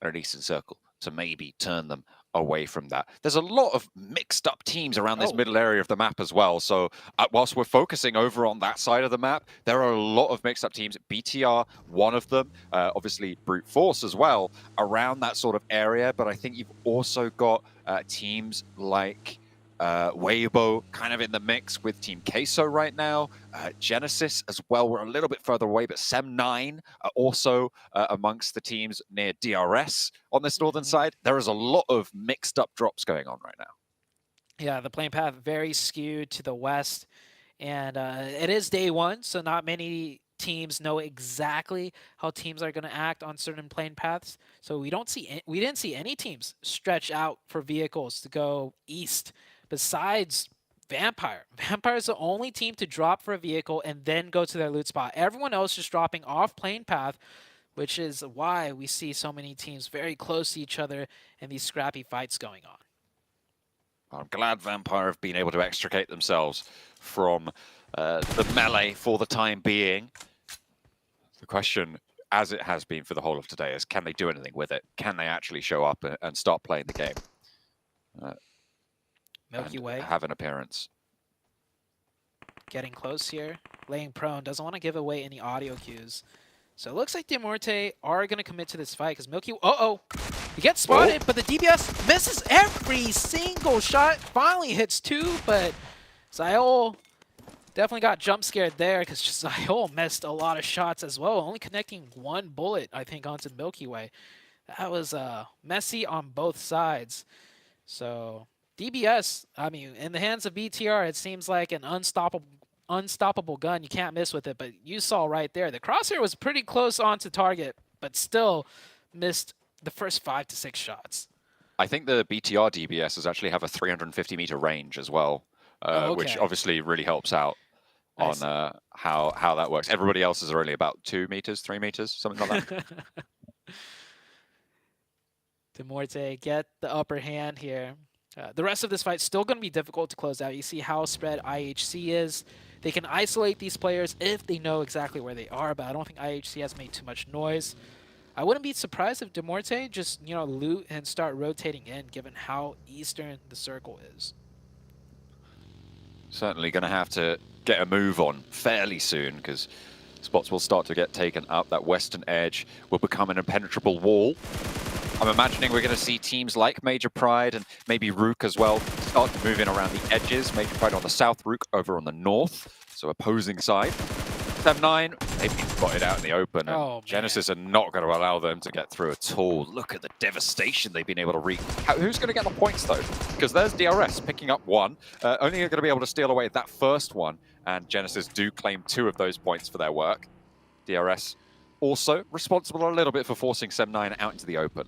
An Eastern Circle to maybe turn them away from that. There's a lot of mixed up teams around this middle area of the map as well. So whilst we're focusing over on that side of the map, there are a lot of mixed up teams. BTR, one of them, obviously Brute Force as well, around that sort of area. But I think you've also got teams like Weibo kind of in the mix with Team Queso right now. Genesis as well, we're a little bit further away, but Sem9 are also amongst the teams near DRS on this northern side. There is a lot of mixed up drops going on right now. Yeah, the playing path very skewed to the west, and it is day one, so not many teams know exactly how teams are going to act on certain playing paths. So we didn't see any teams stretch out for vehicles to go east. Besides Vampire. Vampire is the only team to drop for a vehicle and then go to their loot spot. Everyone else just dropping off plane path, which is why we see so many teams very close to each other and these scrappy fights going on. I'm glad Vampire have been able to extricate themselves from the melee for the time being. The question, as it has been for the whole of today, is can they do anything with it? Can they actually show up and start playing the game? Milky Way have an appearance. Getting close here. Laying prone. Doesn't want to give away any audio cues. So it looks like Demorte are going to commit to this fight because Milky... He gets spotted, but the DBS misses every single shot. Finally hits 2, but Zayol definitely got jump scared there because Zayol missed a lot of shots as well. Only connecting 1 bullet, I think, onto Milky Way. That was messy on both sides. So... DBS, I mean, in the hands of BTR, it seems like an unstoppable gun. You can't miss with it, but you saw right there. The crosshair was pretty close onto target, but still missed the first 5 to 6 shots. I think the BTR DBSs actually have a 350-meter range as well, which obviously really helps out on how that works. Everybody else's are only about 2 meters, 3 meters, something like that. Demorte get the upper hand here. The rest of this fight still going to be difficult to close out. You see how spread IHC is. They can isolate these players if they know exactly where they are, but I don't think IHC has made too much noise. I wouldn't be surprised if Demorte just, loot and start rotating in, given how eastern the circle is. Certainly going to have to get a move on fairly soon, because spots will start to get taken up. That western edge will become an impenetrable wall. I'm imagining we're going to see teams like Major Pride and maybe Rook as well start to move in around the edges. Major Pride on the south, Rook over on the north, so opposing side. Sem9, they've been spotted out in the open, and Genesis are not going to allow them to get through at all. Look at the devastation they've been able to wreak. Who's going to get the points, though? Because there's DRS picking up 1. Only going to be able to steal away that first one, and Genesis do claim 2 of those points for their work. DRS also responsible a little bit for forcing Sem9 out into the open.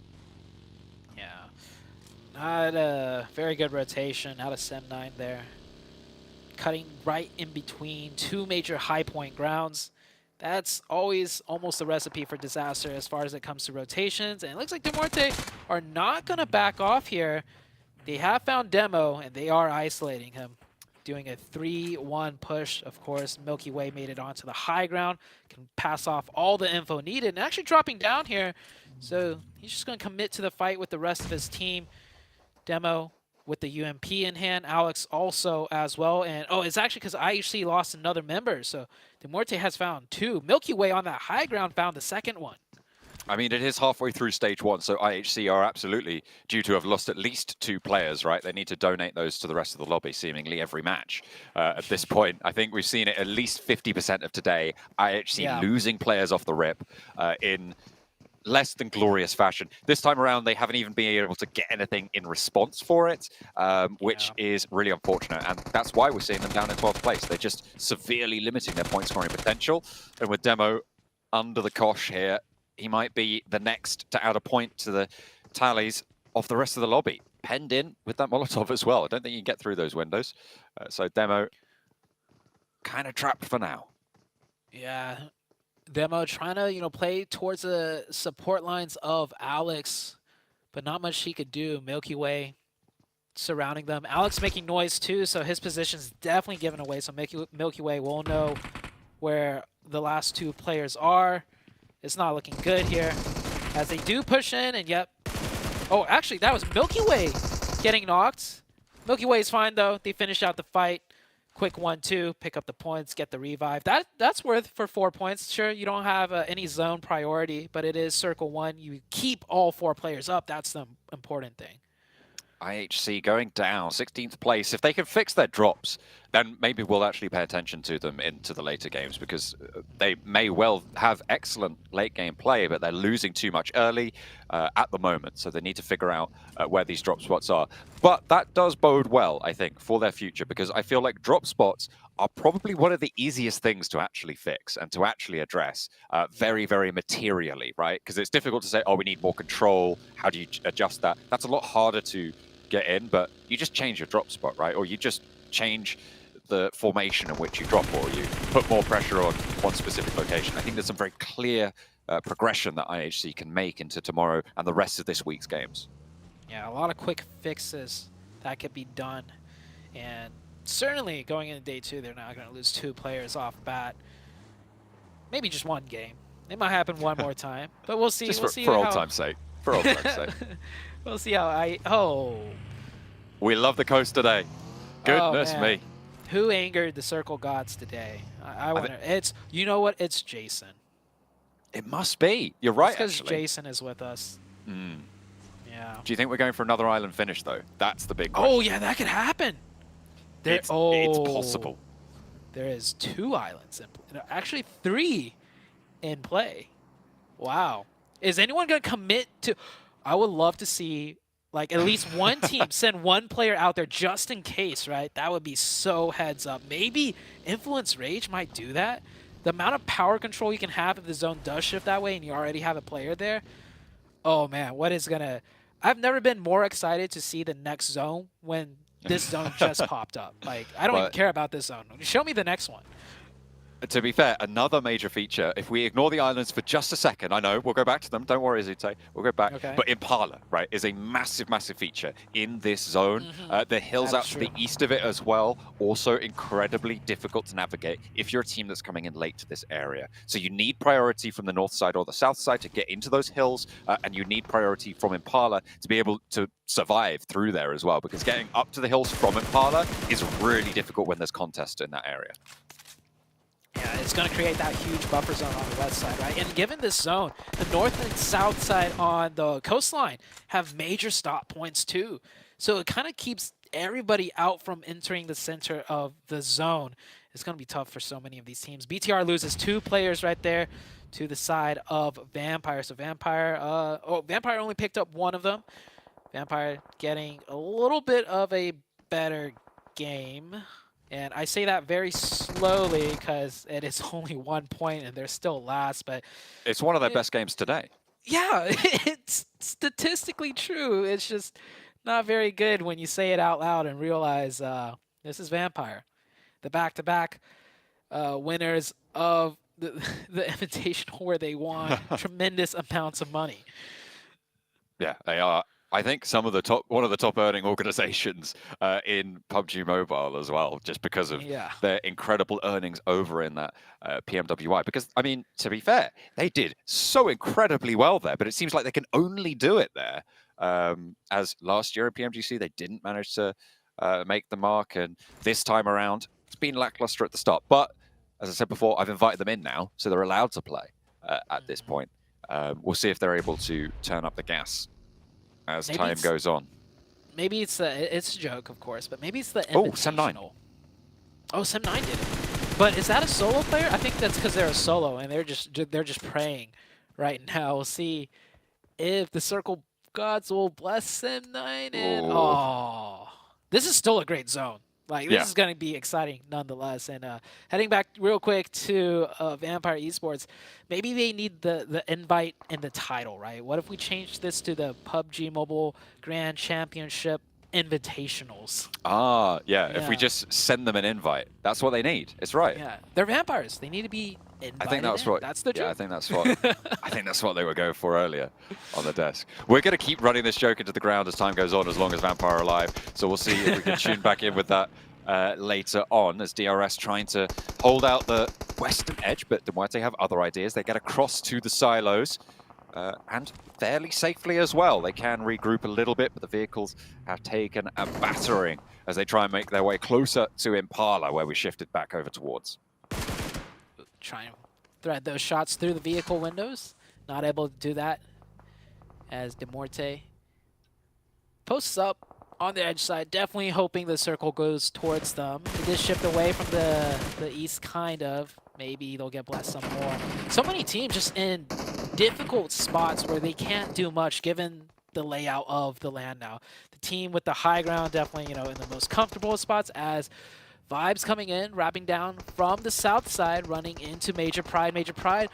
Not a very good rotation out of Sem9 there. Cutting right in between 2 major high point grounds. That's always almost a recipe for disaster as far as it comes to rotations. And it looks like Demorte are not going to back off here. They have found Demo, and they are isolating him. Doing a 3-1 push, of course. Milky Way made it onto the high ground. Can pass off all the info needed. And actually dropping down here. So he's just going to commit to the fight with the rest of his team. Demo with the UMP in hand. Alex also as well. And oh, it's actually because IHC lost another member. So Demorte has found 2. Milky Way on that high ground found the second one. I mean, it is halfway through stage 1, so IHC are absolutely due to have lost at least 2 players, right? They need to donate those to the rest of the lobby, seemingly every match. At this point, I think we've seen it at least 50% of today. IHC losing players off the rip in less than glorious fashion. This time around, they haven't even been able to get anything in response for it, which is really unfortunate. And that's why we're seeing them down in 12th place. They're just severely limiting their point scoring potential. And with Demo under the cosh here, he might be the next to add a point to the tallies of the rest of the lobby. Penned in with that Molotov as well. I don't think you can get through those windows. So Demo kind of trapped for now. Yeah. Demo trying to, play towards the support lines of Alex, but not much he could do. Milky Way surrounding them. Alex making noise too, so his position's definitely given away. So Milky Way will know where the last 2 players are. It's not looking good here as they do push in, and yep. Oh, actually, that was Milky Way getting knocked. Milky Way's fine though. They finish out the fight. Quick 1-2, pick up the points, get the revive. That's worth for 4 points. Sure, you don't have any zone priority, but it is Circle 1. You keep all 4 players up. That's the important thing. IHC going down, 16th place. If they can fix their drops, then maybe we'll actually pay attention to them into the later games, because they may well have excellent late game play, but they're losing too much early at the moment. So they need to figure out where these drop spots are. But that does bode well, I think, for their future, because I feel like drop spots are probably one of the easiest things to actually fix and to actually address very, very materially, right? Because it's difficult to say, oh, we need more control. How do you adjust that? That's a lot harder to get in, but you just change your drop spot, right? Or you just change the formation in which you drop, or you put more pressure on one specific location. I think there's some very clear progression that IHC can make into tomorrow and the rest of this week's games. Yeah, a lot of quick fixes that could be done. And certainly going into day 2, they're not going to lose 2 players off bat. Maybe just 1 game. It might happen one more time, but we'll see. Just we'll see for old time's sake. For old time's sake. We'll see how We love the coast today. Goodness me. Who angered the Circle Gods today? I wonder. It's, you know what? It's Jason. It must be. You're right, because Jason is with us. Yeah. Do you think we're going for another island finish, though? That's the big question. Oh, yeah, that could happen. It's possible. There is 2 islands, actually 3 in play. Wow. Is anyone going to commit to... I would love to see, like, at least one team send 1 player out there just in case, right? That would be so heads up. Maybe Influence Rage might do that. The amount of power control you can have if the zone does shift that way and you already have a player there. Oh, man, what is going to... I've never been more excited to see the next zone when this zone just popped up. Like, I don't even care about this zone. Show me the next one. To be fair, another major feature, if we ignore the islands for just a second, I know, we'll go back to them, don't worry, Azute, we'll go back. Okay. But Impala, right, is a massive, massive feature in this zone. The hills out to the east of it as well, also incredibly difficult to navigate if you're a team that's coming in late to this area. So you need priority from the north side or the south side to get into those hills, and you need priority from Impala to be able to survive through there as well, because getting up to the hills from Impala is really difficult when there's contest in that area. Yeah, it's going to create that huge buffer zone on the west side, right? And given this zone, the north and south side on the coastline have major stop points too. So it kind of keeps everybody out from entering the center of the zone. It's going to be tough for so many of these teams. BTR loses 2 players right there to the side of Vampire. So Vampire only picked up 1 of them. Vampire getting a little bit of a better game. And I say that very slowly because it is only 1 point and they're still last, but... It's one of their best games today. Yeah, it's statistically true. It's just not very good when you say it out loud and realize this is Vampire. The back-to-back winners of the Invitational where they won tremendous amounts of money. Yeah, they are. I think one of the top earning organizations in PUBG Mobile as well, just because of their incredible earnings over in that PMWI. Because, I mean, to be fair, they did so incredibly well there, but it seems like they can only do it there. As last year at PMGC, they didn't manage to make the mark, and this time around, it's been lackluster at the start. But, as I said before, I've invited them in now, so they're allowed to play at this point. We'll see if they're able to turn up the gas as time goes on. Maybe it's a joke, of course, but maybe it's the Invitational. Sem9. Oh, Sem9 did it. But is that a solo player? I think that's because they're a solo and they're just praying right now. We'll see if the Circle Gods will bless Sem9. And this is still a great zone. Like, this is going to be exciting nonetheless. And heading back real quick to Vampire Esports, maybe they need the invite and the title, right? What if we change this to the PUBG Mobile Grand Championship Invitationals? If we just send them an invite, that's what they need. It's right. Yeah, they're vampires. They need to be invited. I think that's what. That's the joke. Yeah, I think that's what they were going for earlier on the desk. We're going to keep running this joke into the ground as time goes on, as long as Vampire are alive. So we'll see if we can tune back in with that later on, as DRS trying to hold out the western edge, but Demuerte have other ideas. They get across to the silos. And fairly safely as well. They can regroup a little bit, but the vehicles have taken a battering as they try and make their way closer to Impala, where we shifted back over towards. Trying to thread those shots through the vehicle windows. Not able to do that as Demuerte posts up on the edge side. Definitely hoping the circle goes towards them. They did shift away from the east, kind of. Maybe they'll get blessed some more. So many teams just in difficult spots where they can't do much given the layout of the land now. The team with the high ground definitely, in the most comfortable spots, as Vibes coming in, wrapping down from the south side, running into Major Pride. Major Pride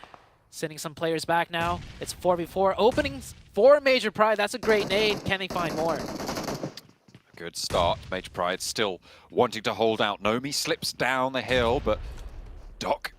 sending some players back now. It's 4v4 openings for Major Pride. That's a great nade. Can they find more? Good start. Major Pride still wanting to hold out. Nomi slips down the hill, but Doc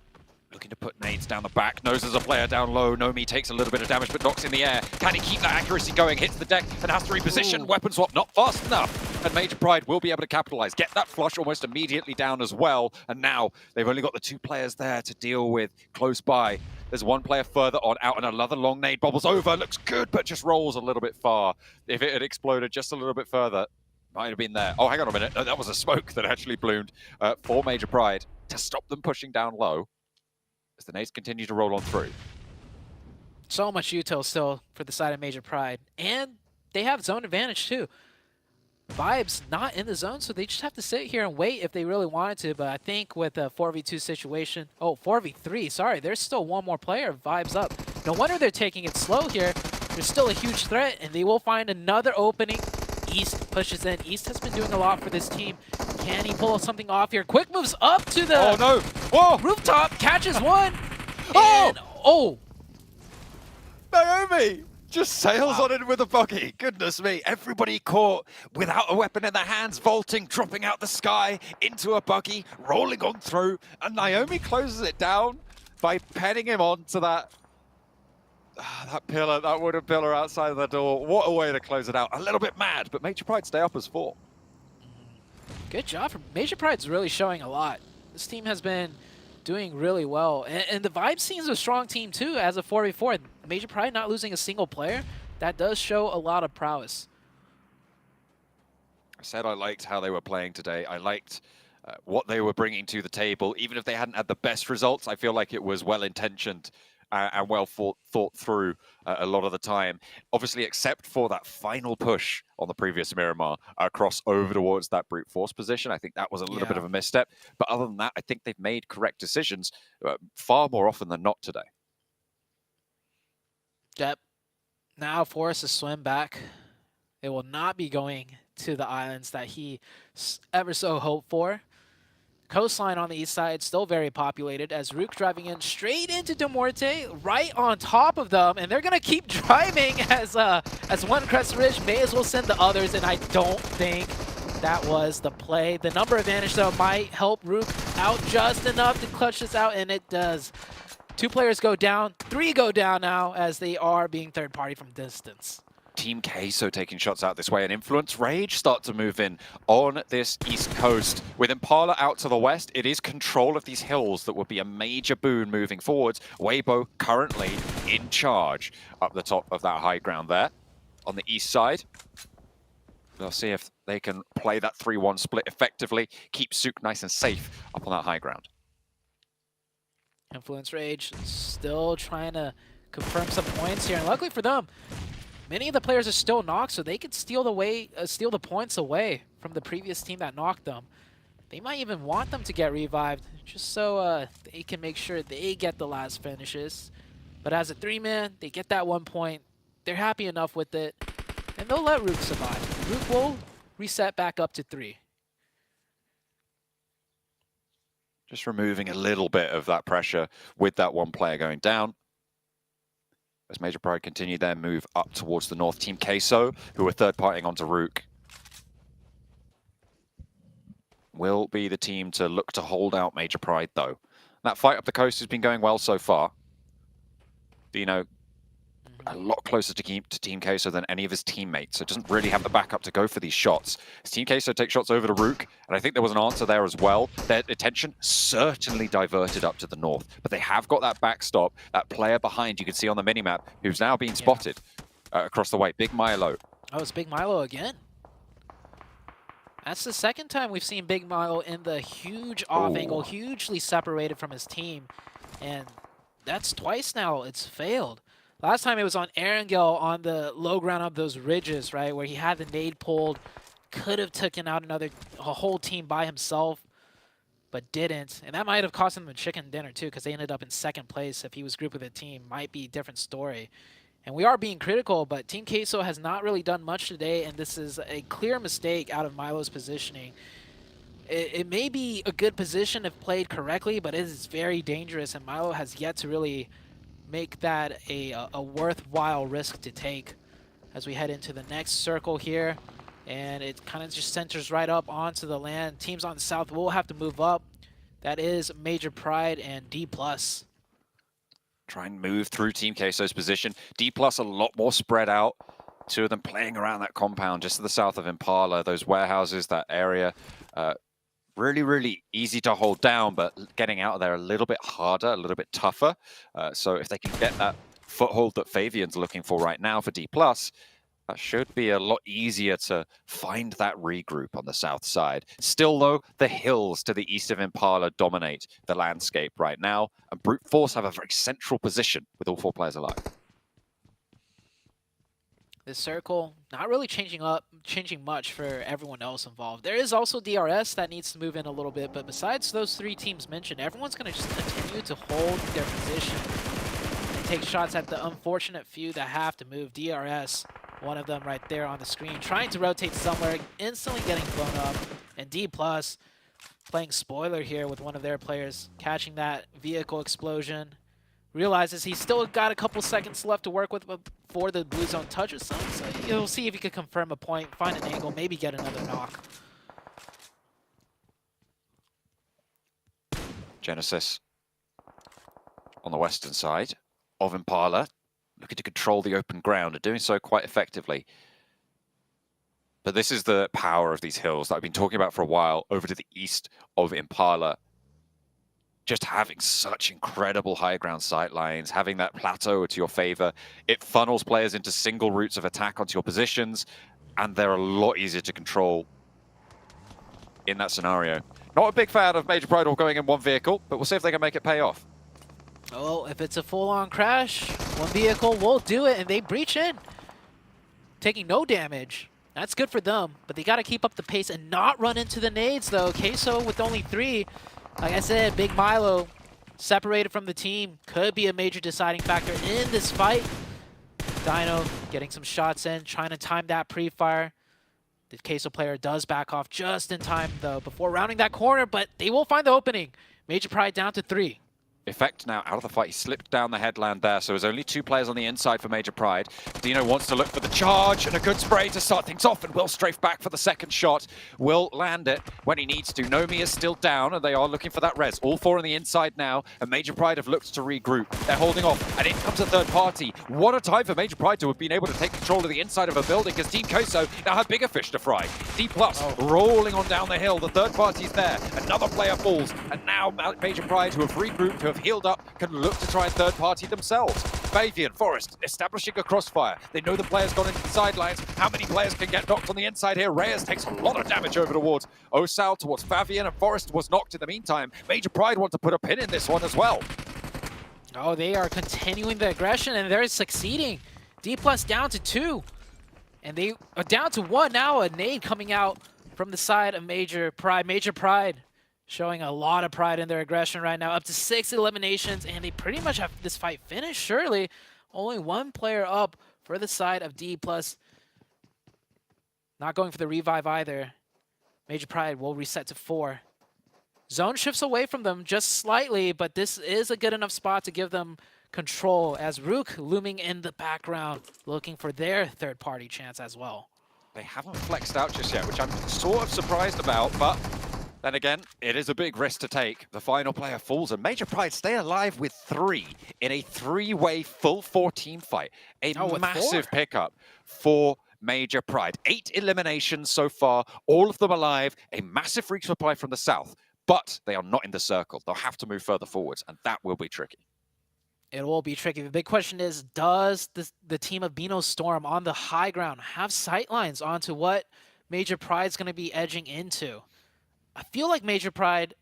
looking to put nades down the back. Knows there's a player down low. Nomi takes a little bit of damage, but Doc's in the air. Can he keep that accuracy going? Hits the deck and has to reposition. Weapon swap not fast enough. And Major Pride will be able to capitalize. Get that flush almost immediately down as well. And now they've only got the two players there to deal with close by. There's one player further on out, and another long nade bobbles over. Looks good, but just rolls a little bit far. If it had exploded just a little bit further, might have been there. Oh, hang on a minute. No, that was a smoke that actually bloomed for Major Pride to stop them pushing down low as the nades continue to roll on through. So much util still for the side of Major Pride. And they have zone advantage too. Vibes not in the zone, so they just have to sit here and wait if they really wanted to. But I think with a 4v2 situation, 4v3, sorry, there's still one more player. Vibes up. No wonder they're taking it slow here. There's still a huge threat, and they will find another opening. East pushes in. East has been doing a lot for this team. Can he pull something off here? Quick moves up to the rooftop, catches one. Naomi just sails on in with a buggy. Goodness me. Everybody caught without a weapon in their hands, vaulting, dropping out the sky into a buggy, rolling on through. And Naomi closes it down by penning him onto that pillar, that wooden pillar outside of the door. What a way to close it out. A little bit mad, but Major Pride stay up as 4. Good job. Major Pride's really showing a lot. This team has been doing really well. And the Vibe team's a strong team too as a 4v4. Major Pride not losing a single player, that does show a lot of prowess. I said I liked how they were playing today. I liked what they were bringing to the table. Even if they hadn't had the best results, I feel like it was well-intentioned and well thought through a lot of the time. Obviously, except for that final push on the previous Miramar across over towards that brute force position. I think that was a little bit of a misstep. But other than that, I think they've made correct decisions far more often than not today. Yep. Now forced to swim back. It will not be going to the islands that he ever so hoped for. Coastline on the east side still very populated as Rook driving in straight into Demuerte, right on top of them, and they're gonna keep driving as one Crest Ridge may as well send the others, and I don't think that was the play. The number advantage though might help Rook out just enough to clutch this out, and it does. 2 players go down, 3 go down now as they are being third party from distance. Team Queso taking shots out this way, and Influence Rage start to move in on this east coast. With Impala out to the west, it is control of these hills that would be a major boon moving forwards. Weibo currently in charge up the top of that high ground there on the east side. We'll see if they can play that 3-1 split effectively, keep Sook nice and safe up on that high ground. Influence Rage still trying to confirm some points here, and luckily for them, many of the players are still knocked, so they can steal the points away from the previous team that knocked them. They might even want them to get revived, just so they can make sure they get the last finishes. But as a 3-man, they get that 1 point. They're happy enough with it, and they'll let Rook survive. Rook will reset back up to 3. Just removing a little bit of that pressure with that one player going down. As Major Pride continue their move up towards the north, Team Queso, who are third-partying onto Rook, will be the team to look to hold out Major Pride, though. That fight up the coast has been going well so far. Dino, a lot closer to Team Queso than any of his teammates, so doesn't really have the backup to go for these shots. As Team Queso takes shots over to Rook, and I think there was an answer there as well. Their attention certainly diverted up to the north, but they have got that backstop, that player behind you can see on the minimap, who's now being spotted across the way. Big Milo. Oh, it's Big Milo again. That's the second time we've seen Big Milo in the huge off angle, hugely separated from his team, and that's twice now it's failed. Last time it was on Erangel on the low ground of those ridges, right, where he had the nade pulled, could have taken out a whole team by himself, but didn't. And that might have cost him a chicken dinner too, because they ended up in second place. If he was grouped with a team, might be a different story. And we are being critical, but Team Queso has not really done much today, and this is a clear mistake out of Milo's positioning. It may be a good position if played correctly, but it is very dangerous, and Milo has yet to really make that a worthwhile risk to take as we head into the next circle here. And it kind of just centers right up onto the land. Teams on the south will have to move up. That is Major Pride and D+. Try and move through Team Queso's position. D+ a lot more spread out. 2 of them playing around that compound just to the south of Impala. Those warehouses, that area, really, really easy to hold down, but getting out of there a little bit harder, a little bit tougher. So if they can get that foothold that Fabian's looking for right now for D+, that should be a lot easier to find that regroup on the south side. Still, though, the hills to the east of Impala dominate the landscape right now, and Brute Force have a very central position with all 4 players alive. This circle not really changing much for everyone else involved. There is also DRS that needs to move in a little bit, but besides those 3 teams mentioned, everyone's going to just continue to hold their position and take shots at the unfortunate few that have to move. DRS, one of them right there on the screen, trying to rotate somewhere, instantly getting blown up, and D+ playing spoiler here with one of their players, catching that vehicle explosion. Realizes he's still got a couple seconds left to work with before the blue zone touches some. So you'll see if he could confirm a point, find an angle, maybe get another knock. Genesis on the western side of Impala, looking to control the open ground and doing so quite effectively. But this is the power of these hills that I've been talking about for a while over to the east of Impala. Just having such incredible high ground sight lines, having that plateau to your favor, it funnels players into single routes of attack onto your positions, and they're a lot easier to control in that scenario. Not a big fan of Major Pride all going in one vehicle, but we'll see if they can make it pay off. Oh, if it's a full-on crash, one vehicle will do it, and they breach in, taking no damage. That's good for them, but they got to keep up the pace and not run into the nades, though. Queso with only 3. Like I said, Big Milo, separated from the team, could be a major deciding factor in this fight. Dino getting some shots in, trying to time that pre-fire. The Queso player does back off just in time, though, before rounding that corner, but they will find the opening. Major Pride down to 3. Effect now out of the fight. He slipped down the headland there, so there's only 2 players on the inside for Major Pride. Dino wants to look for the charge and a good spray to start things off, and will strafe back for the second shot. Will land it when he needs to. Nomi is still down, and they are looking for that res. All 4 on the inside now, and Major Pride have looked to regroup. They're holding off, and in comes a third party. What a time for Major Pride to have been able to take control of the inside of a building, because Team Koso now have bigger fish to fry. D+ rolling on down the hill. The third party's there. Another player falls, and now Major Pride, who have regrouped, who have healed up, can look to try and third party themselves. Favian, Forest, establishing a crossfire. They know the player's gone into the sidelines. How many players can get knocked on the inside here? Reyes takes a lot of damage over towards Osal, towards Favian, and Forest was knocked in the meantime. Major Pride want to put a pin in this one as well. Oh, they are continuing the aggression, and they're succeeding. D+ down to 2. And they are down to 1 now. A nade coming out from the side of Major Pride. Major Pride showing a lot of pride in their aggression right now. Up to 6 eliminations, and they pretty much have this fight finished, surely. Only 1 player up for the side of D+. Not going for the revive either. Major Pride will reset to 4. Zone shifts away from them just slightly, but this is a good enough spot to give them control, as Rook looming in the background, looking for their third-party chance as well. They haven't flexed out just yet, which I'm sort of surprised about, but then again, it is a big risk to take. The final player falls, and Major Pride stay alive with 3 in a 3-way full 4-team fight. A massive pickup for Major Pride. 8 eliminations so far, all of them alive. A massive resupply from the south, but they are not in the circle. They'll have to move further forwards, and that will be tricky. It will be tricky. The big question is, does the team of Bino Storm on the high ground have sightlines onto what Major Pride's going to be edging into? I feel like Major Pride,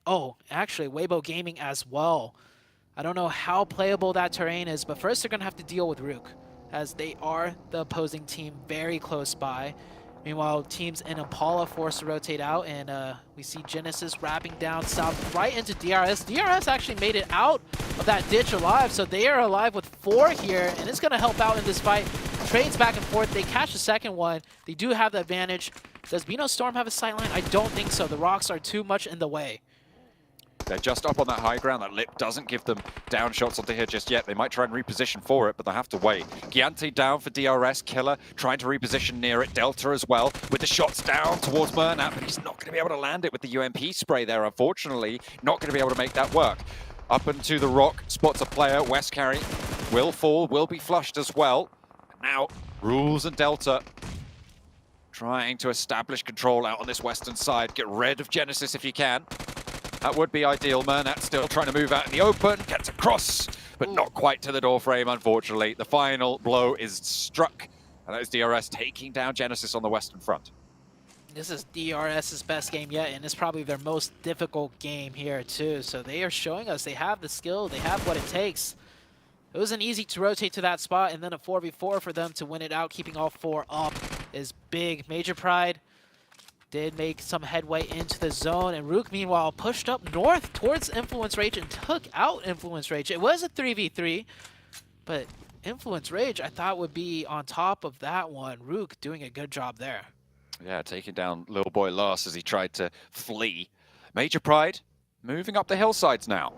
actually, Weibo Gaming as well. I don't know how playable that terrain is, but first they're going to have to deal with Rook, as they are the opposing team very close by. Meanwhile, teams in Impala forced to rotate out, and we see Genesis wrapping down south right into DRS. DRS actually made it out of that ditch alive, so they are alive with 4 here, and it's going to help out in this fight. Trades back and forth. They catch the second one. They do have the advantage. Does Bino Storm have a sightline? I don't think so. The rocks are too much in the way. They're just up on that high ground. That lip doesn't give them down shots onto here just yet. They might try and reposition for it, but they'll have to wait. Giante down for DRS. Killer trying to reposition near it. Delta as well with the shots down towards Murnat, but he's not going to be able to land it with the UMP spray there, unfortunately. Not going to be able to make that work. Up into the rock, spots a player. West carry will fall, will be flushed as well. Now, Rules and Delta trying to establish control out on this western side. Get rid of Genesis if you can. That would be ideal. Murnat still trying to move out in the open. Gets across, but not quite to the door frame, unfortunately. The final blow is struck, and that is DRS taking down Genesis on the western front. This is DRS's best game yet, and it's probably their most difficult game here, too. So they are showing us they have the skill, they have what it takes. It wasn't easy to rotate to that spot, and then a 4v4 for them to win it out. Keeping all 4 up is big. Major Pride did make some headway into the zone, and Rook, meanwhile, pushed up north towards Influence Rage and took out Influence Rage. It was a 3v3, but Influence Rage, I thought, would be on top of that one. Rook doing a good job there. Yeah, taking down Little Boy Last as he tried to flee. Major Pride moving up the hillsides now,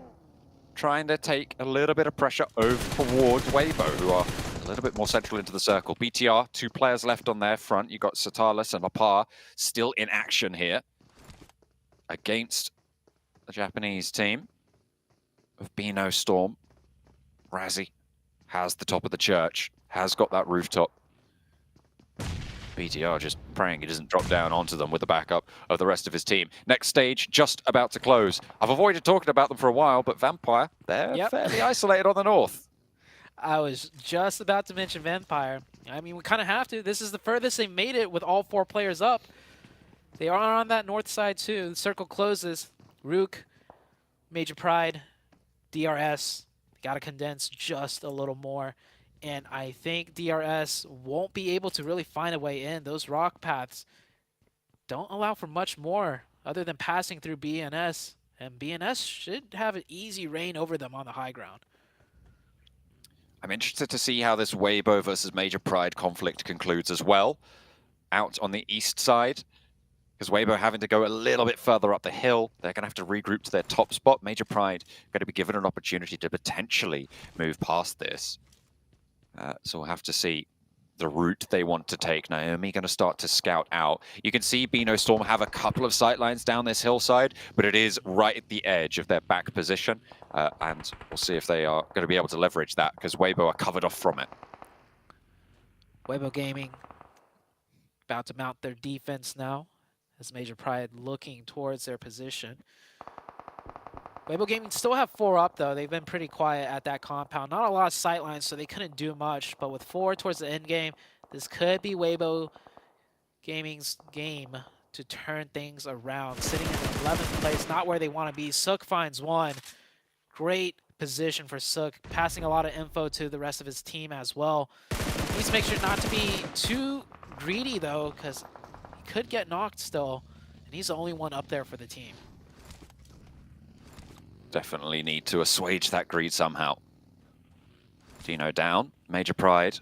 trying to take a little bit of pressure over towards Weibo, who are a little bit more central into the circle. BTR, 2 players left on their front. You've got Satalis and Apar still in action here against the Japanese team of Bino Storm. Razzie has the top of the church, has got that rooftop. BTR just praying he doesn't drop down onto them with the backup of the rest of his team. Next stage just about to close. I've avoided talking about them for a while, but Vampire, they're fairly isolated on the north. I was just about to mention Vampire. I mean, we kind of have to. This is the furthest they made it with all 4 players up. They are on that north side, too. The circle closes. Rook, Major Pride, DRS. Got to condense just a little more. And I think DRS won't be able to really find a way in. Those rock paths don't allow for much more other than passing through BNS. And BNS should have an easy reign over them on the high ground. I'm interested to see how this Weibo versus Major Pride conflict concludes as well. Out on the east side, because Weibo having to go a little bit further up the hill. They're going to have to regroup to their top spot. Major Pride going to be given an opportunity to potentially move past this. So we'll have to see the route they want to take. Naomi going to start to scout out. You can see Beano Storm have a couple of sightlines down this hillside, but it is right at the edge of their back position. And we'll see if they are going to be able to leverage that, because Weibo are covered off from it. Weibo Gaming about to mount their defense now, as Major Pride looking towards their position. Weibo Gaming still have 4 up, though. They've been pretty quiet at that compound. Not a lot of sightlines, so they couldn't do much. But with 4 towards the end game, this could be Weibo Gaming's game to turn things around. Sitting in 11th place, not where they want to be. Sook finds 1. Great position for Sook, passing a lot of info to the rest of his team as well. He needs to make sure not to be too greedy, though, because he could get knocked still. And he's the only one up there for the team. Definitely need to assuage that greed somehow. Dino down, Major Pride.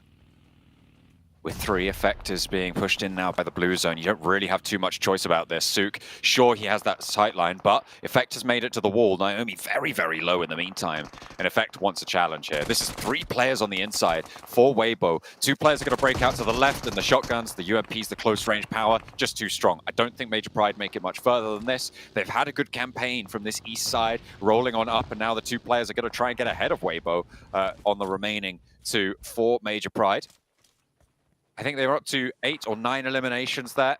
With 3 effectors being pushed in now by the blue zone, you don't really have too much choice about this. Sook, sure, he has that sightline, but effectors made it to the wall. Naomi very, very low in the meantime. And Effect wants a challenge here. This is 3 players on the inside for Weibo. 2 players are going to break out to the left, and the shotguns, the UMPs, the close range power, just too strong. I don't think Major Pride make it much further than this. They've had a good campaign from this east side, rolling on up, and now the 2 players are going to try and get ahead of Weibo on the remaining 2 for Major Pride. I think they were up to 8 or 9 eliminations there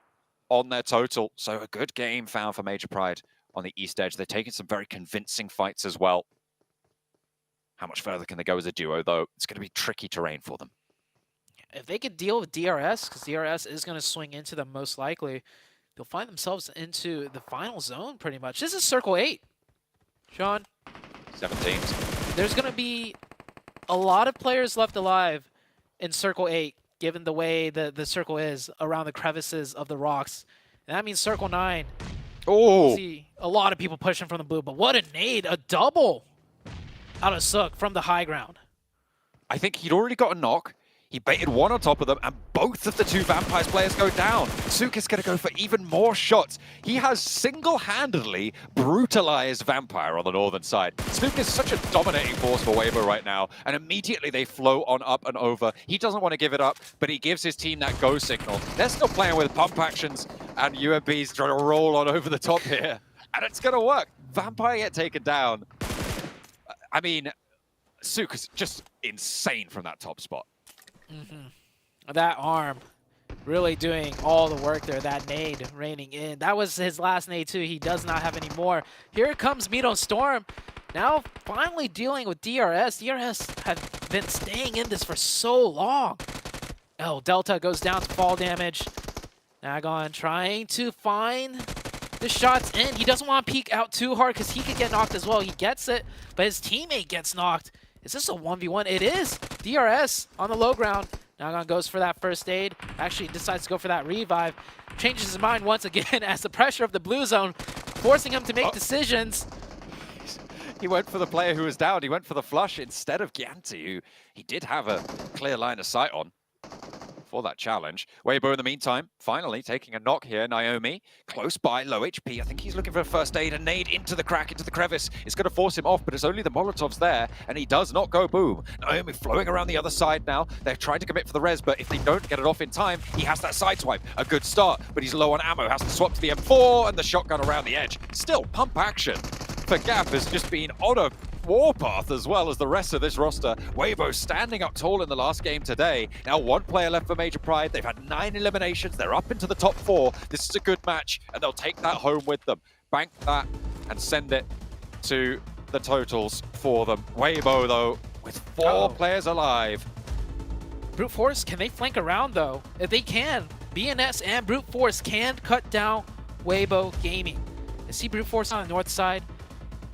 on their total. So a good game found for Major Pride on the east edge. They're taking some very convincing fights as well. How much further can they go as a duo, though? It's going to be tricky terrain for them. If they could deal with DRS, because DRS is going to swing into them most likely, they'll find themselves into the final zone pretty much. This is Circle 8, Sean. 7 teams. There's going to be a lot of players left alive in Circle 8. Given the way the circle is around the crevices of the rocks. And that means Circle 9. Oh! See a lot of people pushing from the blue, but what a nade, a double out of Sook from the high ground. I think he'd already got a knock. He baited 1 on top of them, and both of the 2 Vampires players go down. Sook is going to go for even more shots. He has single-handedly brutalized Vampire on the northern side. Sook is such a dominating force for Weibo right now, and immediately they flow on up and over. He doesn't want to give it up, but he gives his team that go signal. They're still playing with pump actions, and UMP's trying to roll on over the top here. And it's going to work. Vampire get taken down. I mean, Sook is just insane from that top spot. That arm really doing all the work there. That nade raining in. That was his last nade too. He does not have any more. Here comes Beano Storm. Now finally dealing with DRS. DRS have been staying in this for so long. Oh, Delta goes down to fall damage. Nagon trying to find the shots in. He doesn't want to peek out too hard because he could get knocked as well. He gets it, but his teammate gets knocked. Is this a 1v1? It is. DRS on the low ground. Nagon goes for that first aid. Actually decides to go for that revive. Changes his mind once again as the pressure of the blue zone forcing him to make decisions. He went for the player who was down. He went for the flush instead of Gianti, who he did have a clear line of sight on for that challenge. Weibo in the meantime, finally taking a knock here. Naomi, close by, low HP. I think he's looking for a first aid. A nade into the crack, into the crevice. It's going to force him off, but it's only the Molotovs there, and he does not go boom. Naomi flowing around the other side now. They're trying to commit for the res, but if they don't get it off in time, he has that side swipe. A good start, but he's low on ammo. Has to swap to the M4 and the shotgun around the edge. Still, pump action for Gap has just been on a warpath as well as the rest of this roster. Weibo standing up tall in the last game today. Now 1 player left for Major Pride. They've had 9 eliminations. They're up into the top 4. This is a good match, and they'll take that home with them. Bank that and send it to the totals for them. Weibo, though, with 4 players alive. Brute Force, can they flank around, though? If they can, BNS and Brute Force can cut down Weibo Gaming. I see Brute Force on the north side.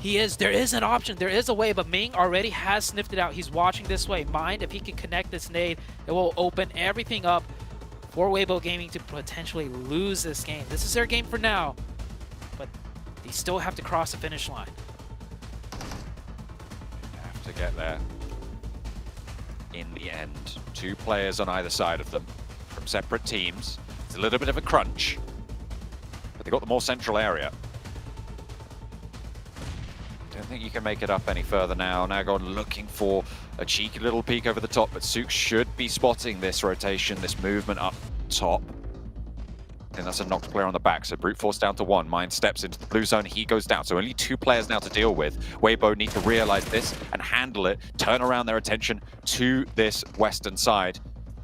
There is an option, there is a way, but Ming already has sniffed it out. He's watching this way. Mind if he can connect this nade, it will open everything up for Weibo Gaming to potentially lose this game. This is their game for now, but they still have to cross the finish line. Have to get there in the end. 2 players on either side of them from separate teams. It's a little bit of a crunch. but they got the more central area. Don't think you can make it up any further now. Now going looking for a cheeky little peek over the top, but Sook should be spotting this rotation, this movement up top. And that's a knocked player on the back, so brute force down to 1. Mind steps into the blue zone, he goes down. So only 2 players now to deal with. Weibo need to realize this and handle it, turn around their attention to this western side,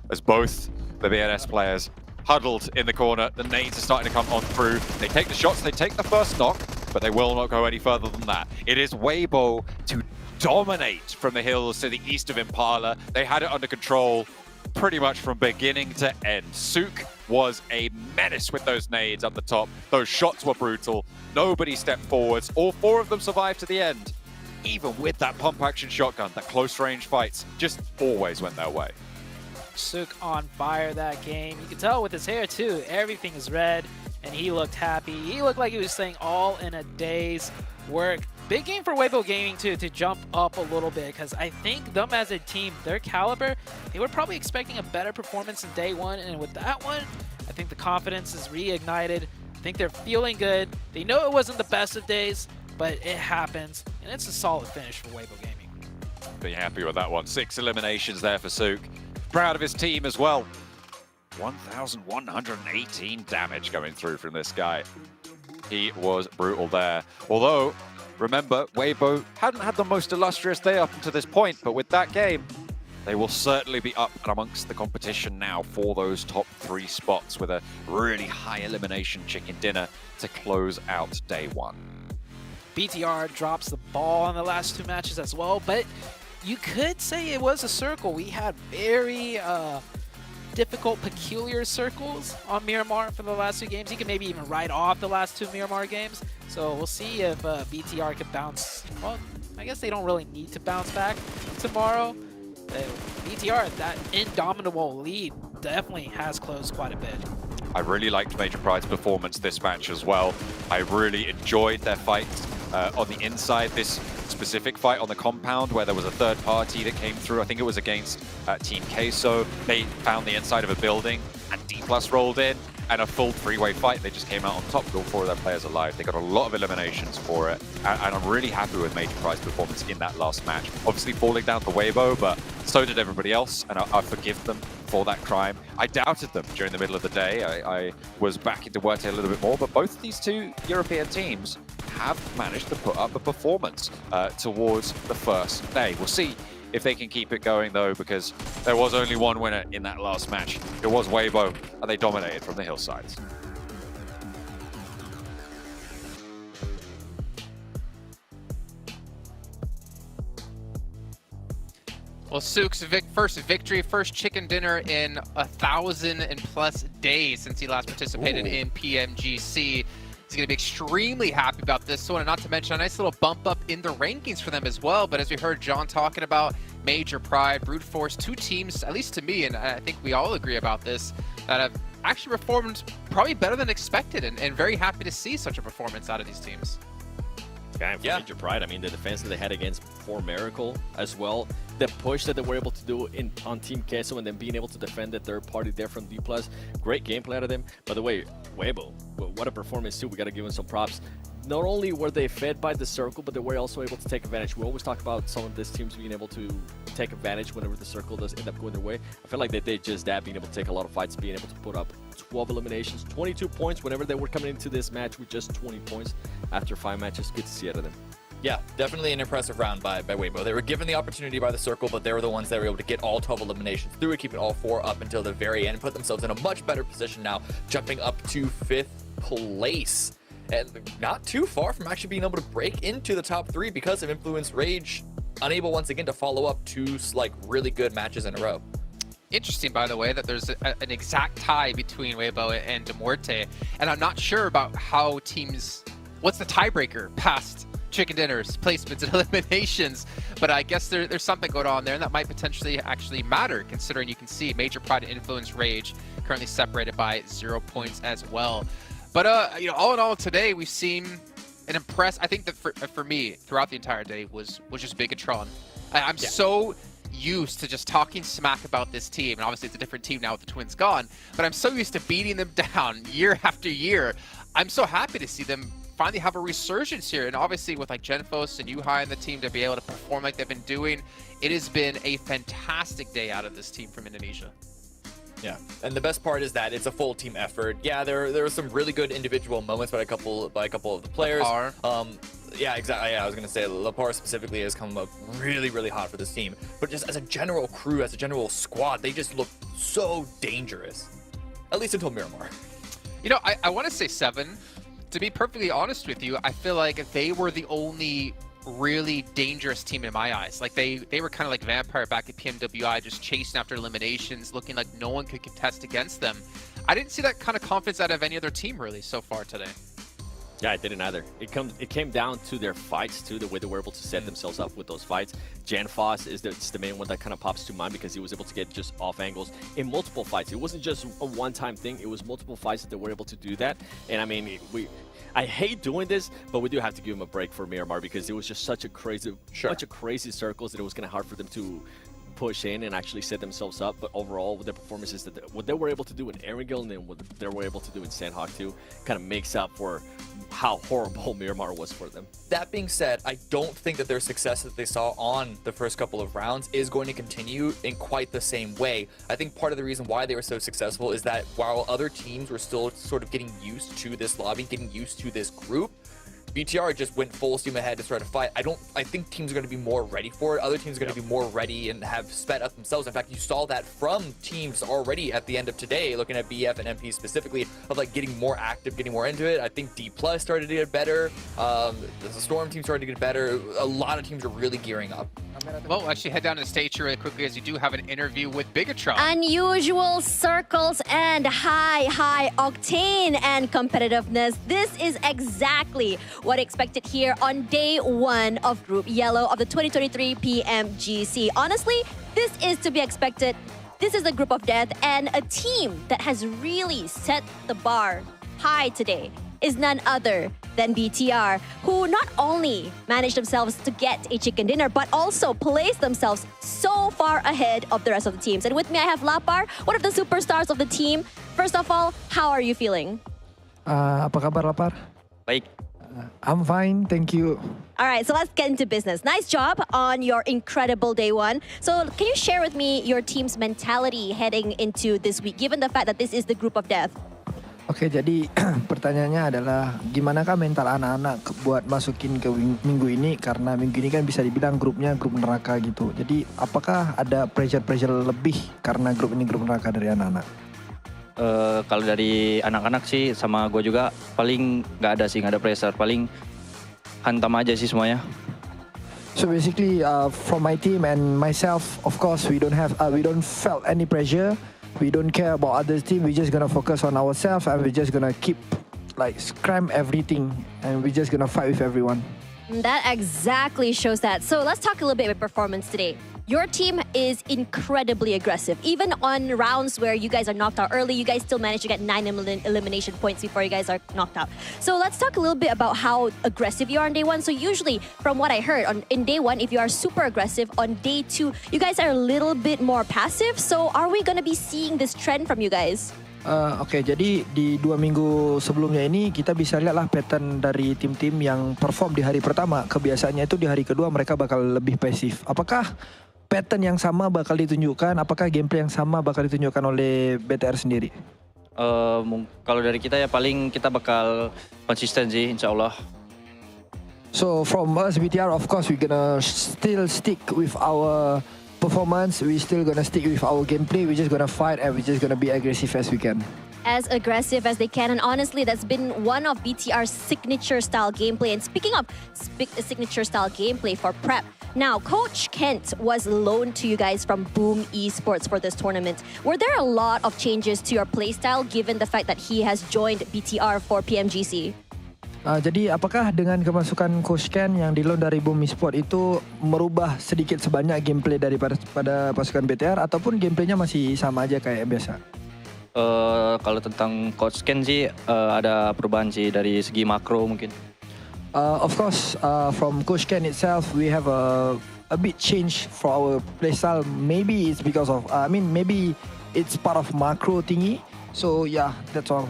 as both the BNS players huddled in the corner. The nades are starting to come on through. They take the shots, they take the first knock, but they will not go any further than that. It is Weibo to dominate from the hills to the east of Impala. They had it under control pretty much from beginning to end. Sook was a menace with those nades up the top. Those shots were brutal. Nobody stepped forwards. All 4 of them survived to the end. Even with that pump action shotgun, that close range fights just always went their way. Sook on fire that game. You can tell with his hair too. Everything is red, and he looked happy. He looked like he was saying all in a day's work. Big game for Weibo Gaming too, to jump up a little bit, because I think them as a team, their caliber, they were probably expecting a better performance in day 1, and with that one, I think the confidence is reignited. I think they're feeling good. They know it wasn't the best of days, but it happens, and it's a solid finish for Weibo Gaming. Be happy with that one. 6 eliminations there for Sook. Proud of his team as well. 1,118 damage coming through from this guy. He was brutal there. Although, remember, Weibo hadn't had the most illustrious day up until this point, but with that game, they will certainly be up and amongst the competition now for those top 3 spots with a really high elimination chicken dinner to close out day 1. BTR drops the ball in the last 2 matches as well, but you could say it was a circle. We had very difficult, peculiar circles on Miramar for the last 2 games. He could maybe even write off the last 2 Miramar games. So we'll see if BTR can bounce. Well, I guess they don't really need to bounce back tomorrow. BTR, that indomitable lead, definitely has closed quite a bit. I really liked Major Pride's performance this match as well. I really enjoyed their fights on the inside. This specific fight on the compound where there was a third party that came through. I think it was against Team Queso. They found the inside of a building and D+ rolled in, and a full 3-way fight. They just came out on top with all 4 of their players alive. They got a lot of eliminations for it, and I'm really happy with Major Pride's performance in that last match. Obviously falling down to Weibo, but so did everybody else, and I forgive them for that crime. I doubted them during the middle of the day. I was backing Duarte a little bit more, but both of these 2 European teams have managed to put up a performance towards the first day. We'll see if they can keep it going though, because there was only one winner in that last match. It was Weibo, and they dominated from the hillsides. Well, Sook's first victory, first chicken dinner in 1,000+ days since he last participated in PMGC. He's going to be extremely happy about this one, and not to mention a nice little bump up in the rankings for them as well. But as we heard John talking about, Major Pride, Brute Force, 2 teams, at least to me, and I think we all agree about this, that have actually performed probably better than expected, and very happy to see such a performance out of these teams. Yeah, and for Major Pride, I mean, the defense that they had against 4 Miracle as well, the push that they were able to do on Team Queso, and then being able to defend the third party there from D+. Great gameplay out of them. By the way, Weibo, what a performance too. We got to give them some props. Not only were they fed by the circle, but they were also able to take advantage. We always talk about some of these teams being able to take advantage whenever the circle does end up going their way. I feel like they did just that, being able to take a lot of fights, being able to put up 12 eliminations, 22 points whenever they were coming into this match with just 20 points after 5 matches. Good to see out of them. Yeah, definitely an impressive round by Weibo. They were given the opportunity by the circle, but they were the ones that were able to get all 12 eliminations through it, keeping all 4 up until the very end, and put themselves in a much better position now, jumping up to 5th place. And not too far from actually being able to break into the top 3 because of Influence Rage, unable once again to follow up 2 like really good matches in a row. Interesting, by the way, that there's an exact tie between Weibo and Demorte, and I'm not sure about how teams, what's the tiebreaker past chicken dinners, placements, and eliminations, but I guess there's something going on there, and that might potentially actually matter, considering you can see Major Pride and Influence Rage currently separated by 0 points as well. But you know, all in all, today we've seen an I think that for me throughout the entire day was just Bigatron. I'm so used to just talking smack about this team, and obviously it's a different team now with the Twins gone, but I'm so used to beating them down year after year. I'm so happy to see them finally have a resurgence here. And obviously with like Genfos and Yuhai and the team to be able to perform like they've been doing, it has been a fantastic day out of this team from Indonesia. Yeah, and the best part is that it's a full team effort. Yeah, there were some really good individual moments by a couple of the players. Yeah, exactly. Yeah, I was gonna say Lapar specifically has come up really, really hot for this team. But just as a general crew, as a general squad, they just look so dangerous. At least until Miramar. You know, I want to say 7. To be perfectly honest with you, I feel like they were the only really dangerous team in my eyes. Like they were kind of like Vampire back at PMWI, just chasing after eliminations, looking like no one could contest against them. I didn't see that kind of confidence out of any other team really so far today. Yeah, I didn't either. It came down to their fights too, the way they were able to set themselves up with those fights. Genfos is the main one that kind of pops to mind because he was able to get just off angles in multiple fights. It wasn't just a one-time thing. It was multiple fights that they were able to do that. And I mean, I hate doing this, but we do have to give him a break for Miramar because it was just such a crazy, bunch of crazy circles that it was kind of hard for them to push in and actually set themselves up. But overall, with their performances, what they were able to do in Erangel and then what they were able to do in Sandhawk too, kind of makes up for how horrible Miramar was for them. That being said, I don't think that their success that they saw on the first couple of rounds is going to continue in quite the same way. I think part of the reason why they were so successful is that while other teams were still sort of getting used to this lobby, getting used to this group, BTR just went full steam ahead to start a fight. I think teams are going to be more ready for it. Other teams are going to be more ready and have sped up themselves. In fact, you saw that from teams already at the end of today, looking at BF and MP specifically, of like getting more active, getting more into it. I think D+ started to get better. The Storm team started to get better. A lot of teams are really gearing up. Well, we'll actually head down to the stage here really quickly as you do have an interview with Bigatron. Unusual circles and high octane and competitiveness. This is exactly what expected here on day 1 of Group Yellow of the 2023 PMGC. Honestly, this is to be expected. This is a group of death, and a team that has really set the bar high today is none other than BTR, who not only managed themselves to get a chicken dinner, but also placed themselves so far ahead of the rest of the teams. And with me, I have Lapar, one of the superstars of the team. First of all, how are you feeling? Apa kabar, Lapar? Baik. I'm fine, thank you. All right, so let's get into business. Nice job on your incredible day 1. So can you share with me your team's mentality heading into this week, given the fact that this is the group of death? Oke, jadi pertanyaannya adalah gimanakah mental anak-anak buat masukin ke minggu ini, karena minggu ini kan bisa dibilang grupnya grup neraka gitu. Jadi apakah ada pressure lebih karena grup ini grup neraka dari anak-anak? Kalau dari anak-anak sih sama gue juga paling nggak ada pressure, paling hantam aja sih semuanya. So basically from my team and myself, of course we don't felt any pressure. We don't care about other team. We're just gonna focus on ourselves and we're just gonna keep scram everything and we're just gonna fight with everyone. That exactly shows that. So let's talk a little bit about performance today. Your team is incredibly aggressive. Even on rounds where you guys are knocked out early, you guys still manage to get 9 elimination points before you guys are knocked out. So let's talk a little bit about how aggressive you are on day 1. So usually, from what I heard, in day 1, if you are super aggressive, on day 2, you guys are a little bit more passive. So are we going to be seeing this trend from you guys? Oke, jadi di 2 minggu sebelumnya ini kita bisa lihatlah pattern dari tim-tim yang perform di hari pertama. Kebiasaannya itu di hari kedua mereka bakal lebih pasif. Apakah pattern yang sama bakal ditunjukkan? Apakah gameplay yang sama bakal ditunjukkan oleh BTR sendiri? Kalau dari kita ya paling kita bakal konsisten sih, insya Allah. So from us BTR, of course we're gonna still stick with our performance. We're still gonna stick with our gameplay. We're just gonna fight and we're just gonna be aggressive as we can. As aggressive as they can, and honestly, that's been one of BTR's signature style gameplay. And speaking of signature style gameplay for prep, now Coach Kent was loaned to you guys from Boom Esports for this tournament. Were there a lot of changes to your playstyle given the fact that he has joined BTR for PMGC? Jadi apakah dengan kemasukan Coach Ken yang di-loan dari Boom Esports itu merubah sedikit sebanyak gameplay daripada pasukan BTR, ataupun gameplaynya masih sama aja kayak biasa? Kalau tentang Coach Ken sih ada perubahan sih dari segi makro mungkin. Of course, from Coach Ken itself, we have a bit change for our playstyle. Maybe it's because of, maybe it's part of macro thingy. So yeah, that's all.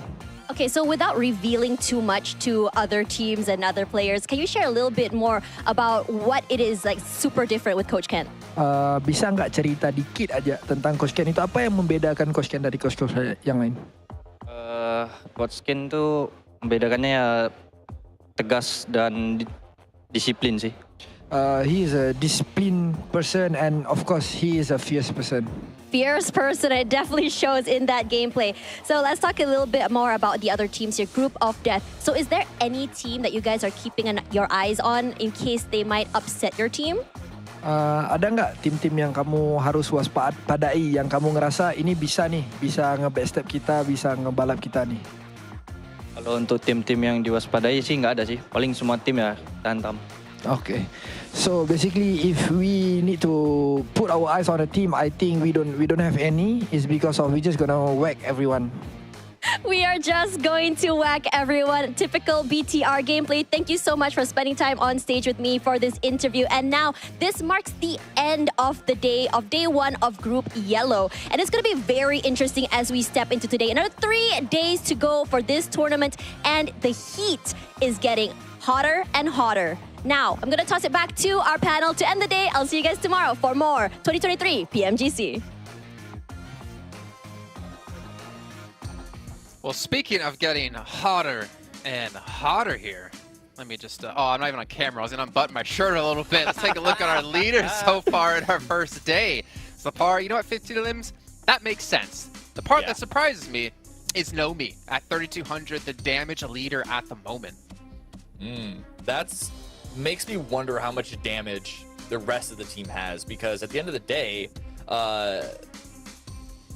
Okay, so without revealing too much to other teams and other players, can you share a little bit more about what it is like super different with Coach Ken? Bisa nggak cerita dikit aja tentang Coach Ken itu, apa yang membedakan Coach Ken dari coach-coach yang lain? Coach Ken tuh membedakannya ya tegas dan disiplin sih. He is a disciplined person and of course he is a fierce person. Fierce person, it definitely shows in that gameplay. So let's talk a little bit more about the other teams, your group of death. So is there any team that you guys are keeping your eyes on in case they might upset your team? Ada nggak tim-tim yang kamu harus waspadai, yang kamu ngerasa ini bisa nge-backstep kita, bisa ngebalap kita nih? Kalau untuk tim-tim yang diwaspadai sih nggak ada sih. Paling semua tim ya hantam. Okay, so basically, if we need to put our eyes on a team, I think we don't have any. It's because of we just gonna whack everyone. We are just going to whack everyone. Typical BTR gameplay. Thank you so much for spending time on stage with me for this interview. And now, this marks the end of the day one of Group Yellow. And it's going to be very interesting as we step into today. Another 3 days to go for this tournament. And the heat is getting hotter and hotter. Now, I'm going to toss it back to our panel to end the day. I'll see you guys tomorrow for more 2023 PMGC. Well, speaking of getting hotter and hotter here, let me just, I'm not even on camera. I was going to unbutton my shirt a little bit. Let's take a look at our leaders so far in our first day. Lapar, you know what, 15 limbs? That makes sense. The part that surprises me is Nomi at 3,200, the damage leader at the moment. That's makes me wonder how much damage the rest of the team has, because at the end of the day,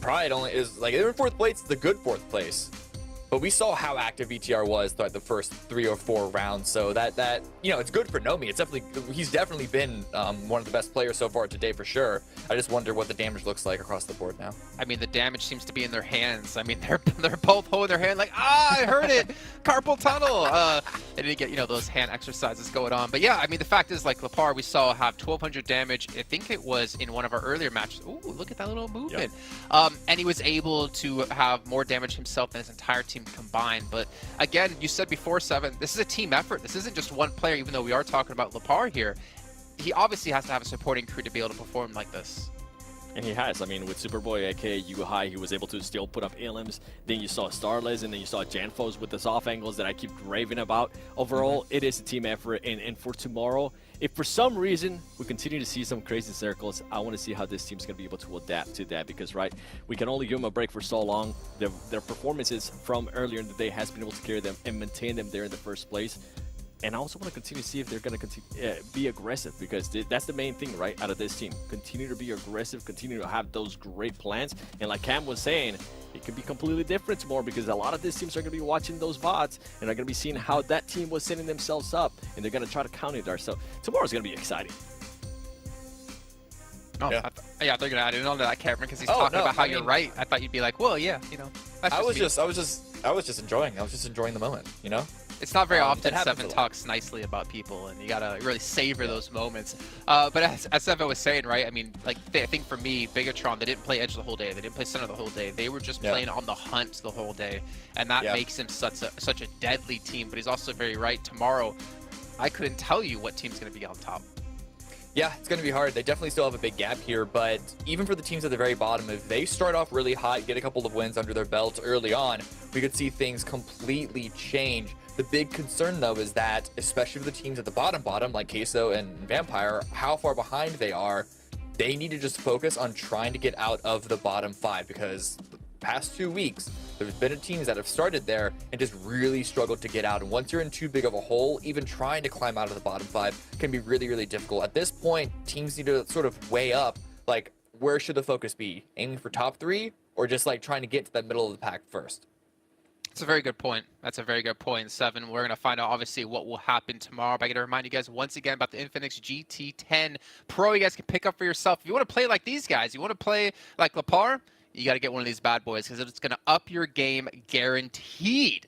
Pride only is like, they're in 4th place, it's a good 4th place. But we saw how active ETR was throughout the first 3 or 4 rounds, so that you know, it's good for Nomi. He's definitely been one of the best players so far today for sure. I just wonder what the damage looks like across the board now. I mean, the damage seems to be in their hands. I mean, they're both holding their hand like, I heard it, carpal tunnel. They didn't get, you know, those hand exercises going on. But yeah, I mean, the fact is, like, Lapar, we saw have 1,200 damage. I think it was in one of our earlier matches. Ooh, look at that little movement. And he was able to have more damage himself than his entire team combined. But again, you said before, Seven, this is a team effort. This isn't just one player, even though we are talking about Lapar here. He obviously has to have a supporting crew to be able to perform like this. And he has. I mean, with Superboy, aka Yuhai, he was able to still put up Ilims. Then you saw Starless, and then you saw Janfos with the soft angles that I keep raving about. Overall, it is a team effort. And for tomorrow, if for some reason we continue to see some crazy circles, I want to see how this team's going to be able to adapt to that. Because, right, we can only give them a break for so long. Their performances from earlier in the day has been able to carry them and maintain them there in the first place. And I also want to continue to see if they're going to be aggressive, because that's the main thing, right, out of this team. Continue to be aggressive, continue to have those great plans. And like Cam was saying, it could be completely different tomorrow, because a lot of these teams are going to be watching those VODs and are going to be seeing how that team was setting themselves up, and they're going to try to counter there. So tomorrow's going to be exciting. Oh, yeah, they're going to add in on that, Cameron, because he's talking about how you're right. I thought you'd be like, well, yeah, you know. I was just enjoying the moment, you know. It's not very often Seven talks nicely about people, and you gotta really savor those moments. But as Seven was saying, right? I mean, like, I think for me, Bigatron, they didn't play Edge the whole day. They didn't play Center the whole day. They were just playing on the hunt the whole day, and that makes him such a deadly team. But he's also very right. Tomorrow, I couldn't tell you what team's gonna be on top. Yeah, it's going to be hard. They definitely still have a big gap here, but even for the teams at the very bottom, if they start off really hot, get a couple of wins under their belts early on, we could see things completely change. The big concern, though, is that, especially for the teams at the bottom, like Queso and Vampire, how far behind they are, they need to just focus on trying to get out of the bottom 5, because the past 2 weeks, there's been teams that have started there and just really struggled to get out. And once you're in too big of a hole, even trying to climb out of the bottom 5 can be really, really difficult. At this point, teams need to sort of weigh up, like, where should the focus be? Aiming for top 3, or just, like, trying to get to that middle of the pack first? That's a very good point. That's a very good point, Seven. We're going to find out, obviously, what will happen tomorrow. But I got to remind you guys once again about the Infinix GT10 Pro. You guys can pick up for yourself. If you want to play like these guys, you want to play like Lapar, you got to get one of these bad boys, because it's going to up your game guaranteed.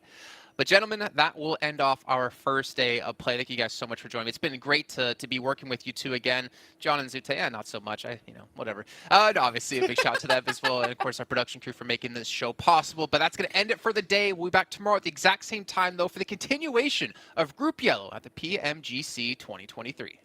But gentlemen, that will end off our first day of play. Thank you guys so much for joining me. It's been great to be working with you two again. John and Zute, not so much. Whatever. And obviously, a big shout out to them as well. And of course, our production crew for making this show possible. But that's going to end it for the day. We'll be back tomorrow at the exact same time, though, for the continuation of Group Yellow at the PMGC 2023.